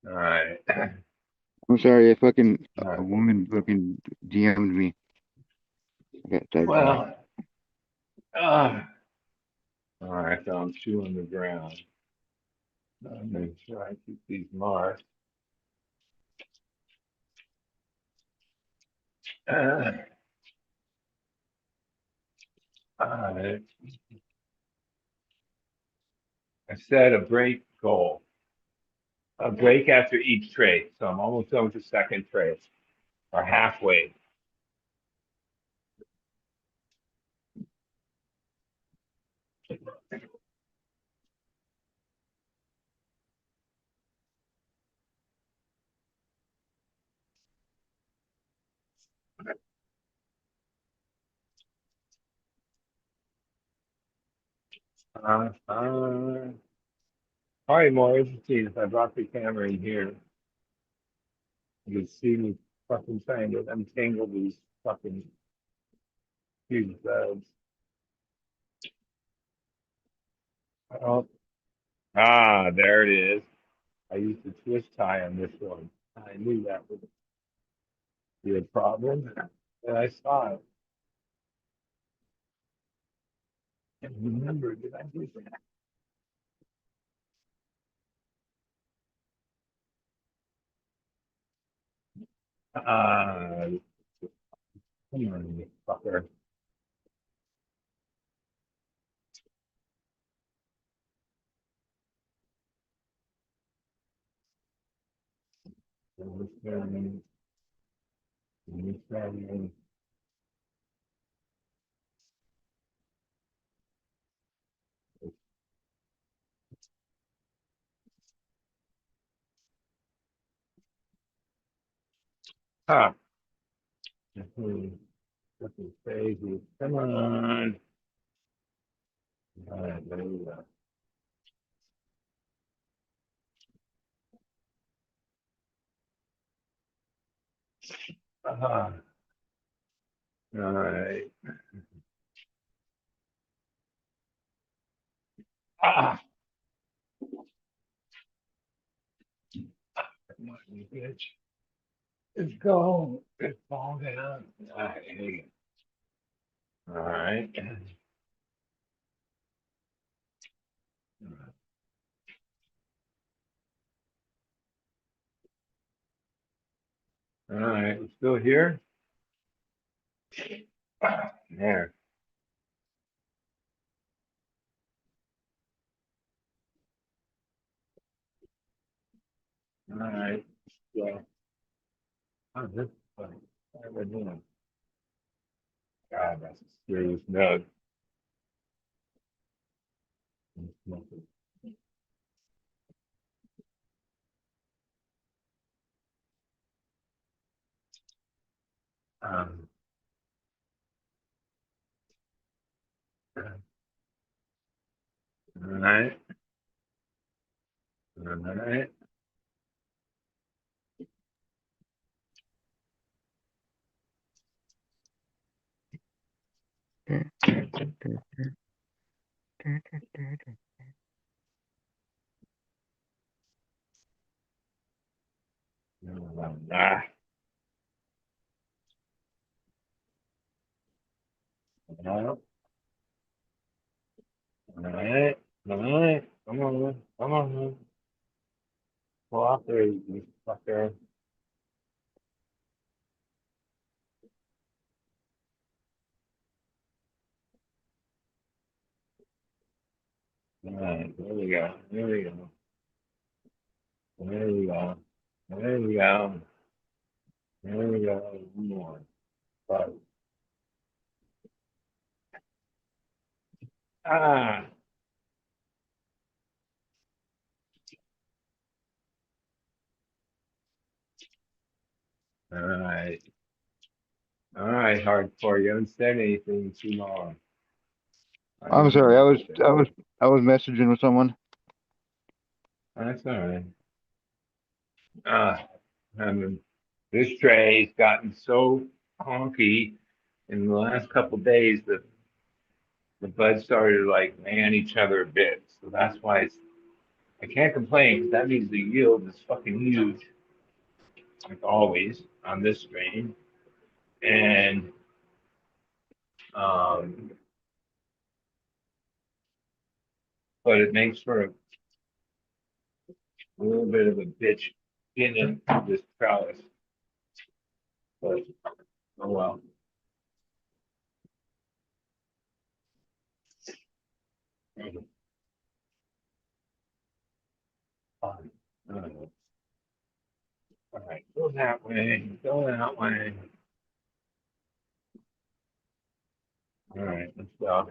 Alright, I'm sorry, a fucking Alright. a woman fucking DM'd me. I got typed out. well, alright, so I'm chewing the ground. I'll make sure I keep these marked. Alright. I set a break goal. A break after each trade, so I'm almost done with the second trade, or halfway. Probably more interesting if I brought the camera in here. You can see me fucking trying to untangle these fucking huge bugs. Oh, there it is. I used a twist tie on this one. I knew that would be a problem, and I saw it. And remember, did I do that? Come on, you fucker. Ah, this is crazy. Come on. All right, there we go. All right. Ah, come on, you bitch. Let's go. Let's fall down. All right, here you go. All right. All right, we're still here. There. All right. Yeah. Oh, this is funny. What am I doing? God, that's a serious nug. Um, all right. All right. Ah. No. All right. All right. Come on. Come on. Pull off there, you fucker. All right. There we go. There we go. There we go. There we go. There we go. One more. But, ah. All right. All right, hardcore. You haven't said anything too long. I'm sorry, I was messaging with someone. That's all right. I mean, this tray's gotten so honky in the last couple days, the buds started to like man each other a bit. So that's why I can't complain because that means the yield is fucking huge, like always on this strain. And um, but it makes for a little bit of a bitch getting into this trellis. But oh well. Fine. All right, go that way, go that way. All right, let's go.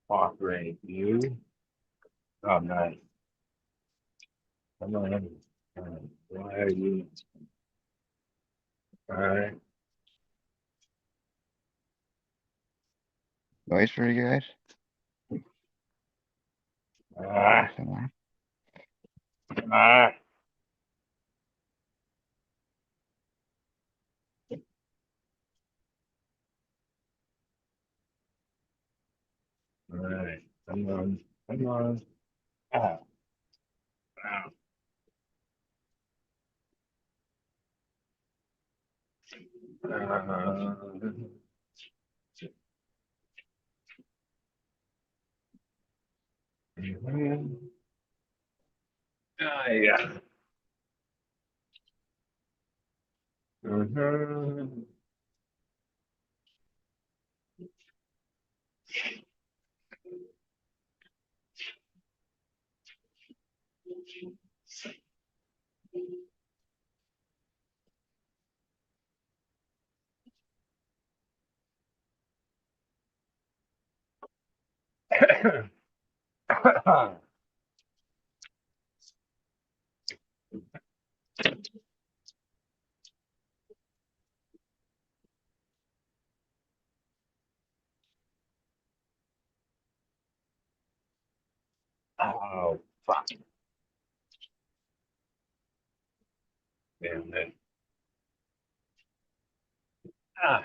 Operate you. Oh, nice. Come on. All right, why are you? All right. Noise for you guys? Ah, Somewhere. ah. All right, come on, come on. Ah, ah. Mhm. Ah, yeah. Mhm. Oh, fuck. Damn it. Ah.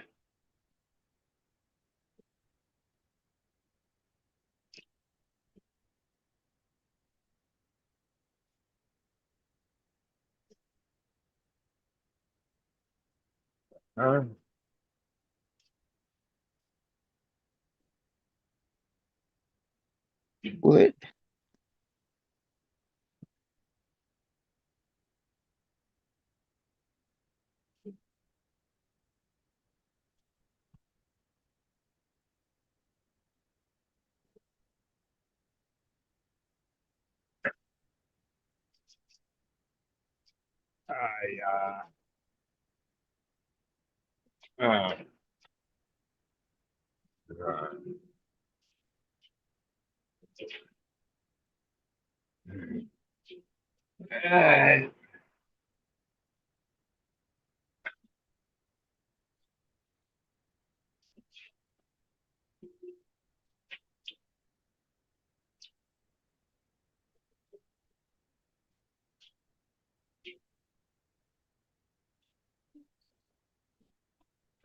Uh, What? I, uh,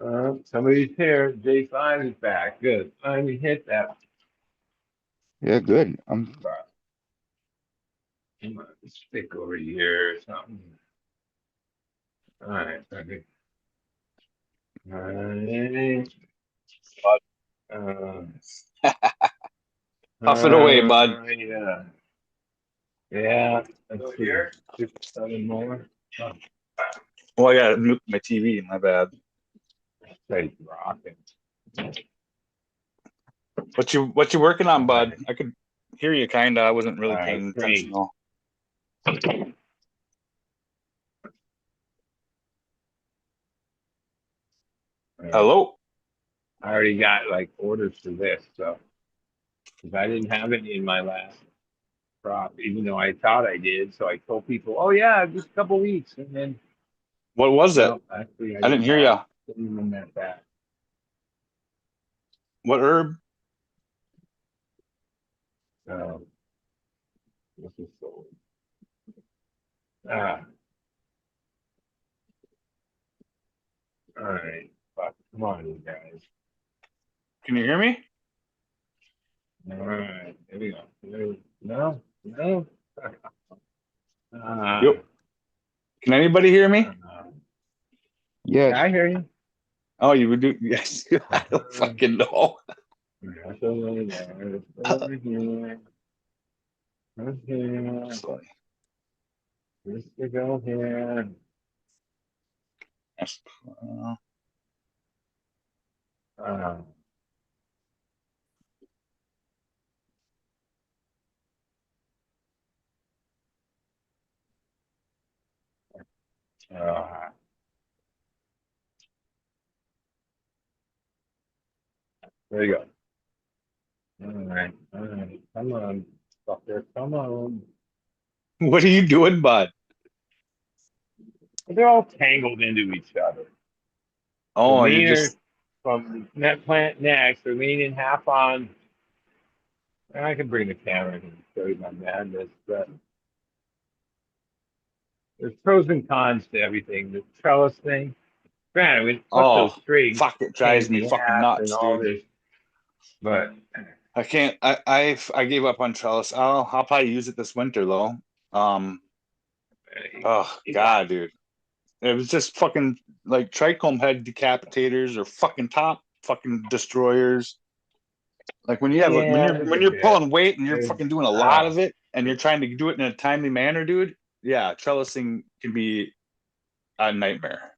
uh, somebody's here. J5 is back. Good. Finally hit that. Yeah, good. Come on, stick over here or something. All right. Okay. All right. Uh, Puff it away, bud. yeah. Yeah. Let's see. 6, 7 more. Oh, Well, I got to my TV. My bad. steady rocking. What you working All on, bud? right. I could hear you kinda. I wasn't All really right. paying attention Great. though. All right. Hello? I already got like orders for this, so because I didn't have any in my last crop, even though I thought I did. So I told people, "Oh yeah, just a couple weeks," and then What was it? no, actually I I didn't didn't hear have ya. didn't even meant that. What herb? So this is sold. Ah, all right, Come on, you guys. Can you hear me? All right, here we go. No, no. Yep. Can anybody hear me? Yes. I hear you. Oh, you would do? Yes. I don't fucking know. Sorry. Let's go here. Yes. There you go. All right. Come on, fucker. Come on. What are you doing, bud? They're all tangled into each other. Oh, you're just from net plant next. They're leaning half on. I can bring the camera and show you my madness, but there's pros and cons to everything. The trellis thing. Granted, we put those straight. Fuck, it drives me fucking nuts, dude. This, but I can't. I gave up on trellis. I'll probably use it this winter though. Oh god, dude. It was just fucking like trichome head decapitators or fucking top fucking destroyers. Like when you have when you're pulling weight and you're fucking doing a lot of it and you're trying to do it in a timely manner, dude. Yeah, trellising can be a nightmare.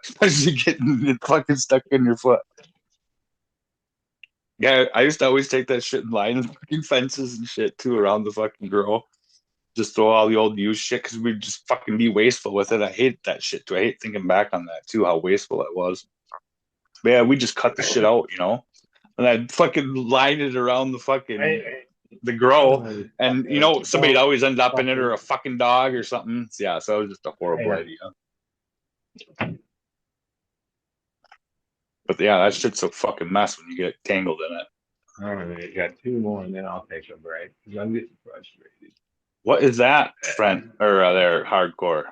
Especially getting it fucking stuck in your foot. Yeah, I used to always take that shit and line fucking fences and shit too around the fucking grow. Just throw all the old used shit because we'd just fucking be wasteful with it. I hate that shit too. I hate thinking back on that too, how wasteful it was. But yeah, we just cut the shit out, you know? And I'd fucking line it around the fucking the grow. And you know, somebody'd always end up in it or a fucking dog or something. Yeah, so it was just a horrible idea. But yeah, that shit's a fucking mess when you get tangled in it. All right, you got two more and then I'll take a break because I'm getting frustrated. What is that, friend? Or there, hardcore?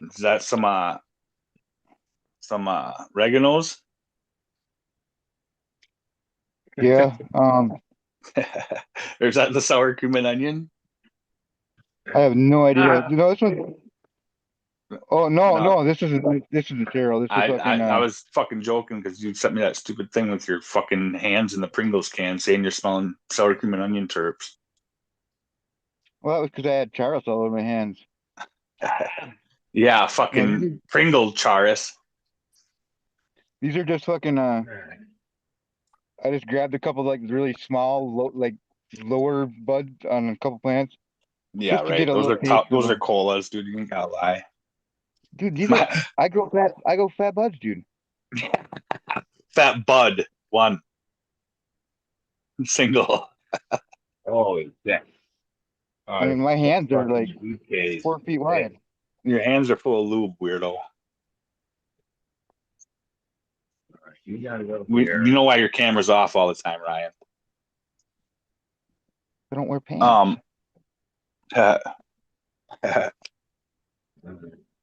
Is that some oreganos? Yeah. Or is that the sour cream and onion? I have no idea. You know, this one. Oh no, this isn't Daryl. This is fucking. I was fucking joking because you sent me that stupid thing with your fucking hands in the Pringles can saying you're smelling sour cream and onion terps. Well, that was because I had Charles all over my hands. Yeah, fucking Pringle Charis. These are just fucking. I just grabbed a couple like really small, lower buds on a couple plants. Yeah, right. Those are colas, dude. You ain't gotta lie. Dude, these are. I grow fat buds, dude. Fat bud, one. Single. Oh, yeah. I mean, my hands are like 4 feet wide. Your hands are full of lube, weirdo. You gotta go. You know why your camera's off all the time, Ryan? I don't wear pants.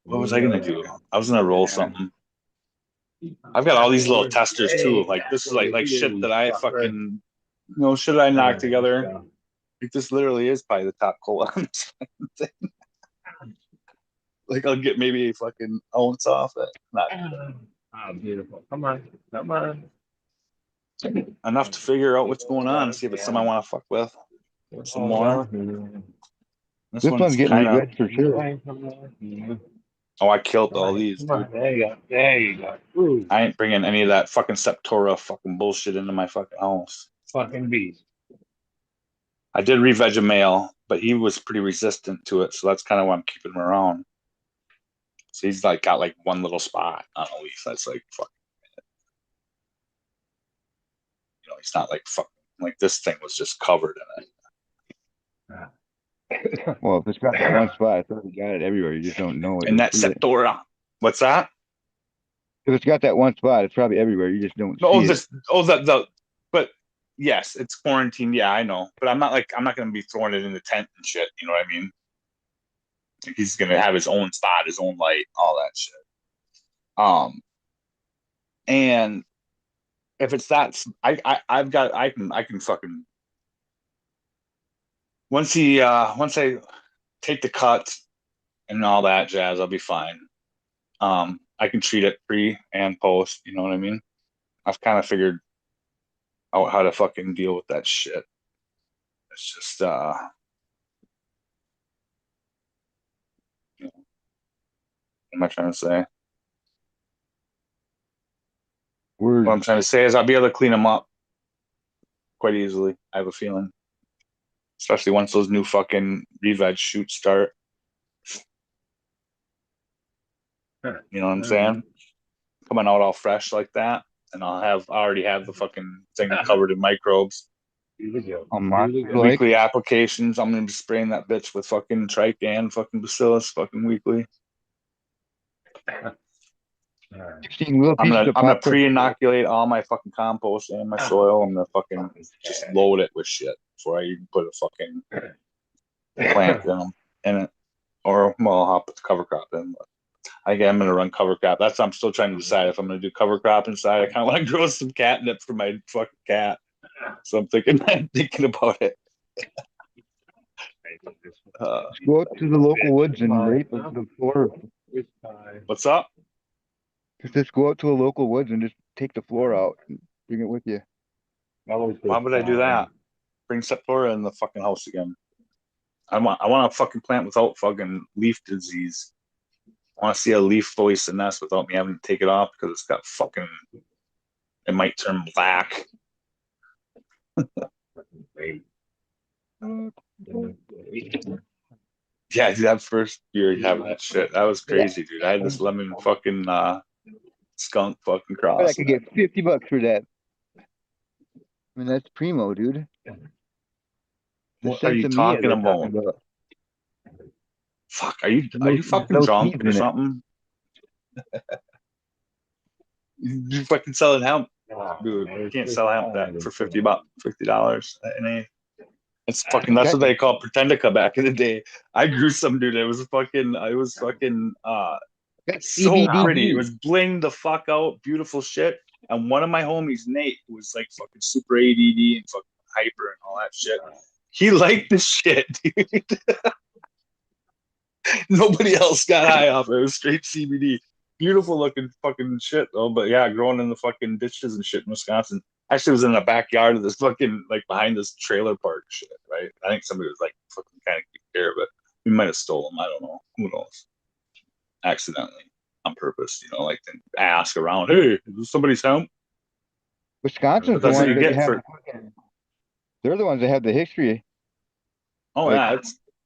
What was I gonna do? I was gonna roll something. I've got all these little testers too. Like this is like shit that I fucking shit I knocked together. Like this literally is probably the top cola on this thing. Like I'll get maybe a fucking ounce off it. Not beautiful. Come on. Enough to figure out what's going on. See if it's something I want to fuck with. Some more. This one's getting good for sure. Oh, I killed all these. Dude. There you go. Ooh. I ain't bringing any of that fucking Septora fucking bullshit into my fucking house. Fucking beast. I did re-veg a male, but he was pretty resistant to it, so that's kind of why I'm keeping him around. So he's like got like one little spot on a leaf that's like fucking. He's not like fucking like this thing was just covered in it. Well, if it's got that one spot, it's already got it everywhere. You just don't know it. And that Septora. What's that? If it's got that one spot, it's probably everywhere. You just don't see it. But yes, it's quarantine. Yeah, I know. But I'm not going to be throwing it in the tent and shit. You know what I mean? Like he's gonna have his own spot, his own light, all that shit. And if it's that, I can fucking once I take the cut and all that jazz, I'll be fine. I can treat it pre and post. You know what I mean? I've kind of figured out how to fucking deal with that shit. It's just you know, what am I trying to say? What I'm trying to say is I'll be able to clean them up quite easily. I have a feeling, especially once those new fucking re-veg shoots start. You know what I'm saying? Coming out all fresh like that, and I already have the fucking thing covered in microbes. Weekly applications. I'm gonna be spraying that bitch with fucking trike and fucking bacillus fucking weekly. 16 little pieces of I'm gonna popcorn. pre-inoculate all my fucking compost and my soil. I'm gonna fucking just load it with shit before I even put a fucking plant in it. Or well, I'll put the cover crop in. But I'm gonna run cover crop. I'm still trying to decide if I'm gonna do cover crop inside. I kind of want to grow some catnip for my fucking cat. So I'm thinking about it. Go out to the local woods and rape the floor. What's up? Just go out to a local woods and just take the floor out and bring it with you. Why would I do that? Bring Septora in the fucking house again. I want a fucking plant without fucking leaf disease. I want to see a leaf voice and nest without me having to take it off because it's got fucking. It might turn black. Yeah, dude, that first year having that shit, that was crazy, dude. I had this lemon fucking skunk fucking cross. I could get $50 for that. I mean, that's primo, dude. What are you talking about? Fuck, are you fucking drunk or something? You're fucking selling hemp, dude. You can't sell hemp that for $50. It's fucking. That's what they call Pretendica back in the day. I grew some, dude. It was fucking so pretty. It was blinged the fuck out, beautiful shit. And one of my homies, Nate, who was like fucking super ADD and fucking hyper and all that shit. He liked the shit, dude. Nobody else got high off it. It was straight CBD. Beautiful looking fucking shit though. But yeah, growing in the fucking ditches and shit in Wisconsin. Actually, it was in the backyard of this fucking like behind this trailer park shit, right? I think somebody was like fucking kind of keeping care of it. We might have stolen them. I don't know. Who knows? Accidentally, on purpose, like to ask around. Hey, is this somebody's hemp? Wisconsin's the ones that have. They're the ones that have the history. Oh yeah,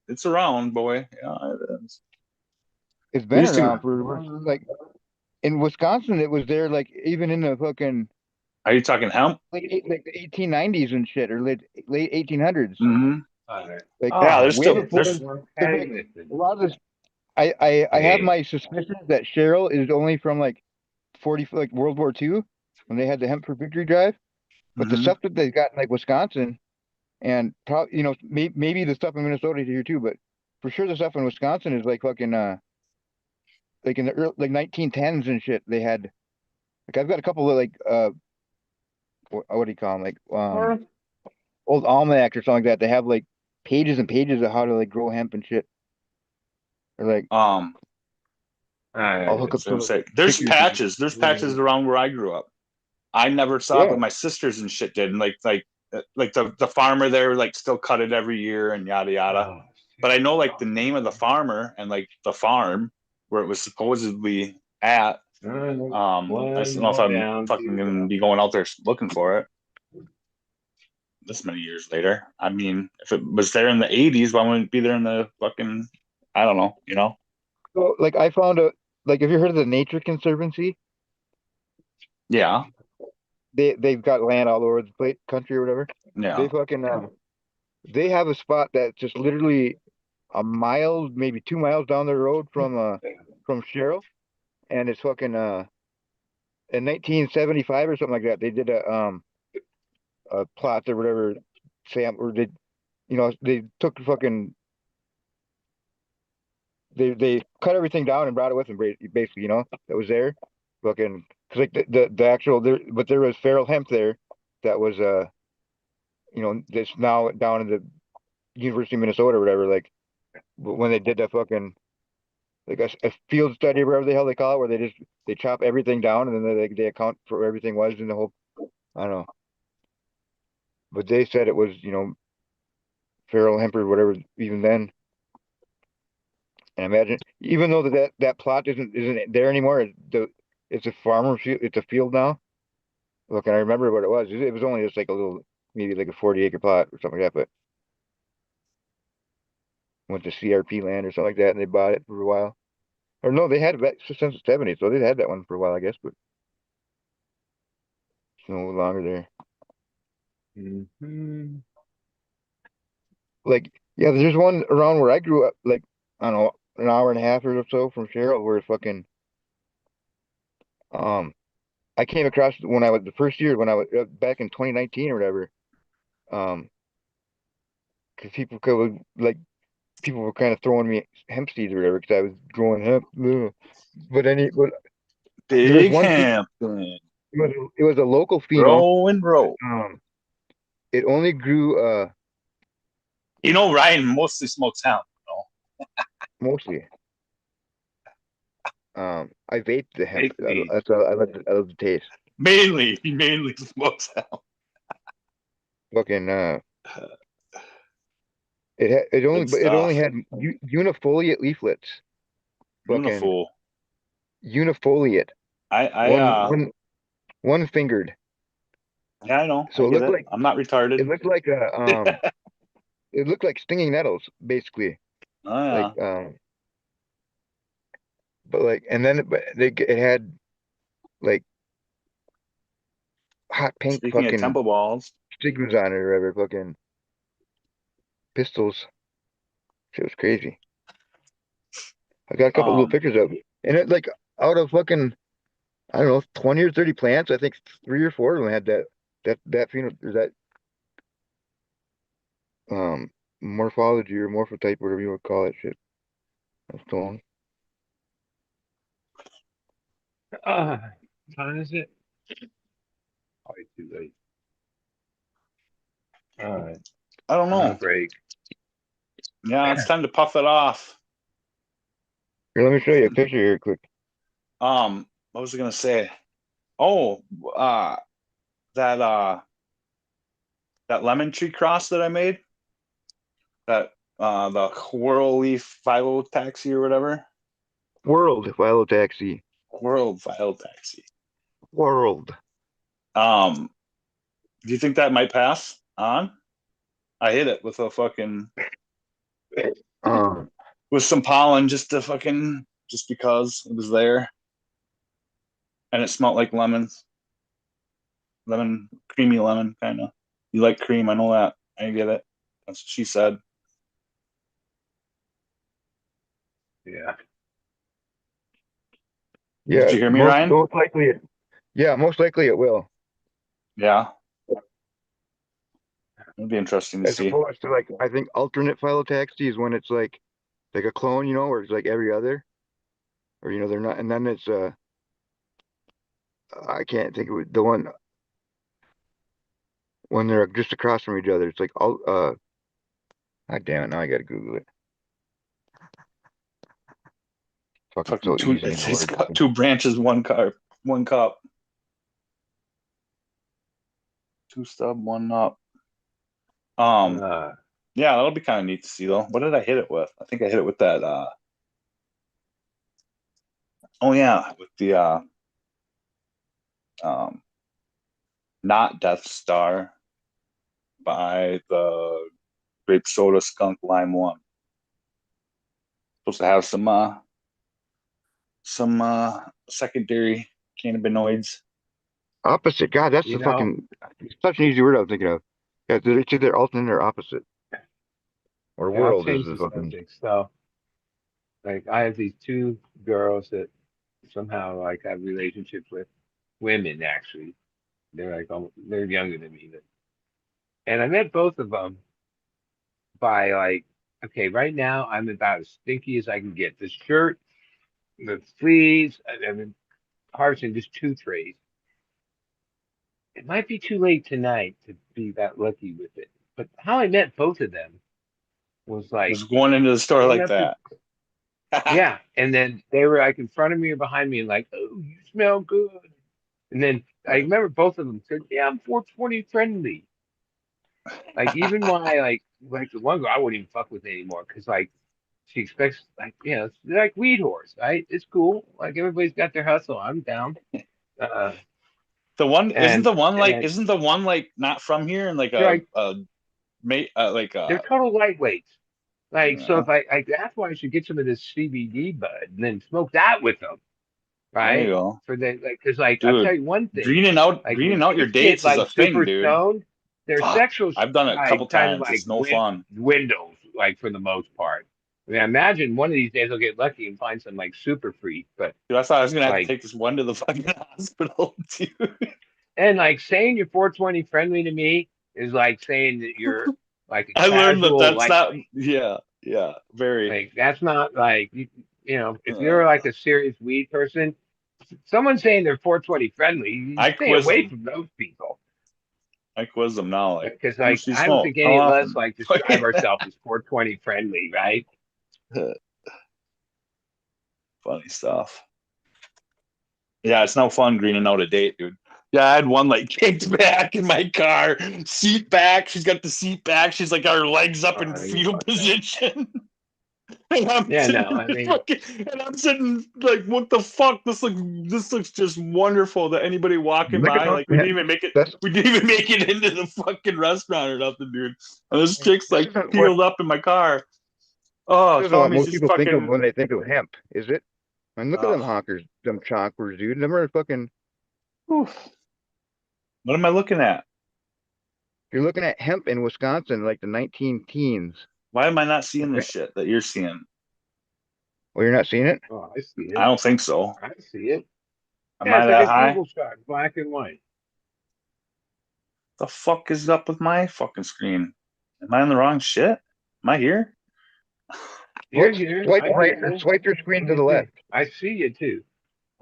it's around, boy. Yeah, it is. It's been around for like in Wisconsin. It was there like even in the fucking. Are you talking hemp? Like the 1890s and shit, or late 1800s. Mm-hmm. Like yeah, there's still a lot of this. I have my suspicions that Cheryl is only from like 40, like World War II when they had the Hemp for Victory drive, but the stuff that they got in like Wisconsin, and probably maybe the stuff in Minnesota here too, but for sure the stuff in Wisconsin is like fucking like in the early, like 1910s and shit. They had like I've got a couple of like what do you call them, like old almanacs or something like that. They have like pages and pages of how to like grow hemp and shit. Or like I'll hook up some. There's patches. There's patches around where I grew up. I never saw it, but my sisters and shit did. And like the farmer there like still cut it every year and yada yada. But I know like the name of the farmer and like the farm where it was supposedly at. I don't know if I'm fucking gonna be going out there looking for it this many years later. I mean, if it was there in the 80s, why wouldn't it be there in the fucking, I don't know, So like I found like have you heard of the Nature Conservancy? Yeah. They've got land all over the country or whatever. Yeah. They fucking they have a spot that's just literally a mile, maybe 2 miles down the road from Cheryl. And it's fucking in 1975 or something like that. They did a plot or whatever, or they took fucking they cut everything down and brought it with them, basically, you know, that was there. Fucking, cause like the actual there, but there was feral hemp there that was you know, that's now down in the University of Minnesota or whatever. Like when they did that fucking like a field study, whatever the hell they call it, where they chop everything down and then they account for where everything was in the whole. I don't know, but they said it was, you know, feral hemp or whatever even then. And imagine, even though that plot isn't there anymore, it's a farmer field, it's a field now. Look, and I remember what it was. It was only just like a little, maybe like a 40-acre plot or something like that, but went to CRP land or something like that, and they bought it for a while. Or no, they had it back since the 70s, so they had that one for a while, I guess, but it's no longer there. Mhm. Like, yeah, there's one around where I grew up, like, I don't know, an hour and a half or so from Cheryl, where fucking, um, I came across when I was the first year when I was back in 2019 or whatever, um, because people were kind of throwing me hemp seeds or whatever because I was growing hemp. Ugh. But there was Big one female, Hampton. it was a local female. Row and row. Um, it only grew You know, Ryan mostly smokes hemp. mostly. I vaped the hemp. Mainly, That's I love the taste. he mainly smokes hemp. Fucking it Good only stuff. had unifoliate leaflets. Fucking Beautiful. unifoliate. I One one fingered. yeah, I know. I So get it. I'm not retarded. it looked like a it looked like stinging nettles basically. Oh Like yeah. but like and then it had like hot pink Speaking of fucking temple balls, stigmas on it or whatever. Fucking pistils. Shit was crazy. I got a couple little um, pictures of it. And it like out of fucking I don't know 20 or 30 plants, I think 3 or 4 of them had that pheno or that um morphology or morphotype, whatever you would call it. Shit. That's stolen. What time is it? Probably too late. All right, I don't I'm on a know. break. Yeah, it's time to puff it off. Here, let me show you a picture here quick. What was I gonna say? Oh, that that lemon tree cross that I made, that the Whirl Leaf Philo Taxi or whatever. World Philo Taxi. World Philo Taxi. World. Um, do you think that might pass on? I hit it with a fucking Um, with some pollen just because it was there and it smelled like lemon, creamy lemon kind of. You like cream, I know that. I get it. That's what she said. Yeah. Did yeah, you hear me, Ryan? most likely it will. Yeah, it'd be interesting to As see. opposed to like I think alternate Philo-Taxi is when it's like a clone, you know, where it's like every other, or you know they're not, and then it's I can't think of it, the one when they're just across from each other. It's like all God damn it, now I gotta Google it. Fucking Fucking so two. easy in the It's word. got two branches, one cup, two stub, one up. Uh, Yeah, that'll be kind of neat to see though. What did I hit it with? I think I hit it with that. Oh yeah, with the um, not Death Star by the grape soda skunk lime one. Supposed to have some secondary cannabinoids. Opposite. God, that's you the know, fucking such an easy word I was thinking of. Yeah, it's either alternate or opposite. Or yeah, I'll world is change the the fucking subject. So, like, I have these two girls that somehow like have relationships with women. Actually, they're like they're younger than me, and I met both of them by like okay, right now I'm about as stinky as I can get. The shirt, the sleeves, I've been harvesting just 2 trays. It might be too late tonight to be that lucky with it. But how I met both of them was like Just going into the store going like up to, that. yeah, and then they were like in front of me or behind me and like, oh, you smell good. And then I remember both of them said, yeah, I'm 420 friendly. Like even why like the one girl I wouldn't even fuck with anymore because like she expects like they're like weed whores, right? It's cool. Like everybody's got their hustle. I'm down. Uh, The one and isn't the one like not from here and like they're like a mate like they're total lightweights. Like so, uh, if I that's why I should get some of this CBD bud and then smoke that with them, there you right? go, For the like, because like I'll tell dude. you one thing, Greening like when out your chicks get dates is a like thing, super dude. stoned, their Fuck, sexual I've done it a side couple kind of times. like It's no fun. windows, like for the most part. I mean, I imagine one of these days I'll get lucky and find some like super freak, but Dude, I thought I was gonna have to like take this one to the fucking hospital, dude. and like saying you're 420 friendly to me is like saying that you're like a I learned that casual that's not. lightweight. Yeah, very. Like that's not like if Uh, you're like a serious weed person, someone saying they're 420 friendly, you I stay quiz away them. from those people. I quiz them now. Like, Because how much like do you I don't smoke? think How any of us often? like describe ourselves as 420 friendly, right? Funny stuff. Yeah, it's no fun greening out a date, dude. Yeah, I had one like kicked back in my car, seat back. She's got the seat back. She's like got her legs up in You fetal fucked up. position. And I'm Yeah, no, sitting I there mean, fucking, and I'm sitting like, what the fuck? This looks just wonderful that anybody walking Look at by, those. like we didn't even make it. That's We didn't even make it into the fucking restaurant or nothing, dude. And this chick's this like isn't what peeled up in my car. Oh, this isn't telling what me most she's people think of fucking. when they think of hemp, is it? And look at them hawkers, them choppers, dude. Them are fucking. Oof. What am I looking at? You're looking at hemp in Wisconsin, like the 19 teens. Why am I not seeing this Okay. shit that you're seeing? Well, you're not seeing it. oh, I see I it. don't think so. I see it. Am Yeah, I it's like that a high? Google shot, black and white. The fuck is up with my fucking screen? Am I on the wrong shit? Am I here? You're Well, here. swipe I right, get you. swipe your screen Let to me the see. left. I see you too.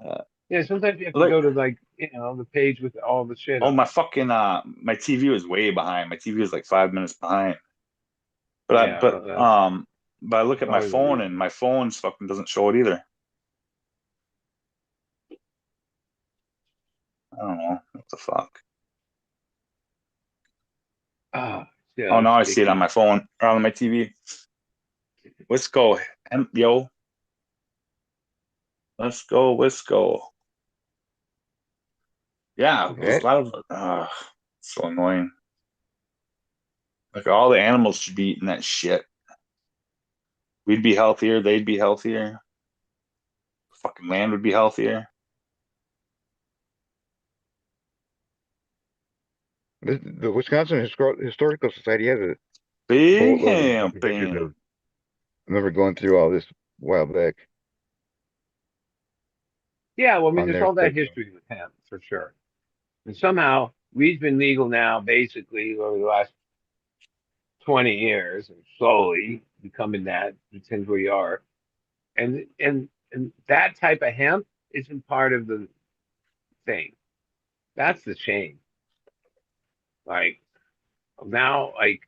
Uh, Yeah, sometimes you have to look, go to like the page with all the shit oh on my it. fucking my TV was way behind. My TV was like 5 minutes behind. But I Yeah, but that's but I look at my probably the phone and reason. my phone fucking doesn't show it either. I don't know what the fuck. Ah, Oh, so now I see it on sticky. my phone or on my TV. Let's go, yo. Let's go. Yeah, there's a Okay. lot of so annoying. Like all the animals should be eating that shit. We'd be healthier, they'd be healthier. Fucking land would be healthier. The Wisconsin Historical Society has a Big boatload of fucking pictures hamping. of. I remember going through all this a while back Yeah, well, I mean, on there's their all that site. history with hemp for sure. And somehow weed's been legal now basically over the last 20 years and slowly becoming that. Depends where you are. And that type of hemp isn't part of the thing. That's the shame. Like now, like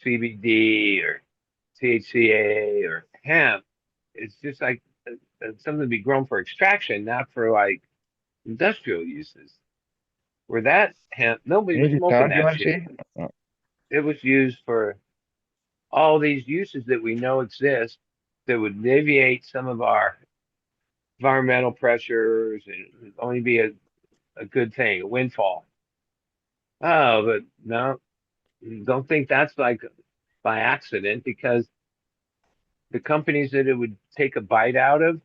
CBD or THCA or hemp, it's just like something to be grown for extraction, not for like industrial uses. Where that hemp, nobody was Maybe smoking Tom, do you that want to shit. see? Oh, It was used for all these uses that we know exist that would alleviate some of our environmental pressures and only be a good thing, a windfall. Oh, but no, don't think that's like by accident because the companies that it would take a bite out of,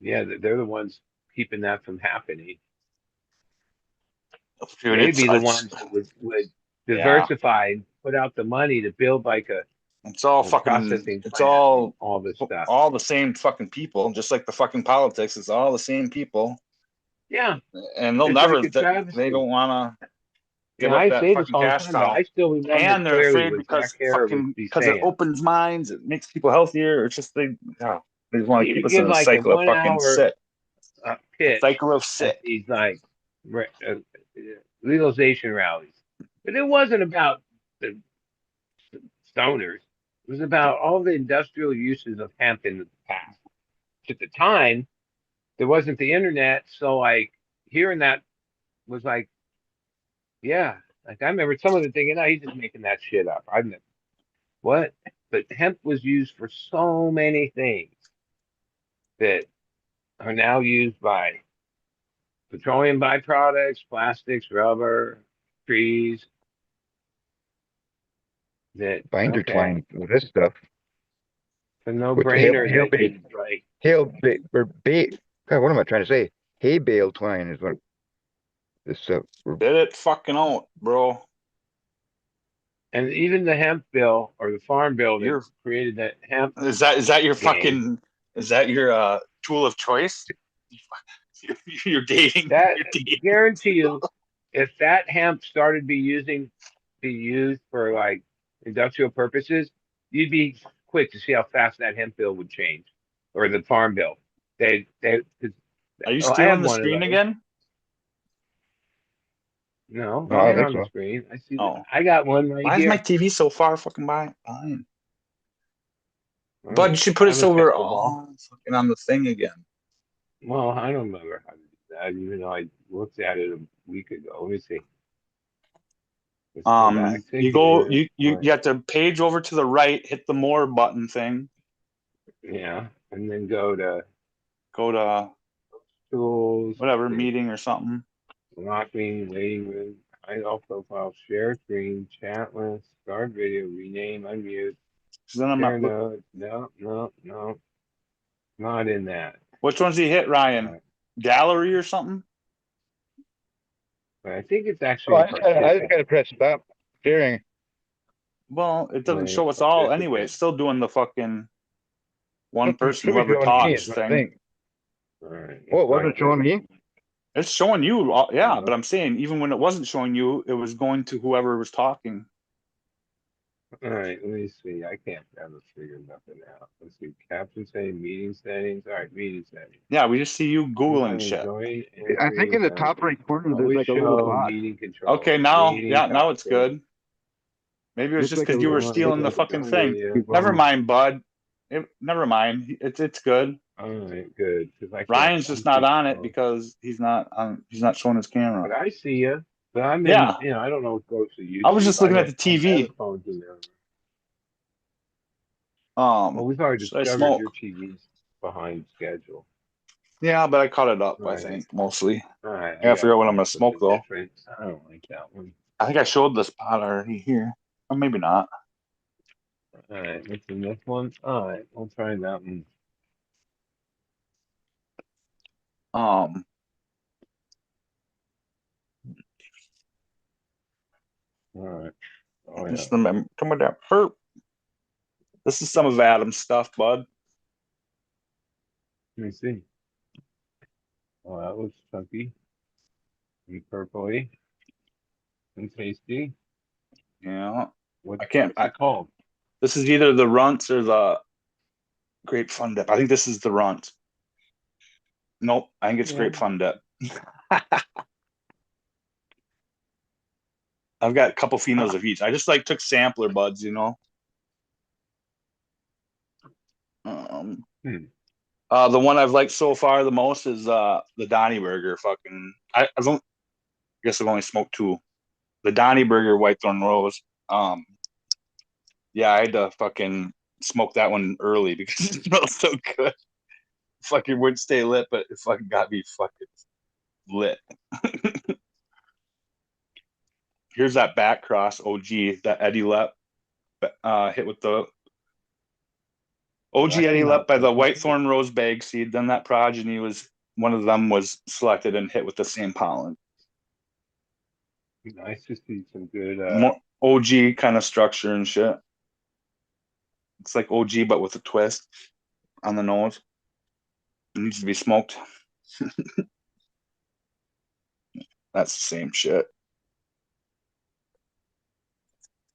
yeah, they're the ones keeping that from happening. Dude, They'd it's be the it's ones that would yeah. diversify and put out the money to build like It's all a fucking processing it's plant and all this stuff. all the same fucking people, just like the fucking politics. It's all the same people. Yeah, And they'll it's like never a they travesty. don't wanna give Yeah, up I that say this fucking all the cash time, but cow. I still remember And they're clearly afraid what because Jack Harris would be because it saying. opens minds, it makes people healthier. It's just they just want to You keep us give in a like a cycle of fucking 1 hour sick. A pitch cycle of at sick. these like legalization rallies, but it wasn't about the stoners. It was about all the industrial uses of hemp in the past. At the time, there wasn't the internet, so like hearing that was like, yeah. Like I remember some of the thinking, no, he's just making that shit up. I didn't what? But hemp was used for so many things that are now used by petroleum byproducts, plastics, rubber, trees. That Binder okay, twine with this stuff. it's a no With hail, brainer hail that bait, you like. or bait. God, what am I trying to say? Hay bale twine is what this stuff. Did it fucking out, bro. And even the hemp bill or the farm bill that You're created that hemp is that your game, fucking is that your tool of choice? You're dating. that You're dating. guarantee you, if that hemp started be used for like industrial purposes, you'd be quick to see how fast that hemp bill would change, or the farm bill. Cause, Are you oh, I stealing have the one of screen those. again? No, No, I I ain't don't think on the so. screen. I see. Oh. I got one right Why is my here. TV so far fucking behind? All Bud, right, you should I put it have a so we're pickleball. all fucking on the thing again. Well, I don't remember how to do that, even though I looked at it a week ago. Let me see. Let's go back to You go here. you get the page over to the right, hit the more button thing, Yeah, and then go to go to tools, whatever meeting or something. locking, waiting room, hide all profile, share screen, chat list, start video, rename, unmute, So then I'm share not look. notes. No, not in that. Which ones do you hit, Ryan? Gallery or something? But I think it's Oh, actually a I just participant. gotta press stop sharing. Well, it doesn't Wait, show us all anyway. It's participant. still doing the fucking one It person, should be whoever showing me talks is what I thing. think. All right. Oh, it wasn't showing me? It's showing you, yeah, Uh, but I'm saying even when it wasn't showing you, it was going to whoever was talking. All right, let me see. I can't ever figure nothing out. Let's see. Caption setting, meeting settings. All right, meeting settings. Yeah, we just see you Googling Join, shit. join I think in the top right corner, there's always like a little show dot. meeting control. Okay, now, Meeting yeah, now it's topic. good. Maybe it was Looks just like a because you were little, stealing the looks like fucking a thing. video. Never mind, bud. Never mind. It's good. All right, good. Because I can't. Ryan's just not on it so. because he's not on. He's not showing his camera. But I see you. But I'm in. Yeah. You know, I don't know what goes to YouTube. I was just looking at the I have TV. headphones in there. Well, we've already Should I discovered smoke? your TV's behind schedule. Yeah, but I caught it up. I Right. think mostly. All right. I gotta figure out what I'm gonna something smoke though. different. I don't like that one. I think I showed this pot already here, or maybe not. All right, what's in this one? All right, we'll try that one. Um, All right. Oh yeah. just remember, come with that perp. This is some of Adam's stuff, bud. Let me see. Oh, that looks chunky and purpley and tasty. Yeah, What's what's it called? This is either the runts or the grape fun dip. I think this is the runt. Nope, I think it's grape fun dip. I've got a couple phenos of each. I just like took sampler buds, you know. The one I've liked so far the most is the Donnie Burger. Fucking, I guess I've only smoked two. The Donnie Burger Whitethorn Rose. Yeah, I had to fucking smoke that one early because it smelled so good. Fucking wouldn't stay lit, but it fucking got me fucking lit. Here's that back cross OG, that Eddie Lepp hit with the OG Eddie Lepp by the Whitethorn Rose Bag Seed. Then that progeny was one of them was selected and hit with the same pollen. Nice to see some good More OG kind of structure and shit. It's like OG but with a twist on the nose. It needs to be smoked. That's the same shit.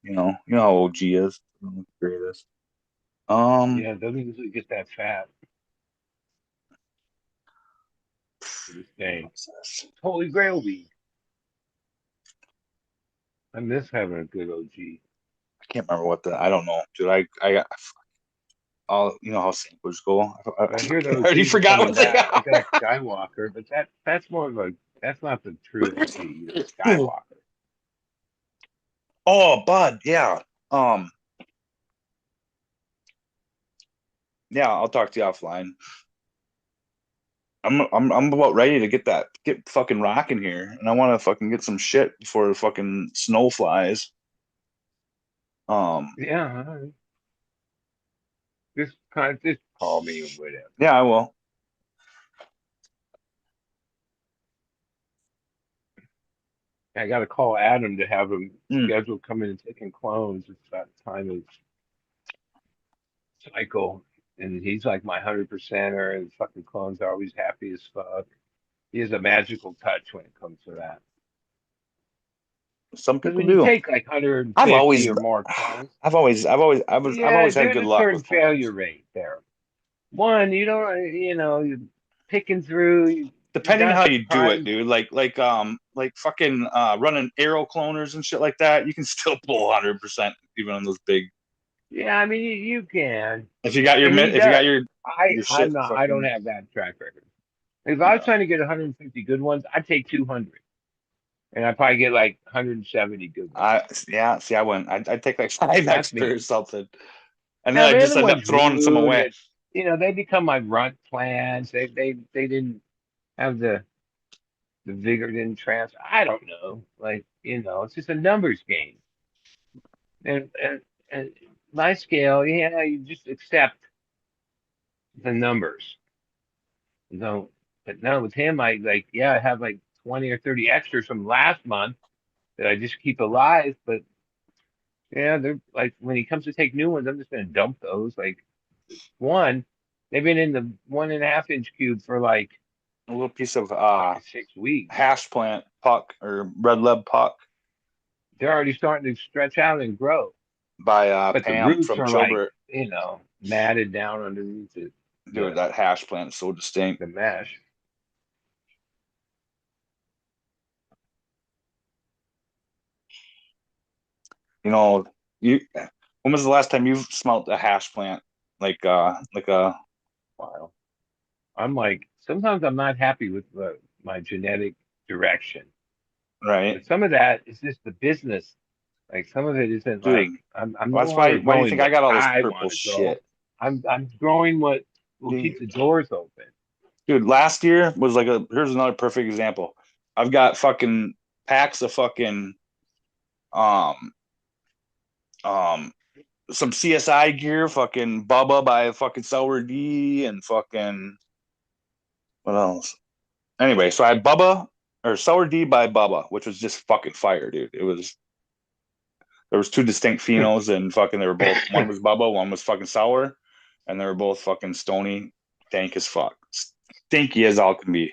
You know how OG is. Greatest. Yeah, it doesn't usually get that fat. This thing. Holy Grail weed. I miss having a good OG. I can't remember I don't know, dude. I got all, you know how samplers go. I hear the I already OGs are forgot coming what they back. I are. got Skywalker, but that's more of a that's not the true OG. It's Skywalker. Oh, Bud, yeah. Um, yeah, I'll talk to you offline. I'm about ready to get fucking rocking here, and I want to fucking get some shit before the fucking snow flies. Yeah, all right. Just call me or whatever. Yeah, I will. I got to call Adam to have him Mm. scheduled coming and taking clones. It's that time of cycle, and he's like my 100%er, and fucking clones are always happy as fuck. He has a magical touch when it comes to that. Some Because people when you do. take like I've 150 always, or more clones, I've yeah, always had there's good a luck certain with clones. failure rate there. One, you don't, you're picking through. You Depending on got how you do it, prime. dude. Like fucking running arrow cloners and shit like that, you can still pull 100% even on those big. Yeah, I mean you can, If you got your and he if you got does. your I'm shit not. I don't fucking. have that track record. If I was No. trying to get 150 good ones, I'd take 200, and I'd probably get like 170 good ones. Yeah. See, I wouldn't. I'd take like five That's extra or me. something, and then Now I the just other end up ones throwing some rude, away. and they become my runt plants. They didn't have the vigor didn't transfer. I don't know. Like it's just a numbers game, and my scale, yeah, you just accept the numbers. No, but no, with him, I have like 20 or 30 extras from last month that I just keep alive. But yeah, they're like when he comes to take new ones, I'm just gonna dump those. Like one, they've been in the 1.5 inch cube for like A little piece of fucking 6 weeks. hash plant puck or red lead puck They're already starting to stretch out and grow. by But the Pam roots from are like, Chilbert. matted down underneath it, Dude, the that hash plant is so distinct. the mesh. You know, you when was the last time you smelt a hash plant like a Wow. I'm like, sometimes I'm not happy with my genetic direction. right, But some of that is just the business. Like some of it isn't dude? like I'm no That's longer why do you growing think I what got all this I purple want to grow. shit? I'm growing what will keep the doors open. Dude, last year was like here's another perfect example. I've got fucking packs of fucking um um some CSI gear, fucking Bubba by fucking Sour D and fucking what else? Anyway, so I had Bubba or Sour D by Bubba, which was just fucking fire, dude. There was two distinct phenos and fucking they were both one was Bubba, one was fucking sour, and they were both fucking stony, dank as fuck. Stinky as all can be.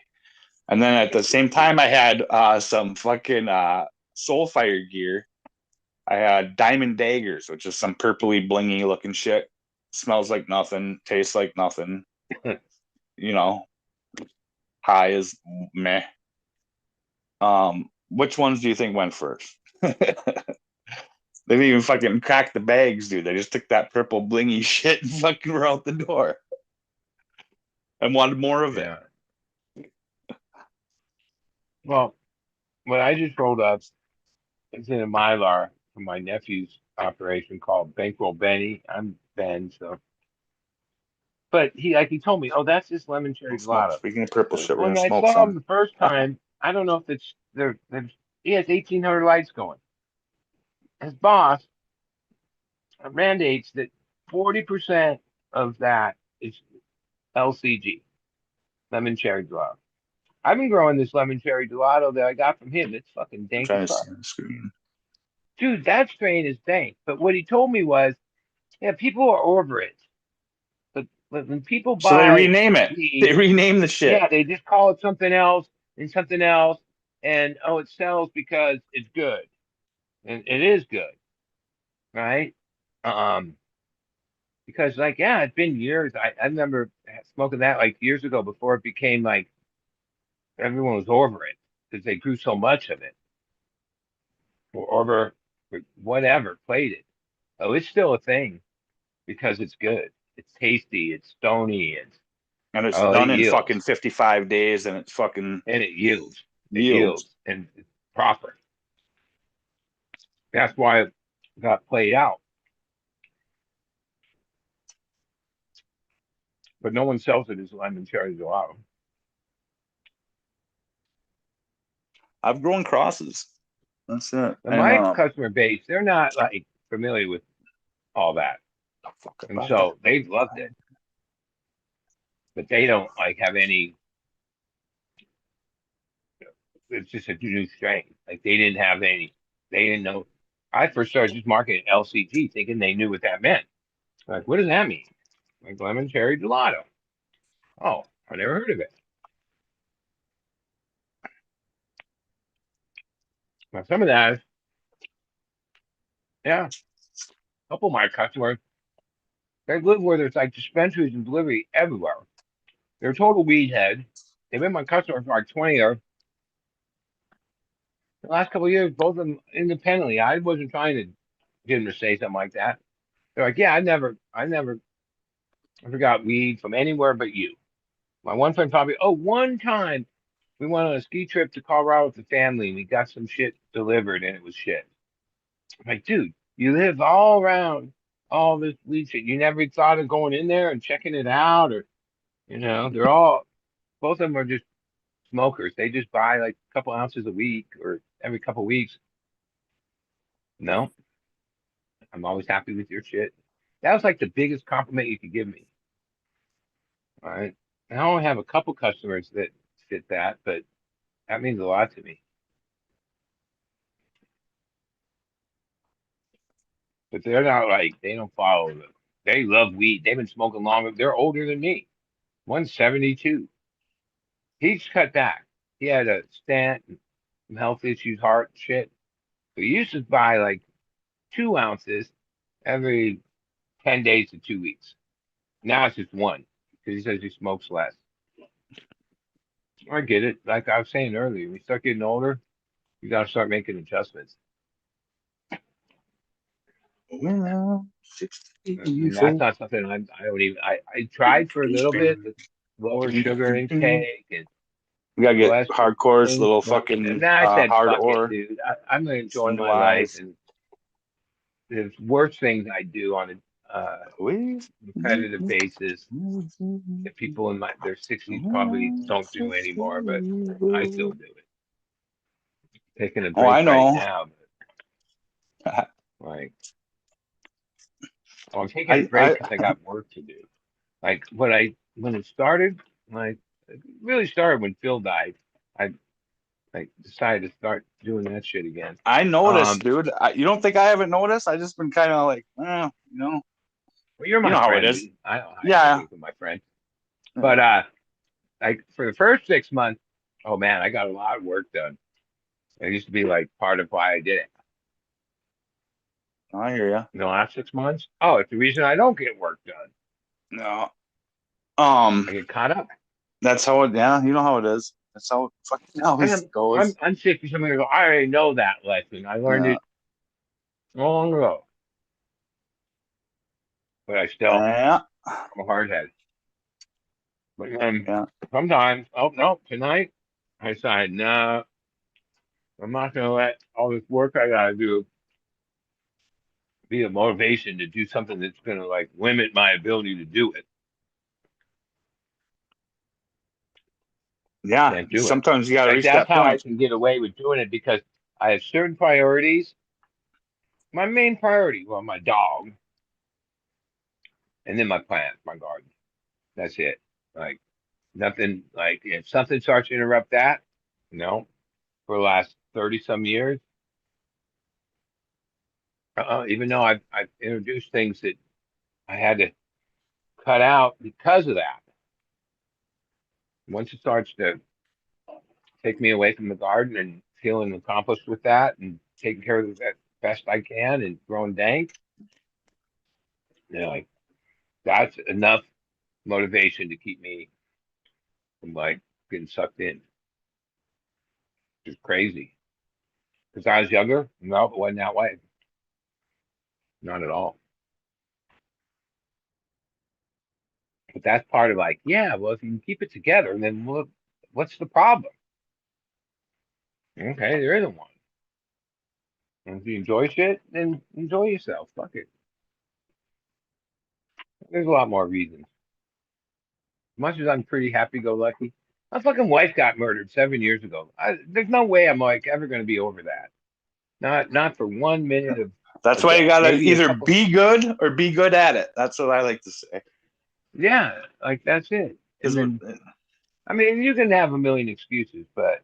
And then at the same time I had some fucking Soulfire gear. I had Diamond Daggers, which is some purpley blingy looking shit. Smells like nothing, tastes like nothing. You know, high as meh. Which ones do you think went first? They didn't even fucking crack the bags, dude. They just took that purple blingy shit and fucking were out the door and wanted more of it. Yeah. Well, when I just rolled up, it's in a Mylar for my nephew's operation called Bankroll Benny. I'm Ben, so. But he told me, oh, that's just lemon cherry Smoke. gelato. Speaking of purple shit, we're When gonna I smoke saw him some. the first time, I don't know if it's he has 1,800 lights going. His boss mandates that 40% of that is LCG, lemon cherry gelato. I've been growing this lemon cherry gelato that I got from him. It's fucking I'm dank as trying to fuck. see the screen. Dude, that strain is dank. But what he told me was, yeah, people are over it. But when people So they buy rename it. They weed, rename the shit. yeah, they just call it something else and something else. And oh, it sells because it's good. And it is good. right? Because like, yeah, it's been years. I remember smoking that like years ago before it became like everyone was over it because they grew so much of it or over whatever, played it. Oh, it's still a thing because it's good. It's tasty. It's stony. And it's Oh, it done in fucking yields 55 days and it's fucking and it yields. It yields. yields and it's proper. That's why it got played out. But no one sells it as lemon cherry gelato. I've grown crosses. That's it. And And my customer base, they're not like familiar with all that. And so they've loved it. But they don't like have any, it's just a new strain. Like they didn't have any, they didn't know. I first started just marketing LCG thinking they knew what that meant. Like, what does that mean? Like lemon cherry gelato. Oh, I never heard of it. Now some of that is, yeah, a couple of my customers, they live where there's like dispensaries and delivery everywhere. They're total weed head. They've been my customers for like 20 years. The last couple of years, both of them independently. I wasn't trying to get them to say something like that. They're like, yeah, I forgot weed from anywhere but you. My one friend probably, oh, one time we went on a ski trip to Colorado with the family and we got some shit delivered and it was shit. I'm like, dude, you live all around all this weed shit. You never thought of going in there and checking it out or, they're all, both of them are just smokers. They just buy like a couple ounces a week or every couple weeks. No, I'm always happy with your shit. That was like the biggest compliment you could give me. All right. And I only have a couple customers that fit that, but that means a lot to me. But they're not like they don't follow them. They love weed. They've been smoking longer. They're older than me. One's 72. He's cut back. He had a stent, and some health issues, heart shit. So he used to buy like 2 ounces every 10 days to 2 weeks. Now it's just one because he says he smokes less. I get it. Like I was saying earlier, when you start getting older, you got to start making adjustments. And that's not something I don't even, I tried for a little bit with lower sugar intake and we gotta get less hardcore's things, little but fucking then I said, hard fuck it, ore. dude. I'm gonna enjoy New my life, eyes. and there's worse things I do on a repetitive basis that people in their 60s probably don't do anymore, but I still do it. Taking a Oh, I break right know. now, but like, I'm taking a I break because I got work to do. Like when it started, like it really started when Phil died. I like decided to start doing that shit again. I noticed, dude. You don't think I haven't noticed? I just been kind of like, Well, you're you my know how it friend, is. dude. I don't hide Yeah. anything from my friend. But like for the first 6 months, oh man, I got a lot of work done. It used to be like part of why I did it. I hear you. In the last 6 months, oh, it's the reason I don't get work done. No. I get caught up. That's how it. Yeah, you know how it is. That's how it fucking always goes. I'm 60 something ago. I already know that lesson. I learned it long ago. But I still, Yeah. I'm a hardhead. But Yeah. sometimes, oh no, tonight I decided, no, I'm not gonna let all this work I gotta do be a motivation to do something that's gonna like limit my ability to do it. Yeah. Can't do it. Sometimes you gotta Like reach that's that how I point. can get away with doing it because I have certain priorities. My main priority, well, my dog, and then my plants, my garden. That's it. Like nothing. Like if something starts to interrupt that, no, for the last 30 some years, even though I've introduced things that I had to cut out because of that. Once it starts to take me away from the garden and feeling accomplished with that and taking care of that best I can and growing dank. You know, like that's enough motivation to keep me from like getting sucked in. It's crazy. Because I was younger, no, it wasn't that way. Not at all. But that's part of like, yeah, well, if you can keep it together, then what's the problem? Okay, there isn't one. And if you enjoy shit, then enjoy yourself. Fuck it. There's a lot more reasons. As much as I'm pretty happy-go-lucky, my fucking wife got murdered 7 years ago. There's no way I'm like ever going to be over that. Not for 1 minute of That's a why you day. gotta Maybe a either couple. be good or be good at it. That's what I like to say. Yeah, like that's it. And Is then I mean, you can have a million excuses, but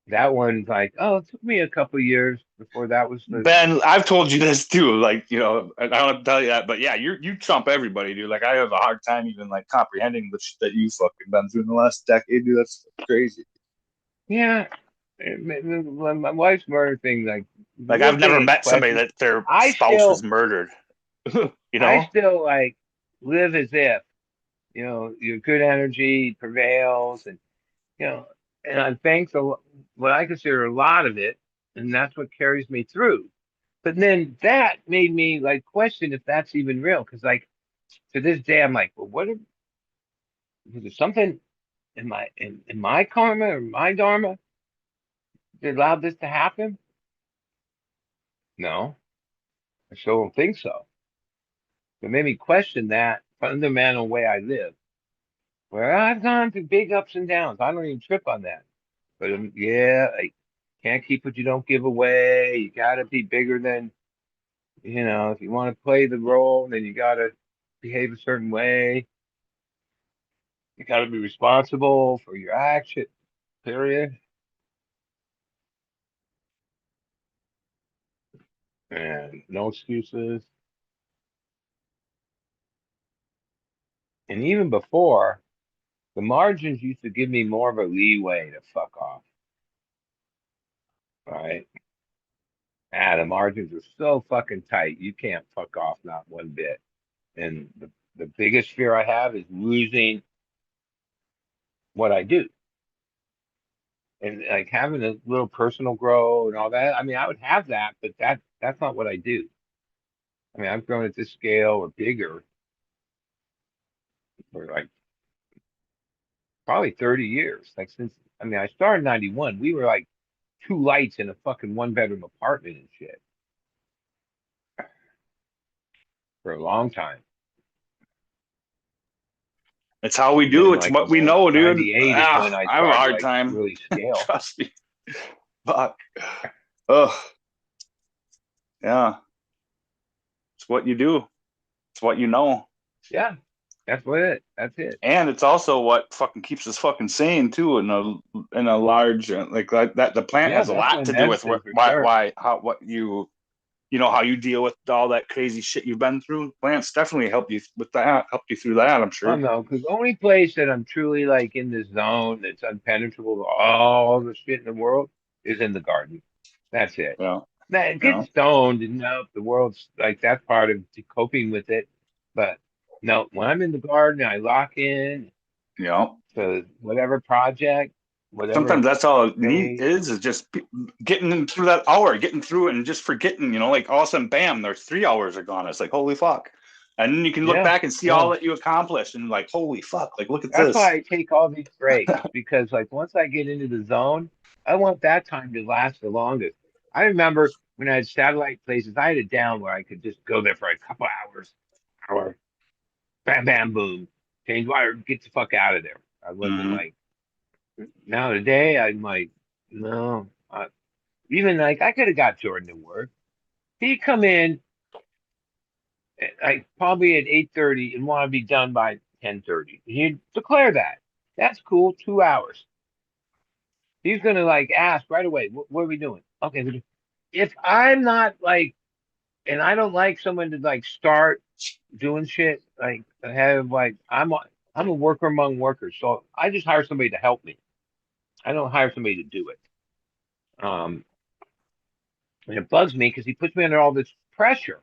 that one's like, oh, it took me a couple years before that was the. Ben, I've told you this too. Like, you know, I don't have to tell you that, but yeah, you trump everybody, dude. Like, I have a hard time even like comprehending the shit that you fucking been through in the last decade, dude. That's crazy. Yeah, my wife's murder thing, like the Like, real I've never thing is met somebody question. that their I spouse was still, murdered. You I know? still like live as if, your good energy prevails, and and I'm thankful what I consider a lot of it, and that's what carries me through. But then that made me like question if that's even real, because like to this day, I'm like, well, was there something in my karma or my dharma that allowed this to happen? No, I still don't think so. It made me question that fundamental way I live, where I've gone through big ups and downs. I don't even trip on that. But yeah, I can't keep what you don't give away. You gotta be bigger than, if you want to play the role, then you gotta behave a certain way. You gotta be responsible for your action, period. And no excuses. And even before, the margins used to give me more of a leeway to fuck off, right? The margins are so fucking tight. You can't fuck off not one bit. And the biggest fear I have is losing what I do. And like having a little personal growth and all that. I mean, I would have that, but that's not what I do. I mean, I've grown at this scale or bigger for like probably 30 years. Like since I mean, I started in 91. We were like two lights in a fucking one bedroom apartment and shit for a long time. It's how we And then do. It's like what we about know, dude. 98 is when I I have a started to hard like time. really scale. Trust me. Fuck. Ugh. Yeah. It's what you do. It's what you know. Yeah, that's it. And it's also what fucking keeps us fucking sane too in a large like that the plant Yeah, has a that's lot my to do with medicine for sure. how what how you deal with all that crazy shit you've been through. Plants definitely help you with that, helped you through that, I'm Oh sure. no, because the only place that I'm truly like in the zone that's unpenetrable to all the shit in the world is in the garden. That's it. Yeah. Now, Yeah. getting stoned and no, the world's like that's part of coping with it. But no, when I'm in the garden, I lock in Yeah. to whatever project, whatever Sometimes that's all it phase. is just getting through that hour, getting through it and just forgetting, like all of a sudden, bam, there's 3 hours are gone. It's like, holy fuck. And then you can look Yeah, back and see yeah. all that you accomplished and like, holy fuck, like, look at That's why this. I take all these breaks because like once I get into the zone, I want that time to last the longest. I remember when I had satellite places, I had it down where I could just go there for a couple hours, hour, bam, bam, boom, change wire, get the fuck out of there. I wasn't Mhm. like now today. I'm like, no, even like I could have got Jordan to work. He'd come in like probably at 8:30 and want to be done by 10:30. He'd declare that. That's cool. 2 hours. He's gonna like ask right away, what are we doing? Okay. If I'm not like, and I don't like someone to like start doing shit, like have like I'm a worker among workers, so I just hire somebody to help me. I don't hire somebody to do it. Um, And it bugs me because he puts me under all this pressure,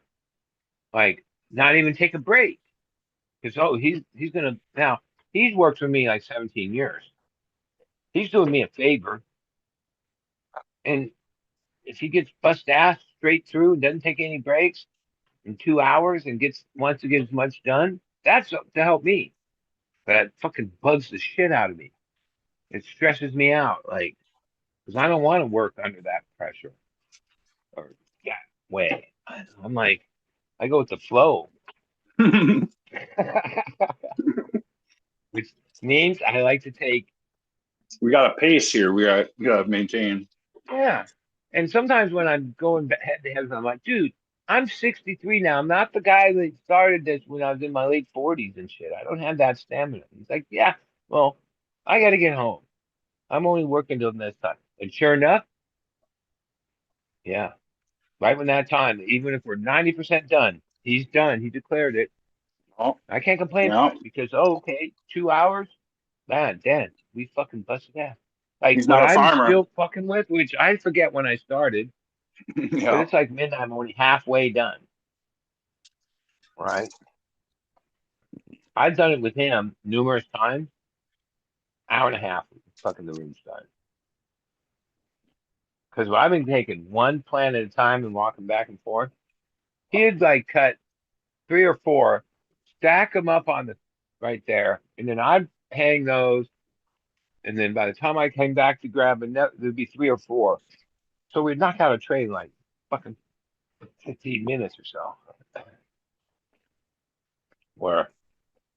like not even take a break. Because he's gonna now he's worked for me like 17 years. He's doing me a favor, and if he gets bust ass straight through and doesn't take any breaks in 2 hours and wants to get as much done, that's to help me. But it fucking bugs the shit out of me. It stresses me out, like because I don't want to work under that pressure or that way. I'm like, I go with the flow, which means I like to take. We got a pace here. We gotta maintain. Yeah. And sometimes when I'm going head to head, I'm like, dude, I'm 63 now. I'm not the guy that started this when I was in my late 40s and shit. I don't have that stamina. He's like, yeah, well, I got to get home. I'm only working till this time. And sure enough, yeah, right when that time, even if we're 90% done, he's done. He declared it. Oh, I can't complain yeah. about it because, oh, okay, 2 hours, man, then we fucking busted ass. Like He's what not a I'm farmer. still fucking with, which I forget when I started. But Yeah. it's like midnight, I'm only halfway done. Right. I've done it with him numerous times. Hour and a half, fucking the room's done. Because I've been taking one plant at a time and walking back and forth. He'd like cut 3 or 4, stack them up on the right there, and then I'd hang those. And then by the time I came back to grab a net, there'd be 3 or 4. So we'd knock out a tray in like fucking 15 minutes or so. Where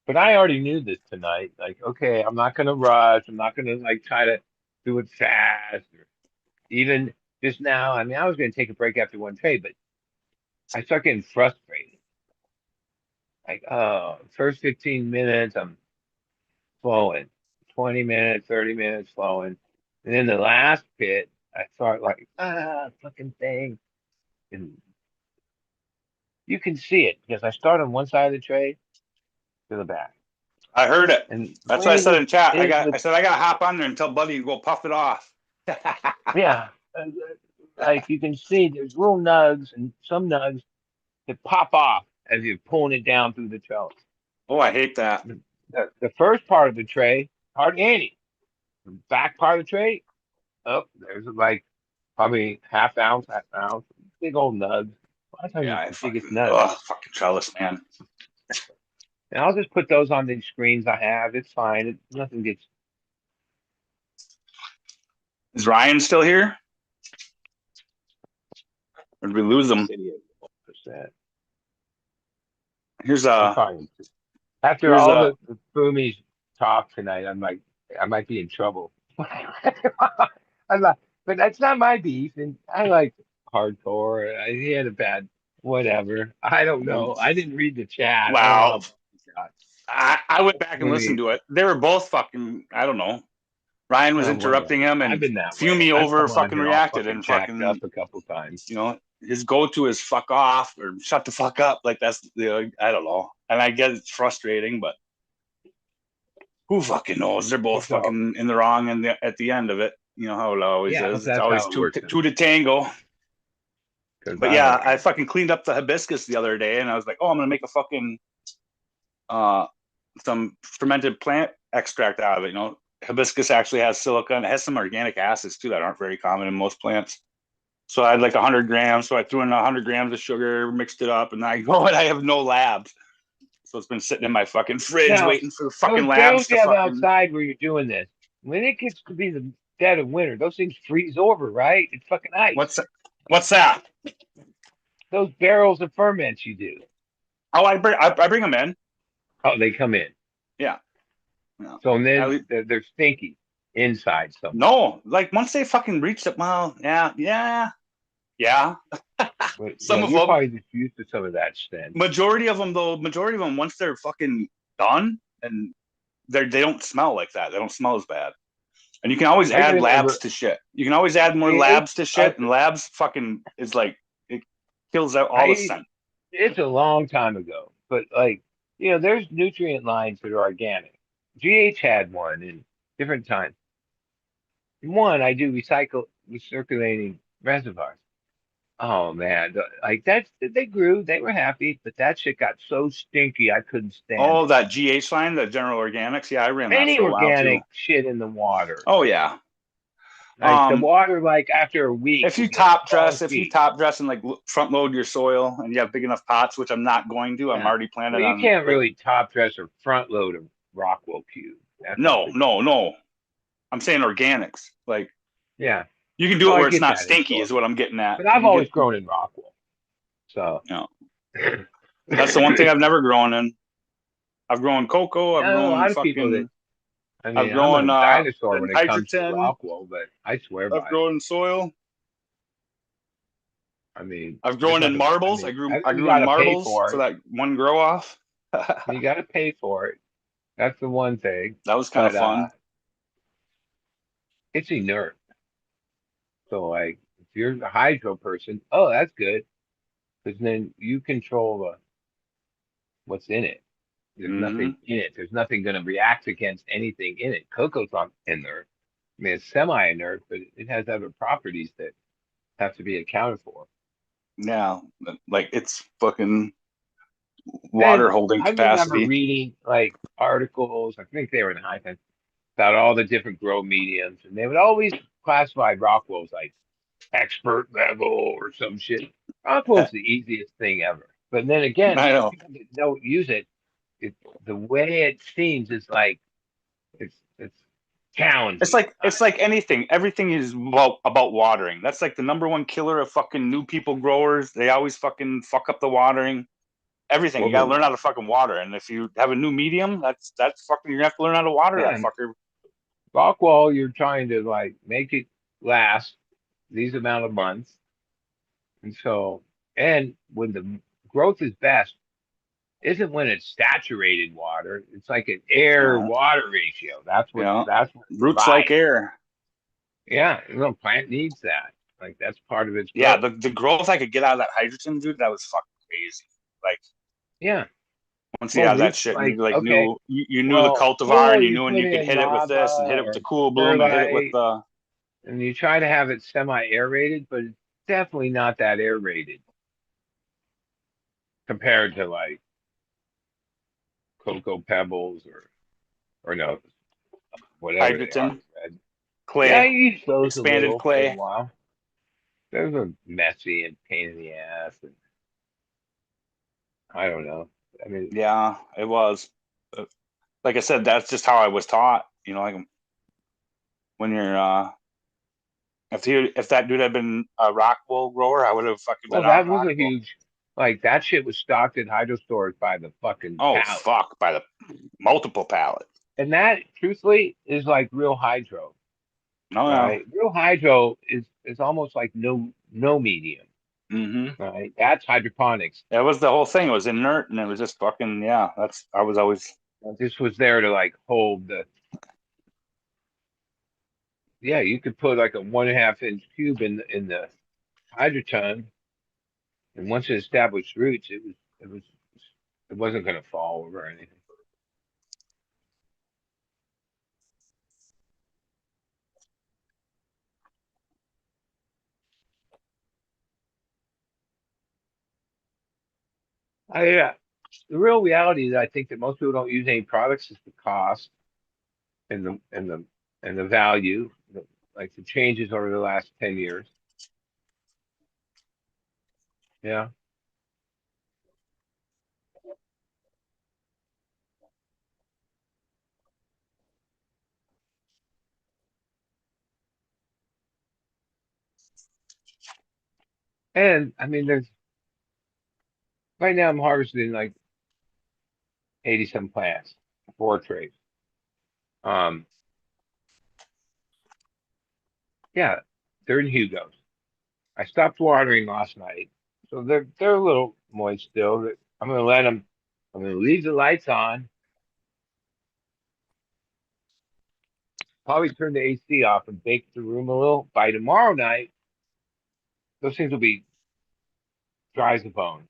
But I already knew this tonight. Like, okay, I'm not gonna rush. I'm not gonna like try to do it fast or even just now. I mean, I was gonna take a break after one trade, but I start getting frustrated. Like, oh, first 15 minutes, I'm flowing. 20 minutes, 30 minutes flowing. And then the last bit, I start like, fucking thing. And you can see it because I start on one side of the tray to the back. I heard it. And the That's what I way said this in chat. is I with said I gotta hop on there and tell Buddy to go puff it off. Yeah, like you can see, there's little nugs and some nugs that pop off as you're pulling it down through the trellis. Oh, I hate that. The first part of the tray, hardly any. The back part of the tray, oh, there's like probably half ounce, big old nugs. A lot of times Yeah, it's the biggest nugs. fucking trellis, man. And I'll just put those on the screens I have. It's fine. Nothing gets. Is Ryan still here? Or did we lose him? Percent. Here's After all the boomies talk tonight, I'm like, I might be in trouble. I'm like, but that's not my beef, and I like hardcore. He had a bad whatever. I don't know. I didn't read the chat. wow. I I went back and listened to it. They were both fucking, I don't know. Ryan was interrupting him and I've been that Fumey way. over I've come on fucking here all reacted and jacked fucking up a couple times. You know, his go-to is fuck off or shut the fuck up. Like that's I don't know. And I get it's frustrating, but who fucking knows? They're both fucking in the wrong and at the end of it. You know how it always is. It's always two to tango. But yeah, I fucking cleaned up the hibiscus the other day and I was like, oh, I'm gonna make a fucking some fermented plant extract out of it. You know, hibiscus actually has silica and it has some organic acids too that aren't very common in most plants. So I had like 100 grams. So I threw in 100 grams of sugar, mixed it up, and I go and I have no labs. So it's been sitting in my fucking fridge waiting for the fucking labs to you have fucking... outside where you're doing this. When it gets to be the dead of winter, those things freeze over, right? It's fucking ice. What's that? Those barrels of ferments you do. Oh, I bring them in. Oh, they come in. Yeah. No. So then they're stinky inside. No, like once they fucking reach it, well, yeah. Some of you're them probably just used to some of that stench. Majority of them, once they're fucking done, and they don't smell like that. They don't smell as bad. And you can always add labs to shit. You can always add more labs to shit, and labs fucking is like it kills out all the scent. It's a long time ago, but like there's nutrient lines that are organic. GH had one in different times. One, I do recirculating reservoirs. Oh man, like they grew, they were happy, but that shit got so stinky I couldn't stand Oh, it. that GH line, the General Organics. Yeah, I ran that Any for a while too. organic shit in the water. Oh yeah. Like the water, like after a week would get If you funky. top dress and like front load your soil and you have big enough pots, which I'm not going to, I'm Yeah. already Well, planning you on can't like, really top dress or front load a Rockwell cube. That's not no, the no, no. I'm saying organics. Like yeah. you can do Well, it I where it's get not that in stinky, soil, is what I'm getting at. but You I've can get, always grown in Rockwell, so. you know, that's the one thing I've never grown in. I've grown cocoa. I know a lot of people that. I I've mean, I'm a grown dinosaur in when it comes to hydrogen. Rockwell, but I swear I've by it. grown in soil. I mean, I've there's grown in nothing. I marbles. mean, I you grew in got to pay marbles for for it. that one grow off. You got to pay for it. That's the one thing. That was kind of But fun. it's inert. So like, if you're a hydro person, oh, that's good, because then you control what's in it. There's Hmm. nothing in it. There's nothing going to react against anything in it. Cocoa's not inert. I mean, it's semi-inert, but it has other properties that have to be accounted for. Yeah, like it's fucking And water holding I remember capacity. reading like articles, I think they were in high times, about all the different grow mediums, and they would always classify Rockwell as like expert level or some shit. Rockwell's the easiest thing ever. But then again, I know. people that don't use it, the way it seems is like it's challenging at It's times. like anything. Everything is about watering. That's like the number one killer of fucking new people growers. They always fucking fuck up the watering. Everything. Well, You gotta learn how to fucking water. And if you have a new medium, that's fucking. You're gonna have to learn how to water that yeah, fucker. Rockwell, you're trying to like make it last these amount of months, and so and when the growth is best isn't when it's saturated water. It's like an air No, water ratio. yeah. That's what Roots like provides. air. Yeah, plant needs that. Like that's part of its Yeah, growth. the growth I could get out of that hydrogen, dude, that was fucking crazy. Like Yeah. once you Well, had that roots shit and you like like okay. knew you knew the Well, cultivar and soil you you knew when put you could in hit it with lava this and hit it with the or cool bloom and hit it with perlite, the and you try to have it semi-aerated, but it's definitely not that aerated compared to like cocoa pebbles or no, whatever they are. hydrogen, Yeah, I clay, use those a expanded little for a clay. while. Those are messy and pain in the ass, and I don't know. I mean, Yeah, it was. Uh, Like I said, that's just how I was taught. You know, like when you're if that dude had been a Rockwell grower, I would have fucking well, been on that was a Rockwell. huge, like that shit was stocked at hydro stores by the fucking Oh pallet, fuck, by the multiple pallets. and that, truthfully, is like real hydro, Oh yeah. right? Real hydro is almost like no medium, Mm-hmm. right? That's hydroponics. That was the whole thing. It was inert and it was just fucking yeah. That's I was always This was there to like hold the. Yeah, you could put like a 1.5 inch cube in the hydroton, and once it established roots, it wasn't going to fall over or anything. Yeah, the real reality is I think that most people don't use any products is the cost and the value, like the changes over the last 10 years. Yeah, and I mean, there's right now I'm harvesting like 80 some plants, 4 trays. Um, yeah, they're in Hugo's. I stopped watering last night, so they're a little moist still. I'm gonna let them. I'm gonna leave the lights on. Probably turn the AC off and bake the room a little. By tomorrow night, those things will be dry as a bone,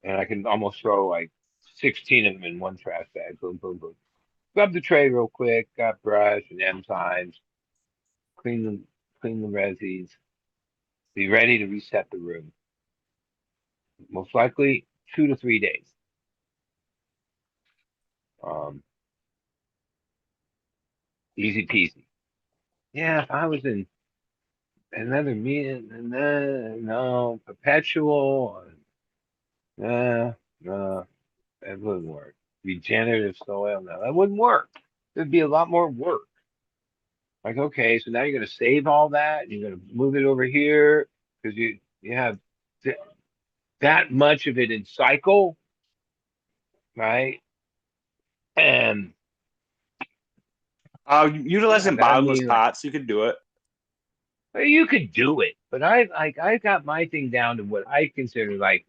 and I can almost throw like 16 of them in one trash bag. Boom, boom, boom. Scrub the tray real quick. Got brush and enzymes. Clean the clean the resis. be ready to reset the room. Most likely 2 to 3 days. Um, Easy peasy. Yeah, if I was in another meeting, and then no perpetual, no, that wouldn't work. Regenerative soil, no, that wouldn't work. There'd be a lot more work. Like, okay, so now you're gonna save all that, and you're gonna move it over here because you have th that much of it in cycle, right? And yeah, Utilizing but I bottomless mean, like, pots, you could do it. well, you could do it, but I got my thing down to what I consider like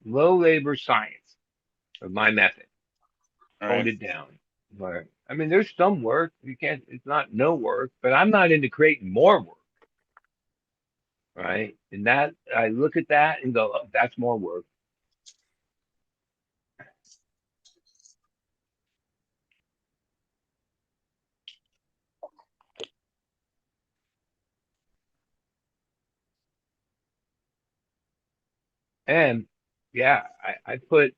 low labor science of my method. Honed Right. it down. But I mean, there's some work. You can't. It's not no work, but I'm not into creating more work, right? And that I look at that and go, oh, that's more work. And yeah, I put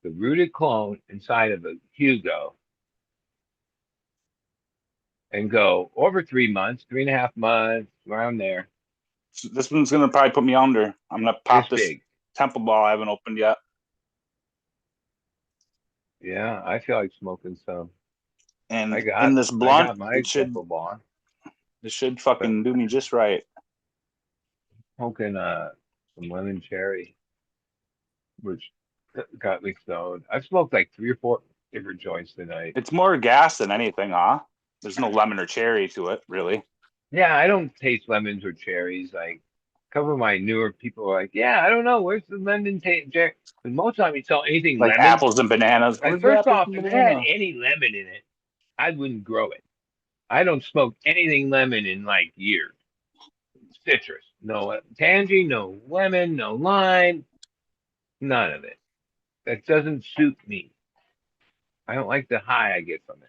the rooted clone inside of a Hugo and go over 3 months, 3.5 months, around there. So this one's gonna probably put me under. I'm gonna This pop this big. temple ball I haven't opened yet. Yeah, I feel like smoking some. And I in got this I blunt, got my temple bar, it should but fucking do me just right. smoking some lemon cherry, which got me stoned. I've smoked like 3 or 4 different joints tonight. It's more gas than anything, huh? There's no lemon or cherry to it, really. Yeah, I don't taste lemons or cherries. Like a couple of my newer people are like, yeah, I don't know, where's the lemon taste? But most time you tell anything Like lemon, apples and bananas. like Where's the first apples off, and if it had banana? any lemon in it, I wouldn't grow it. I don't smoke anything lemon in like years. Citrus, no tangy, no lemon, no lime, none of it. That doesn't suit me. I don't like the high I get from it.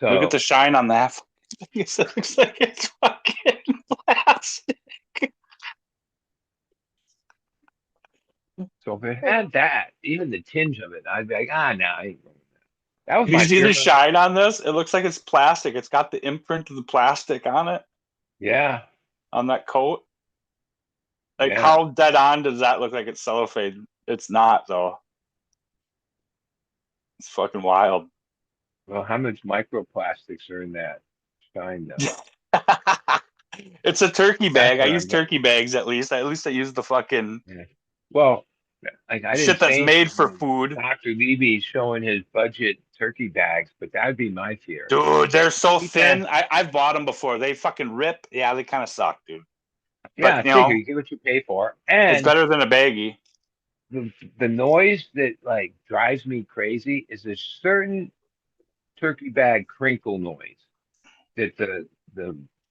Look at So, the shine on that. It looks like it's fucking plastic. so if it had that, even the tinge of it, I'd be like, ah, no, I ain't going with that. That was Can you my see the pure. shine on this? It looks like it's plastic. It's got the imprint of the plastic on it, Yeah, on that coat. Like, yeah. how dead on does that look like it's cellophane? It's not, though. It's fucking wild. Well, how much microplastics are in that shine though? It's a turkey That's bag. I what use I'm like. turkey bags at least. At least I use the fucking Yeah. Well, like I didn't shit that's say made anything for when food. Dr. Levy showing his budget turkey bags, but that'd be my fear. Dude, they're so Turkey bag. thin. I've bought them before. They fucking rip. Yeah, they kind of suck, dude. Yeah, But I figure you get what you pay for. it's And better than a baggie. the noise that like drives me crazy is a certain turkey bag crinkle noise that the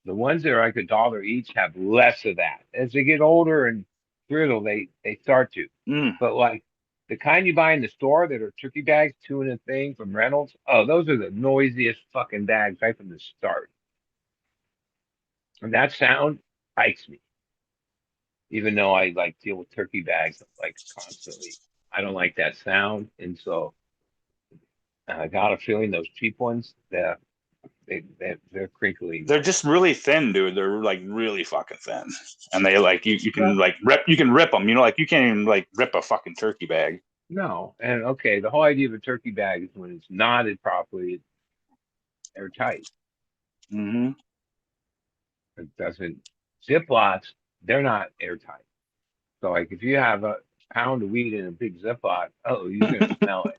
the ones that are like $1 each have less of that. As they get older and brittle, they start to. Mm. But like the kind you buy in the store that are turkey bags, two in a thing from Reynolds, oh, those are the noisiest fucking bags right from the start. And that sound ikes me, even though I like deal with turkey bags like constantly. I don't like that sound, and so I got a feeling those cheap ones that they're crinkly They're noise. just really thin, dude. They're like really fucking thin, and they like you can Well, like rip them. You know, like you can't even like rip a fucking turkey bag. no, and okay, the whole idea of a turkey bag is when it's knotted properly, it's airtight. Mm-hmm. It doesn't. Ziplocs, they're not airtight. So like if you have a pound of weed in a big Ziploc, oh, you're gonna smell it.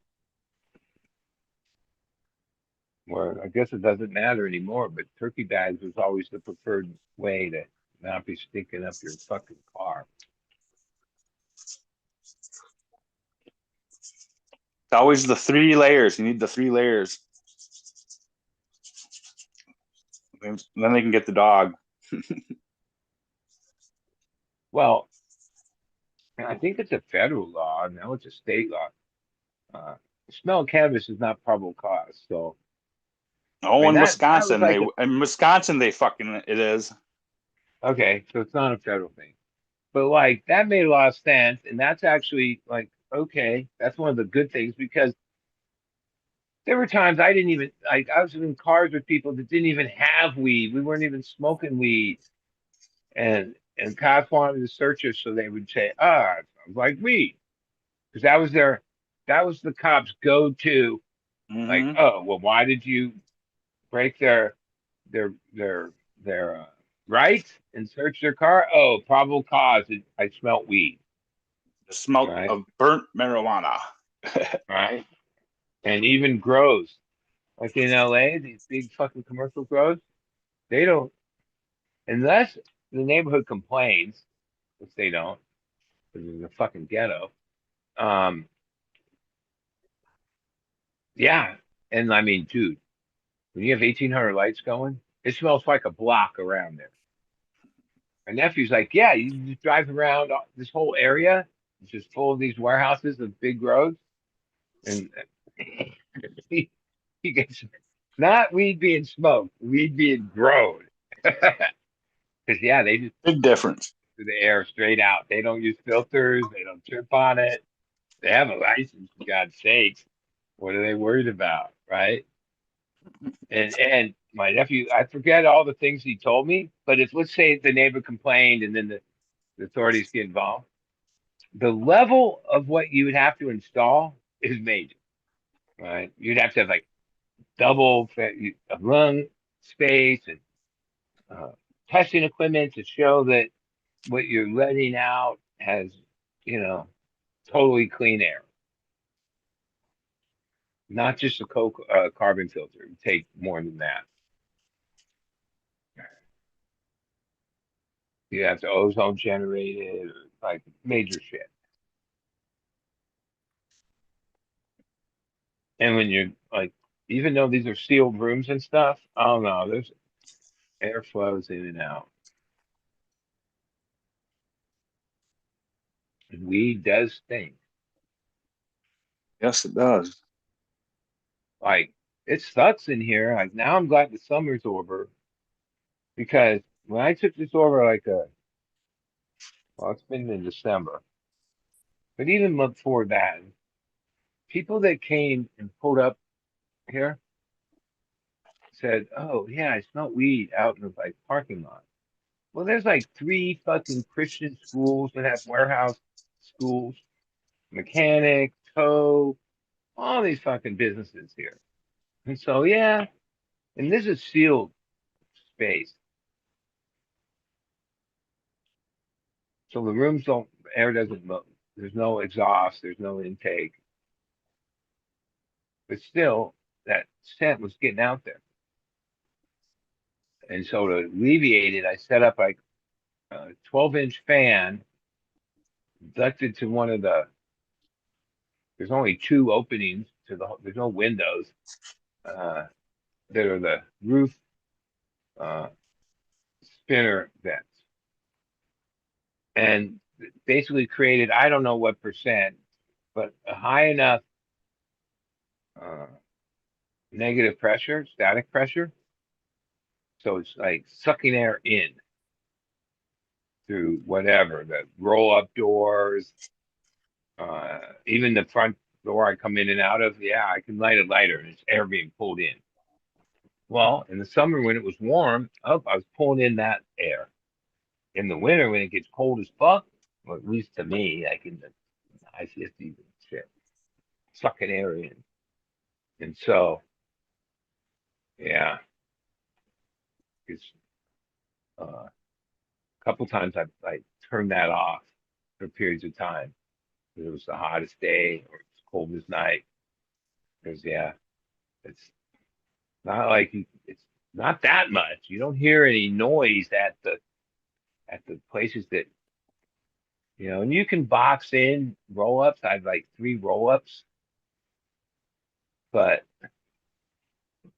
Or I guess it doesn't matter anymore, but turkey bags was always the preferred way to not be stinking up your fucking car. It's always the 3 layers. You need the 3 layers. Then they can get the dog. Well, I think it's a federal law. Now it's a state law. Smell of cannabis is not probable cause. So I Oh, mean in that was Wisconsin, like they fucking it is. Okay, so it's not a federal thing. But like that made a lot of sense, and that's actually like okay, that's one of the good things because there were times I didn't even like I was in cars with people that didn't even have weed. We weren't even smoking weed, and cops wanted to search us, so they would say, "Ah, it sounds like weed," because that was the cops' go-to. Like, Hmm. oh, well, why did you break their their their rights and search their car? Oh, probable cause. I smelt weed, The smell right? of burnt marijuana. Right, and even grows. Like in LA, these big fucking commercial grows, they don't, unless the neighborhood complains, which they don't, because it's a fucking ghetto. Um, yeah. And I mean, dude, when you have 1,800 lights going, it smells like a block around there. My nephew's like, yeah, you just drive around this whole area, it's just full of these warehouses of big roads. And he, he gets not weed being smoked, weed being grown. Because, yeah, they just Big difference. through the air straight out. They don't use filters. They don't trip on it. They have a license, for God's sakes. What are they worried about, right? And my nephew, I forget all the things he told me, but if let's say the neighbor complained and then the authorities get involved, the level of what you would have to install is major, right? You'd have to have like lung space and uh, testing equipment to show that what you're letting out has, you know, totally clean air, not just a carbon filter. It would take more than that. You have to ozone generate it, or like major shit. And when you're like, even though these are sealed rooms and stuff, I don't know, there's air flows in and out. And weed does stink. Yes, it does. Like it sucks in here. Like now I'm glad the summer's over because when I took this over, well, it's been in December, but even before that, people that came and pulled up here said, "Oh yeah, I smell weed out in the like parking lot." Well, there's like three fucking Christian schools that have warehouse schools, mechanic, tow, all these fucking businesses here. And so yeah, and this is sealed space, so the rooms don't air doesn't move. There's no exhaust, there's no intake, but still that scent was getting out there. And so to alleviate it, I set up like a 12-inch fan ducted to one of the. There's only two openings to the. There's no windows. Uh, that are the roof uh, spinner vents, and basically created I don't know what percent, but a high enough uh, negative pressure, static pressure, so it's like sucking air in through whatever the roll up doors, even the front door I come in and out of. Yeah, I can light a lighter and it's air being pulled in. Well, in the summer when it was warm, up I was pulling in that air. In the winter when it gets cold as fuck, well, at least to me, like in the high 50s and shit, sucking air in. And so, yeah, it's a couple times I turned that off for periods of time. It was the hottest day or it's coldest night. Because yeah, it's not like it's not that much. You don't hear any noise at the places that and you can box in roll ups. I have like three roll ups, but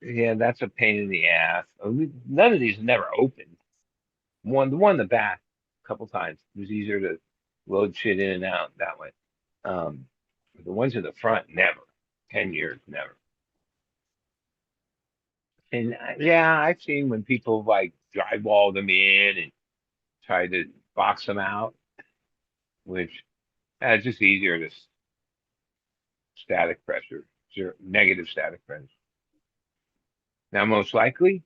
yeah, that's a pain in the ass. None of these never opened. The one in the back, a couple times. It was easier to load shit in and out that way. Um, the ones in the front, never. 10 years, never. And yeah, I've seen when people like drywall them in and tried to box them out, which it's just easier to static pressure, negative static pressure. Now, most likely,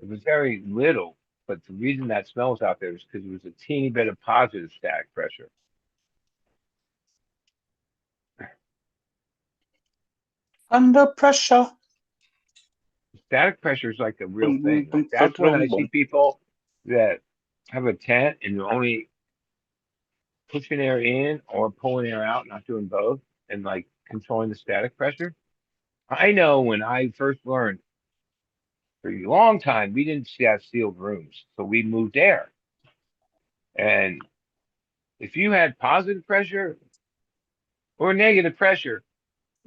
it was very little, but the reason that smell was out there is because it was a teeny bit of positive static pressure. Under pressure. Static pressure is like a real thing. Like that's when I see people that have a tent and you're only pushing air in or pulling air out, not doing both, and like controlling the static pressure. I know when I first learned for a long time, we didn't have sealed rooms, so we moved air. And if you had positive pressure or negative pressure,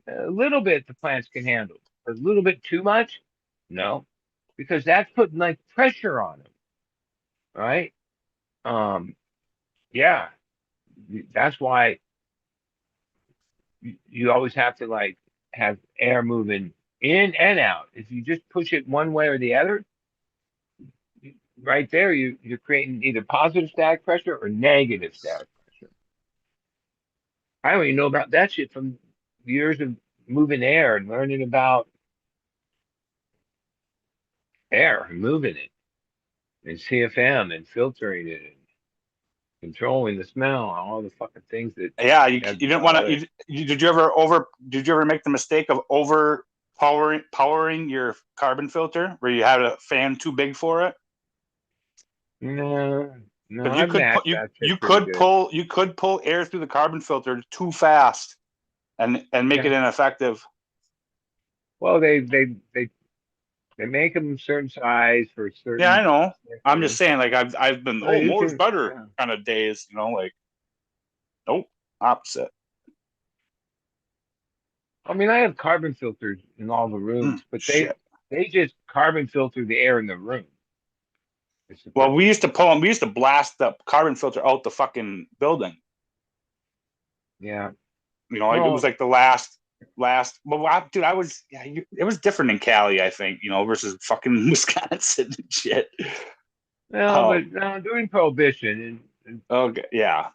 a little bit the plants can handle. A little bit too much, no, because that's putting like pressure on them, right? Yeah, that's why you always have to like have air moving in and out. If you just push it one way or the other, right there, you're creating either positive static pressure or negative static pressure. I don't even know about that shit from years of moving air and learning about air and moving it and CFM and filtering it and controlling the smell, all the fucking things that. Yeah, you didn't want to. Did you ever make the mistake of powering your carbon filter where you had a fan too big for it? No, Because I've matched that shit you pretty could good. pull air through the carbon filter too fast and make it ineffective. Well, they make them a certain size for certain. Yeah, I know. I'm just saying, like I've been more's better kind of days, like nope, opposite. I mean, I have carbon filters in all the rooms, but they just carbon filter the air in the room. Well, we used to blast the carbon filter out the fucking building. Yeah. It was like the last. Well, dude, it was different in Cali, I think, versus fucking Wisconsin and shit. No, but during Prohibition and okay, yeah.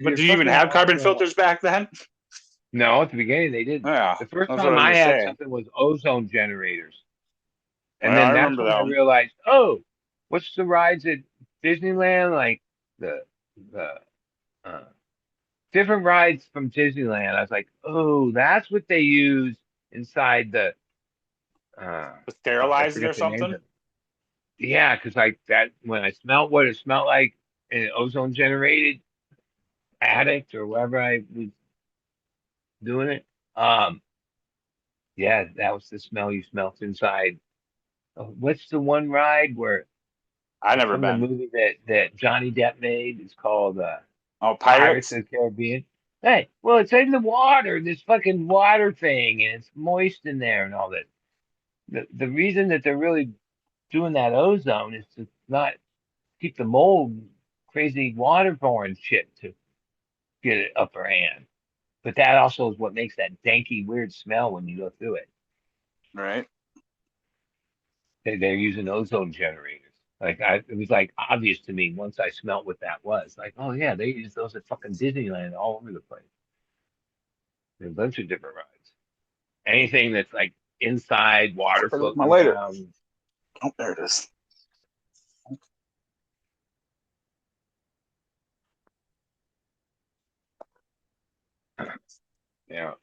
But did you even fucking have carbon filters back then? No, at the beginning they didn't. Yeah, the first that's time what I I was had saying. something was ozone generators, and Well, then I that's remember when I that. realized, oh, what's the rides at Disneyland? Like the different rides from Disneyland. I was like, oh, that's what they use inside the I sterilizers or forget the names something. of it. Yeah, because like that when I smelled what it smelled like in an ozone generated attic or wherever I was doing it. Yeah, that was the smell you smelt inside. What's the one ride where I it's never from the been. movie that Johnny Depp made? It's called Pirates of the Caribbean. Hey, well, it's in the water, this fucking water thing, and it's moist in there and all that. The reason that they're really doing that ozone is to not keep the mold, crazy waterborne shit to get an upper hand. But that also is what makes that danky, weird smell when you go through it. Right. They're using ozone generators. It was like obvious to me once I smelt what that was. Like, oh yeah, they use those at fucking Disneyland all over the place. There's a bunch of different rides. Anything that's like inside, water floating My lighter. around. Oh, there it is. Yeah.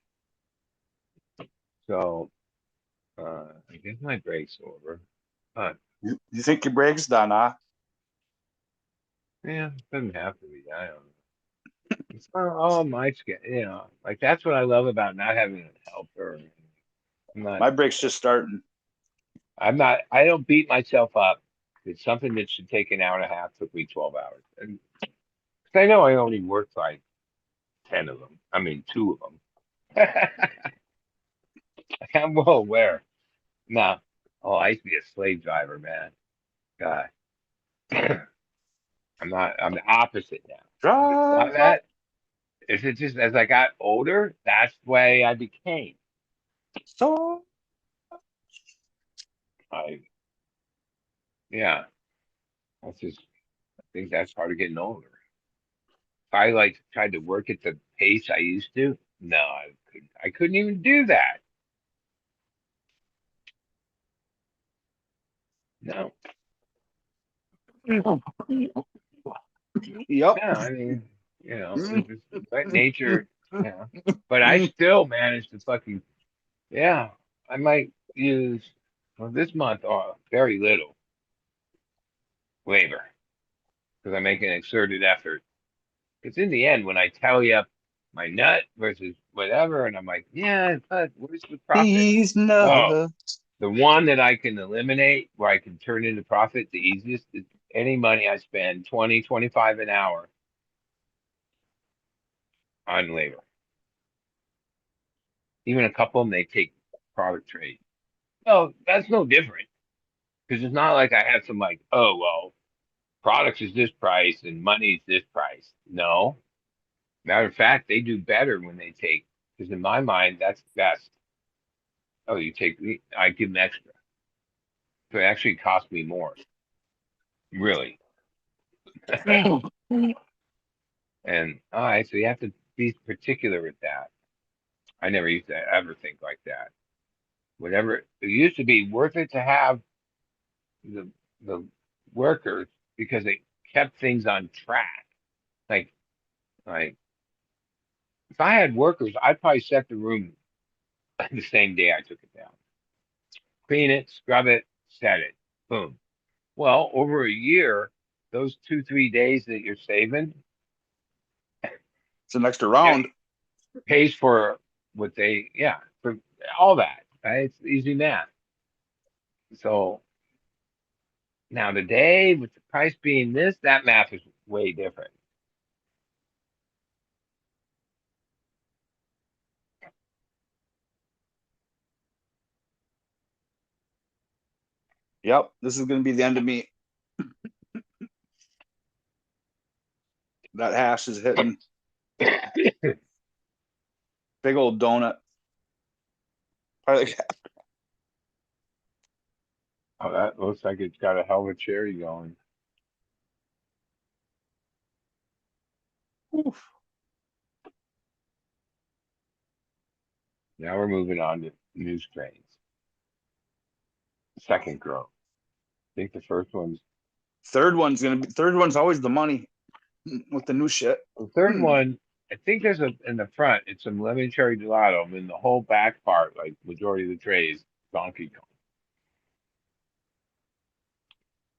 So I guess my break's over. But you think your break's done, huh? yeah, it doesn't have to be. I don't know. It's not all my schedule, like that's what I love about not having a helper. My break's just starting. I don't beat myself up. It's something that should take an hour and a half, took me 12 hours. And 'cause I know I only worked like 10 of them. I mean, 2 of them. I'm well aware. No. Oh, I used to be a slave driver, man. God. I'm the opposite now. Why Drive. that? Is it just as I got older, that's the way I became. So Yeah. That's just think that's part of getting older. If I like tried to work at the pace I used to, no, I couldn't even do that. No. Yep. Yeah, I mean, it's just like nature, But I still managed to fucking, yeah, I might use, well, this month, very little labor because I make an exerted effort. Because in the end, when I tally up my nut versus whatever, and I'm like, yeah, but where's the profit? He's Oh, not. the one that I can eliminate where I can turn into profit the easiest is any money I spend 20, 25 an hour on labor. Even a couple of them, they take product trade. Well, that's no different because it's not like I have some like, oh, well, products is this price and money is this price. No. Matter of fact, they do better when they take, because in my mind, that's best. Oh, I give them extra. So it actually costs me more. Really. And all right, so you have to be particular with that. I never used to ever think like that. Whatever it used to be worth it to have the the workers because it kept things on track. Like like if I had workers, I'd probably set the room the same day I took it down. Clean it, scrub it, set it. Boom. Well, over a year, those 2, 3 days that you're saving It's an extra round. pays for what for all that. Right? It's easy math. So now today, with the price being this, that math is way different. Yep. This is going to be the end of me. That hash is hitting. Big old donut. Probably like, Oh, that looks like it's got a hell of a cherry going. oof. Now we're moving on to new strains. Second growth. I think the first one's Third one's always the money with the new shit. the third one. I think there's in the front, it's some lemon cherry gelato, and then the whole back part, like majority of the tray is Donkey Kong.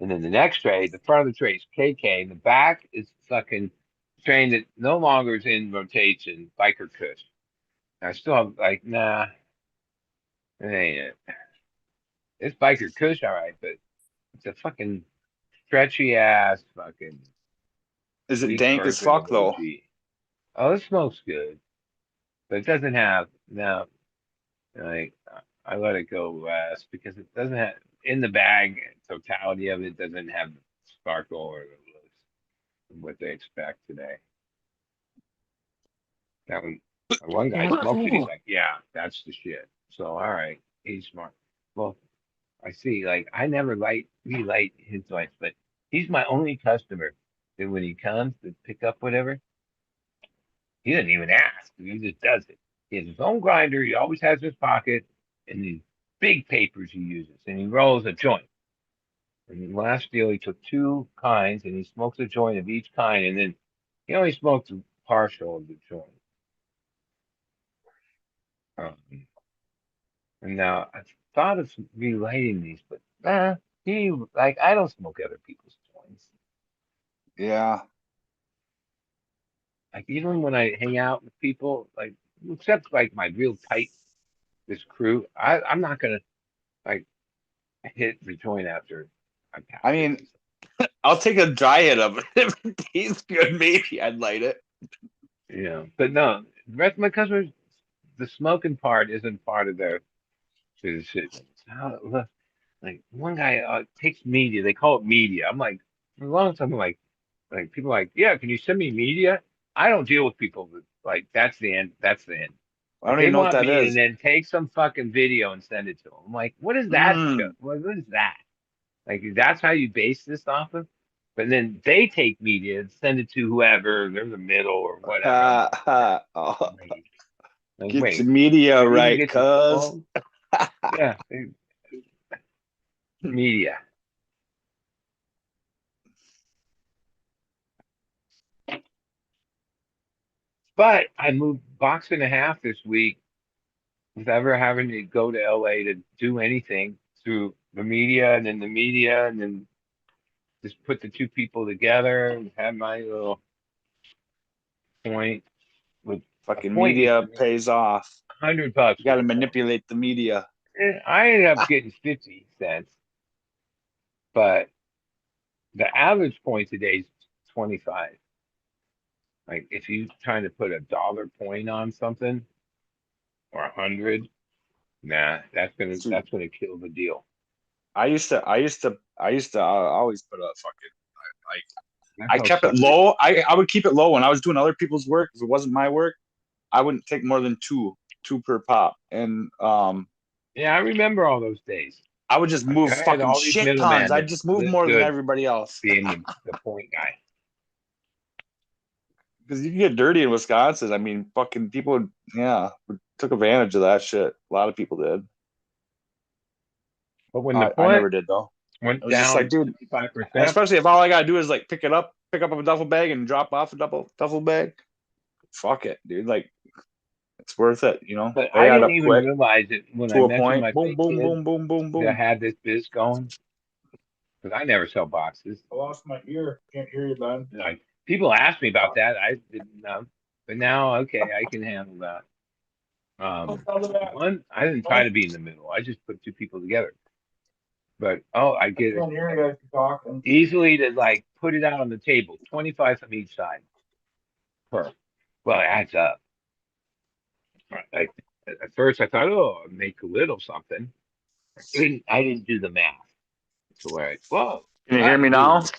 And then the next tray, the front of the tray is KK, and the back is fucking train that no longer is in rotation, Biker Kush. I still have like, nah, it ain't it. It's Biker Kush, all right, but it's a fucking stretchy ass fucking Is it weak dank as version of fuck though? OG. Oh, it smokes good, but it doesn't have no. Like I let it go last because it doesn't have in the bag. Totality of it doesn't have the sparkle or the looks of what they expect today. That one guy smoked it. He's like, "Yeah, that's the shit." So all right, he's smart. Well, I see. Like I never relight his lights, but he's my only customer that when he comes to pick up whatever, he doesn't even ask. He just does it. He has his own grinder. He always has his pocket and these big papers he uses, and he rolls a joint. And the last deal, he took two kinds, and he smokes a joint of each kind, and then he only smoked a partial of the joint. And now I thought of relighting these, but I don't smoke other people's joints. Yeah. Like even when I hang out with people, like except like my real tight this crew, I'm not gonna like hit the joint after I pass I it. mean, I'll take a dry hit of it. If it tastes good, maybe I'd light it. But no, the rest of my customers, the smoking part isn't part of their decision. Like one guy takes media, they call it media. I'm like, for a long time, I'm like people are like, yeah, can you send me media? I don't deal with people that, like that's the end. That's the end. I If don't they even know what want that me, is. and then take some fucking video and send it to them. I'm like, what is that? What is that? Like that's how you base this off of? But then they take media and send it to whoever, they're the middle or whatever. Oh, Like, get wait, your media did you even right, get to cuz. phone? Yeah, media. But I moved box and a half this week without ever having to go to LA to do anything through the media and then the media and then just put the two people together and have my little point with a Fucking point is media pays off. $100 You for got to the point. manipulate the media. And I ended up getting 50 cents, but the average point today is 25. Like if you trying to put a dollar point on something or 100, nah, Dude, that's gonna kill the deal. I used to always put a fucking like That's I how kept it suckers. low. I would keep it low when I was doing other people's work. If it wasn't my work, I wouldn't take more than two per pop. And Yeah, I remember all those days. I would just move I had fucking all these shit tons. middlemen I'd that just move lived more than good everybody else. being the point guy. Because you can get dirty in Wisconsin. I mean, fucking people, yeah, took advantage of that shit. A lot of people did. But when the I point never did though. went It was just like, down dude, 55%, especially if all I gotta do is like pick up a duffel bag and drop off a duffel bag. Fuck it, dude. Like it's worth it, you know. but They I add didn't up even quick realize it when I to a mentioned point. my Boom, big boom, kid boom, boom, boom, that boom. had this biz going because I never sell boxes. I lost my ear. Can't hear you, bud. Like people asked me about that, I didn't know, but now okay, I can handle that. One, I didn't try to be in the middle. I just put two people together. But I get it easily to like put it out on the table, 25 from each side per. Well, it adds up. Like at first I thought, oh, I'll make a little something. I didn't do the math. So like, whoa, Can you hear that's me now? doable.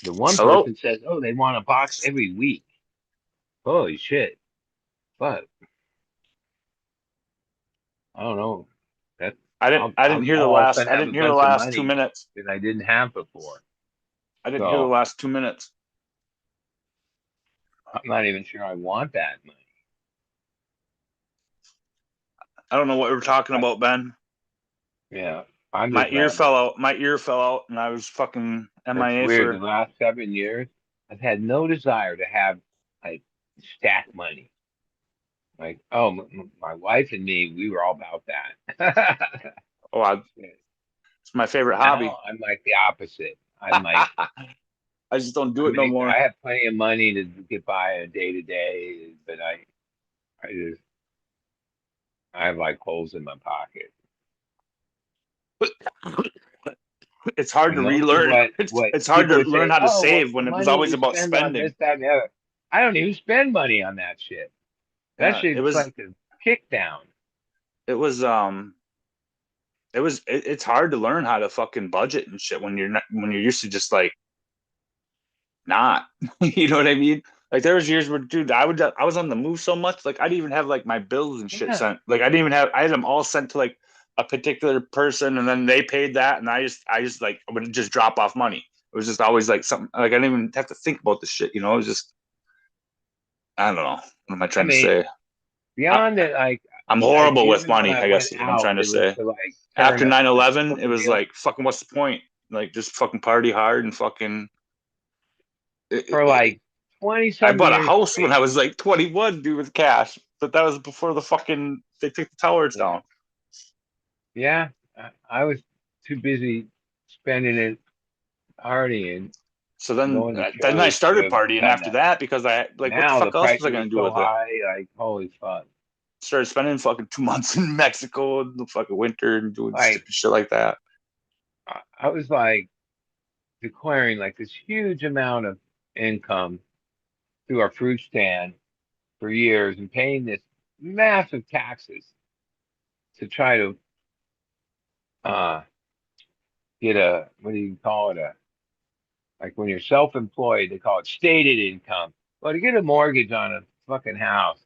The one Hello? person says, oh, they want a box every week. Holy shit. But I don't know. That I didn't hear the I'll all of a last sudden have a the bunch of last two money minutes. that I didn't have before. I didn't hear the So last 2 minutes. I'm not even sure I want that money. I don't know what we were talking I, about, Ben. yeah, I'm My just ear fell rambling. out. My ear fell out and I was fucking It's MIA weird. The for last 7 years, I've had no desire to have like stack money. Like, oh, my wife and me, we were all about that. oh it's my favorite hobby. Now I'm like the opposite. I'm like, I just don't do it no more. I have plenty of money to get by a day to day, but I have like holes in my pocket. It's hard And to most of relearn. what It's hard people to would learn say, how to oh, save what's the when it was money always you about spend on spending. this, that, and the other? I don't even spend money on that shit. That Yeah, shit's like a kick down. it was it's hard to learn how to fucking budget and shit when you're used to just like not. You know what I mean? Like there was years where, dude, I was on the move so much, like I didn't even have like my bills and shit Yeah. sent. Like I had them all sent to like a particular person, and then they paid that, and I just like I would just drop off money. It was just always like something like I didn't even have to think about the shit. You know, it was just I don't know. What am I I trying to mean, say? beyond it, I'm horrible with even when money, I I guess went is what I'm out, trying to it was say. to like turn After a 9/11, it corner was deal like fucking what's the point? Like just fucking party hard and fucking for like 20 I some bought a years house when straight. I was like 21, dude, with cash. But that was before the fucking they took the towers down. Yeah, I was too busy spending it partying, So going to then I shows started to partying spend after that. that because I like what the Now the fuck else was I prices are gonna do so with it? high, like holy fuck. Started spending fucking 2 months in Mexico in the fucking winter and doing Like stupid shit like that. I was like declaring like this huge amount of income through our fruit stand for years and paying this massive taxes to try to uh get a what do you call it, a like when you're self-employed they call it stated income. Well, to get a mortgage on a fucking house,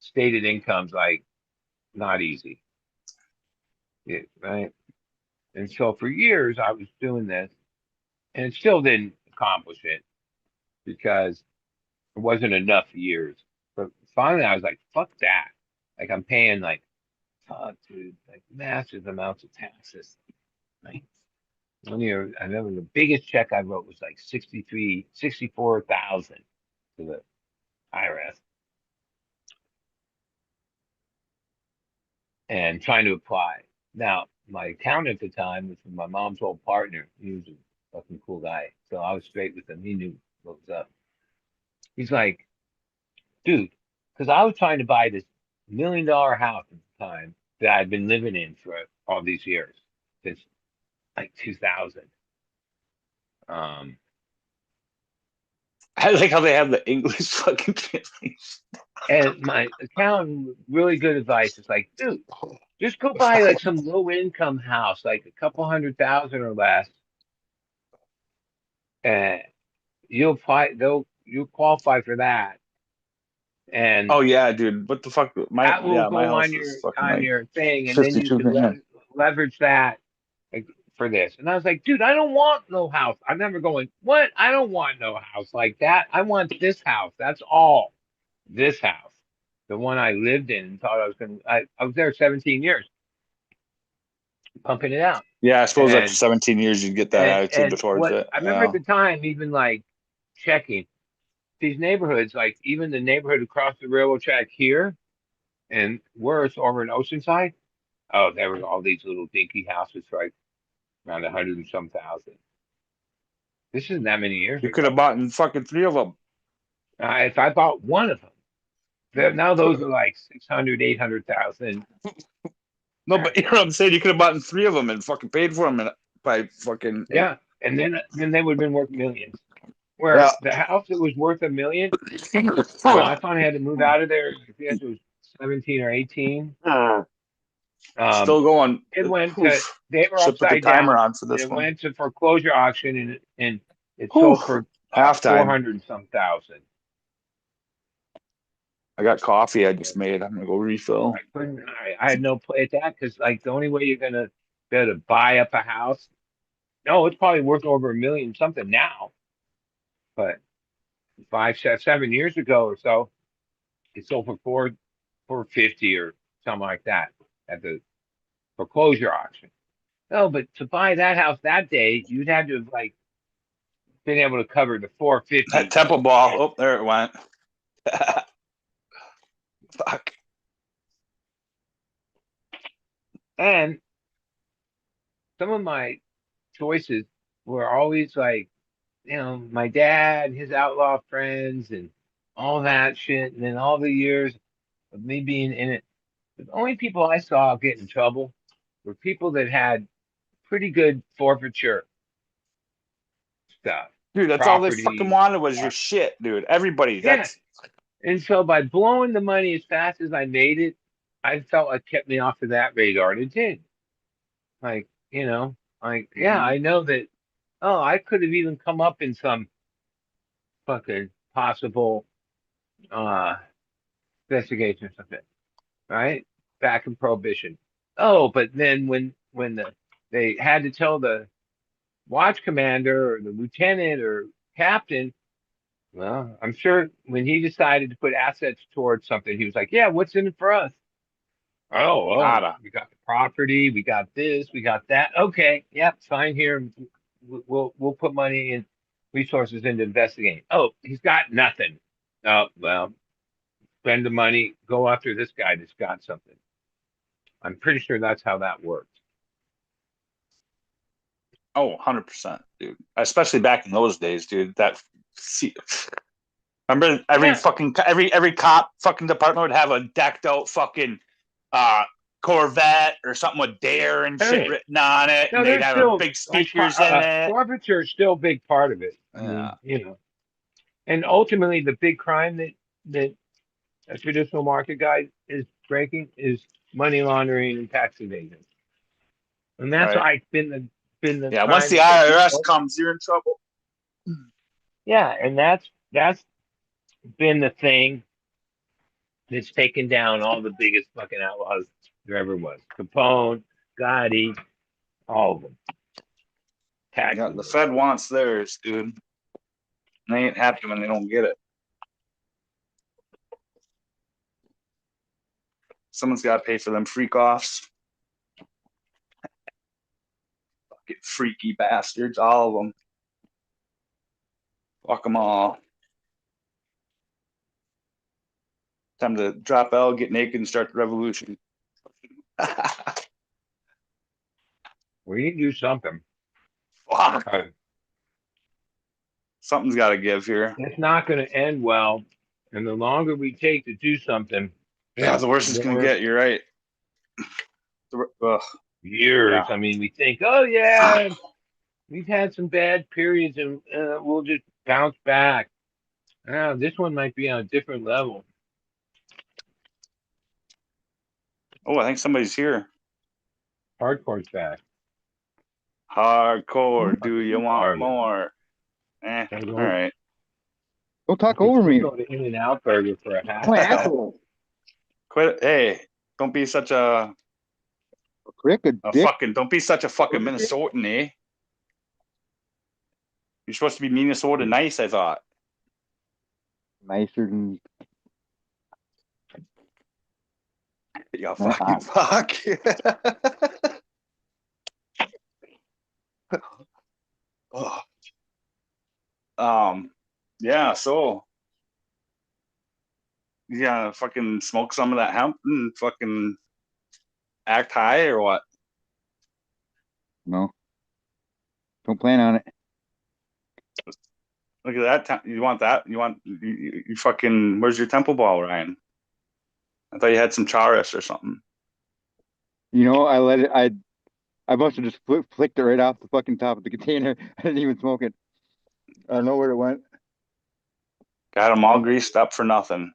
stated income's like not easy. Yeah, right. And so for years I was doing this and it still didn't accomplish it because it wasn't enough years. But finally, I was like, fuck that. Like, I'm paying like, fuck, dude, like massive amounts of taxes. Like, one year, I remember the biggest check I wrote was like 64,000 to the IRS, and trying to apply. Now, my accountant at the time, which was my mom's old partner, he was a fucking cool guy. So I was straight with him. He knew what was up. He's like, dude, because I was trying to buy this $1 million house at the time that I'd been living in for all these years, since like 2000. Um, I like how they have the English fucking translation. and my accountant, really good advice. It's like, dude, just go buy like some low income house, like a couple 100,000 or less, and you'll qualify for that. And Oh yeah, dude. What the fuck? that will My go house on was fucking like your thing, and then you 52 can grand. leverage that, like, for this. And I was like, dude, I don't want no house. I'm never going, what? I don't want no house like that. I want this house. That's all. This house, the one I lived in and thought I was going to, I was there 17 years, pumping it out. Yeah, I suppose after And 17 years you'd get that attitude towards what it. I remember Yeah. at the time, even like checking these neighborhoods, like even the neighborhood across the railroad track here, and worse over in Oceanside. Oh, there were all these little dinky houses for like around 100 and some thousand. This isn't that many years You could ago. have bought fucking 3 of them. If I bought one of them, now those are like 600, 800,000. No, but you know what I'm saying? You could have bought 3 of them and fucking paid for them by fucking Yeah, and then they would have been worth millions. Where yeah. the house that was worth $1 million, when I finally had to move out of there, I guess it was 17 or 18. Still going. It went to, Poof. they were Should put the upside timer down. on for this It one. went to foreclosure auction, and it Whew. sold for Halftime. 400 and some thousand. I got coffee I just made. I'm gonna go refill. I had no play at that, because like the only way you're gonna be able to buy up a house, no, it's probably worth over $1 million something now. But 7 years ago or so, it sold for 450 or something like that at the foreclosure auction. No, but to buy that house that day, you'd have to have like been able to cover the 450. That temple ball. Oh, there it went. Fuck. And some of my choices were always like, my dad, his outlaw friends, and all that shit. And then all the years of me being in it, the only people I saw get in trouble were people that had pretty good forfeiture stuff. Dude, that's all they fucking Property. wanted was your shit, dude. Everybody. Yeah. That's And so by blowing the money as fast as I made it, I felt it kept me off of that radar. And it did. Like, yeah, I know that, oh, I could have even come up in some fucking possible investigation or something, right? Back in Prohibition. Oh, but then when they had to tell the watch commander or the lieutenant or captain, well, I'm sure when he decided to put assets towards something, he was like, yeah, what's in it for us? Oh, nada. we got the property, we got this, we got that. Okay, yep, sign here. We'll put money and resources into investigating. Oh, he's got nothing. Oh, well, spend the money, go after this guy that's got something. I'm pretty sure that's how that works. Oh, 100%, dude. Especially back in those days, dude. Remember every cop fucking department would have a decked out fucking Corvette or something with Dare and shit written on it, No, and they'd there's have still big speakers in it. forfeiture is still a big part of it. I mean, and ultimately the big crime that a traditional market guy is breaking is money laundering and tax evasion. And that's Right. like been the Yeah, once crime the IRS comes, you're in trouble. Yeah, and that's been the thing that's taken down all the biggest fucking outlaws there ever was. Capone, Gotti, all of them. Yeah, the Fed wants theirs, dude. They ain't happy when they don't get it. Someone's got to pay for them freak offs. Fucking freaky bastards, all of them. Fuck them all. Time to drop out, get naked, and start the revolution. We need to do something. Fuck. Uh, Something's got to give here. It's not going to end well, and the longer we take to do something, Yeah, the worse it's going to get. You're right. Ugh. Years. Yeah. I mean, we think, oh yeah, we've had some bad periods, and we'll just bounce back. This one might be on a different level. Oh, I think somebody's here. Hardcore's back. Hardcore. Do you want more? All right. Don't talk over me. Go to In-N-Out Burger for a half My hour. asshole. Quit. Hey, don't be such a Prick, a dick. don't be such a fucking Minnesotan, eh? You're supposed to be Minnesota nice, I thought. Nicer than. You fucking fuck. Oh. Yeah, so you gotta fucking smoke some of that hemp and fucking act high or what? No. Don't plan on it. Look at that. You want that? You fucking, where's your temple ball, Ryan? I thought you had some charas or something. You know, I let it. I must have just flicked it right off the fucking top of the container. I didn't even smoke it. I don't know where it went. Got them all greased up for nothing.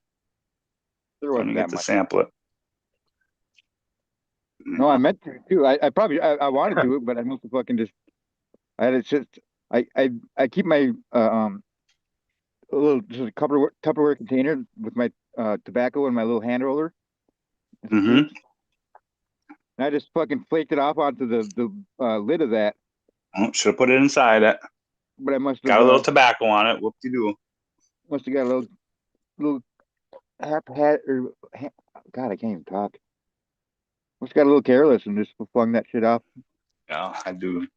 There When wasn't you that get to much. sample it. No, I meant to too. I probably I wanted to, but I must have fucking just. I had it just. I keep my a little just a Tupperware container with my tobacco and my little hand roller. Mm-hmm. And I just fucking flaked it off onto the lid of that. Should have put it inside it. But I must have Got a little tobacco on it. Whoop-de-doo. Must have got a little hat or God, I can't even talk. Must have got a little careless and just flung that shit off. Yeah, I do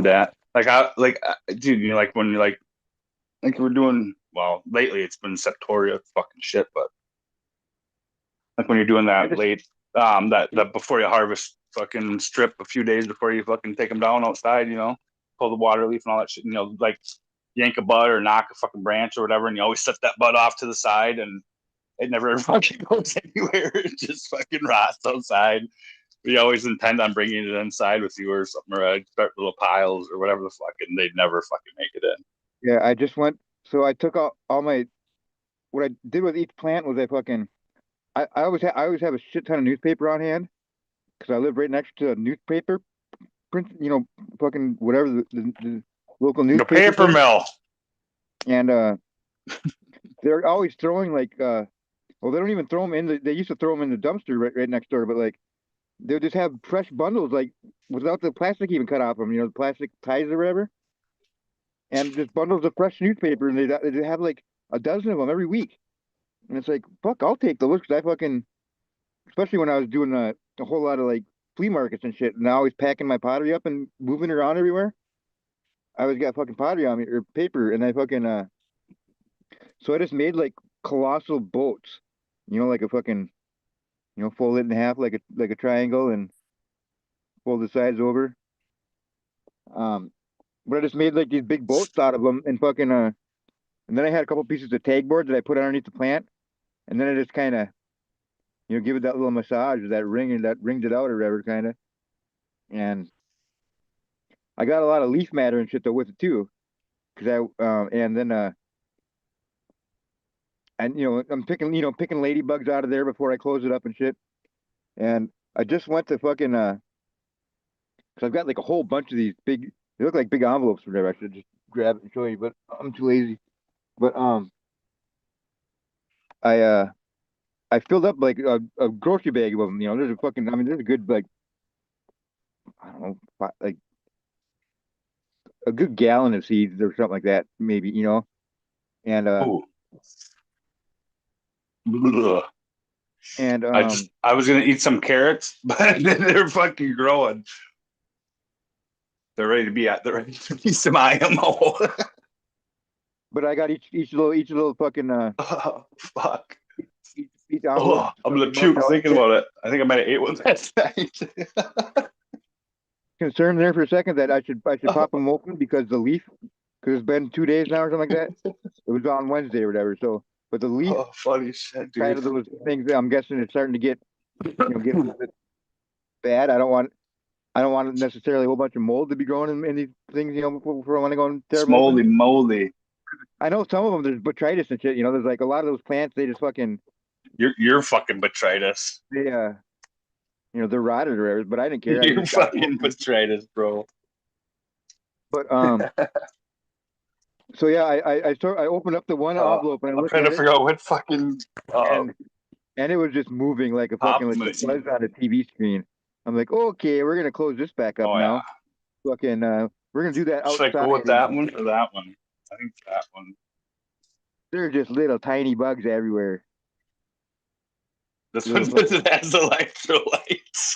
that. Dude, you know, like when you're like we're doing, well, lately it's been Septoria fucking shit, but like when you're doing that late, that before you harvest fucking strip a few days before you fucking take them down outside, you know, pull the water leaf and all that shit, you know, like yank a bud or knock a fucking branch or whatever, and you always set that bud off to the side and it never fucking goes anywhere. It just fucking rots outside. We always intend on bringing it inside with you or something, or I'd start little piles or whatever the fuck, and they'd never fucking make it in. Yeah, I just went. So I took all my. What I did with each plant was I always have a shit ton of newspaper on hand because I live right next to a newspaper print. You know, fucking whatever the local The newspaper. paper thing. mill. And they're always throwing well, they don't even throw them in they used to throw them in the dumpster right next door, but like they'll just have fresh bundles like without the plastic even cut off them, you know, the plastic ties or whatever, and just bundles of fresh newspaper, and they have like a dozen of them every week, and it's like fuck, I'll take those because I fucking, especially when I was doing a whole lot of like flea markets and shit, and I always packing my pottery up and moving it around everywhere. I always got fucking pottery on me or paper, and I fucking so I just made like colossal boats, you know, like a fucking, you know, fold it in half like a triangle and fold the sides over. But I just made like these big boats out of them and fucking and then I had a couple pieces of tag board that I put underneath the plant, and then I just kind of, you know, give it that little massage, that ring, and that rings it out or whatever kind of. And I got a lot of leaf matter and shit though with it too, because and then and you know I'm picking ladybugs out of there before I close it up and shit. And I just went to fucking because I've got like a whole bunch of these big, they look like big envelopes or whatever. I should just grab it and show you, but I'm too lazy. But I filled up like a grocery bag of them. You know, there's a fucking, I mean, there's a good like, I don't know, like a good gallon of seeds or something like that, maybe, you know. And Ooh. Ugh. and I was gonna eat some carrots, but then they're fucking growing. They're ready to be some IMO. but I got each little fucking Oh, fuck. each envelope. Oh, I'm gonna fucking marked puke out. thinking about it. I think I might have ate one last night. Concerned there for a second that I should pop them open because the leaf, because it's been 2 days now or something like that. It was on Wednesday or whatever. So, but the leaf, Oh, funny shit, kind dude. of those things that I'm guessing it's starting to get get a little bit bad. I don't want necessarily a whole bunch of mold to be growing in these things, before when I go and tear them open. Smoldy moldy. I know some of them there's botrytis and shit. There's like a lot of those plants they just fucking You're fucking botrytis. they're rotted or whatever. But I didn't care. You're fucking botrytis, bro. But so yeah, I opened up the one envelope and I I'm looked trying at to it, figure out what fucking and it was just moving like a fucking like Optimism. buzz on a TV screen. I'm like, okay, we're gonna close this back up Oh, now. yeah. Fucking, we're gonna do that Should I outside. go with that one or that one? I think that one. They're just little tiny bugs everywhere. This Little one fucking- has electrolytes.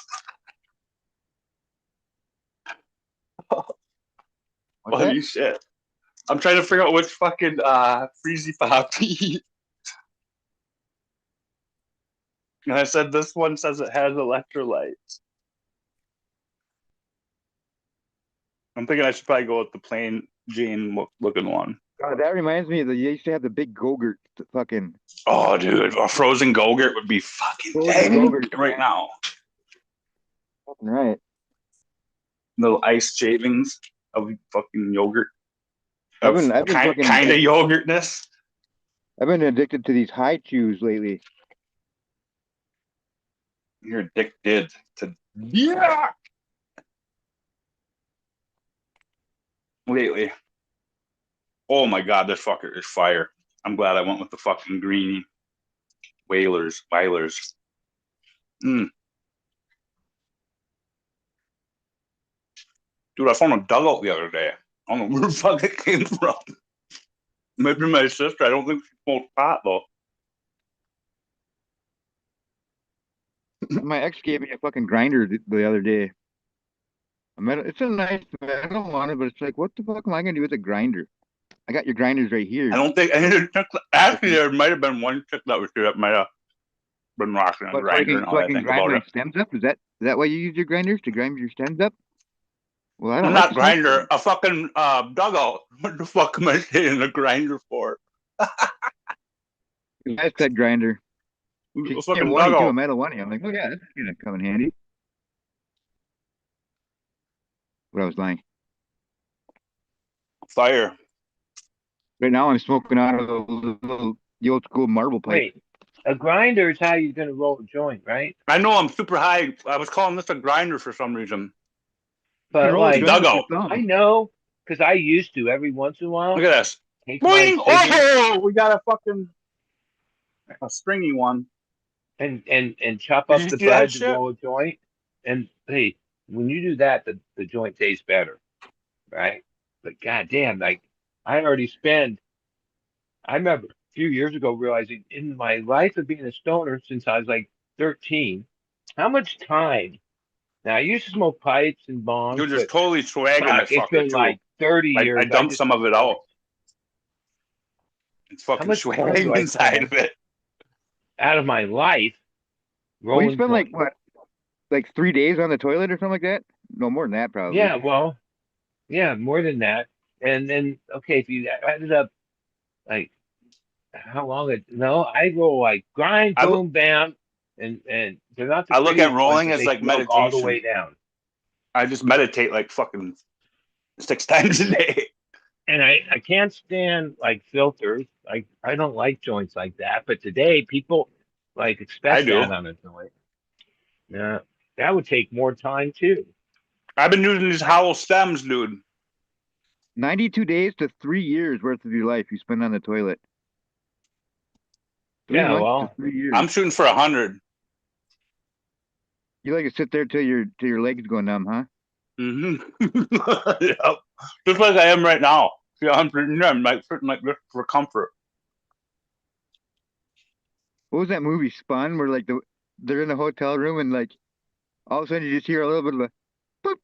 What's Holy that? shit. I'm trying to figure out which fucking Freezy Pop to eat. And I said this one says it has electrolytes. I'm thinking I should probably go with the plain Jane looking one. God, that reminds me of they used to have the big Go-Gurt fucking. Oh, dude, a frozen Go-Gurt would be fucking Frozen dang Go-Gurt, right now. Fucking right. Little ice shavings of fucking yogurt. I've been kind fucking of yogurtness. I've been addicted to these high chews lately. You're addicted to lately. Oh my god, this fucker is fire. I'm glad I went with the fucking greenie. Whalers. Dude, I found a dugout the other day. I don't know where the fuck it came from. Maybe my sister. I don't think she smoked pot though. My ex gave me a fucking grinder the other day. It's a nice metal on it, but it's like, what the fuck am I gonna do with a grinder? I got your grinders right here. I don't think any of the chicks. Actually, there might have been one chick that was here that might have been rocking a But grinder. Now so I that I can think grind about my it. stems up? Is that why you use your grinders to grind your stems up? Well, I don't Not like grinder, a fucking dugout. What the fuck am I saying a grinder for? I said grinder. A A fucking one too, a dugout. metal one. I'm like, oh yeah, that's gonna come in handy. But I was lying. Fire. Right now, I'm smoking out of the old school marble pipe. Wait, a grinder is how you're gonna roll a joint, right? I know I'm super high. I was calling this a grinder for some reason. But roll a like, joint with dugout. your thumb. I know because I used to every once in a while. Look at this. Take my Boing! scissors Oh, we got a stringy one. and chop Did up you the see that bud to shit? roll a joint. And hey, when you do that, the joint tastes better, right? But goddamn, like I already spent. I remember a few years ago realizing in my life of being a stoner since I was like 13, how much time. Now I used to smoke pipes and bongs, You're just but totally swagging fuck, this it's fucker been too. like 30 Like, years. I dumped just some of it out. It's How fucking much time swagging do I inside spend of it. out of my life Well, you rolling spend like joints. what, like 3 days on the toilet or something like that? No more than that, probably. Yeah, well, yeah, more than that. And then, okay, if you added up, like, how long it, no, I roll like grind, I boom, bam, and they're not the I look at prettiest ones, rolling but as they like smoke all the meditation. way down. I just meditate like fucking 6 times a day. And I can't stand like filters. Like, I don't like joints like that. But today, people like I expect do. that on a joint. Yeah, that would take more time too. I've been using these hollow stems, dude. 92 days to 3 years worth of your life you spend on the toilet. 3 Yeah, months well, to 3 years. I'm shooting for 100. You like to sit there till your legs go numb, huh? Mm-hmm. Yep. Just like I am right now. Yeah, I'm like just for comfort. What was that movie Spun where like they're in a hotel room and like all of a sudden you just hear a little bit of a boop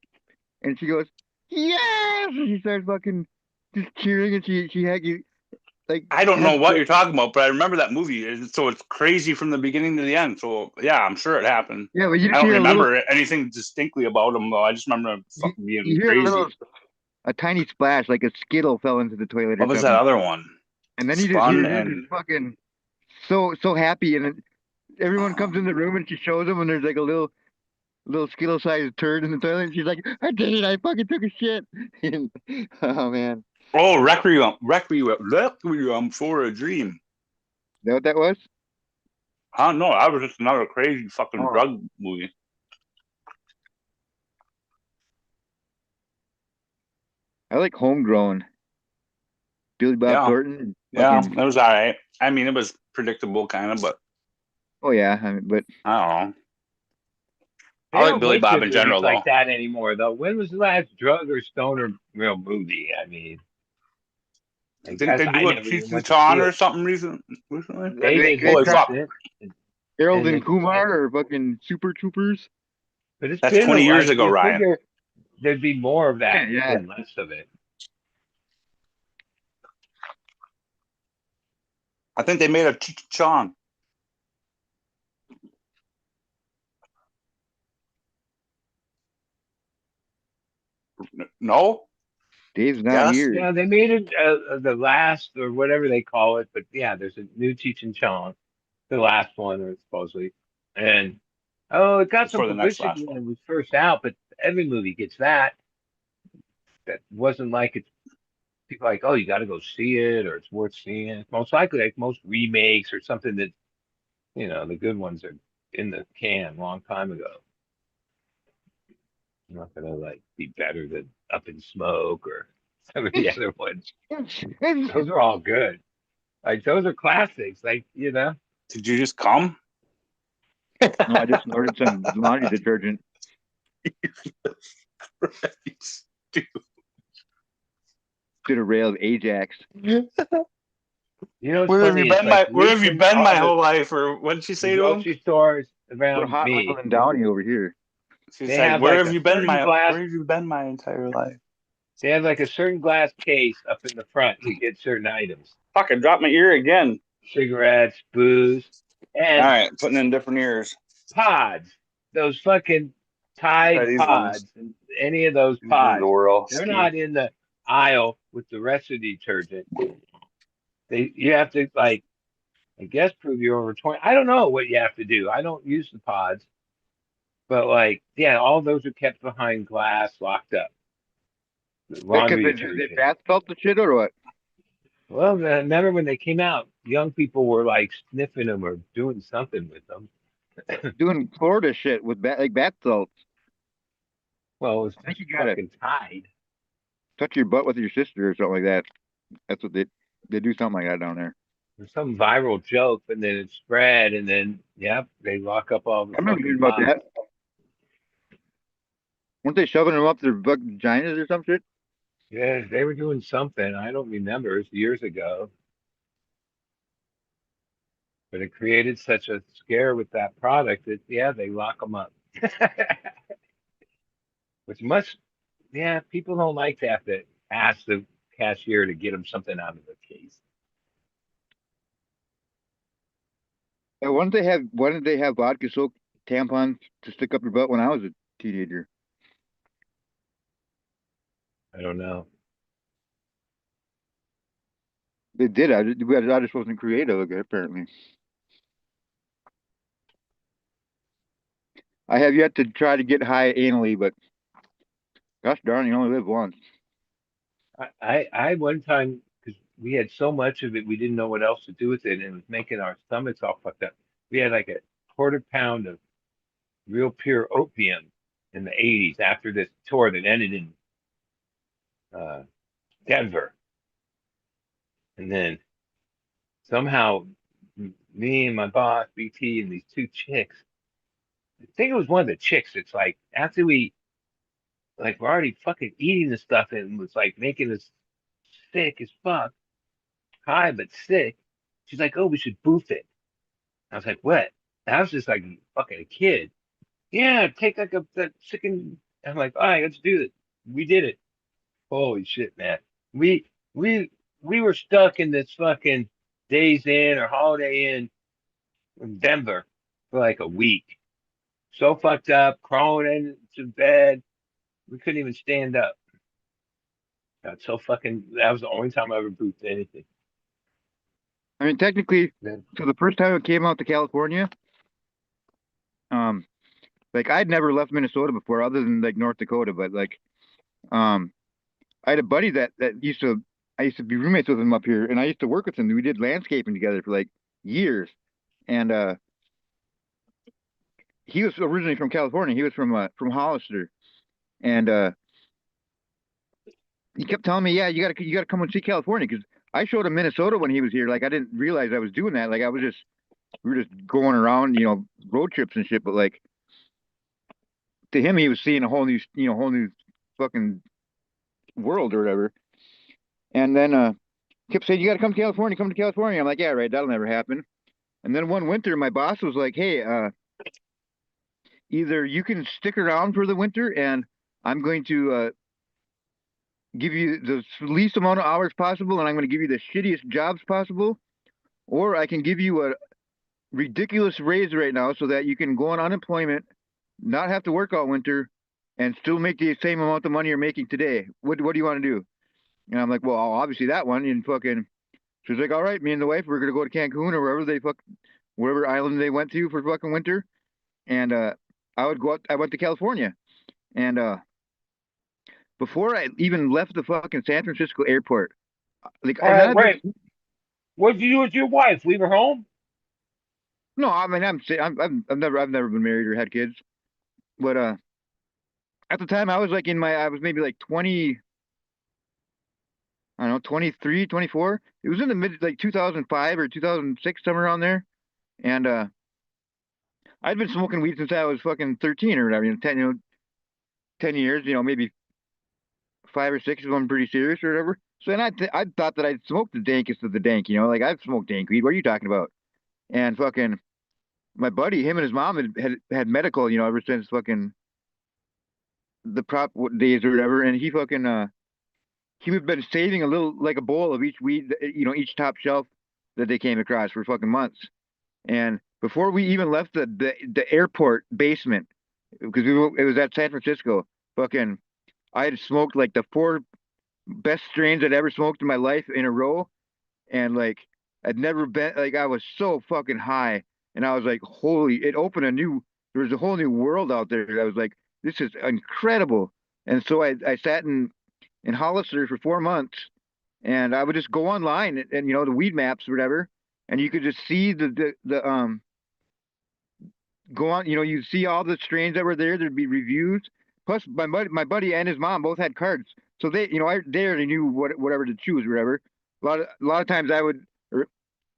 and she goes, yes! And she starts fucking just cheering and she had you like I don't has know what you're talking about, but I remember that movie. So it's crazy from the beginning to the end. So yeah, I'm sure it happened. yeah, but you I just don't hear a little remember anything distinctly about him though. I just remember him you, fucking being you hear crazy. a tiny splash like a skittle fell into the toilet or What was that something. other one? And then you just Spun hear her and just fucking so happy and then everyone comes in the room and she shows them and there's like a little skittle sized turd in the toilet and she's like, I did it, I fucking took a shit. And, oh man. oh, Requiem for a Dream. Is that what that was? I don't know. That was just another crazy fucking Oh. drug movie. I like Homegrown. Billy Bob Yeah. Thornton. Yeah, Fucking, it was all right. I mean, it was predictable kind of, but oh yeah, I mean, but I don't know. They I like don't Billy make Bob good in general, movies like though. that anymore, though. When was the last drug or stoner real movie? I mean, I Didn't guess they I do a never even Cheech and went to see Chong or it. something recently? They Holy fuck. did, Harold and and they, Kumar are fucking Super Troopers. but it's That's been 20 years like ago, you Ryan. figure there'd be more of that Yeah. than less of it. I think they made a Cheech and Chong. No? Dave's not Yes? here. Yeah, they made it the last or whatever they call it, but yeah, there's a new Cheech and Chong, the last one, or supposedly, and oh, it got some For the next publicity last when one. it was first out, but every movie gets that. That wasn't like it's people like, oh, you got to go see it or it's worth seeing. It's most likely like most remakes or something that the good ones are in the can a long time ago. Not gonna like be better than Up in Smoke or some of the other ones. Those are all good. Like those are classics. Did you just come? No, I just ordered some laundry detergent. To the rail of Ajax. What's Where have funny you is been like where have you recently been all my the whole life? Or what did she say to him? grocery stores We're around hot me, Michael and Downey over here. She's they like, have like a certain glass. where have you been my entire life? They have like a certain glass case up in the front to get certain items, Fuck, I dropped my ear again. cigarettes, booze, and Alright, putting in different ears. pods. Those fucking Try Tide these ones. pods, and any of those These ones pods. are all They're ski. not in the aisle with the rest of the detergent. You have to like, I guess, prove you're over 20. I don't know what you have to do. I don't use the pods, but like, yeah, all those are kept behind glass, locked up. Because Laundry they detergent. bath salt the shit or what? Well, remember when they came out, young people were like sniffing them or doing something with them. Doing Florida shit with like bath salts. Well, it was I think just you gotta fucking Tide. touch your butt with your sister or something like that. That's what they do something like that down there. There's some viral joke, and then it spread, and then yep, they lock up all the I remember fucking hearing about pods. that. Weren't they shoving them up their vaginas or some shit? Yeah, they were doing something. I don't remember. It was years ago, but it created such a scare with that product that yeah, they lock them up. Which must, yeah, people don't like to have to ask the cashier to get them something out of the case. And why did they have vodka soaked tampons to stick up your butt when I was a teenager? I don't know. They did. I just wasn't creative again, apparently. I have yet to try to get high anally, but gosh darn, you only live once. I one time because we had so much of it, we didn't know what else to do with it, and it was making our stomachs all fucked up. We had like a quarter pound of real pure opium in the 80s after this tour that ended in uh, Denver. And then somehow me and my boss, BT, and these two chicks, I think it was one of the chicks. It's like after we like we're already fucking eating this stuff and it was like making us sick as fuck, high but sick. She's like, oh, we should boof it. I was like, what? And I was just like fucking a kid. Yeah, take like a that chicken. I'm like, all right, let's do it. We did it. Holy shit, man. We we we were stuck in this fucking Days Inn or Holiday Inn in Denver for like a week. So fucked up, crawling into bed. We couldn't even stand up. Got so fucking. That was the only time I ever boofed anything. I mean, technically, Man. so the first time I came out to California, um, like I'd never left Minnesota before, other than like North Dakota. But like, um, I had a buddy that I used to be roommates with him up here, and I used to work with him. We did landscaping together for like years, and he was originally from California. He was from Hollister, and he kept telling me, "Yeah, you gotta come and see California." Because I showed him Minnesota when he was here. Like I didn't realize I was doing that. Like I was just we were just going around, road trips and shit. But like to him, he was seeing a whole new fucking world or whatever. And then kept saying, "You got to come to California." I'm like, "Yeah, right, that'll never happen." And then one winter, my boss was like, "Hey, either you can stick around for the winter, and I'm going to give you the least amount of hours possible, and I'm going to give you the shittiest jobs possible, or I can give you a ridiculous raise right now so that you can go on unemployment, not have to work all winter, and still make the same amount of money you're making today. What do you want to do?" And I'm like, "Well, obviously that one." And fucking, she's like, "All right, me and the wife, we're gonna go to Cancun or wherever island they went to for fucking winter." And I went to California, and before I even left the fucking San Francisco airport, like, All and then right, wait. What did you do with your wife? Leave her home? no, I mean, I've never been married or had kids, but at the time I was like I was maybe like 20, I don't know, 23, 24. It was in the mid like 2005 or 2006, somewhere around there, and I'd been smoking weed since I was fucking 13 or whatever, 10 years, maybe 5 or 6 of them pretty serious or whatever. So then I thought that I'd smoked the dankest of the dank, like I've smoked dank weed. What are you talking about? And fucking my buddy, him and his mom had medical, ever since fucking the prop days or whatever. And he had been saving a little like a bowl of each weed, each top shelf that they came across for fucking months. And before we even left the airport basement, because it was at San Francisco, fucking I had smoked like the 4 best strains I'd ever smoked in my life in a row, and like I'd never been like I was so fucking high, and I was like, holy! It opened there was a whole new world out there. I was like, this is incredible. And so I sat in Hollister for 4 months, and I would just go online and the weed maps or whatever, and you could just see the go on, you see all the strains that were there. There'd be reviews. Plus, my buddy and his mom both had cards, so they already knew whatever to choose, or whatever. A lot of times or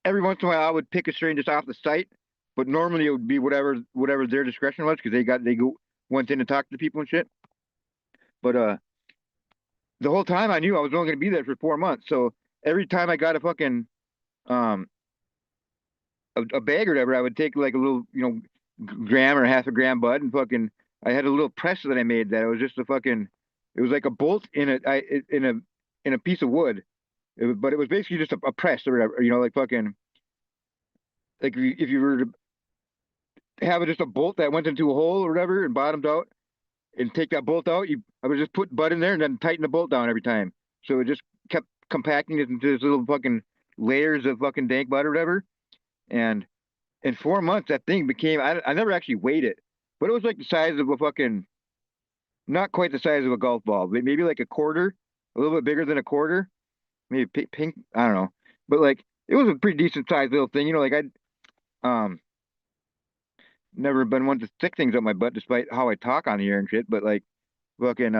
every once in a while, I would pick a strain just off the site, but normally it would be whatever their discretion was, because went in and talked to people and shit. But the whole time I knew I was only going to be there for 4 months, so every time I got a fucking um a bag or whatever, I would take like a little, gram or half a gram bud, and fucking I had a little press that I made that it was just it was like a bolt in a piece of wood. But it was basically just a press or whatever, like fucking like if you were to have just a bolt that went into a hole or whatever and bottomed out, and take that bolt out, I would just put bud in there and then tighten the bolt down every time. So it just kept compacting it into this little fucking layers of fucking dank bud or whatever. And in 4 months, that thing became, I never actually weighed it, but it was like the size of a fucking, not quite the size of a golf ball, but maybe like a quarter, a little bit bigger than a quarter, maybe pink, I don't know. But like, it was a pretty decent sized little thing, like um, never been one to stick things up my butt despite how I talk on the air and shit, but like, fucking,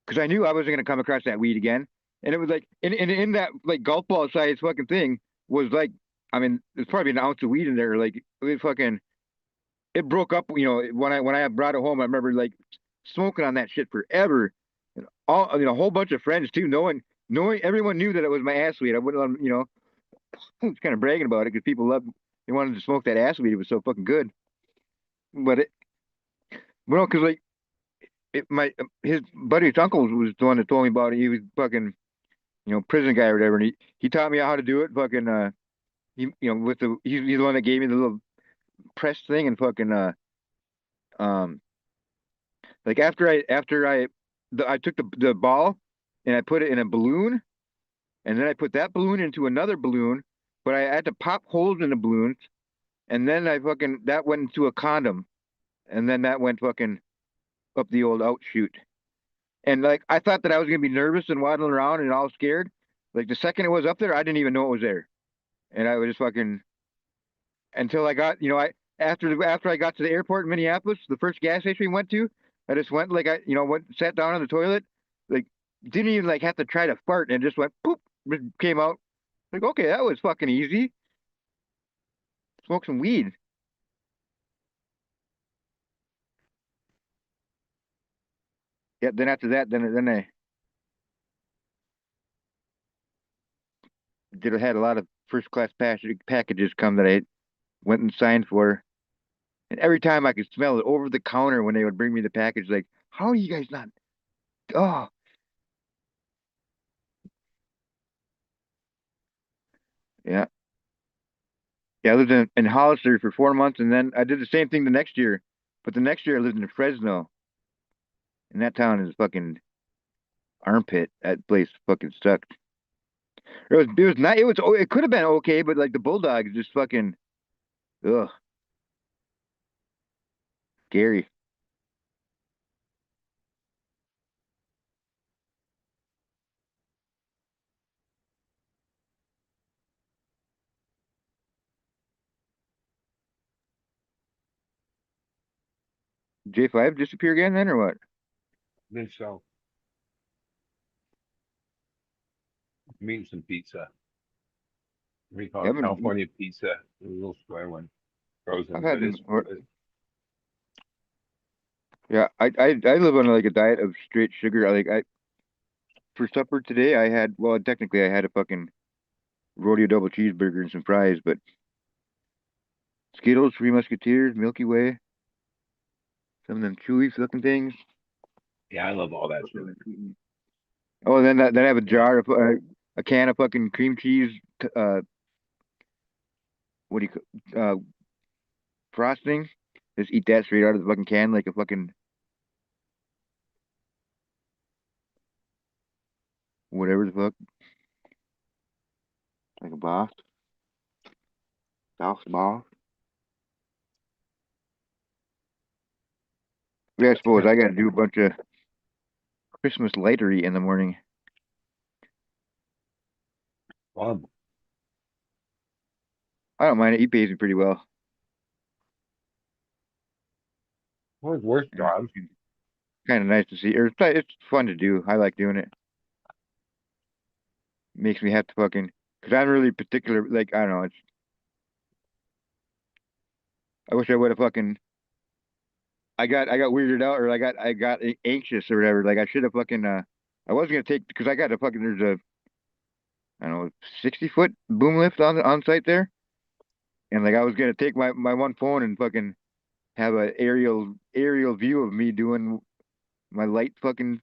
because I knew I wasn't gonna come across that weed again. And it was like, in that like golf ball size fucking thing was like, I mean, there's probably an ounce of weed in there. Like it broke up, when I brought it home. I remember like smoking on that shit forever. And all, I mean, a whole bunch of friends too, knowing everyone knew that it was my ass weed. I wouldn't let them, I was kind of bragging about it because people loved, they wanted to smoke that ass weed. It was so fucking good. But well, because like his buddy's uncle was the one that told me about it. He was fucking, prison guy or whatever, and he taught me how to do it. Fucking, with he's the one that gave me the little press thing and fucking, um, like I took the ball and I put it in a balloon, and then I put that balloon into another balloon, but I had to pop holes in the balloons, and then that went into a condom, and then that went fucking up the old outshoot. And like I thought that I was gonna be nervous and waddling around and all scared. Like the second it was up there, I didn't even know it was there, and I was just fucking until I got, I after I got to the airport in Minneapolis, the first gas station we went to, I just went like sat down on the toilet, like didn't even like have to try to fart, and it just went poop, it came out. Like okay, that was fucking easy. Smoke some weed. Yeah. Then after that, then I had a lot of first class packages come that I went and signed for. And every time I could smell it over the counter when they would bring me the package, like, how are you guys not? Oh, yeah. Yeah, I lived in Hollister for 4 months, and then I did the same thing the next year. But the next year I lived in Fresno, and that town is fucking armpit. That place fucking sucked. It was not. It could have been okay, but like the Bulldogs just fucking ugh, scary. J5 disappear again then or what? I think so. I'm eating some pizza. We call Yeah, it California pizza, a little square one, I've frozen, had but it's yeah, I live on like a diet of straight sugar. Like I for supper today I had well technically I had a fucking rodeo double cheeseburger and some fries, but Skittles, Three Musketeers, Milky Way, some of them chewy looking things. yeah, I love all that shit. Oh, and then I have a jar of a can of fucking cream cheese. Uh, what do you frosting? Just eat that straight out of the fucking can like a fucking whatever the fuck, like a boss, boss. Yeah, I suppose I got to do a bunch of Christmas lightery in the morning. Well, I don't mind it. He pays me pretty well. one of the worst jobs. Kind of nice to see. Or it's fun to do. I like doing it. Makes me have to fucking because I'm really particular. Like I don't know. I wish I would have fucking. I got weirded out or I got anxious or whatever. Like I should have fucking. I was gonna take because I got a fucking. There's a I don't know 60-foot boom lift on site there, and like I was gonna take my one phone and fucking have a aerial view of me doing my light fucking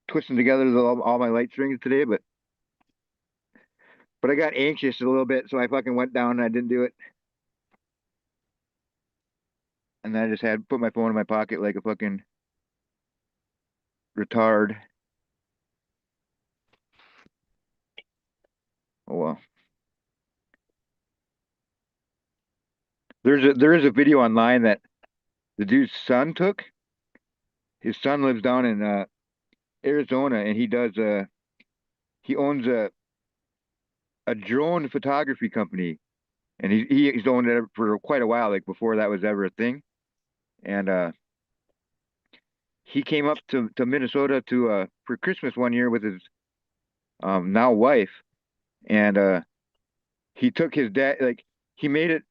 twisting together all my light strings today, but I got anxious a little bit, so I fucking went down and I didn't do it. And then I just had put my phone in my pocket like a fucking retard. Oh well. There is a video online that the dude's son took. His son lives down in Arizona, and he owns a drone photography company, and he's owned it for quite a while, like before that was ever a thing. And he came up to Minnesota to for Christmas one year with his now wife, and he took his dad like he made it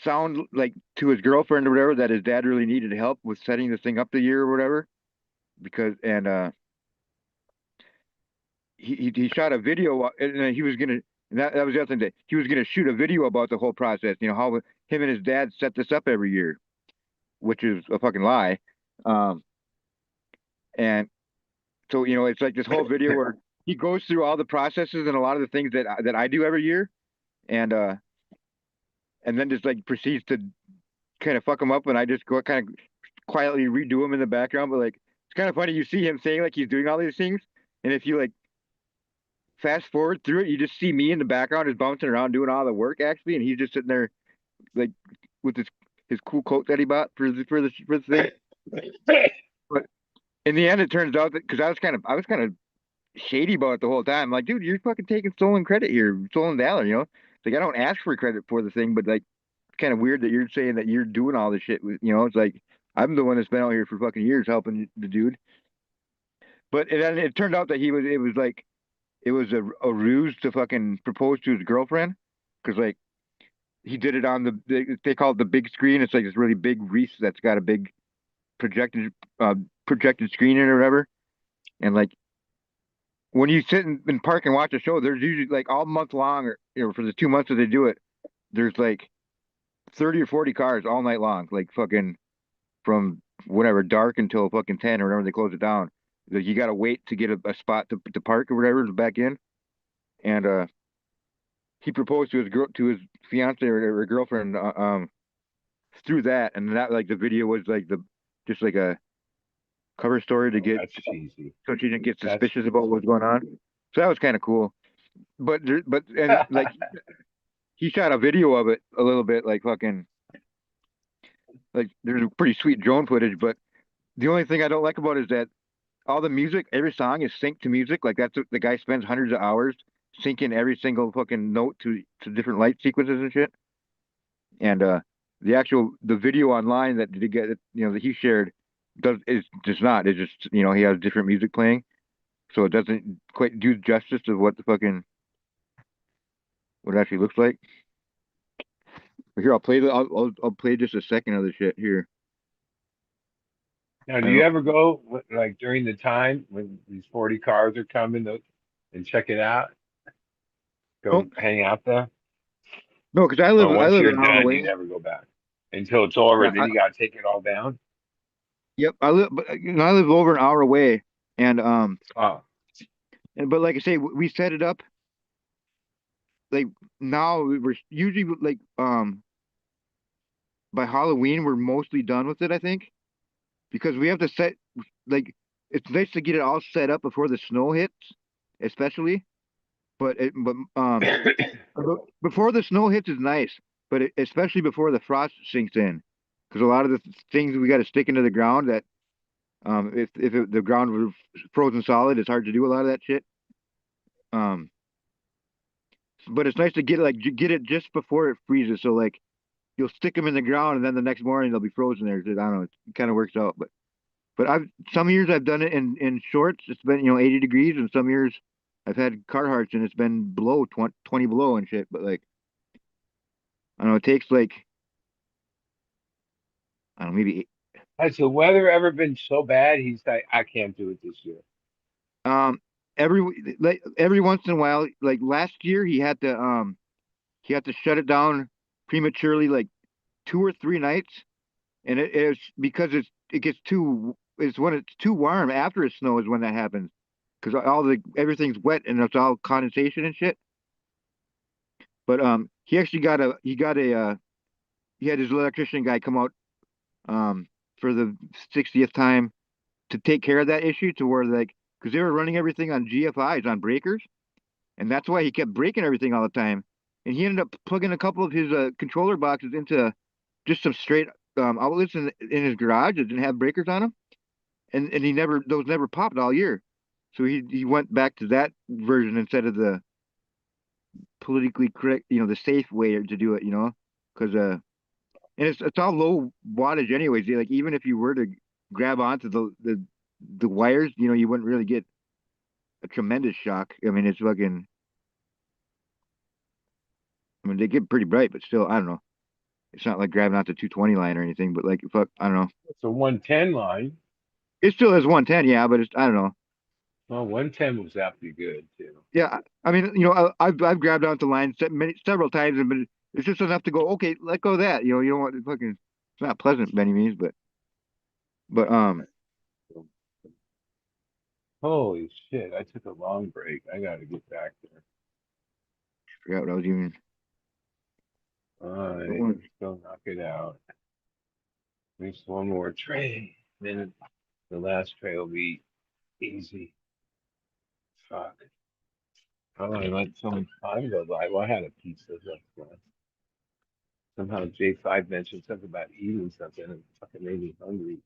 sound like to his girlfriend or whatever that his dad really needed help with setting this thing up the year or whatever. Because he shot a video and he was gonna and that was the other thing that he was gonna shoot a video about the whole process. You know how him and his dad set this up every year, which is a fucking lie. Um, and so it's like this whole video where he goes through all the processes and a lot of the things that I do every year, and then just like proceeds to kind of fuck him up, and I just go kind of quietly redo him in the background. But like it's kind of funny, you see him saying like he's doing all these things, and if you like fast forward through it, you just see me in the background just bouncing around doing all the work actually, and he's just sitting there like with his cool coat that he bought for the thing. But in the end, it turns out that because I was kind of shady about it the whole time. Like, dude, you're fucking taking stolen credit here, stolen valor. Like I don't ask for credit for the thing, but like it's kind of weird that you're saying that you're doing all this shit. It's like I'm the one that's been out here for fucking years helping the dude. But then it turned out that it was a ruse to fucking propose to his girlfriend because like he did it on they call it the big screen. It's like this really big wreath that's got a big projected projected screen in it or whatever. And like when you sit and park and watch a show, there's usually like all month long or for the 2 months that they do it, there's like 30 or 40 cars all night long, like fucking from whatever dark until fucking 10 or whenever they close it down. Like, you gotta wait to get a spot to park or whatever to back in. And he proposed to his fiance or girlfriend through that, and that like the video was like the just like a cover story to get That's cheesy. so she didn't get That's suspicious about what's going on. So that was kind of cool. And like he shot a video of it a little bit, like fucking like there's a pretty sweet drone footage. But the only thing I don't like about it is that all the music, every song is synced to music. Like the guy spends hundreds of hours syncing every single fucking note to different light sequences and shit. And the video online that did get that he shared does not. It's just he has different music playing, so it doesn't quite do justice to what what it actually looks like. But here, I'll play just a second of the shit here. Now, I do you don't ever go like during the time when these 40 cars are coming and check it out? Go know. hang out there? No, because I Or live once you're an hour done, you away. never go back until it's over. Yeah, Then you got to take it all down. yep. I live over an hour away, and Oh, but like I say, we set it up like now we're usually like by Halloween we're mostly done with it, I think, because we have to set like it's nice to get it all set up before the snow hits, especially. But before the snow hits is nice, but especially before the frost sinks in, because a lot of the things we got to stick into the ground that if the ground was frozen solid, it's hard to do a lot of that shit. Um, but it's nice to get it just before it freezes, so like you'll stick them in the ground and then the next morning they'll be frozen there. I don't know, it kind of works out, but I've some years I've done it in shorts. It's been 80 degrees, and some years I've had Carhartts and it's been below 20 below and shit. But like I don't know, it takes like I don't know maybe has the weather ever been so bad? He's like, I can't do it this year. um every every once in a while. Like last year, he had to shut it down prematurely, like 2 or 3 nights, and it's because it gets too it's when it's too warm after it snows when that happens because everything's wet and it's all condensation and shit. But he actually he had his electrician guy come out for the 60th time to take care of that issue to where like because they were running everything on GFIs on breakers, and that's why he kept breaking everything all the time. And he ended up plugging a couple of his controller boxes into just some straight outlets in his garage that didn't have breakers on them, and those never popped all year. So he went back to that version instead of the politically correct, the safe way to do it, because and it's all low wattage anyways. Like even if you were to grab onto the wires, you wouldn't really get a tremendous shock. I mean, it's fucking. I mean, they get pretty bright, but still, I don't know. It's not like grabbing out the 220 line or anything, but like fuck, I don't know. It's a 110 line. It still has 110, yeah, but it's I don't know. Well, 110 was actually good too. Yeah, I mean, I've grabbed out the line several times, but it's just enough to go. Okay, let go of that. You know, you don't want to fucking. It's not pleasant by any means, but Holy shit! I took a long break. I got to get back there. forgot what I was even. All right, What? go knock it out. Just one more tray. Then the last tray will be easy. Fuck. Oh, I let so much time go by. Well, I had a pizza last night. Somehow J5 mentioned something about eating something and it fucking made me hungry.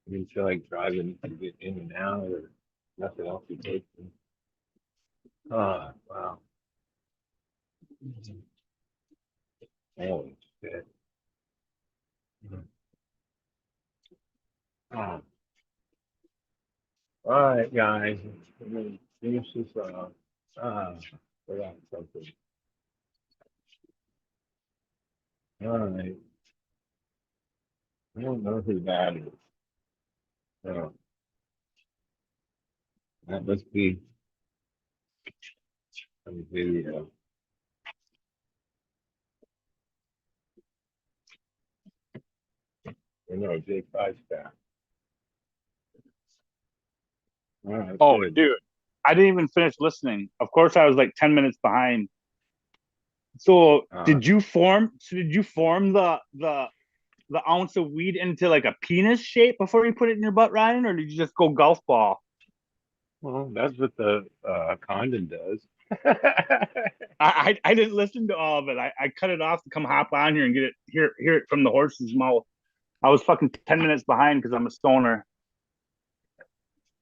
I didn't feel like driving to get in and out or nothing else to take. Oh, wow. Holy shit. Oh. All right, guys. I'm gonna finish this off. Forgot something. All right. I don't know who that is. Oh, that must be some video. No, J5 staff. All right. Oh, Good. dude, I didn't even finish listening. Of course, I was like 10 minutes behind. So did you form? So did you form the ounce of weed into like a penis shape before you put it in your butt, Ryan, or did you just go golf ball? Well, that's what the condom does. I didn't listen to all of it. I cut it off to come hop on here and get it hear it from the horse's mouth. I was fucking 10 minutes behind because I'm a stoner.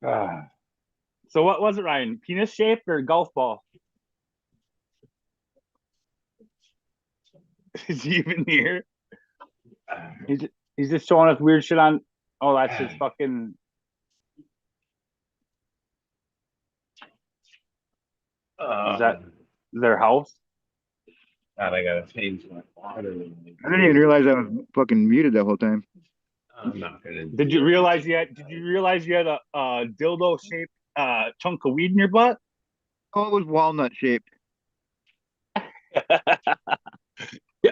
So what was it, Ryan? Penis shaped or golf ball? Is he even here? He's just showing us weird shit on. Oh, that's his fucking. Is that their house? God, I gotta change my water. I didn't even realize I was fucking muted that whole time. I'm not gonna. Did you realize you had? Did you realize you had a dildo shaped chunk of weed in your butt? Oh, it was walnut shaped. Yeah,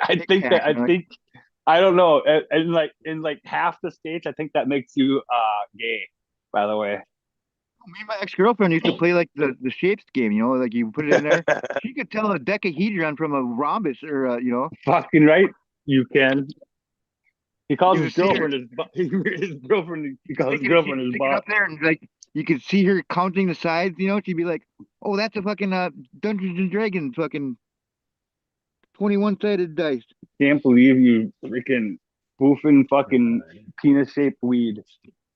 I don't know. In like half the states, I think that makes you gay. By the way. Me and my ex-girlfriend used to play like the shapes game, you know, like you put it in there. She could tell a dodecahedron from a rhombus or you know. Fucking right, you can. He calls You his see her girlfriend his butt. His girlfriend. He calls his girlfriend his sticking butt. up there and like you could see her counting the sides, you know. She'd be like, "Oh, that's a fucking Dungeons and Dragons fucking 21-sided dice." Can't believe you freaking boofing fucking penis shaped weed,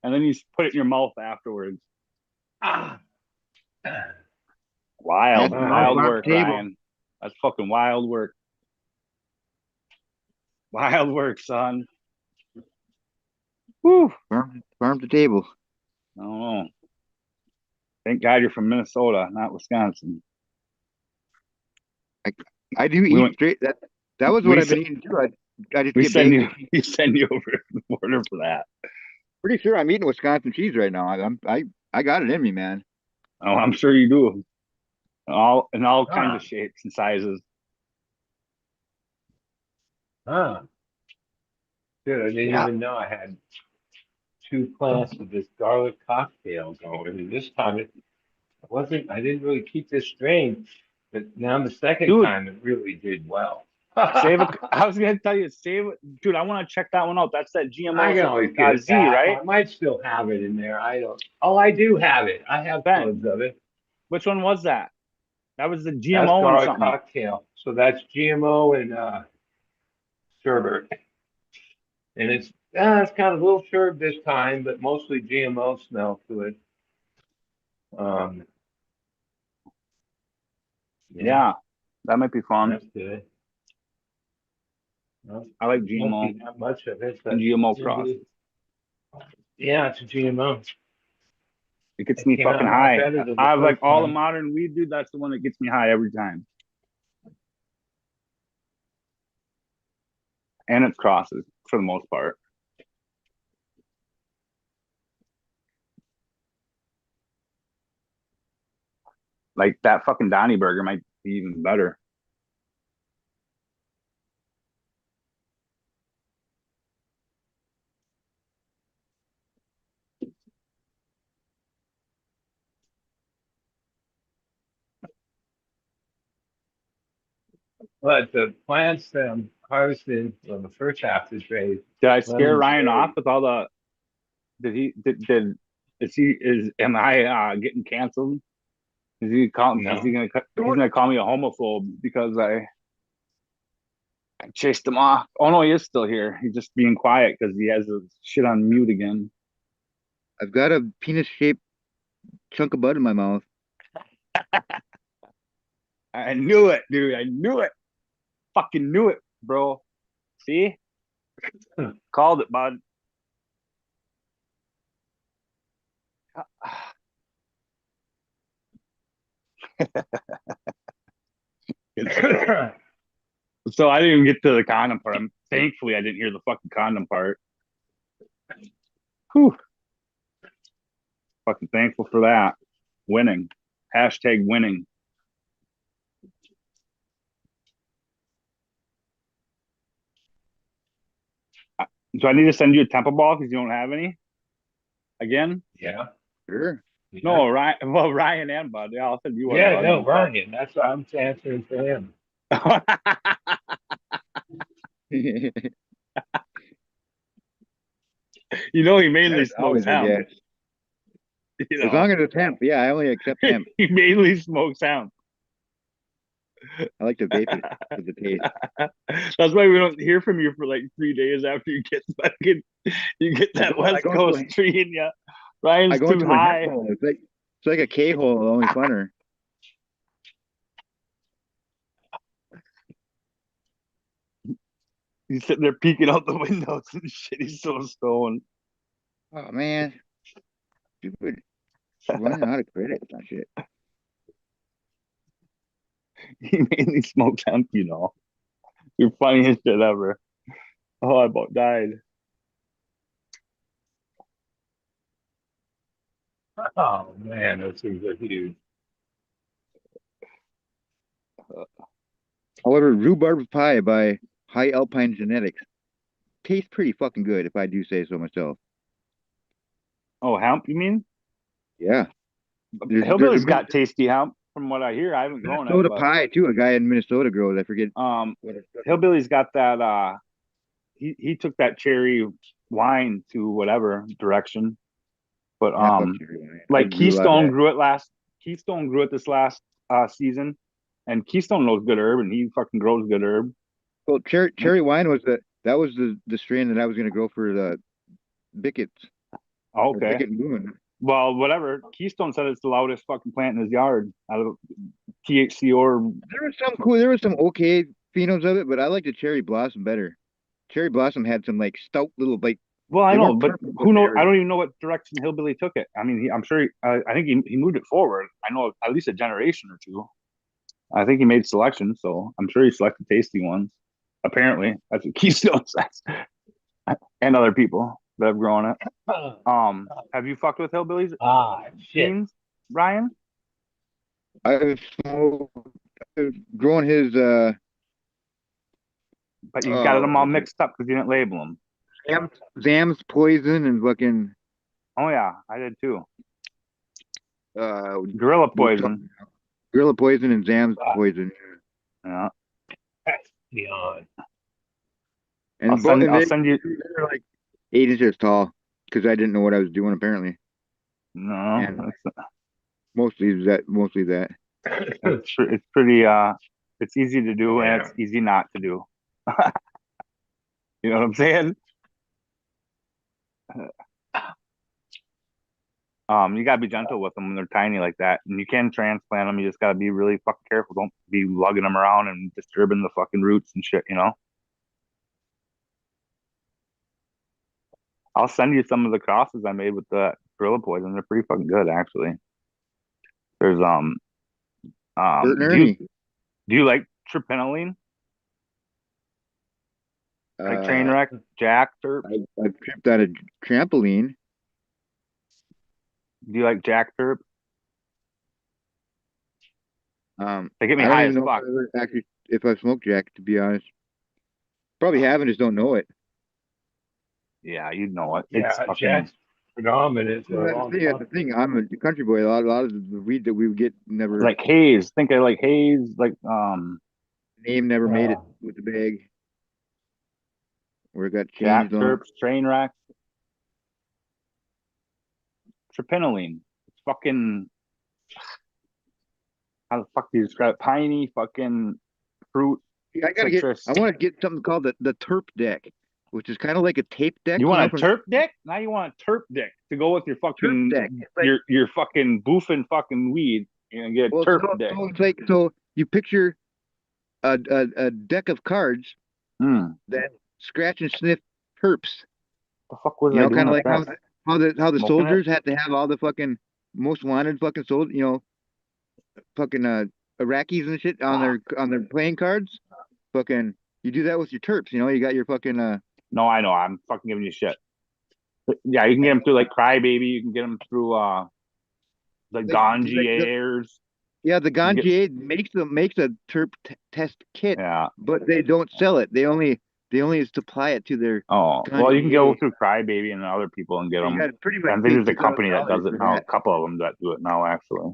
and then you put it in your mouth afterwards. Wild, That's wild farm work, to table. Ryan. That's fucking wild work. Wild work, son. Whew. Farm to table. I don't know. Thank God you're from Minnesota, not Wisconsin. I do eat straight. That was what I've been eating too. I just get baked. We send you over the border for that. Pretty sure I'm eating Wisconsin cheese right now. I got it in me, man. Oh, I'm sure you do. All kinds of shapes and sizes. Dude, I didn't even know I had 2 plants of this garlic cocktail going. And this time it wasn't, I didn't really keep this strain, but now the second time it really did well. I was gonna tell you, dude. I want to check that one out. That's that GMO. I can always get it Z, back. right? I might still have it in there. I don't. Oh, I do have it. I have tons of it. Which one was that? That was the GMO That's garlic and something. cocktail. So that's GMO and sherbet. And it's kind of a little sherb this time, but mostly GMO smell to it. Yeah, that might be fun. That's good. Well, I like GMO. Not much of it, but and GMO cross. Yeah, it's a GMO. It gets me fucking high. I have like all the modern weed, dude. That's the one that gets me high every time. and it's crosses for the most part. Like that fucking Donnie burger might be even better. But the plants harvested, well, the first half is raised. Did I scare Lemon Ryan cherry. off with all the? Am I getting canceled? Is he calling? No. Is he gonna? He's gonna call me a homophobe because I chased him off. Oh no, he is still here. He's just being quiet because he has his shit on mute again. I've got a penis-shaped chunk of bud in my mouth. I knew it, dude. I knew it. Fucking knew it, bro. See? Called it, bud. So I didn't even get to the condom part. Thankfully, I didn't hear the fucking condom part. Whew. Fucking thankful for that. Winning. Hashtag winning. So I need to send you a temple ball because you don't have any? Again? Yeah. Sure. No, Ryan. Well, Ryan and Bud. Yeah, I'll send you one. Yeah, Bud. no, Ryan. That's why I'm answering for him. You know he mainly That's smokes always a hemp. guess. You As know? long as it's hemp. Yeah, I only accept hemp. He mainly smokes hemp. I like to vape it for the taste. That's why we don't hear from you for like 3 days after you get that West go Coast into tree in you. I Ryan's go too into a high. hemp hole. It's like a K hole, only funner. He's sitting there peeking out the windows and shit. He's so stoned. Oh man, stupid. Running out of credit, that shit. He mainly smokes hemp, you know. You're funniest shit ever. Oh, I about died. Oh man, those things are huge. However, rhubarb pie by High Alpine Genetics tastes pretty fucking good, if I do say so myself. Oh, hemp, you mean? Yeah, there's a Hillbilly's got tasty hemp, from what I hear. I haven't grown it, Minnesota but pie too. A guy in Minnesota grows. I forget what it's called. Hillbilly's got that he took that cherry wine to whatever direction. But Yeah, fuck cherry wine. I like grew a lot of that. Keystone grew it this last season, and Keystone knows good herb, and he fucking grows good herb. Well, cherry wine was the strain that I was gonna grow for the Bickett. Okay. Bickett Moon. Well, whatever. Keystone said it's the loudest fucking plant in his yard out of THC or. There was some cool. There was some okay phenoms of it, but I like the cherry blossom better. Cherry blossom had some like stout little like. Well, I They know, weren't but purple, who they knows? were- I don't even know what direction Hillbilly took it. I mean, I'm sure. I think he moved it forward. I know at least a generation or two. I think he made selections, so I'm sure he selected tasty ones. Apparently, that's what Keystone says, and other people that have grown it. Have you fucked with Hillbilly's Shit. beans, Ryan? I've grown his But you got them all what's it? mixed up because you didn't label them. Zam's poison and fucking Oh yeah, I did too. uh Gorilla poison. Gorilla poison and Zam's poison. Yeah. That's beyond. And I'll send you. they're like 8 inches tall because I didn't know what I was doing apparently. No, And mostly that. it's pretty. It's easy to do and it's easy not to do. You know what I'm saying? You gotta be gentle with them when they're tiny like that, and you can transplant them. You just gotta be really fucking careful. Don't be lugging them around and disturbing the fucking roots and shit. You know. I'll send you some of the crosses I made with the gorilla poison. They're pretty fucking good, actually. There's Bert and do Ernie. you like trypanoline? Like train wreck, jack, terp. I've tripped on a trampoline. Do you like jack terp? They get me I don't high even as know fuck. if I've smoked jack, to be honest. Probably haven't, just don't know it. Yeah, you know it. Yeah, It's fucking Jack's predominant for a That's long the thing. That's time. the thing. I'm a country boy. A lot of the weed that we would get never like haze. Think I like haze, like name never made it Oh, with the bag, or it got jack changed on. terps, train wreck, tropinoline. It's fucking how the fuck do you describe it? Piney fucking fruit Yeah, citrus. I want to get something called the terp deck, which is kind of like a tape deck, You want a from terp dick? Now you want a terp dick to go with your terp fucking deck. It's like, your fucking boofing fucking weed. You're gonna get a well, terp dick. so it's like, so you picture a deck of cards that scratch and sniff terps. The fuck was You I know, doing kind of with like that? how the Smoking it? soldiers had to have all the fucking most wanted fucking soldiers, fucking Iraqis and shit on their playing cards. Fucking, you do that with your terps. You got your fucking No, I know. I'm fucking giving you shit. But yeah, you can get them through like Crybaby. You can get them through the Ganji like airs. yeah, the You get, Ganji makes a terp test kit, yeah. but they don't sell it. They only supply it to their Oh, well, you can go Ganji. through Crybaby and other people and get You them. got to pretty much I think pay there's a company that does $2,000 it for now. A that. couple of them that do it now, actually.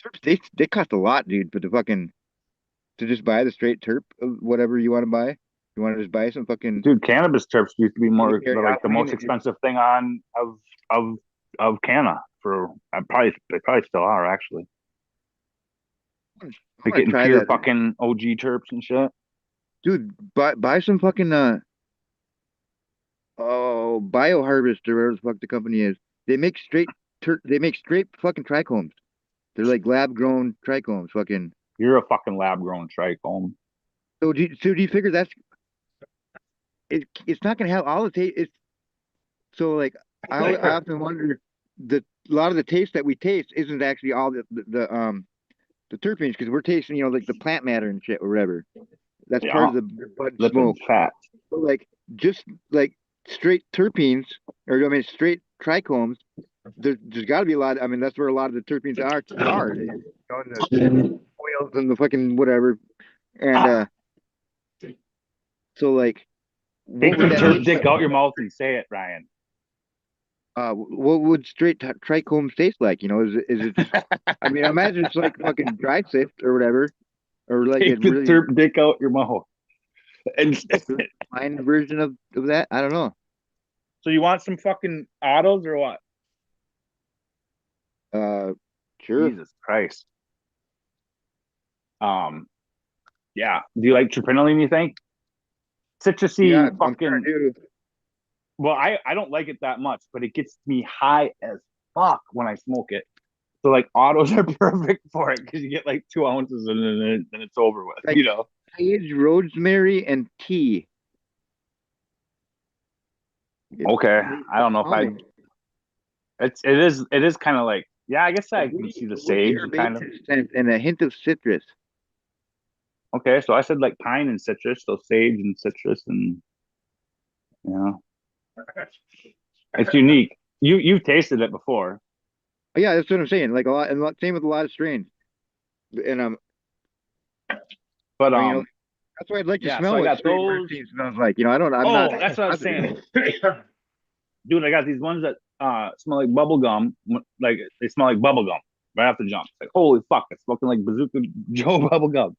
Terps, they cost a lot, dude. But to just buy the straight terp of whatever you want to buy, you want to just buy some fucking. Dude, cannabis terps used to be more like the most You're expensive thing on of canna for they probably still are actually. I They're want to getting try pure that, fucking OG terps and shit. dude. Buy some fucking Bio Harvest or whatever the fuck the company is. They make straight fucking trichomes. They're like lab grown trichomes. Fucking. You're a fucking lab grown trichome. So do you figure it's not gonna have all the taste? So like I often wonder that a lot of the taste that we taste isn't actually all the terpenes, because we're tasting like the plant matter and shit or whatever. That's part Yeah, of the bud lipid smoke. fat. So like just like straight terpenes, or I mean straight trichomes. There's got to be a lot. I mean, that's where a lot of the terpenes are. In the oils and the fucking whatever. And so like, Take what the would that terp taste dick like? out your mouth and say it, Ryan. What would straight trichomes taste like? Is it just? I mean, I imagine it's like fucking dry sift or whatever, or like Take it the really terp dick out your mouth. And fine version of that. I don't know. so you want some fucking autos or what? Sure. Jesus Christ. Yeah. Do you like tropinoline, you think? Citrusy Yeah, I'm fucking trying to do. well, I don't like it that much, but it gets me high as fuck when I smoke it. So like autos are perfect for it because you get like 2 ounces and then it's over with, Like sage, rosemary, and tea. Okay. I don't know if I calming. it is kind of like yeah, I guess I can Woody, see the woody sage kind of. herbaceous and a hint of citrus. Okay, so I said like pine and citrus, so sage and citrus and you know. It's unique. You've tasted it before. Yeah, that's what I'm saying. Like same with a lot of strains. And But but, that's why I'd like to yeah, so smell I what got straight those. terpenes smells like. I'm Oh, not that's what I was positive. saying. Dude, I got these ones that smell like bubble gum. Like they smell like bubble gum right off the jump. It's like, holy fuck, it's smoking like Bazooka Joe bubble gum.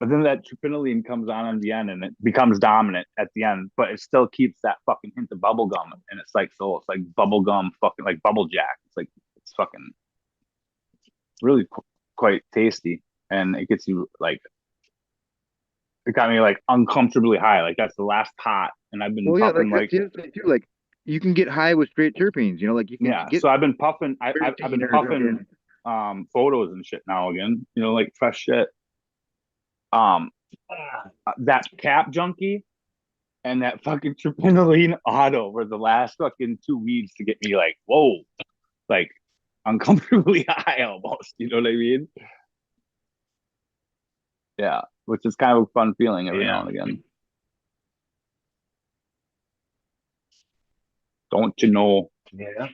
But then that tropinoline comes on the end and it becomes dominant at the end, but it still keeps that fucking hint of bubble gum. And it's like it's like bubble gum, fucking like bubble jack. It's fucking really quite tasty, and it gets you like it got me like uncomfortably high. Like that's the last pot, and I've been Well, yeah, like puffing that's like the other thing too. Like you can get high with straight terpenes. Like you can yeah. get So I've been puffing. I've 13 been or puffing photos and shit now again. Like fresh shit. Um, that cap junkie and that fucking tropinoline auto were the last fucking 2 weeks to get me like whoa, like uncomfortably high almost. You know what I mean? Yeah, which is kind of a fun feeling every now and again. Don't you know? Yeah.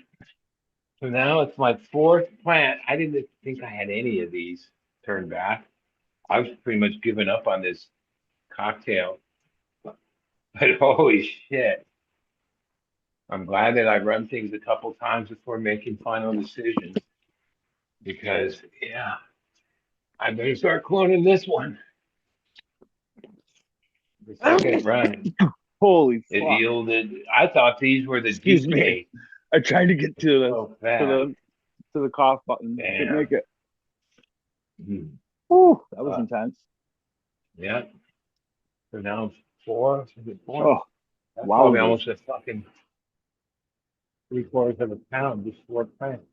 So now it's my fourth plant. I didn't think I had any of these turned back. I was pretty much giving up on this cocktail. But holy shit. I'm glad that I run things a couple times before making final decisions. Because yeah, I better start cloning this one. The second run, Holy it fuck! yielded. I thought these were the Excuse me. DK. I tried to get to the So fast. to the cough button. Didn't Damn. make it. Mhm. Whew, that was intense. Yeah. So now it's four. Is it four? Oh, That's wow. probably almost a fucking 3/4 of a pound, just 4 plants.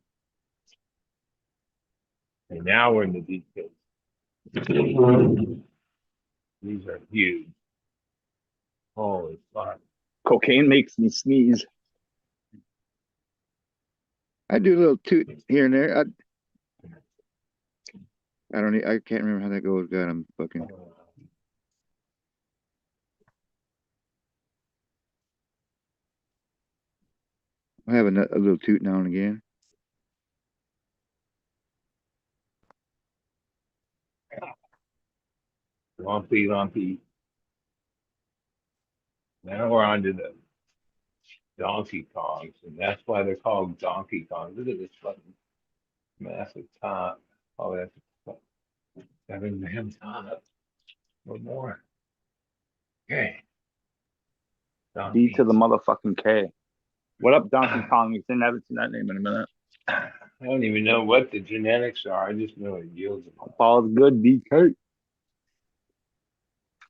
And now we're in the details. These are huge. Holy fuck. Cocaine makes me sneeze. I do a little toot here and there. I don't. I can't remember how that goes. God, I'm fucking. I have a little toot now and again. Lumpy, lumpy. Now we're on to the Donkey Kongs, and that's why they're called Donkey Kongs. Look at this fucking massive top. Oh, that's a 7 gram top. Or more. Okay. D to the Donkeys. motherfucking K. What up, Donkey Kong? You haven't seen that name in a minute. I don't even know what the genetics are. I just know it yields a lot. All's good, DK.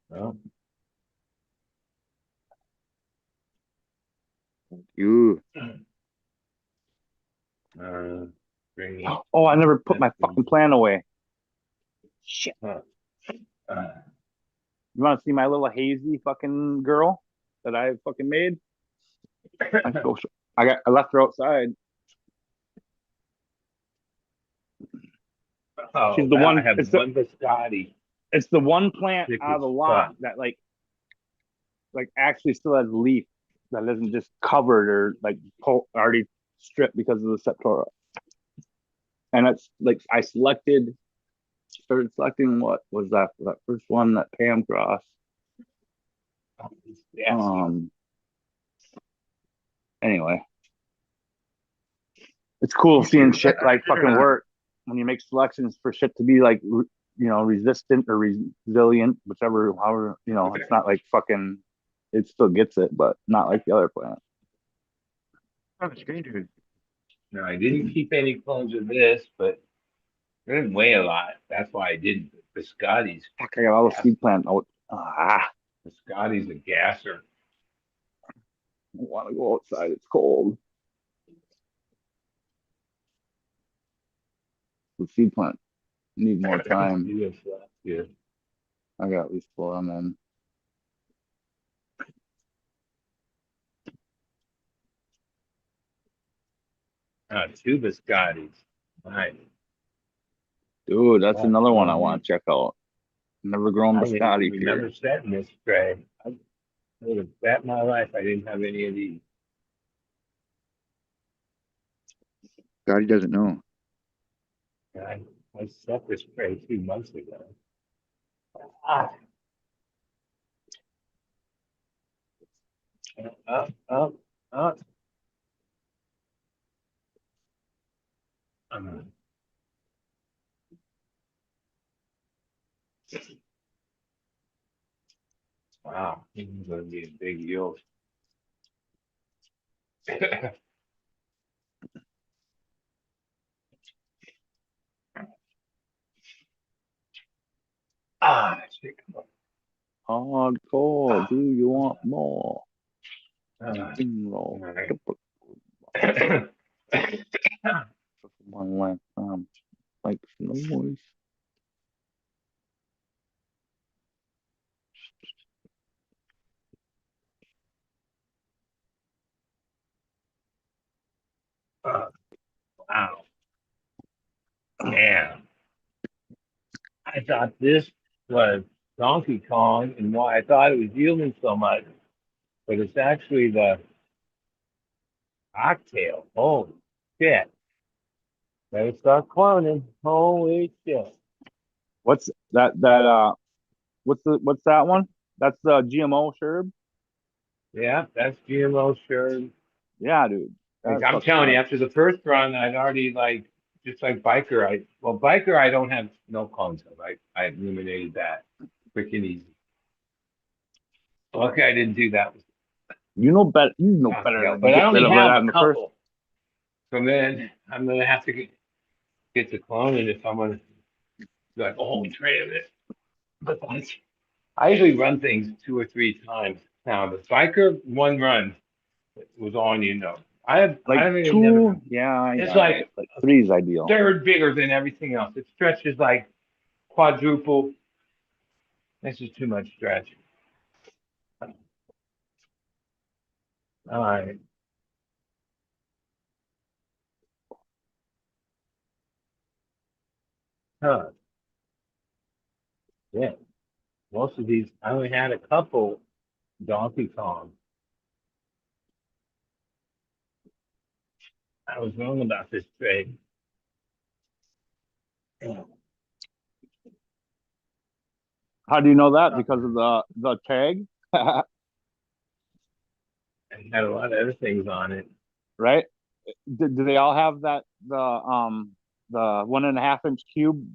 Well, You. bringing. Oh, I never put my fucking plan away. Shit. Uh, You want to see my little hazy fucking girl that I fucking made? I left her outside. oh, She's the wow, one. I have one biscotti. It's the one plant Thick out of the as lot fuck. that like actually still has leaf that isn't just covered or like already stripped because of the septora. And it's like I started selecting what was that first one that Pam crossed. Yes. Anyway, it's cool seeing shit like fucking work when you make selections for shit to be like resistant or resilient, however it's not like fucking it still gets it, but not like the other plant. No, I didn't keep any clones of this, but it didn't weigh a lot. That's why I didn't. Biscotti's. Fuck, I got all the seed plant out. Biscotti's a gasser. I don't want to go outside. It's cold. The seed plant need more time. Yeah. I got at least 4 on them. Two biscottis. Nice. Dude, that's another one I want to check out. Never grown I biscotti remember here. setting this tray. I would have bet my life I didn't have any of these. God, he doesn't know. I set this tray 2 months ago. Ah. Up. Wow, this is going to be a big yield. Shit, come Hardcore. Do you want more? on. Roll. All right. One last make some noise. Wow. Man. I thought this was Donkey Kong and why I thought it was yielding so much. But it's actually the Cocktail. Oh shit. Better start cloning. Holy shit. What's that? What's that one? That's the GMO sherb. Yeah, that's GMO sure. Yeah, dude. Like, That's I'm fucking telling you, nuts. after the first run, I'd already like just like biker. Biker, I don't have no clones of. I eliminated that freaking easy. Lucky I didn't do that with You know better. You know better cocktail, than to but I get rid only of have that a in the first. couple. So then I'm gonna have to get to cloning if I'm gonna do like a whole tray of it. But I usually run things 2 or 3 times. Now the biker one run was all you know. Like I haven't even never. two, yeah, It's yeah. Like three is ideal. third bigger than everything else. It stretches like quadruple. This is too much stretch. All right. Huh. Yeah. Most of these, I only had a couple Donkey Kong. I was wrong about this trade. I How do you know that? Because of the tag, had a lot of other things on it. right? Do they all have that the 1.5 inch cube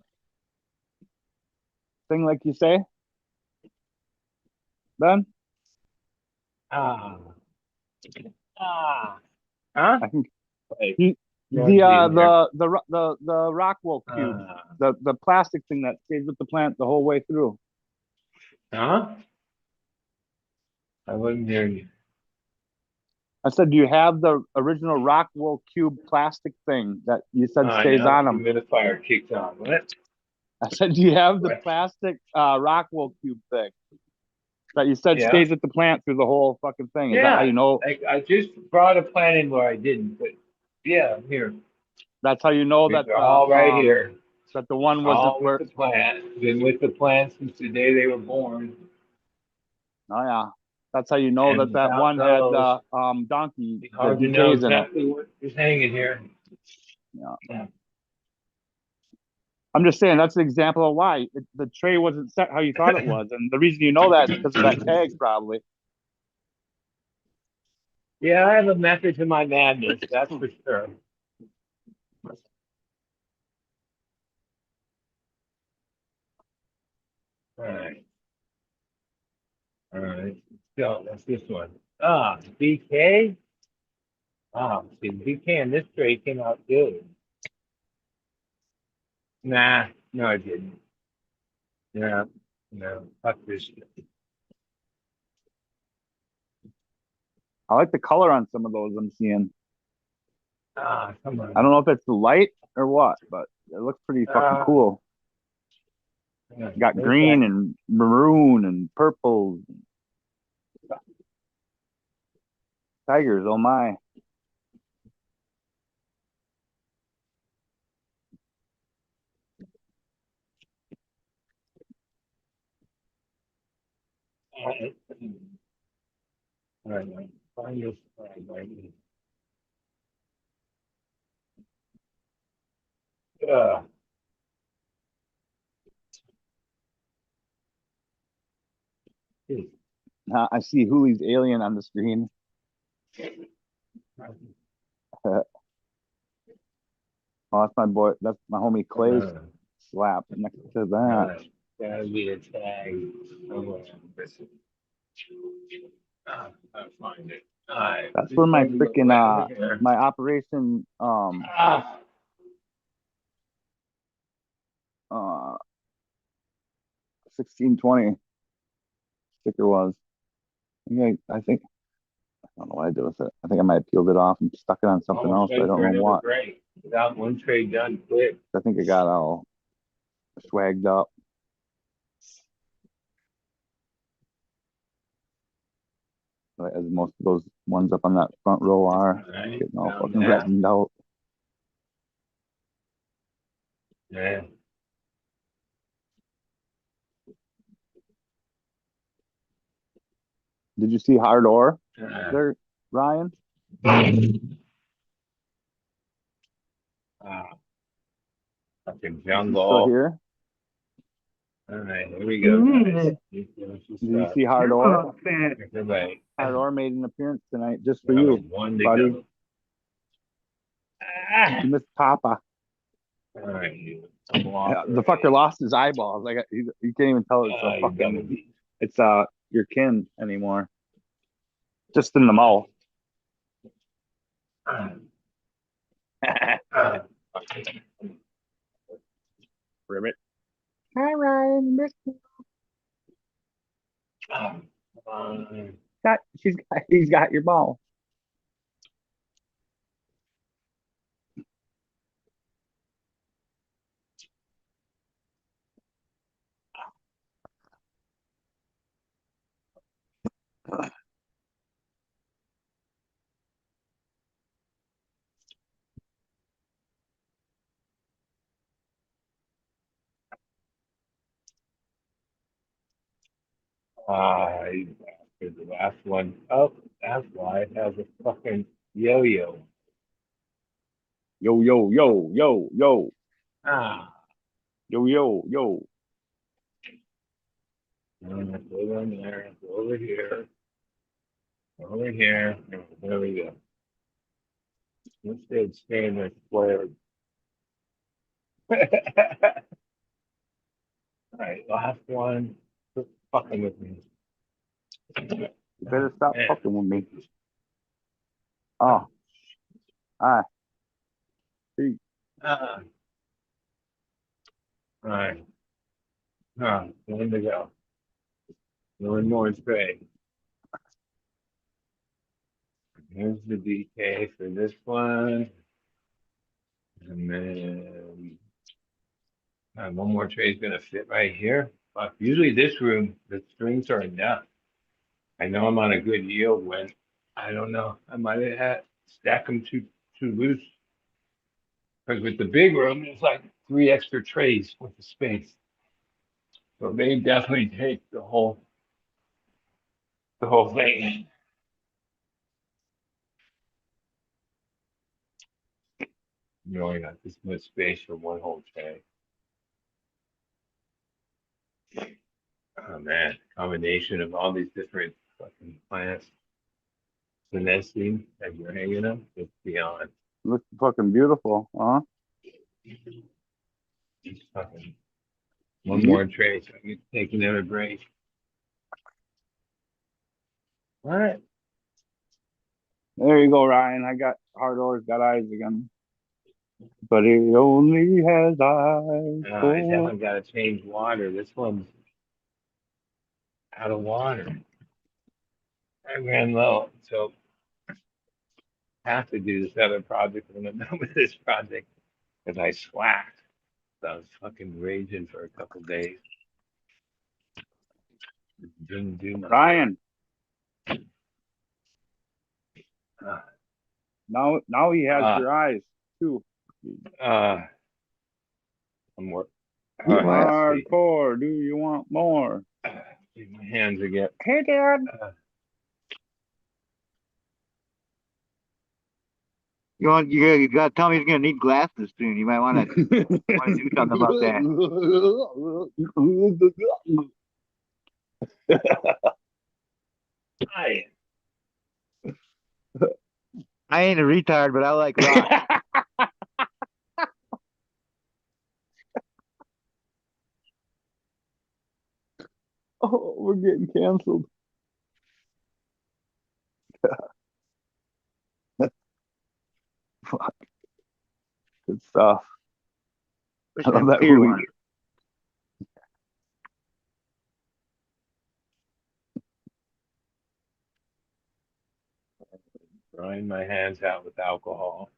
thing like you say, Ben? Ah. Ah. Huh? I think Like, he, Georgie in there. the Rockwell cube, Ah. the plastic thing that stays with the plant the whole way through. Huh? I wasn't hearing you. I said, do you have the original Rockwell cube plastic thing that you said stays Now on the them? humidifier kicked on. What? I said, do you have the What? plastic Rockwell cube thing that you said Yeah. stays with the plant through the whole fucking thing? Is that how Yeah. you know? Like I just brought a plant in where I didn't, but yeah, here. That's how you know that They're all right here. the one wasn't All with where. the plant. Been with the plant since the day they were born. Oh yeah, that's how you know And that without one had those, donkey it's the hard to know DKs in it. exactly what is hanging here. Yeah. Yeah. I'm just saying that's an example of why the tray wasn't set how you thought it was, and the reason you know that is because of that tag, probably. Yeah, I have a method to my madness, that's for sure. All right. All right. So that's this one. BK. See, BK and this tray came out good. Nah, no, I didn't. Yeah, no, fuck this shit. I like the color on some of those I'm seeing. Come on. I don't know if it's the light or what, but it looks pretty fucking cool. Yeah, Got there's green that. and maroon and purple. Tigers, oh my. All right, find this flag right here. Uh, I see Hoolie's alien on the screen. Oh, that's my boy. That's my homie Clay's slap next to that. Gotta be a tag somewhere. I'll find it. All right. That's where my freaking my operation 1620 sticker was. I think I don't know what I did with it. I think I might have peeled it off and stuck it on something else, but I don't know what. Without one trade done quick. I think it got all swagged up. As most of those ones up on that front row are, getting all fucking reddened out. Yeah. Did you see hard ore there, Ryan? fucking Still jungle. here? All right, here we go, guys. You finish this Did you up. see Hard Ore? Everybody. Hard Ore made an appearance tonight just for Now you, there's one to buddy. go. Ah! You missed Papa. All right, you. I'm off Yeah, the already. fucker lost his eyeballs. You can't even tell it's a You double fucking. D. It's your kin anymore. Just in the mouth. Ribbit. Hi Ryan, miss you. He's got your ball. You bastard, the last one. Oh, that's why it has a fucking yo-yo. Yo yo yo yo yo Ah. yo yo yo. Go down there, go over here. Over here. There we go. Let's stay standard squared. All right, last one. Quit fucking with me. You better stop Man. fucking with me. Oh. Hi. All right. One to go. One more trade. Here's the DK for this one. And then one more tray is gonna fit right here. But usually this room, the strings are enough. I know I'm on a good yield when I don't know. I might have had stack them too loose. Because with the big room, there's like 3 extra trays with the space. So they definitely take the whole thing. You only got this much space for one whole tray. Oh man, combination of all these different fucking plants. The nesting as you're hanging them, it's beyond. Looks fucking beautiful, huh? It's fucking one more tray, so I can take another break. All right. There you go, Ryan. I got Hard Ore's got eyes again. But he only has eyes. I definitely got to change water. This one's out of water. I ran low, so I have to do this other project when I'm done with this project because I slacked. So I was fucking raging for a couple days. Didn't do nothing. Ryan. Uh, Now he has your eyes too. I'm more hardcore. Do you want more? my hands again. Hey, Dad. You got to tell me he's gonna need glasses soon. You might want to do something about that. Hi. I ain't a retard, but I like rock. Oh, we're getting canceled. Fuck. Good stuff. I love that movie. Drying my hands out with alcohol.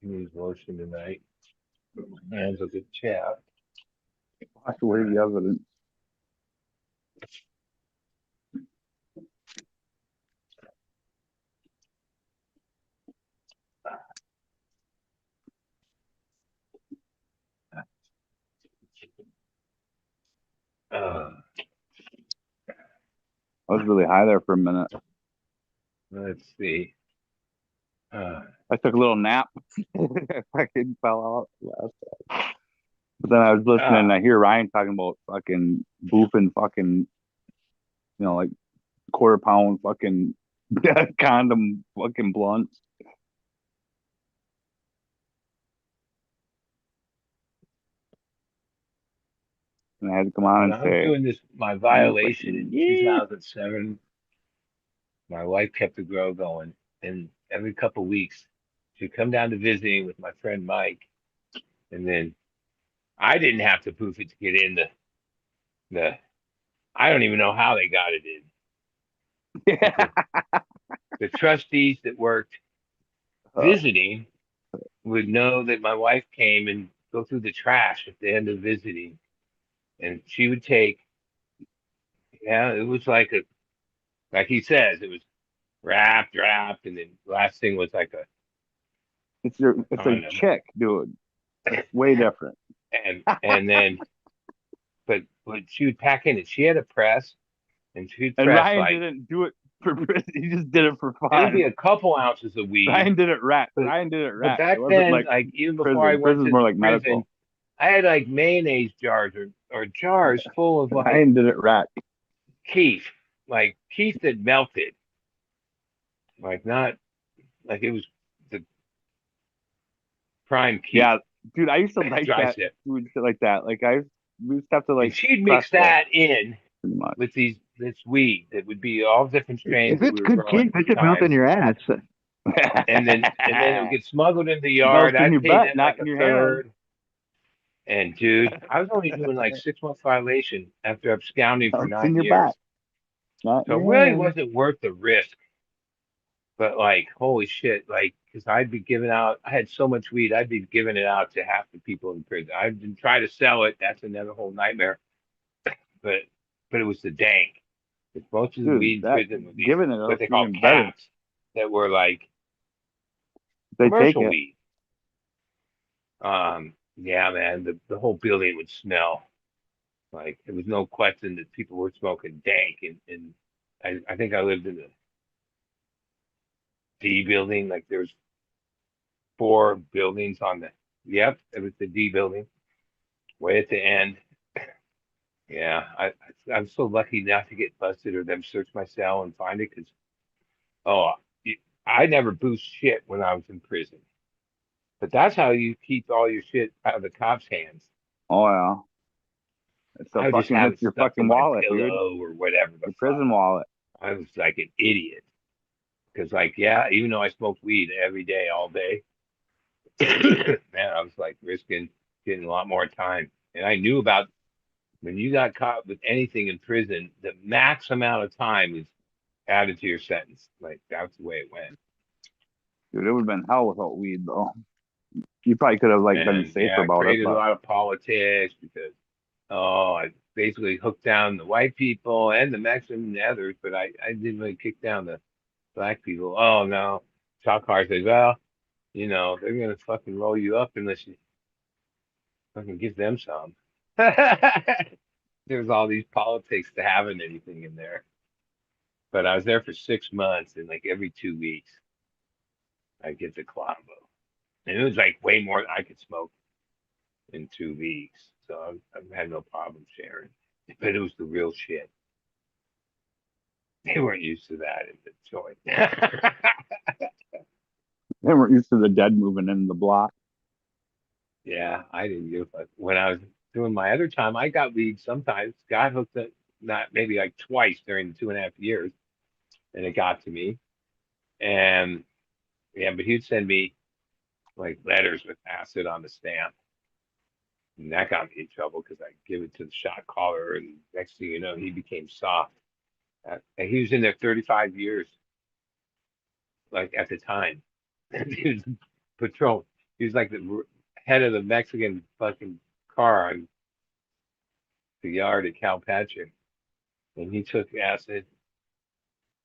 Use lotion tonight. My hands will get chapped. Wash away the evidence. I was really high there for a minute. Let's see. I took a little nap. I fucking fell out last time. But then I was listening and I hear Ryan talking about fucking boofing fucking, like quarter pound fucking condom fucking blunts. And I had to come on When and I was say, doing this, my violation in 2007, my wife kept the grow going, and every couple of weeks she'd come down to visiting with my friend Mike, and then I didn't have to poof it to get in the. I don't even know how they got it in. But the trustees that worked visiting would know that my wife came and go through the trash at the end of visiting, and she would take. Yeah, it was like he says, it was wrapped, and then last thing was like a it's a condom, chick, dude. It's way different. and then but she would pack in it. She had a press, and she'd And press Ryan like didn't do it for he just did it for it'd be fun. a couple ounces of weed. Ryan did it rat. But, Ryan did it but rat. It back wasn't then, like like even before I prison. went Prison's to more like prison, medical. I had like mayonnaise jars or jars full of like Ryan did it rat. Keith, like Keith that melted, like not like it was the prime Keith. Yeah, dude, I used to like dry that sip. food shit like that. Like we used to have to And like she'd press mix that in pretty much. with this weed that would be all different strains If that it's we were good growing Keith, at it the should melt time. in your ass. And then it would get smuggled in the Melts yard. in your I'd pay butt, them not like in a your hand. third. And dude, I was only doing like 6 months violation after absconding for Melts in 9 your years. butt, not So in it your really hand. wasn't worth the risk. But like, holy shit, like, because I'd be giving out, I had so much weed, I'd be giving it out to half the people in prison. I didn't try to sell it. That's another whole nightmare. But it was the dank. Because most of the Dude, weed in that prison were these, giving it what up they call even better. caps that were like They take commercial it. weed. Yeah, man, the whole building would smell. Like there was no question that people were smoking dank, and I think I lived in the D building. Like there's 4 buildings on the. Yep, it was the D building, way at the end. Yeah, I'm so lucky not to get busted or them search my cell and find it because oh, I never boost shit when I was in prison. But that's how you keep all your shit out of the cops' hands. Oh yeah. It's I the would just fucking have hits it your stuffed in fucking my wallet, dude. pillow or whatever the Your fuck. prison wallet. I was like an idiot because, like, yeah, even though I smoked weed every day, all day, man, I was like risking getting a lot more time. And I knew about when you got caught with anything in prison, the max amount of time is added to your sentence. Like that's the way it went. Dude, it would have been hell without weed though. You probably could have like been And safer yeah, I about it, created a but lot of politics because I basically hooked down the white people and the Mexicans and the others, but I didn't really kick down the black people. Oh no. Chalkar says, well, they're gonna fucking roll you up unless you fucking give them some. There's all these politics to having anything in there. But I was there for 6 months and like every 2 weeks I'd get the Colombo. And it was like way more than I could smoke in 2 weeks. So I had no problem sharing. But it was the real shit. They weren't used to that in the joint. they weren't used to the dead moving in the block. Yeah, I didn't give a fuck. When I was doing my other time, I got weed sometimes. Got hooked up, not maybe like twice during the 2.5 years, and it got to me. And yeah, but he'd send me like letters with acid on the stamp. And that got me in trouble because I give it to the shot caller, and next thing you know, he became soft. And he was in there 35 years, like at the time. He was patrol. He was like the head of the Mexican fucking car on the yard at Calpatria, and he took acid,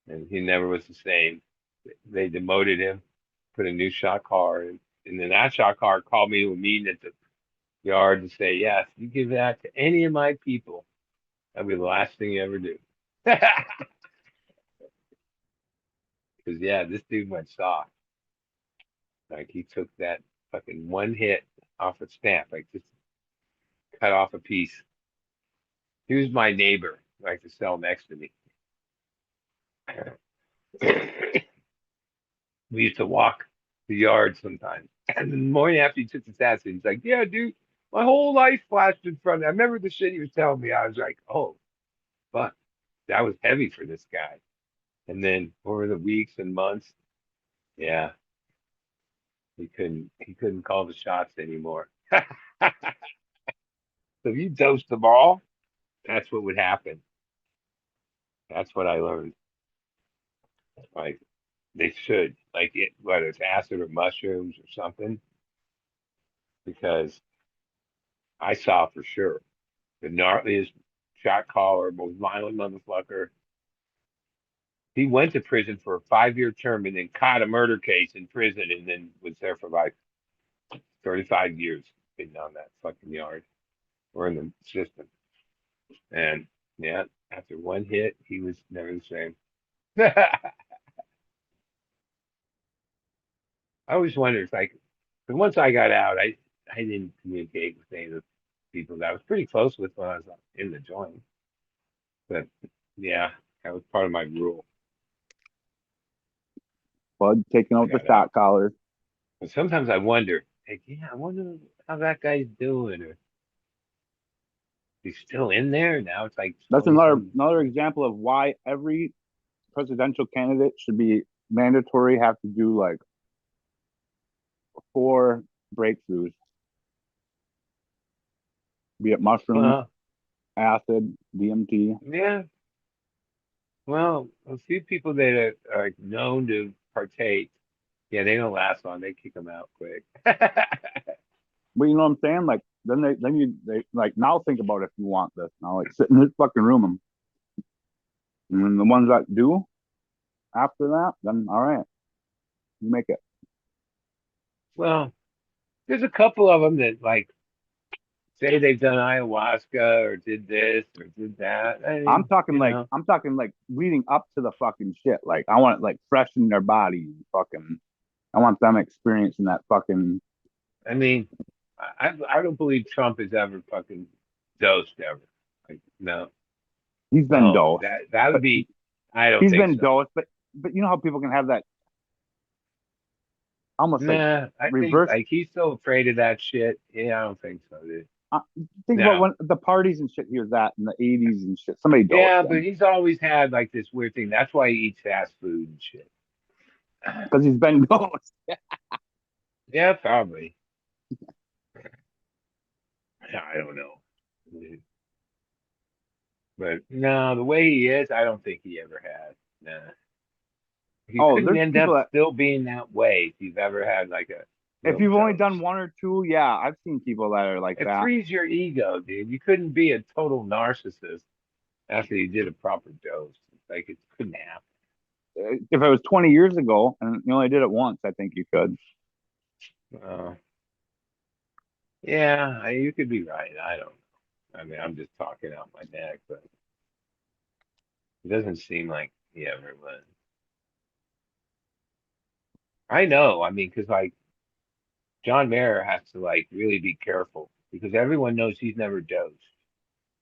and he never was the same. They demoted him, put a new shot car, and then that shot car called me to a meeting at the yard to say, "Yeah, if you give that to any of my people, that'll be the last thing you ever do." Because yeah, this dude went soft. Like he took that fucking one hit off a snap, like just cut off a piece. He was my neighbor, like to sell next to me. We used to walk the yard sometimes. And the morning after he took the acid, he's like, "Yeah, dude, my whole life flashed in front of me. I remember the shit he was telling me." I was like, "Oh, fuck, that was heavy for this guy." And then over the weeks and months, yeah, he couldn't call the shots anymore. So if you dosed them all, that's what would happen. That's what I learned. Like they should, like it, whether it's acid or mushrooms or something, because I saw for sure the gnarliest shot caller, most violent motherfucker. He went to prison for a 5-year term and then caught a murder case in prison and then was there for like 35 years been on that fucking yard or in the system. And yeah, after one hit, he was never the same. I always wonder, it's like, 'cause once I got out, I didn't communicate with any of the people that I was pretty close with when I was in the joint. But yeah, that was part of my rule. Bud taking out the Got shot collars. But sometimes I wonder, like, yeah, I wonder how that guy's doing, or he's still in there now. It's like That's 20 another example of why every presidential candidate should be mandatory, have to do like 4 breakthroughs, be it mushrooms, Well, acid, DMT. yeah. Well, a few people that are known to partake, yeah, they don't last long. They kick them out quick. But you know what I'm saying? Like they like now think about if you want this. Now like sit in this fucking room and then the ones that do after that, then all right, you make it. Well, there's a couple of them that like say they've done ayahuasca or did this or did that. I I'm mean, talking you like know, leading up to the fucking shit. Like I want it like fresh in their body. Fucking, I want them experiencing that fucking. I mean, I don't believe Trump has ever fucking dosed ever. Like, no, He's been no, dosed, that would but be. I don't he's think been so. dosed. But you know how people can have that almost like Nah, I think reverse. like he's so afraid of that shit. Yeah, I don't think so, dude. Uh, think about No. when the parties and shit he was at in the '80s and shit. Somebody dosed Yeah, him but he's always had like this weird thing. That's why he eats fast food and shit. because he's been dosed. Yeah, probably. Yeah, I don't know. But no, the way he is, I don't think he ever had. Nah. He Oh, couldn't there's end people up that still being that way if you've ever had like a if real you've only dose. done 1 or 2, yeah, I've seen people that are like It that. frees your ego, dude. You couldn't be a total narcissist after you did a proper dose. Like it couldn't happen. If it was 20 years ago and you only did it once, I think you could. Uh, yeah, you could be right. I don't know. I mean, I'm just talking out my neck, but it doesn't seem like he ever was. I know. I mean, because like John Mayer has to like really be careful because everyone knows he's never dosed.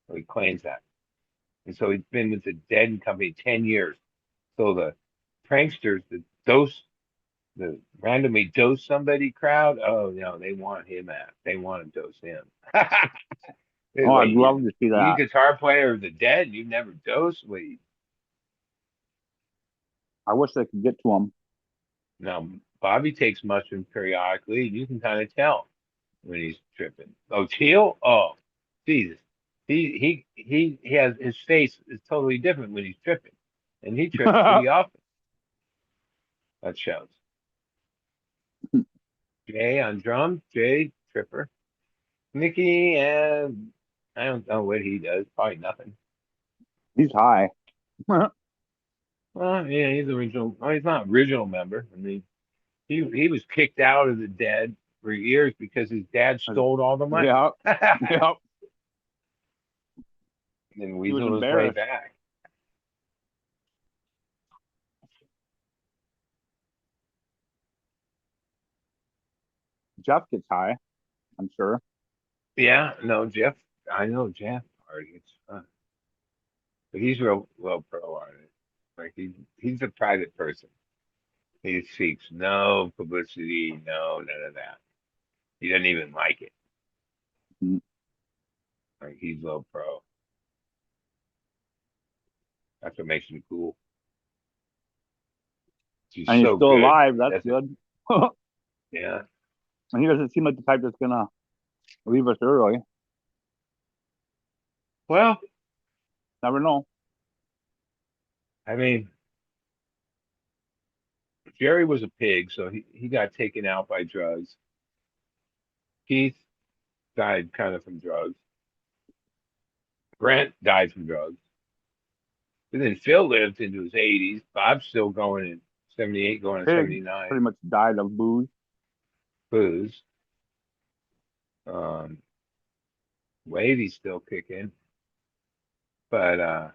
Or he claims that. And so he's been with the Dead and Company 10 years. So the pranksters, the randomly dose somebody crowd, oh no, they want him at. They want to dose him. Oh, I'd Wait, love to see you that. guitar player of the Dead, you never dosed? Wait, I wish I could get to him. now Bobby takes mushrooms periodically, and you can kind of tell when he's tripping. Oh, Teal? Oh, Jesus. He has his face is totally different when he's tripping. And he trips pretty often. That shows. Jay on drums, Jay Tripper. Mickey and I don't know what he does. Probably nothing. He's high. Well, yeah, he's original. Oh, he's not original member. I mean, he was kicked out of the Dead for years because his dad stole all the money. Yeah. Yep. And He was weaseled his way embarrassed. back. Jeff gets high, I'm sure. Yeah, no, Jeff. I know Jeff parties, but he's real well pro on it. Like he's a private person. He seeks no publicity, no none of that. He doesn't even like it. Mm. Like he's low pro. That's what makes him cool. He's And he's so still good. alive. He That's doesn't- good. Yeah. And he doesn't seem like the type that's gonna leave us early. Well, Never know. I mean, Jerry was a pig, so he got taken out by drugs. Keith died kind of from drugs. Brent died from drugs. But then Phil lived into his 80s. Bob's still going in 78, going to Pig 79. pretty much died of booze. Booze. Um, Wavy's still kicking. But a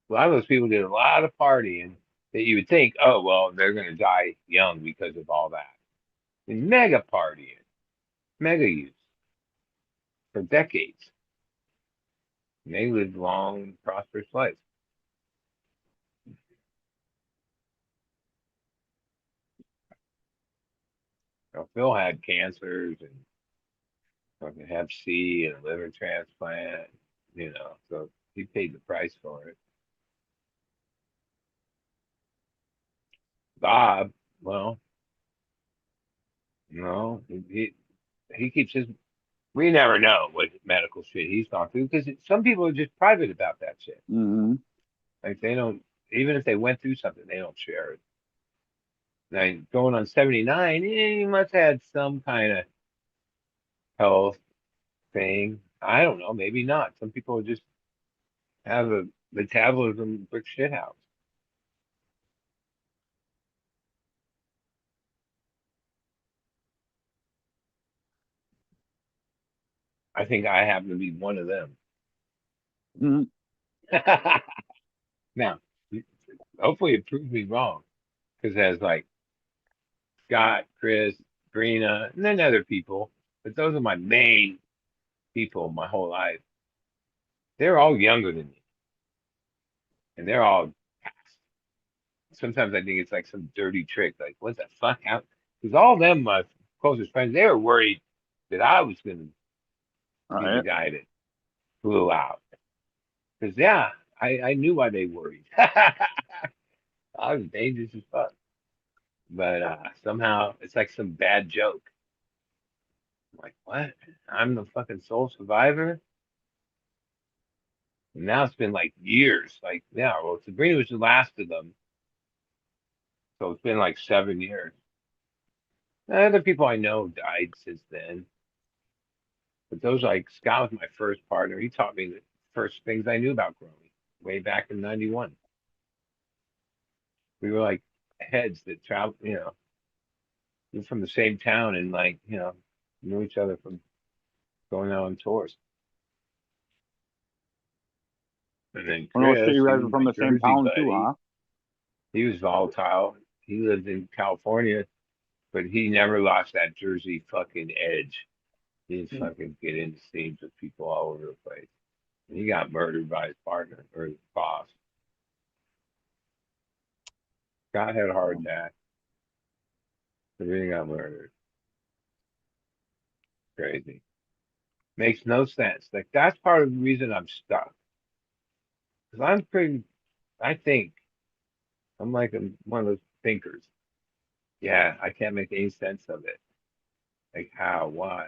lot of those people did a lot of partying that you would think, oh, well, they're going to die young because of all that. And mega partying, mega use for decades. And they lived long, prosperous lives. Now, Phil had cancers and fucking Hep C and a liver transplant, so he paid the price for it. Bob, well, no, he keeps his. We never know what medical shit he's gone through because some people are just private about that shit. Mm-hmm. Like they don't, even if they went through something, they don't share it. Now going on 79, he must have had some kind of health thing. I don't know, maybe not. Some people just have a metabolism brick shit house. I think I happen to be one of them. Mm-hmm. Now, hopefully it proves me wrong because there's like Scott, Chris, Brina, and then other people, but those are my main people my whole life. They're all younger than me, and they're all past. Sometimes I think it's like some dirty trick, like what the fuck? How? Because all of them, my closest friends, they were worried that I was going to All be the right. guy that blew out. Because yeah, I knew why they worried. I was dangerous as fuck. But somehow it's like some bad joke. I'm like, what? I'm the fucking sole survivor? And now it's been like years. Like, yeah, well, Sabrina was the last of them. So it's been like 7 years. Other people I know died since then. But those, like, Scott was my first partner. He taught me the first things I knew about growing way back in 91. We were like heads that traveled, we're from the same town and like, knew each other from going out on tours. And then Well, no shit, Chris, you he guys are was from my the same Jersey town too, buddy. huh? He was volatile. He lived in California, but he never lost that Jersey fucking edge. He didn't fucking get into scenes with people all over the place. And he got murdered by his partner or his boss. Scott had a heart attack. Everything got murdered. Crazy. Makes no sense. Like that's part of the reason I'm stuck. Because I think I'm like one of those thinkers. Yeah, I can't make any sense of it. Like how, why?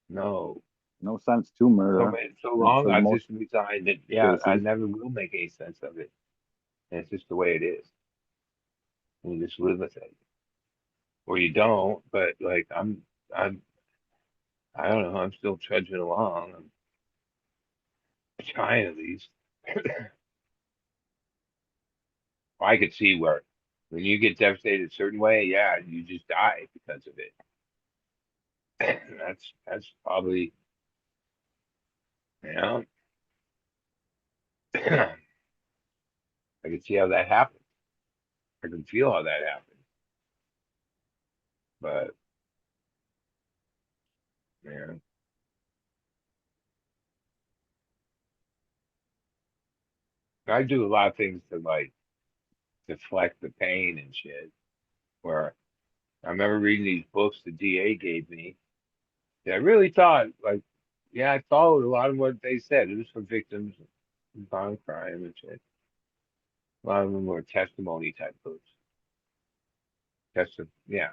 No. No sense to murder. So long, For the I've most just resigned that, yeah, I cases. never will make any sense of it. And it's just the way it is. And you just live with it. Or you don't, but like I'm I don't know, I'm still trudging along. I'm trying at least. I could see where when you get devastated a certain way, yeah, you just die because of it. That's probably, you know, I can see how that happened. I can feel how that happened. But Yeah. I do a lot of things to like deflect the pain and shit. Where I remember reading these books the DA gave me. I really thought, like, yeah, I followed a lot of what they said. It was for victims of violent crime and shit. A lot of them were testimony type books. Yeah.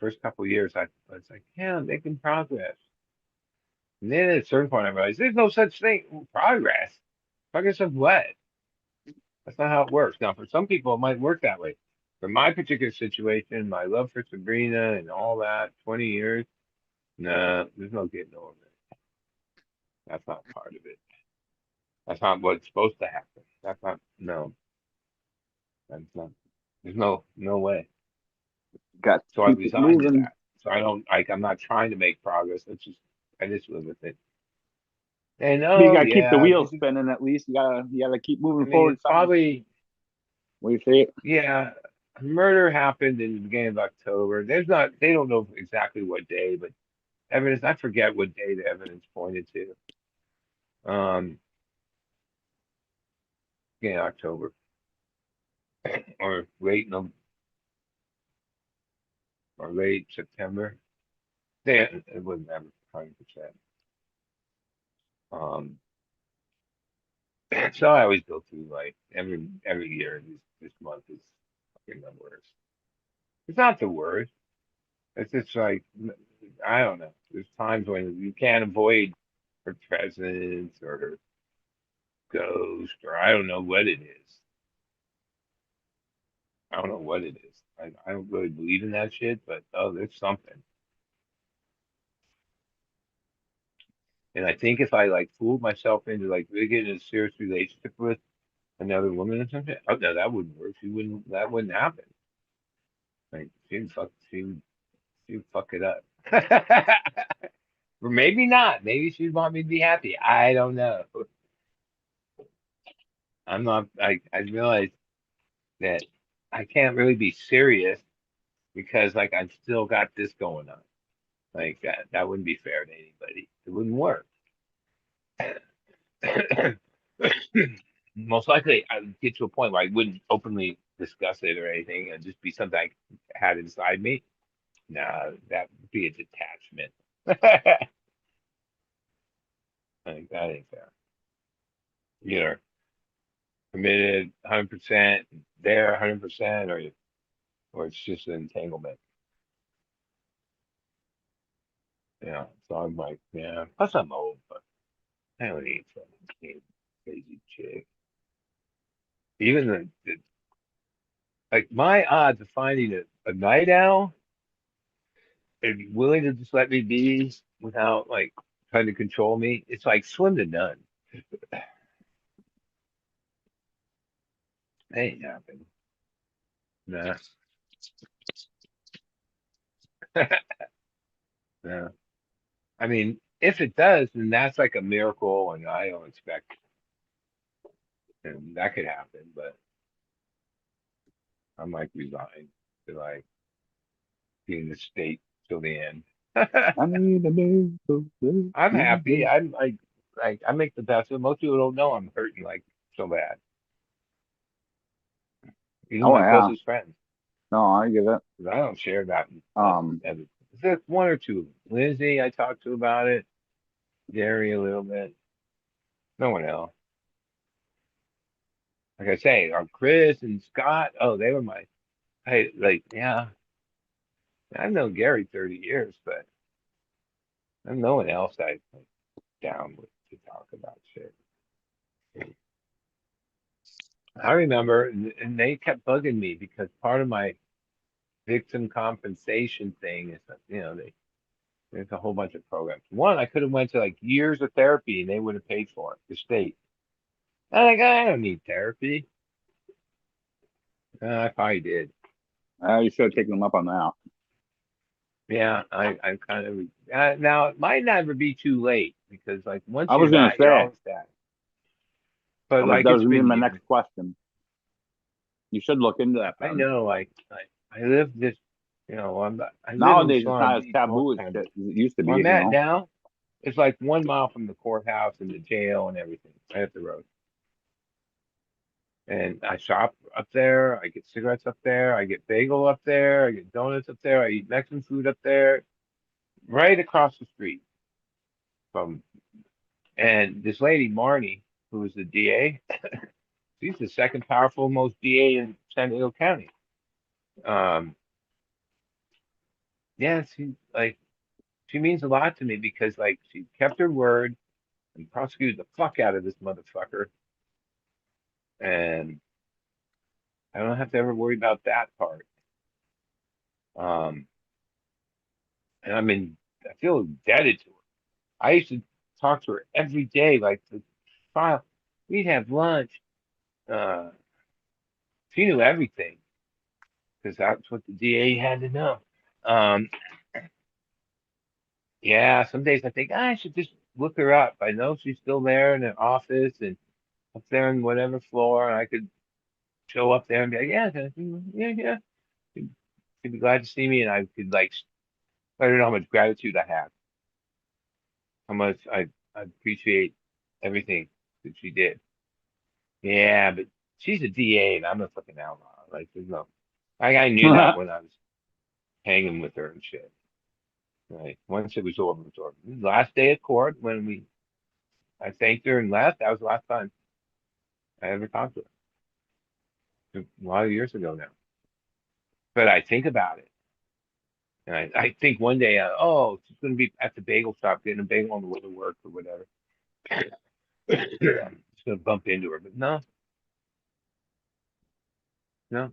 First couple of years, I was like, yeah, I'm making progress. And then at a certain point, I realized there's no such thing progress. Progress of what? That's not how it works. Now, for some people, it might work that way. For my particular situation, my love for Sabrina and all that, 20 years, nah, there's no getting over it. That's not part of it. That's not what's supposed to happen. That's not, no, that's not, there's no way. Got So to I keep it resigned to moving. that. So I don't, like, I'm not trying to make progress. I just live with it. And But you oh, gotta keep the yeah, wheels spinning at least. You gotta keep I moving mean, forward. it's probably, What do you say? yeah, a murder happened in the beginning of October. They don't know exactly what day, but evidence, I forget what day the evidence pointed to. Beginning of October or late September. It wasn't ever 100%. Um, so I always go through like every year. This month is fucking the worst. It's not the worst. It's just like I don't know. There's times when you can't avoid her presence or her ghost or I don't know what it is. I don't know what it is. I don't really believe in that shit, but oh, there's something. And I think if I like fooled myself into like really getting in a serious relationship with another woman or something, oh no, that wouldn't work. That wouldn't happen. Like she would fuck it up. Or maybe not. Maybe she'd want me to be happy. I don't know. I'm not I realize that I can't really be serious because like I've still got this going on. Like that wouldn't be fair to anybody. It wouldn't work. Most likely I would get to a point where I wouldn't openly discuss it or anything. It'd just be something I had inside me. Nah, that would be a detachment. Like that ain't fair. You're committed 100% there 100% or it's just an entanglement. Yeah. So I'm like, yeah. Plus I'm old, but I don't need some crazy chick. Even like my odds of finding a night owl and be willing to just let me be without like trying to control me, it's like slim to none. Ain't happening. Nah. Nah. I mean, if it does, then that's like a miracle, and I don't expect, and that could happen. But I'm like resigned to like being the state till the end. I need a new. I'm happy. I'm like I make the best of it. Most people don't know I'm hurting like so bad. Even Oh my yeah. closest friends. No, I get it. 'Cause I don't share that. Um, Just one or two. Lindsay, I talked to about it. Jerry a little bit. No one else. Like I say, Chris and Scott. Oh, they were my. Hey, like yeah. I've known Gary 30 years, but there's no one else I like, down with to talk about shit. I remember, and they kept bugging me because part of my victim compensation thing is that there's a whole bunch of programs. One, I could have went to like years of therapy and they would have paid for it, the state. I'm like, I don't need therapy. I probably did. you should have taken them up on that. Yeah, I kind of now it might never be too late because like once I you're was gonna that, you're say always that. But like that it's was gonna be been my years. next question. You should look into that I then. know, like I lived this You know, I live in Nowadays, it's Solana not as Beach, taboo North as County. it used to be, Where I'm you at know. now, it's like 1 mile from the courthouse and the jail and everything, right up the road. And I shop up there. I get cigarettes up there. I get bagel up there. I get donuts up there. I eat Mexican food up there, right across the street from. And this lady, Marnie, who is the DA, she's the second powerful most DA in San Diego County. Um, yeah, she means a lot to me because like she kept her word and prosecuted the fuck out of this motherfucker, and I don't have to ever worry about that part. Um, and I feel indebted to her. I used to talk to her every day, like the file. We'd have lunch. Uh, she knew everything because that's what the DA had to know. Um, yeah, some days I think I should just look her up. I know she's still there in the office and up there in whatever floor, and I could show up there and be like, yeah, yeah. She'd be glad to see me, and I could like let her know how much gratitude I have, how much I appreciate everything that she did. Yeah, but she's a DA and I'm a fucking outlaw. Like, there's no, I knew that when I was hanging with her and shit. Right. Once it was over, it was over. The last day of court, when I thanked her and left, that was the last time I ever talked to her. A lot of years ago now. But I think about it. And I think one day, oh, she's going to be at the bagel shop getting a bagel on the way to work or whatever. Just going to bump into her. But no, no.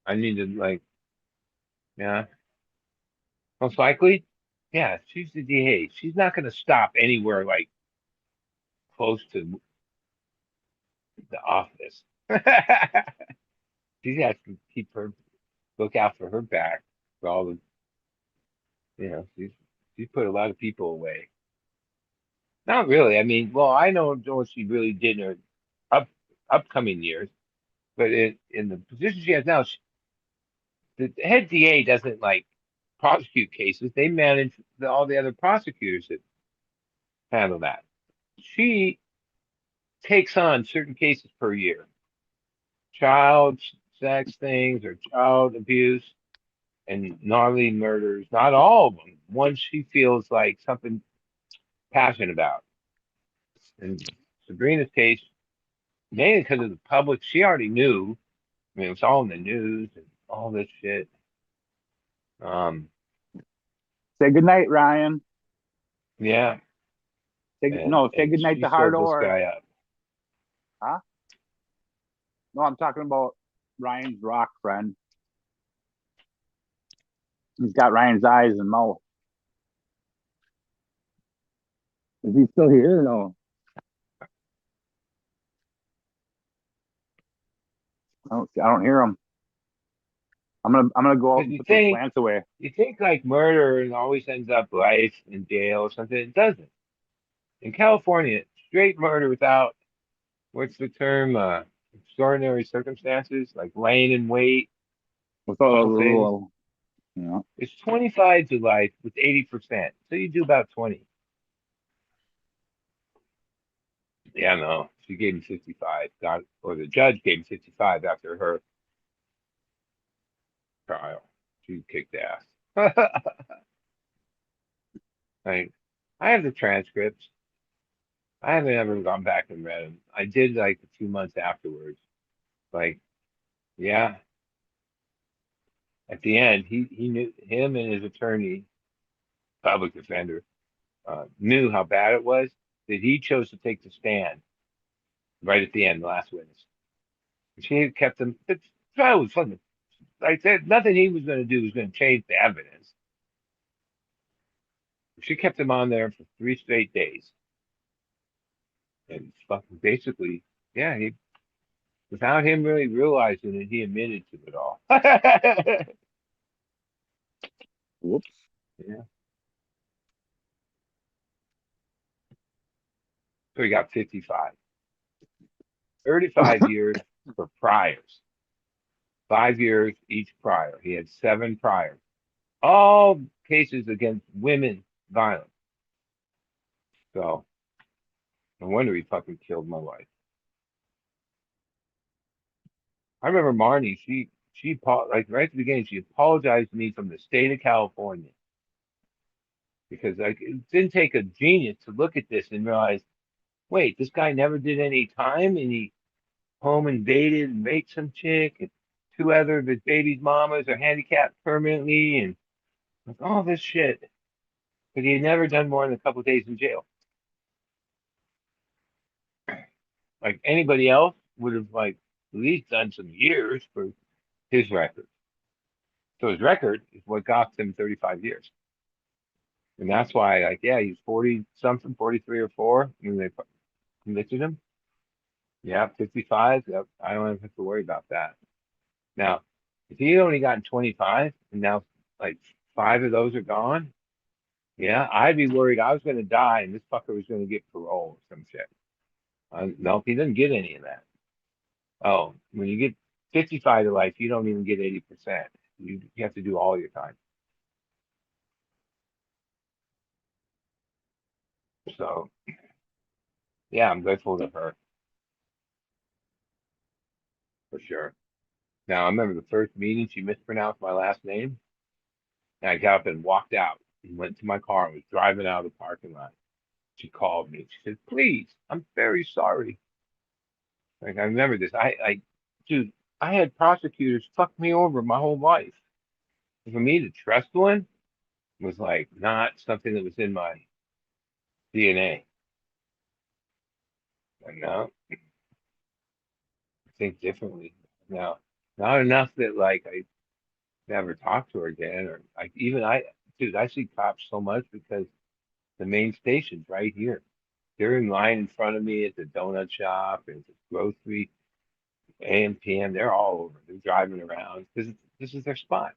I need to, like, yeah. Most likely, yeah, she's the DA. She's not going to stop anywhere like close to the office. She has to look out for her back for all the, she's put a lot of people away. Not really. I mean, well, I know what she really did in her up upcoming years, but in the position she has now, the head DA doesn't like prosecute cases. They manage all the other prosecutors that handle that. She takes on certain cases per year, child sex things or child abuse and gnarly murders. Not all of them. One she feels like something passionate about. And Sabrina's case, mainly because of the public, she already knew. I mean, it was all in the news and all this shit. Um, Say goodnight, Ryan. yeah, Say and goodnight she to Hard served this Or. guy up. Huh? No, I'm talking about Ryan's rock friend. He's got Ryan's eyes and mouth. Is he still here or no? I don't hear him. I'm gonna go out Because and put those plants away. you think like murder and always ends up life in jail or something. It doesn't. In California, straight murder without what's the term? Extraordinary circumstances, like laying in wait, With all couple the things. little, It's 25 to life with 80%. So you do about 20. Yeah, no. She gave him 55. Or the judge gave him 55 after her trial. She kicked ass. Like, I have the transcripts. I haven't ever gone back and read them. I did like a few months afterwards. Like, yeah. At the end, he knew him and his attorney, public defender, knew how bad it was that he chose to take the stand right at the end, the last witness. She kept him. The trial was fucking. Like I said, nothing he was going to do was going to change the evidence. She kept him on there for 3 straight days, and fucking basically, yeah, without him really realizing it, he admitted to it all. whoops. Yeah. So he got 55. 35 years for priors. 5 years each prior. He had 7 priors. all cases against women violence. So no wonder he fucking killed my wife. I remember Marnie. Like right at the beginning, she apologized to me from the state of California because like it didn't take a genius to look at this and realize, wait, this guy never did any time and he home invaded and raped some chick and two other of his baby's mamas are handicapped permanently and like all this shit. But he had never done more than a couple of days in jail. Like anybody else would have like at least done some years for his record. So his record is what got him 35 years. And that's why, like, yeah, he's 40 something, 43 or 4 when they convicted him. Yeah, 55. Yep, I don't have to worry about that. Now, if he had only gotten 25 and now like 5 of those are gone, yeah, I'd be worried I was going to die and this fucker was going to get parole or some shit. No, he doesn't get any of that. Oh, when you get 55 to life, you don't even get 80%. You have to do all your time. So, yeah, I'm grateful to her for sure. Now, I remember the first meeting, she mispronounced my last name, and I got up and walked out and went to my car and was driving out of the parking lot. She called me. She said, "Please, I'm very sorry." Like I remember this. Dude, I had prosecutors fuck me over my whole life. And for me to trust one was like not something that was in my DNA. And now I think differently. Now, not enough that like I never talk to her again, or like even dude, I see cops so much because the main station's right here. They're in line in front of me at the donut shop and the grocery, AM, PM. They're all over. They're driving around because this is their spot.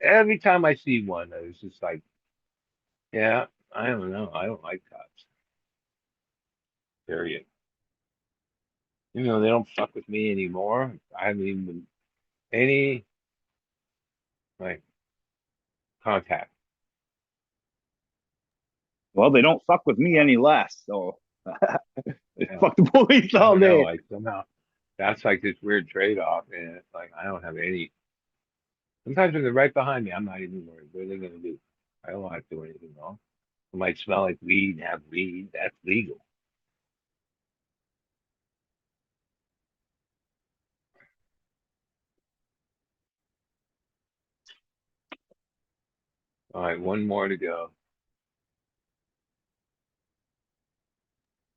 Every time I see one, I was just like, yeah, I don't know. I don't like cops. Period. You know, they don't fuck with me anymore. I haven't even been any like contact. Well, they don't fuck with me any less, so they Yeah. fuck the police I all don't know. day. Like somehow that's like this weird trade-off, and it's like I don't have any. Sometimes when they're right behind me, I'm not even worried. What are they gonna do? I don't want to do anything wrong. It might smell like weed, have weed. That's legal. All right, one more to go.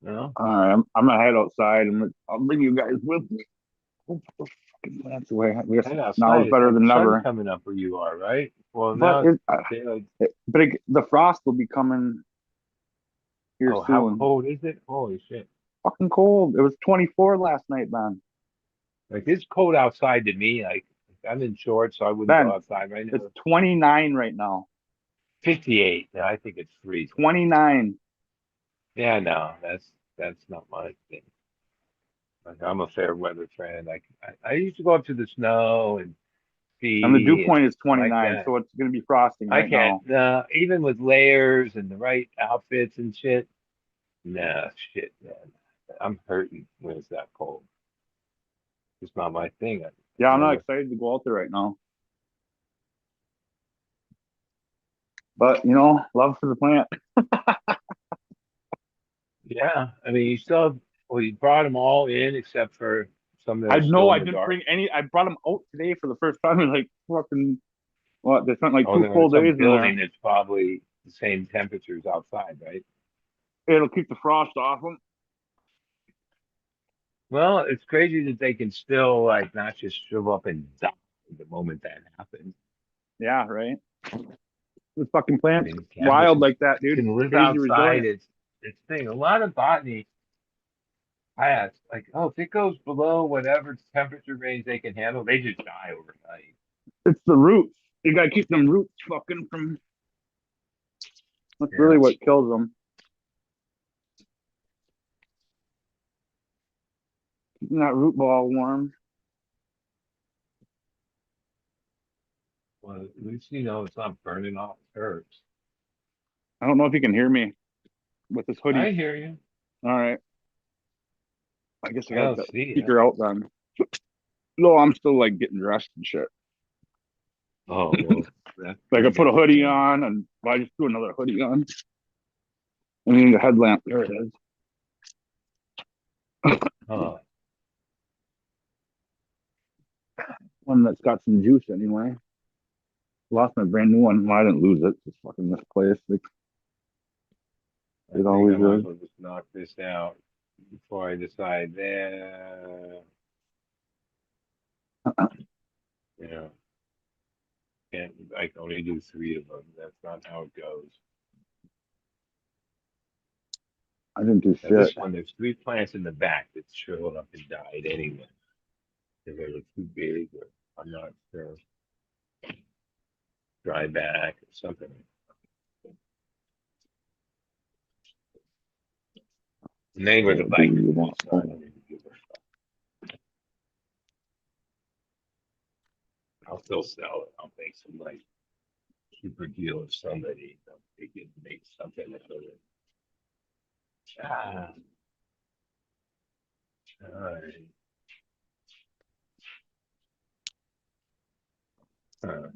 No, All right, I'm gonna head outside and I'll bring you guys with me. Oh, that's the way. I guess and now outside is it's better like the than sun's never. coming up where you are, right? Well, now But it's daylight. the frost will be coming here Oh, how soon. cold is it? Holy shit! Fucking cold. It was 24 last night, man. Like it's cold outside to me. Like I'm in shorts, so I wouldn't go Ben, outside right it's now. 29 right now. 58. Yeah, I think it's freezing. 29. Yeah, no, that's not my thing. Like, I'm a fair weather friend. Like I used to go up to the snow and And the dew ski and point is like 29, that. so it's gonna be frosting I right can't. now. Even with layers and the right outfits and shit. Nah, shit, man. I'm hurting when it's that cold. It's not my thing. I Yeah, I'm not never. excited to go out there right now. But you know, love for the plant. Yeah, I mean, you still. Well, you brought them all in except for some that I are know still in I the didn't dark. bring any. I brought them out today for the first time in like fucking what? They spent like Oh, two then full there's some days in building there. that's probably the same temperatures outside, right? It'll keep the frost off them. Well, it's crazy that they can still like not just shrivel up and die the moment that happens. Yeah, right. This fucking I plant's mean, cannabis wild like that, dude. can live Crazy outside. resilient. It's thing. A lot of botany I ask, like, oh, if it goes below whatever temperature range they can handle, they just die overnight. It's the roots. You gotta keep them roots fucking from. That's Yeah. really what kills them. Keeping that root ball warm. Well, at least you know it's not burning off turds. I don't know if you can hear me with this hoodie. I hear you. All right. I guess I I got don't the see you. speaker out then. No, I'm still like getting dressed and shit. Oh, well, that's Like I pretty put a good. hoodie on and I just threw another hoodie on. I mean the headlamp. There it is. Huh. One that's got some juice anyway. Lost my brand new one. Well, I didn't lose it. Just fucking misplaced. Like, I it think always I might as is. well just knock this out before I decide that, you know, I can only do 3 of them. That's not how it goes. I didn't do Now, shit. this one, there's 3 plants in the back that shriveled up and died anyway. If they were too big, or I'm not sure. Dry back or something. The neighbor that liked it, so I don't need to give her stuff. I'll still sell it. I'll make some like super deal if somebody, they can make something out of it. Ah. All right. All right.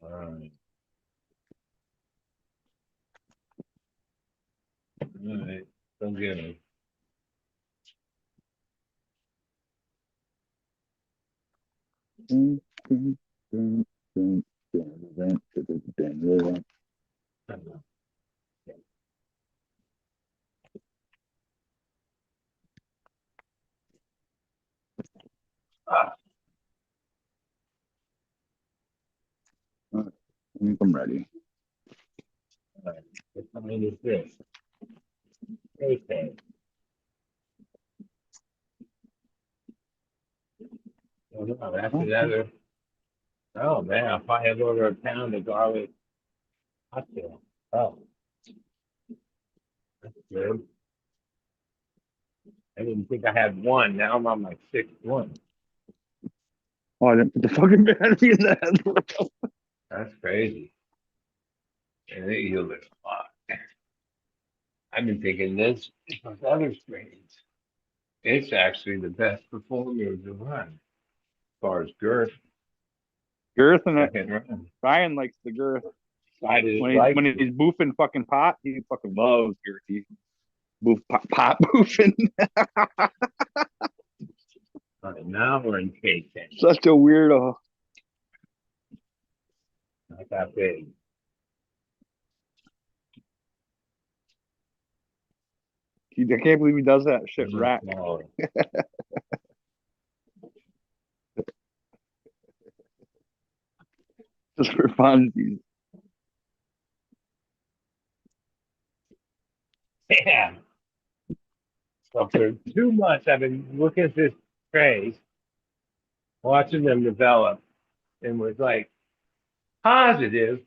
All right. Don't get it. Ah, I think I'm ready. all right. What time is this? Okay. Oh, no, after that, oh man, I'll probably have over a pound of garlic cocktail. Oh, that's good. I didn't think I had one. Now I'm on my 6th one. Oh, I didn't put the fucking battery in the head. That's crazy. And it yielded a lot. I've been thinking this with other strains. It's actually the best performer of the run as far as girth. Girth and it. Second run. Ryan likes the girth. Decided When, like when he's boofing fucking pot, he fucking loves girth. He boof pot boofing. now we're in K10. Such a weirdo. Not that big. I can't believe he does that shit Much rack. smaller. Just for fun. Yeah. So for 2 months, I've been looking at this trays, watching them develop, and was like positive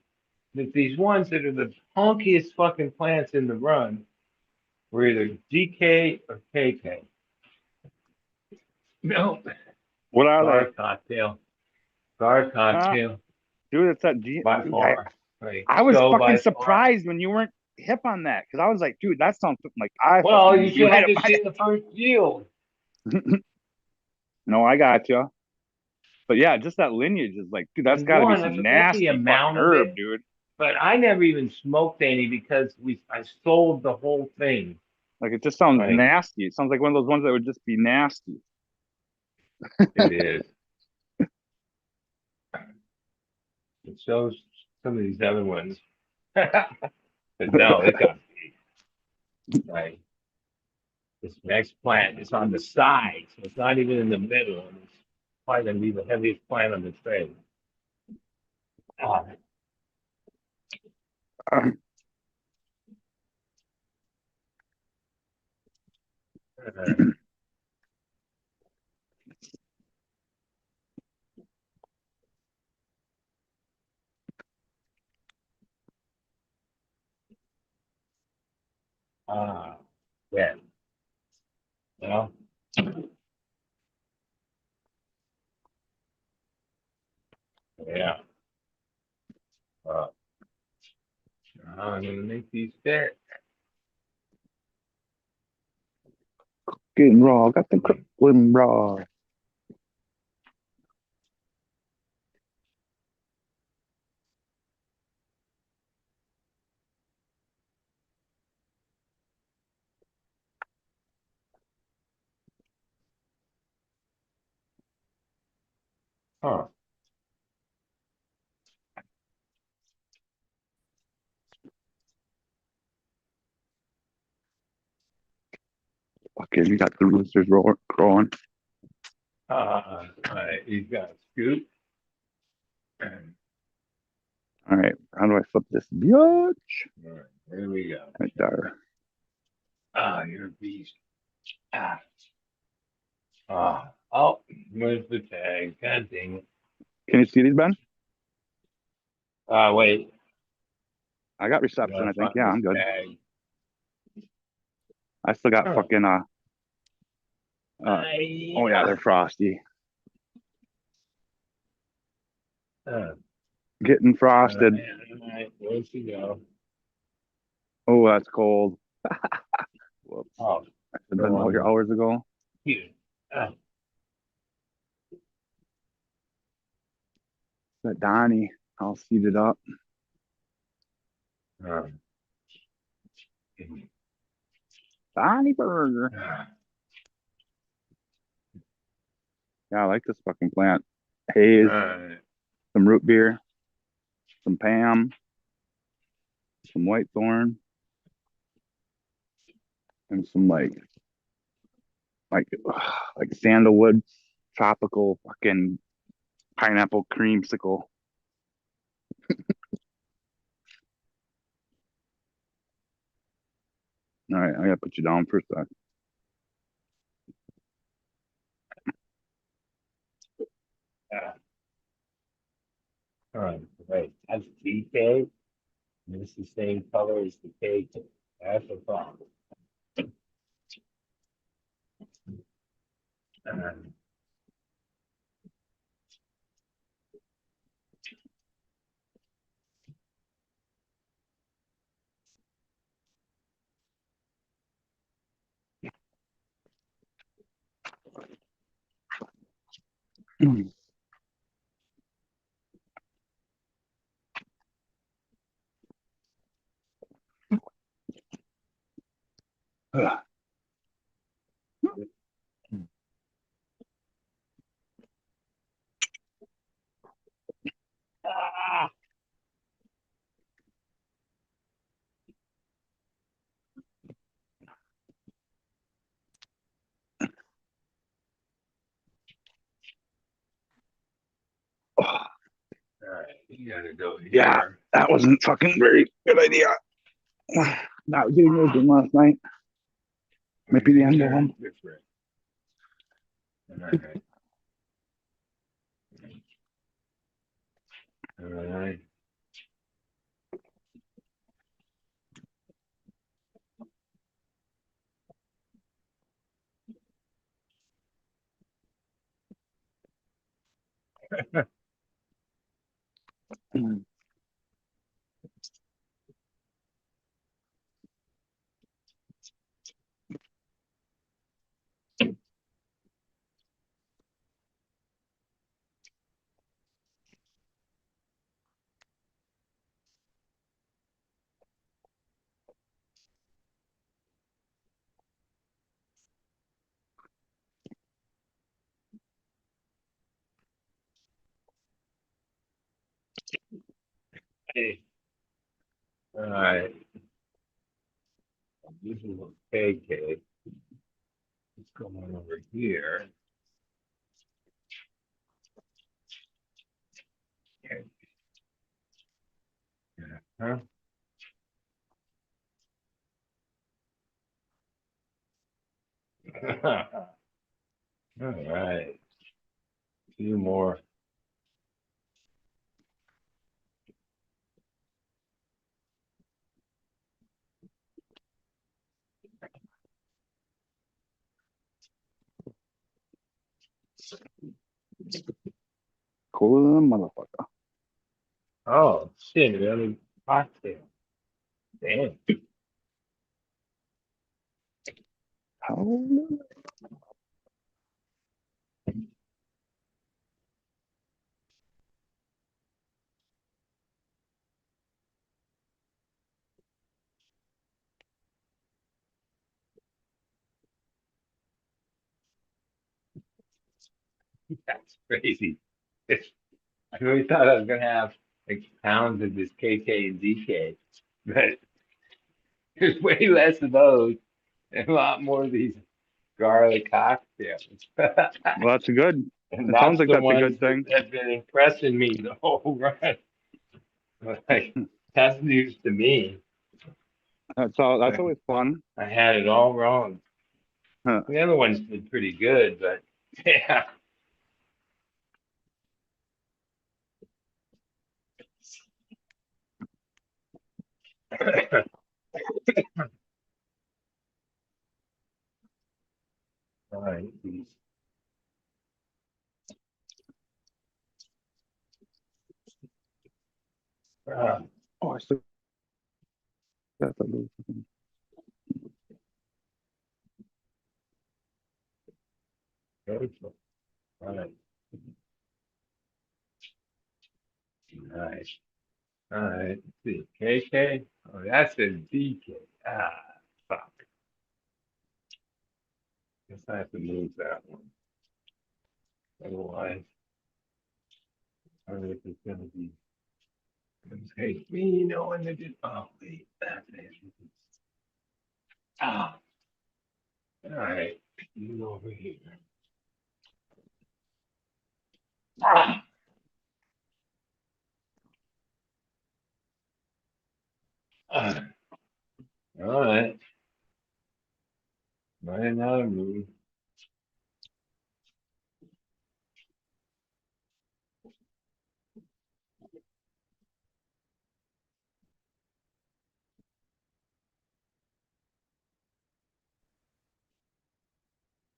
that these ones that are the honkiest fucking plants in the run were either DK or KK. No, What are Guard they? cocktail. Guard cocktail. Dude, it's that G. By Dude, far. Like, I was so fucking by far. surprised when you weren't hip on that because I was like, dude, that sounds something like I. Well, fucking you do. should have might just seen the first yield. No, I got you. But yeah, just that lineage is like, dude, that's And got to be one, I some forget the nasty amount fucking of herb, it, dude. but I never even smoked any because I sold the whole thing. Like it just sounds Like, nasty. It sounds like one of those ones that would just be nasty. it is. It shows some of these other ones. But no, it got big. Like, this next plant is on the side, so it's not even in the middle. And it's probably going to be the heaviest plant on the tray. Ah, yeah. Well, Yeah. Uh, I'm gonna make these fit. Getting raw. Got the cooking raw. Huh. Okay, we got the roosters growing. All right, he's got a scoop. And, All right, how do I flip this? Bitch. all right, there we go. Right there. Ah, you're a beast. Ah. Ah. Oh, where's the tag? God dang it. Can you see these, Ben? Wait. I got reception, Gotta I think. find Yeah, this I'm good. tag. I still got Oh. fucking oh yeah, they're frosty. Getting frosted. All right, where's he go? Oh, that's cold. Whoops. Oh, I should have been out here hours ago. here. That Donnie, I'll seat it up. Um, Donnie Burger. ah, Yeah, I like this fucking plant. Haze, right. some root beer, some Pam, some white thorn, and some like sandalwood tropical fucking pineapple creamsicle. All right, I gotta put you down for a sec. All right, right. That's tea cake. And it's the same color as the cake. That's the problem. Um, ah, all right, you gotta go here. Yeah, that wasn't fucking very good idea. Not getting those in last night. Maybe the end of them. Different. All right. All right. Hey. All right. This is a pancake. Let's go on over here. Okay. Yeah. Huh? All right. A few more. Cooler than a motherfucker. Oh shit, really cocktail. Damn. How? That's crazy. It's, I really thought I was gonna have like pounds of this KK and DK, but there's way less of those and a lot more of these garlic cocktails. Well, that's good. And It sounds that's like the that's a ones good that thing. have been impressing me the whole run. Like, that's news to me. That's all. That's always fun. I had it all wrong. Huh. The other ones did pretty good, but yeah. All right. Uh, Oh, I still got that little. all right. Nice. All right. Let's see. KK. Oh, that's a DK. Ah, fuck. Guess I have to move that one. Otherwise, I don't know if it's gonna be. Hey, me knowing they did. Oh, wait. That's it. Ah. All right. You over here. Ah. Ah. All right. Might not move.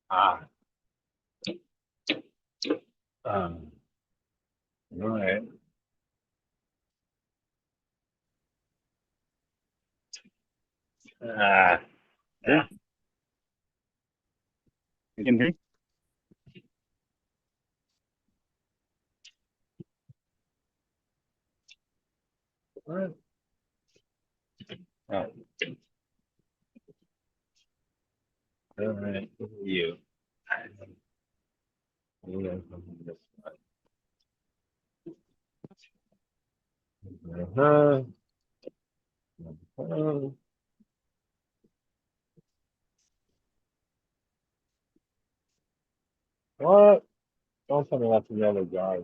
Ah. Um. All right. Ah. Yeah. You can hear me? What? Oh. All right. You. Uh-huh. Uh-huh. What? Don't tell me that's another guy.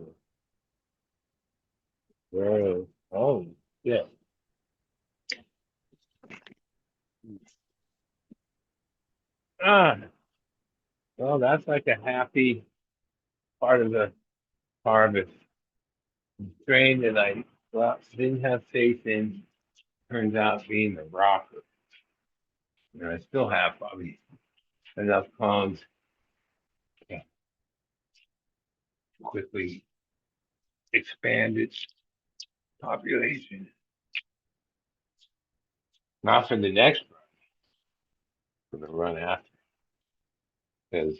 Where? Oh, yeah. Ah. Well, that's like a happy part of the harvest. Strain that I didn't have faith in turns out being the rocker. And I still have probably enough clones to quickly expand its population. Not for the next run, for the run after. Because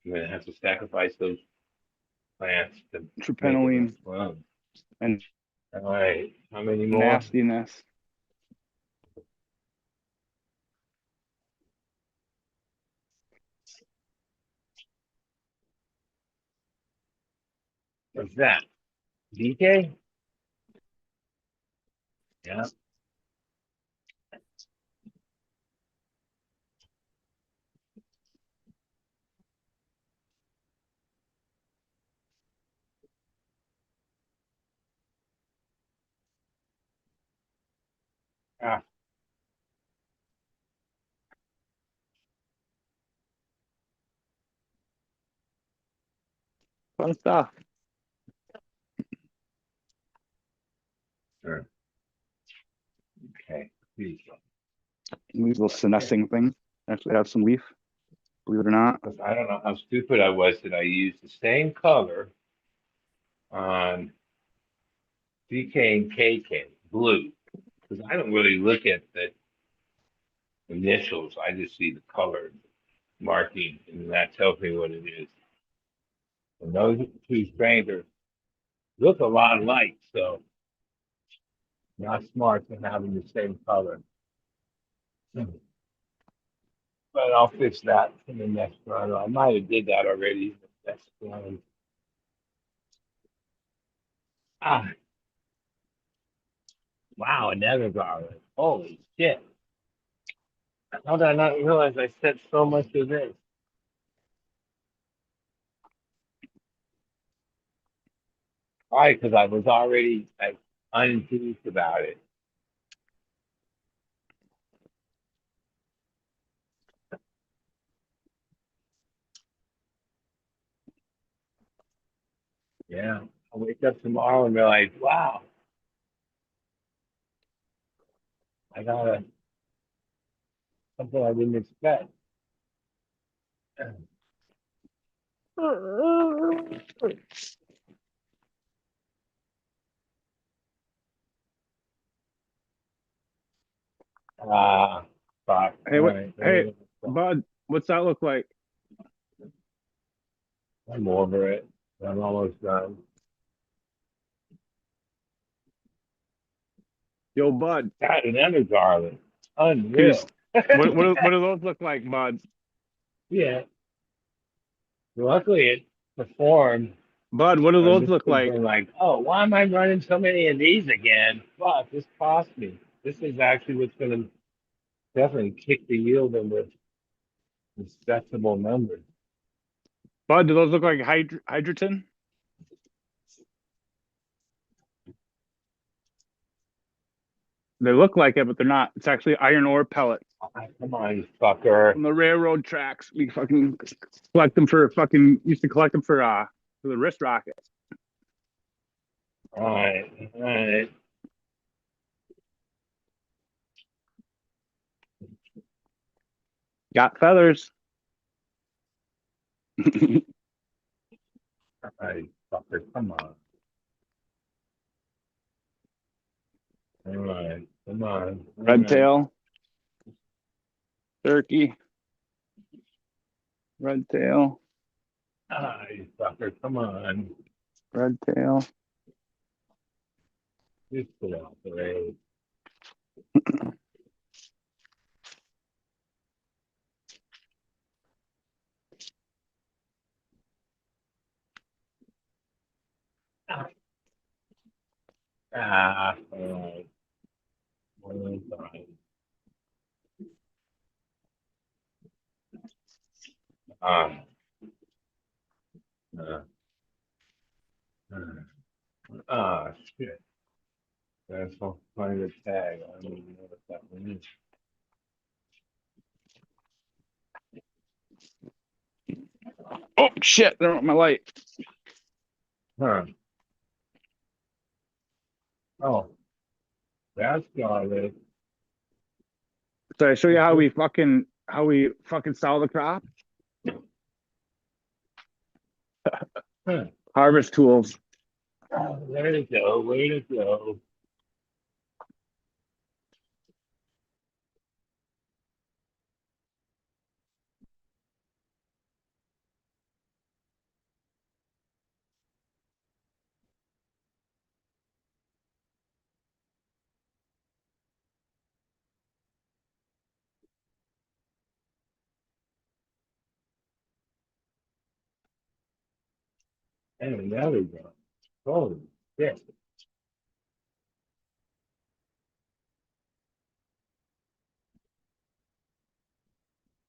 I'm gonna have to sacrifice those plants to make enough Trypanoline clones. and All right, how many more? nastiness. What's that? DK? Yeah. Ah, Fun stuff. sure. Okay. These ones. These little senescing things actually have some leaf, believe it or not. Because I don't know how stupid I was that I used the same color on BK and KK, blue. Because I don't really look at the initials. I just see the color marking, and that tells me what it is. And those two strangers look a lot alike, so not smart to have them the same color. But I'll fix that in the next run. I might have did that already. That's fine. Ah, wow, another garlic. Holy shit. How did I not realize I said so much of this? Why? Because I was already like unenthused about it. Yeah. I'll wake up tomorrow and realize, wow, I got something I didn't expect. Ah, fuck. Hey, All what? right. Hey, Bud, what's that look like? I'm over it. I'm almost done. Yo, Bud. Got another garlic. Cause Unreal. what do those look like, Bud? Yeah. Luckily, it performed. Bud, what do I'm those just look like? thinking like, oh, why am I running so many of these again? Fuck, this cost me. This is actually what's going to definitely kick the yield into respectable numbers. Bud, do those look like hydrogen? They look like it, but they're not. It's actually iron ore pellets Come on, you fucker. from the railroad tracks. We fucking collect them for used to collect them for the wrist rockets. All right, all right. Got feathers. All right, fucker, come on. All right, come on. All Red right. tail. Turkey. Red tail. Ah, you fucker, come on. Red tail. Just cooperate. Ah, all right. One time. Ah, ah, shit. That's all find the tag. I don't even know what that one is. Oh shit! There went my light. Huh. Oh, that's garlic. So I show you how we fucking sell the crop. Huh. Harvest tools. Oh, way to go, way to go. And there we go. Holy shit.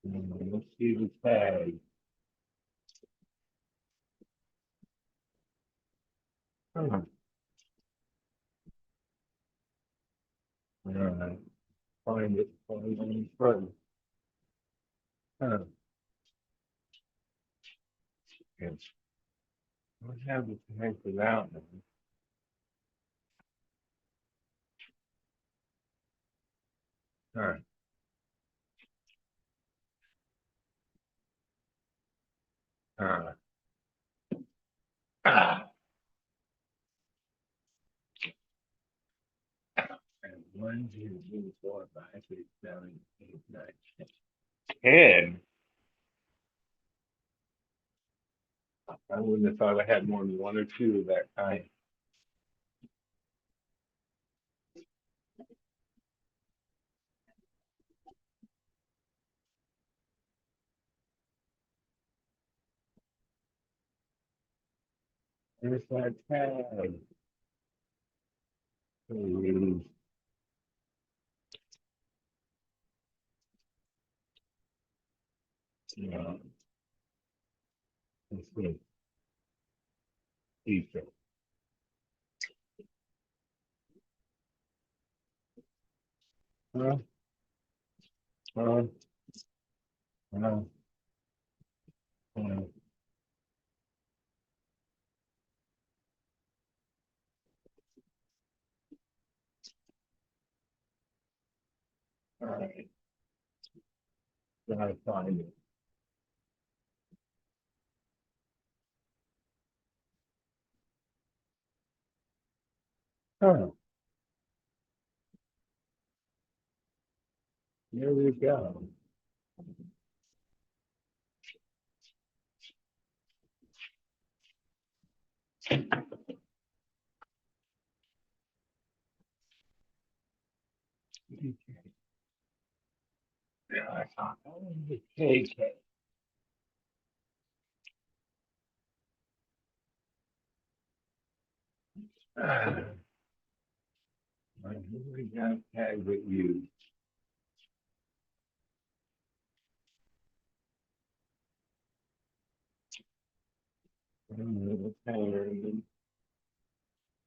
Let's see the tag. Huh. All right. Find it. Find it in front. Huh. Yes. What happened to hang for that one? All right. Ah. 1, 2, 3, 4, 5, 6, 7, 8, 9, 10. I wouldn't have thought I had more than 1 or 2 of that kind. There's that tag. Yeah. Let's see. Ether. Huh? Huh? Huh? Huh? All right. Gotta find it. Oh, there we go. Yeah, I thought that was the cake. Ah, we got tag with you.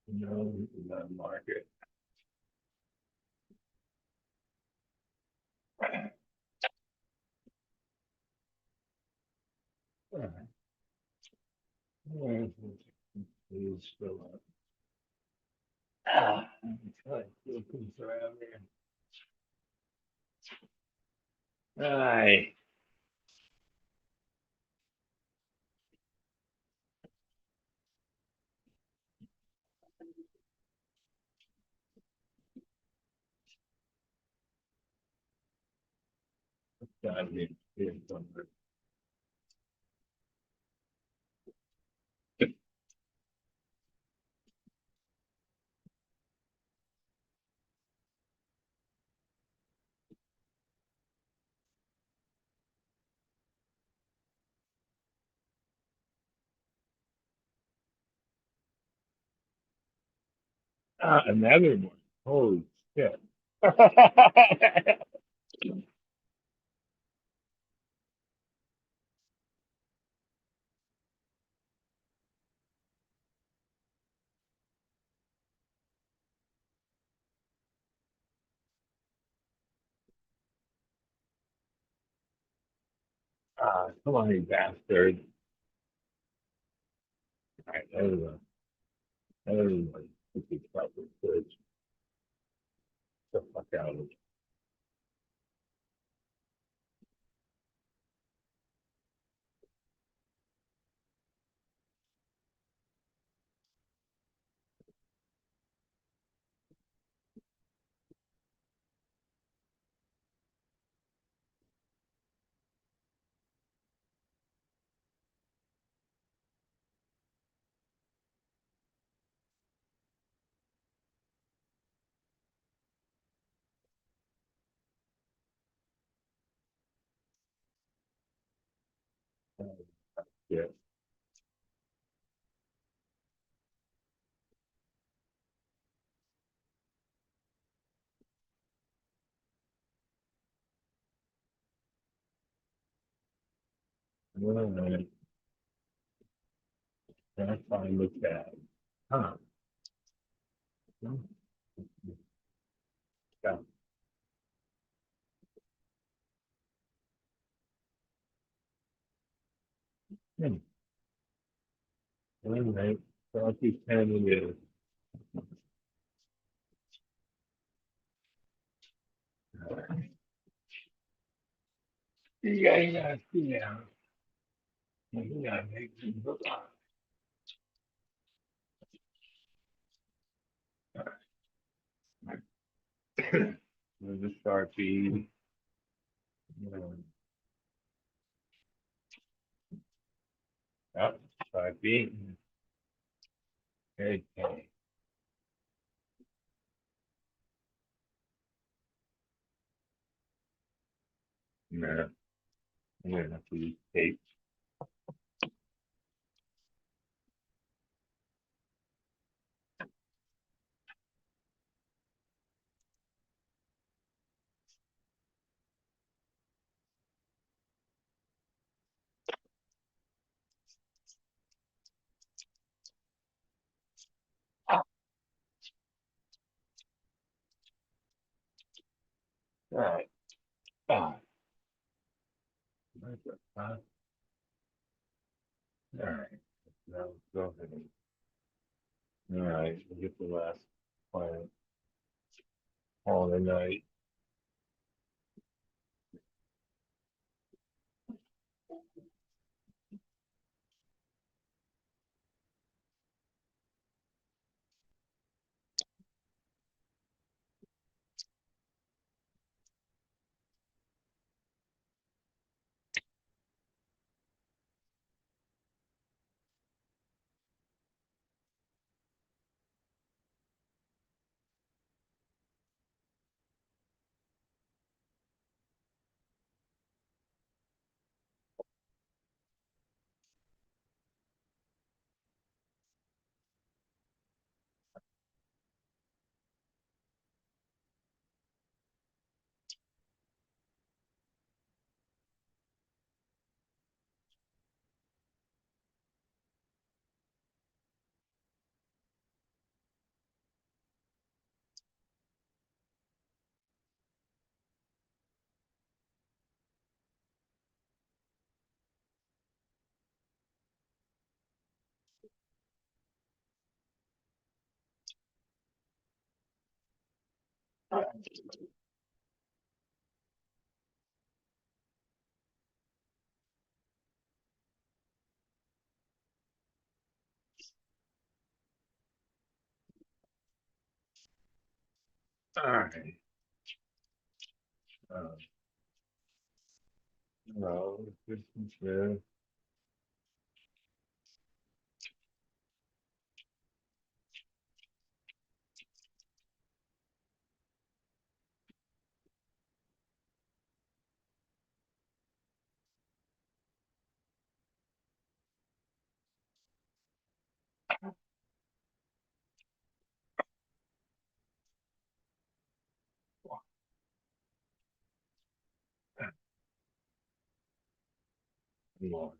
No, not market. Please fill up. Looking around here. Aye. Got me. Here's somewhere. Ah, another one. Holy shit. Ah, come on, you bastard. All right, everyone. Everyone. This is fucking good. Get the fuck out of it. Yeah. All right. That's fine with that. Huh. Yeah. Hmm. All right. Frosty 10 it is. You gotta see now. You gotta make some look. There's a Sharpie. Yep, Sharpie. Okay. Yeah. I'm gonna have to use tape. All right. Ah. All right. Now go ahead. All right. We'll get the last planet. All the night. All right. No, this is good. Come on.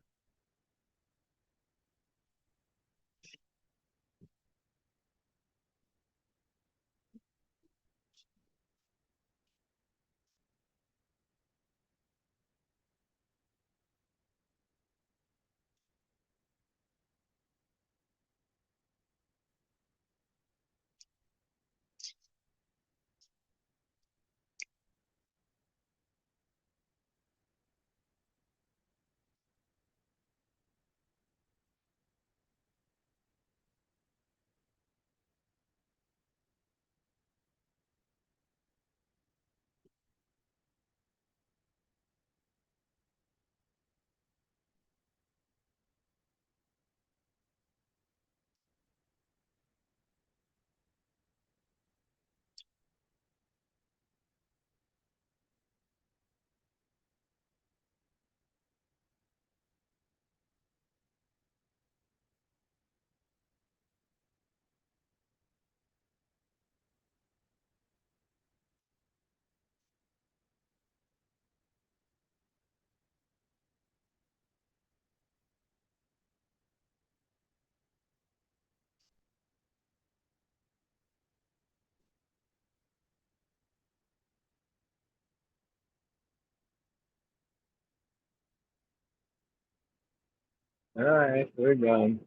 All right, we're done.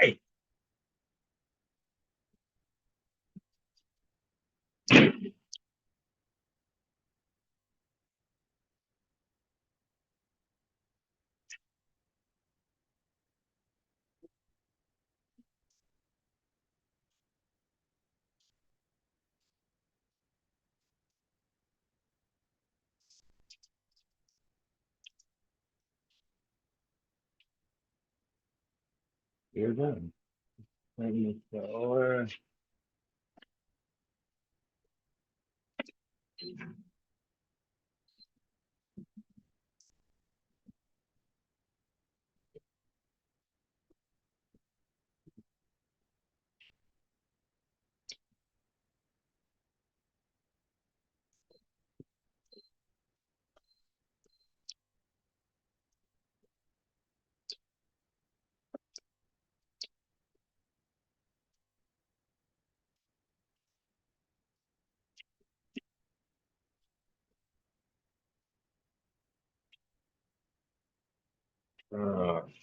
Hey. you're done. Let me go.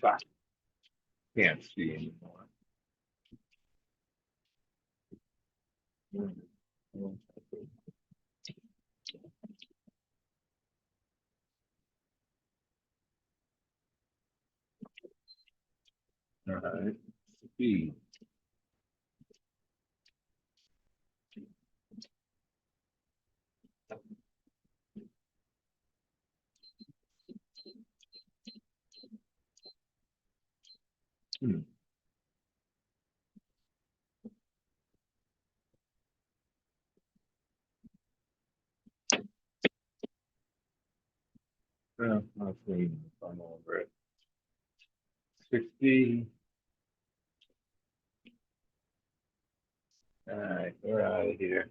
Fuck. Can't see anymore. All right. Speed. Hmm. I'll clean I'm over it. 60. All right, we're out of here.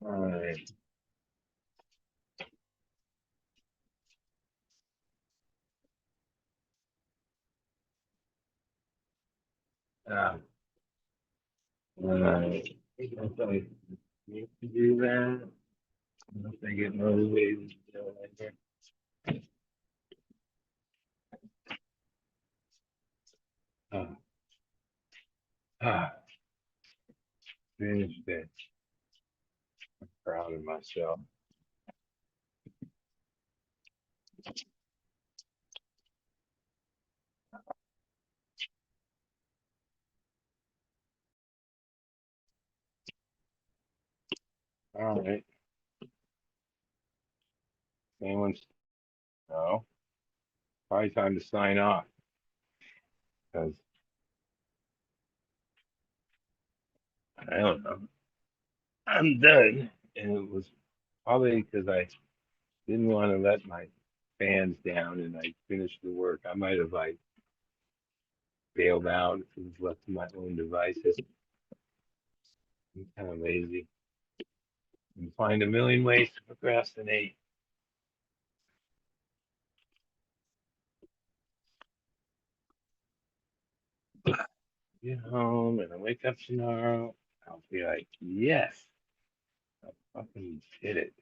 All right. Uh, all right. I guess I need to do that. Unless I get motivated to do it later. Ah, ah, finished it. I'm proud of myself. All right. Anyone's no. Probably time to sign off because I don't know. I'm done. And it was probably because I didn't want to let my fans down and I finished the work. I might have like bailed out if it was left to my own devices. I'm kind of lazy and find a million ways to procrastinate. Get home and I wake up tomorrow. I'll be like, yes, I fucking did it.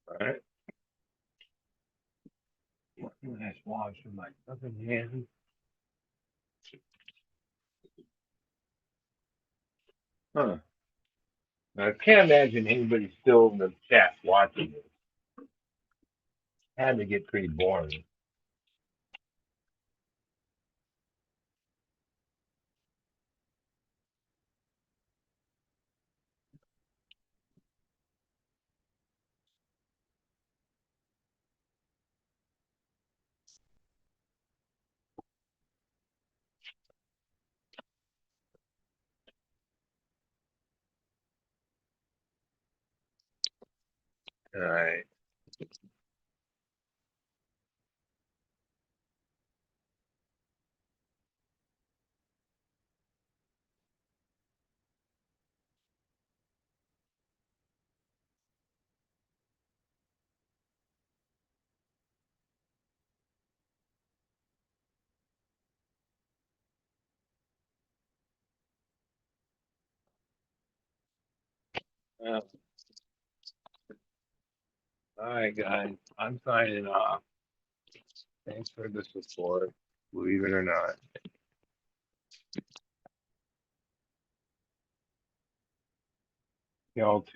All right. Nice wash in my fucking hand. Huh. I can't imagine anybody still in the chat watching it. Had to get pretty boring. All right. All right, guys, I'm signing off. Thanks for the support, believe it or not. Y'all too.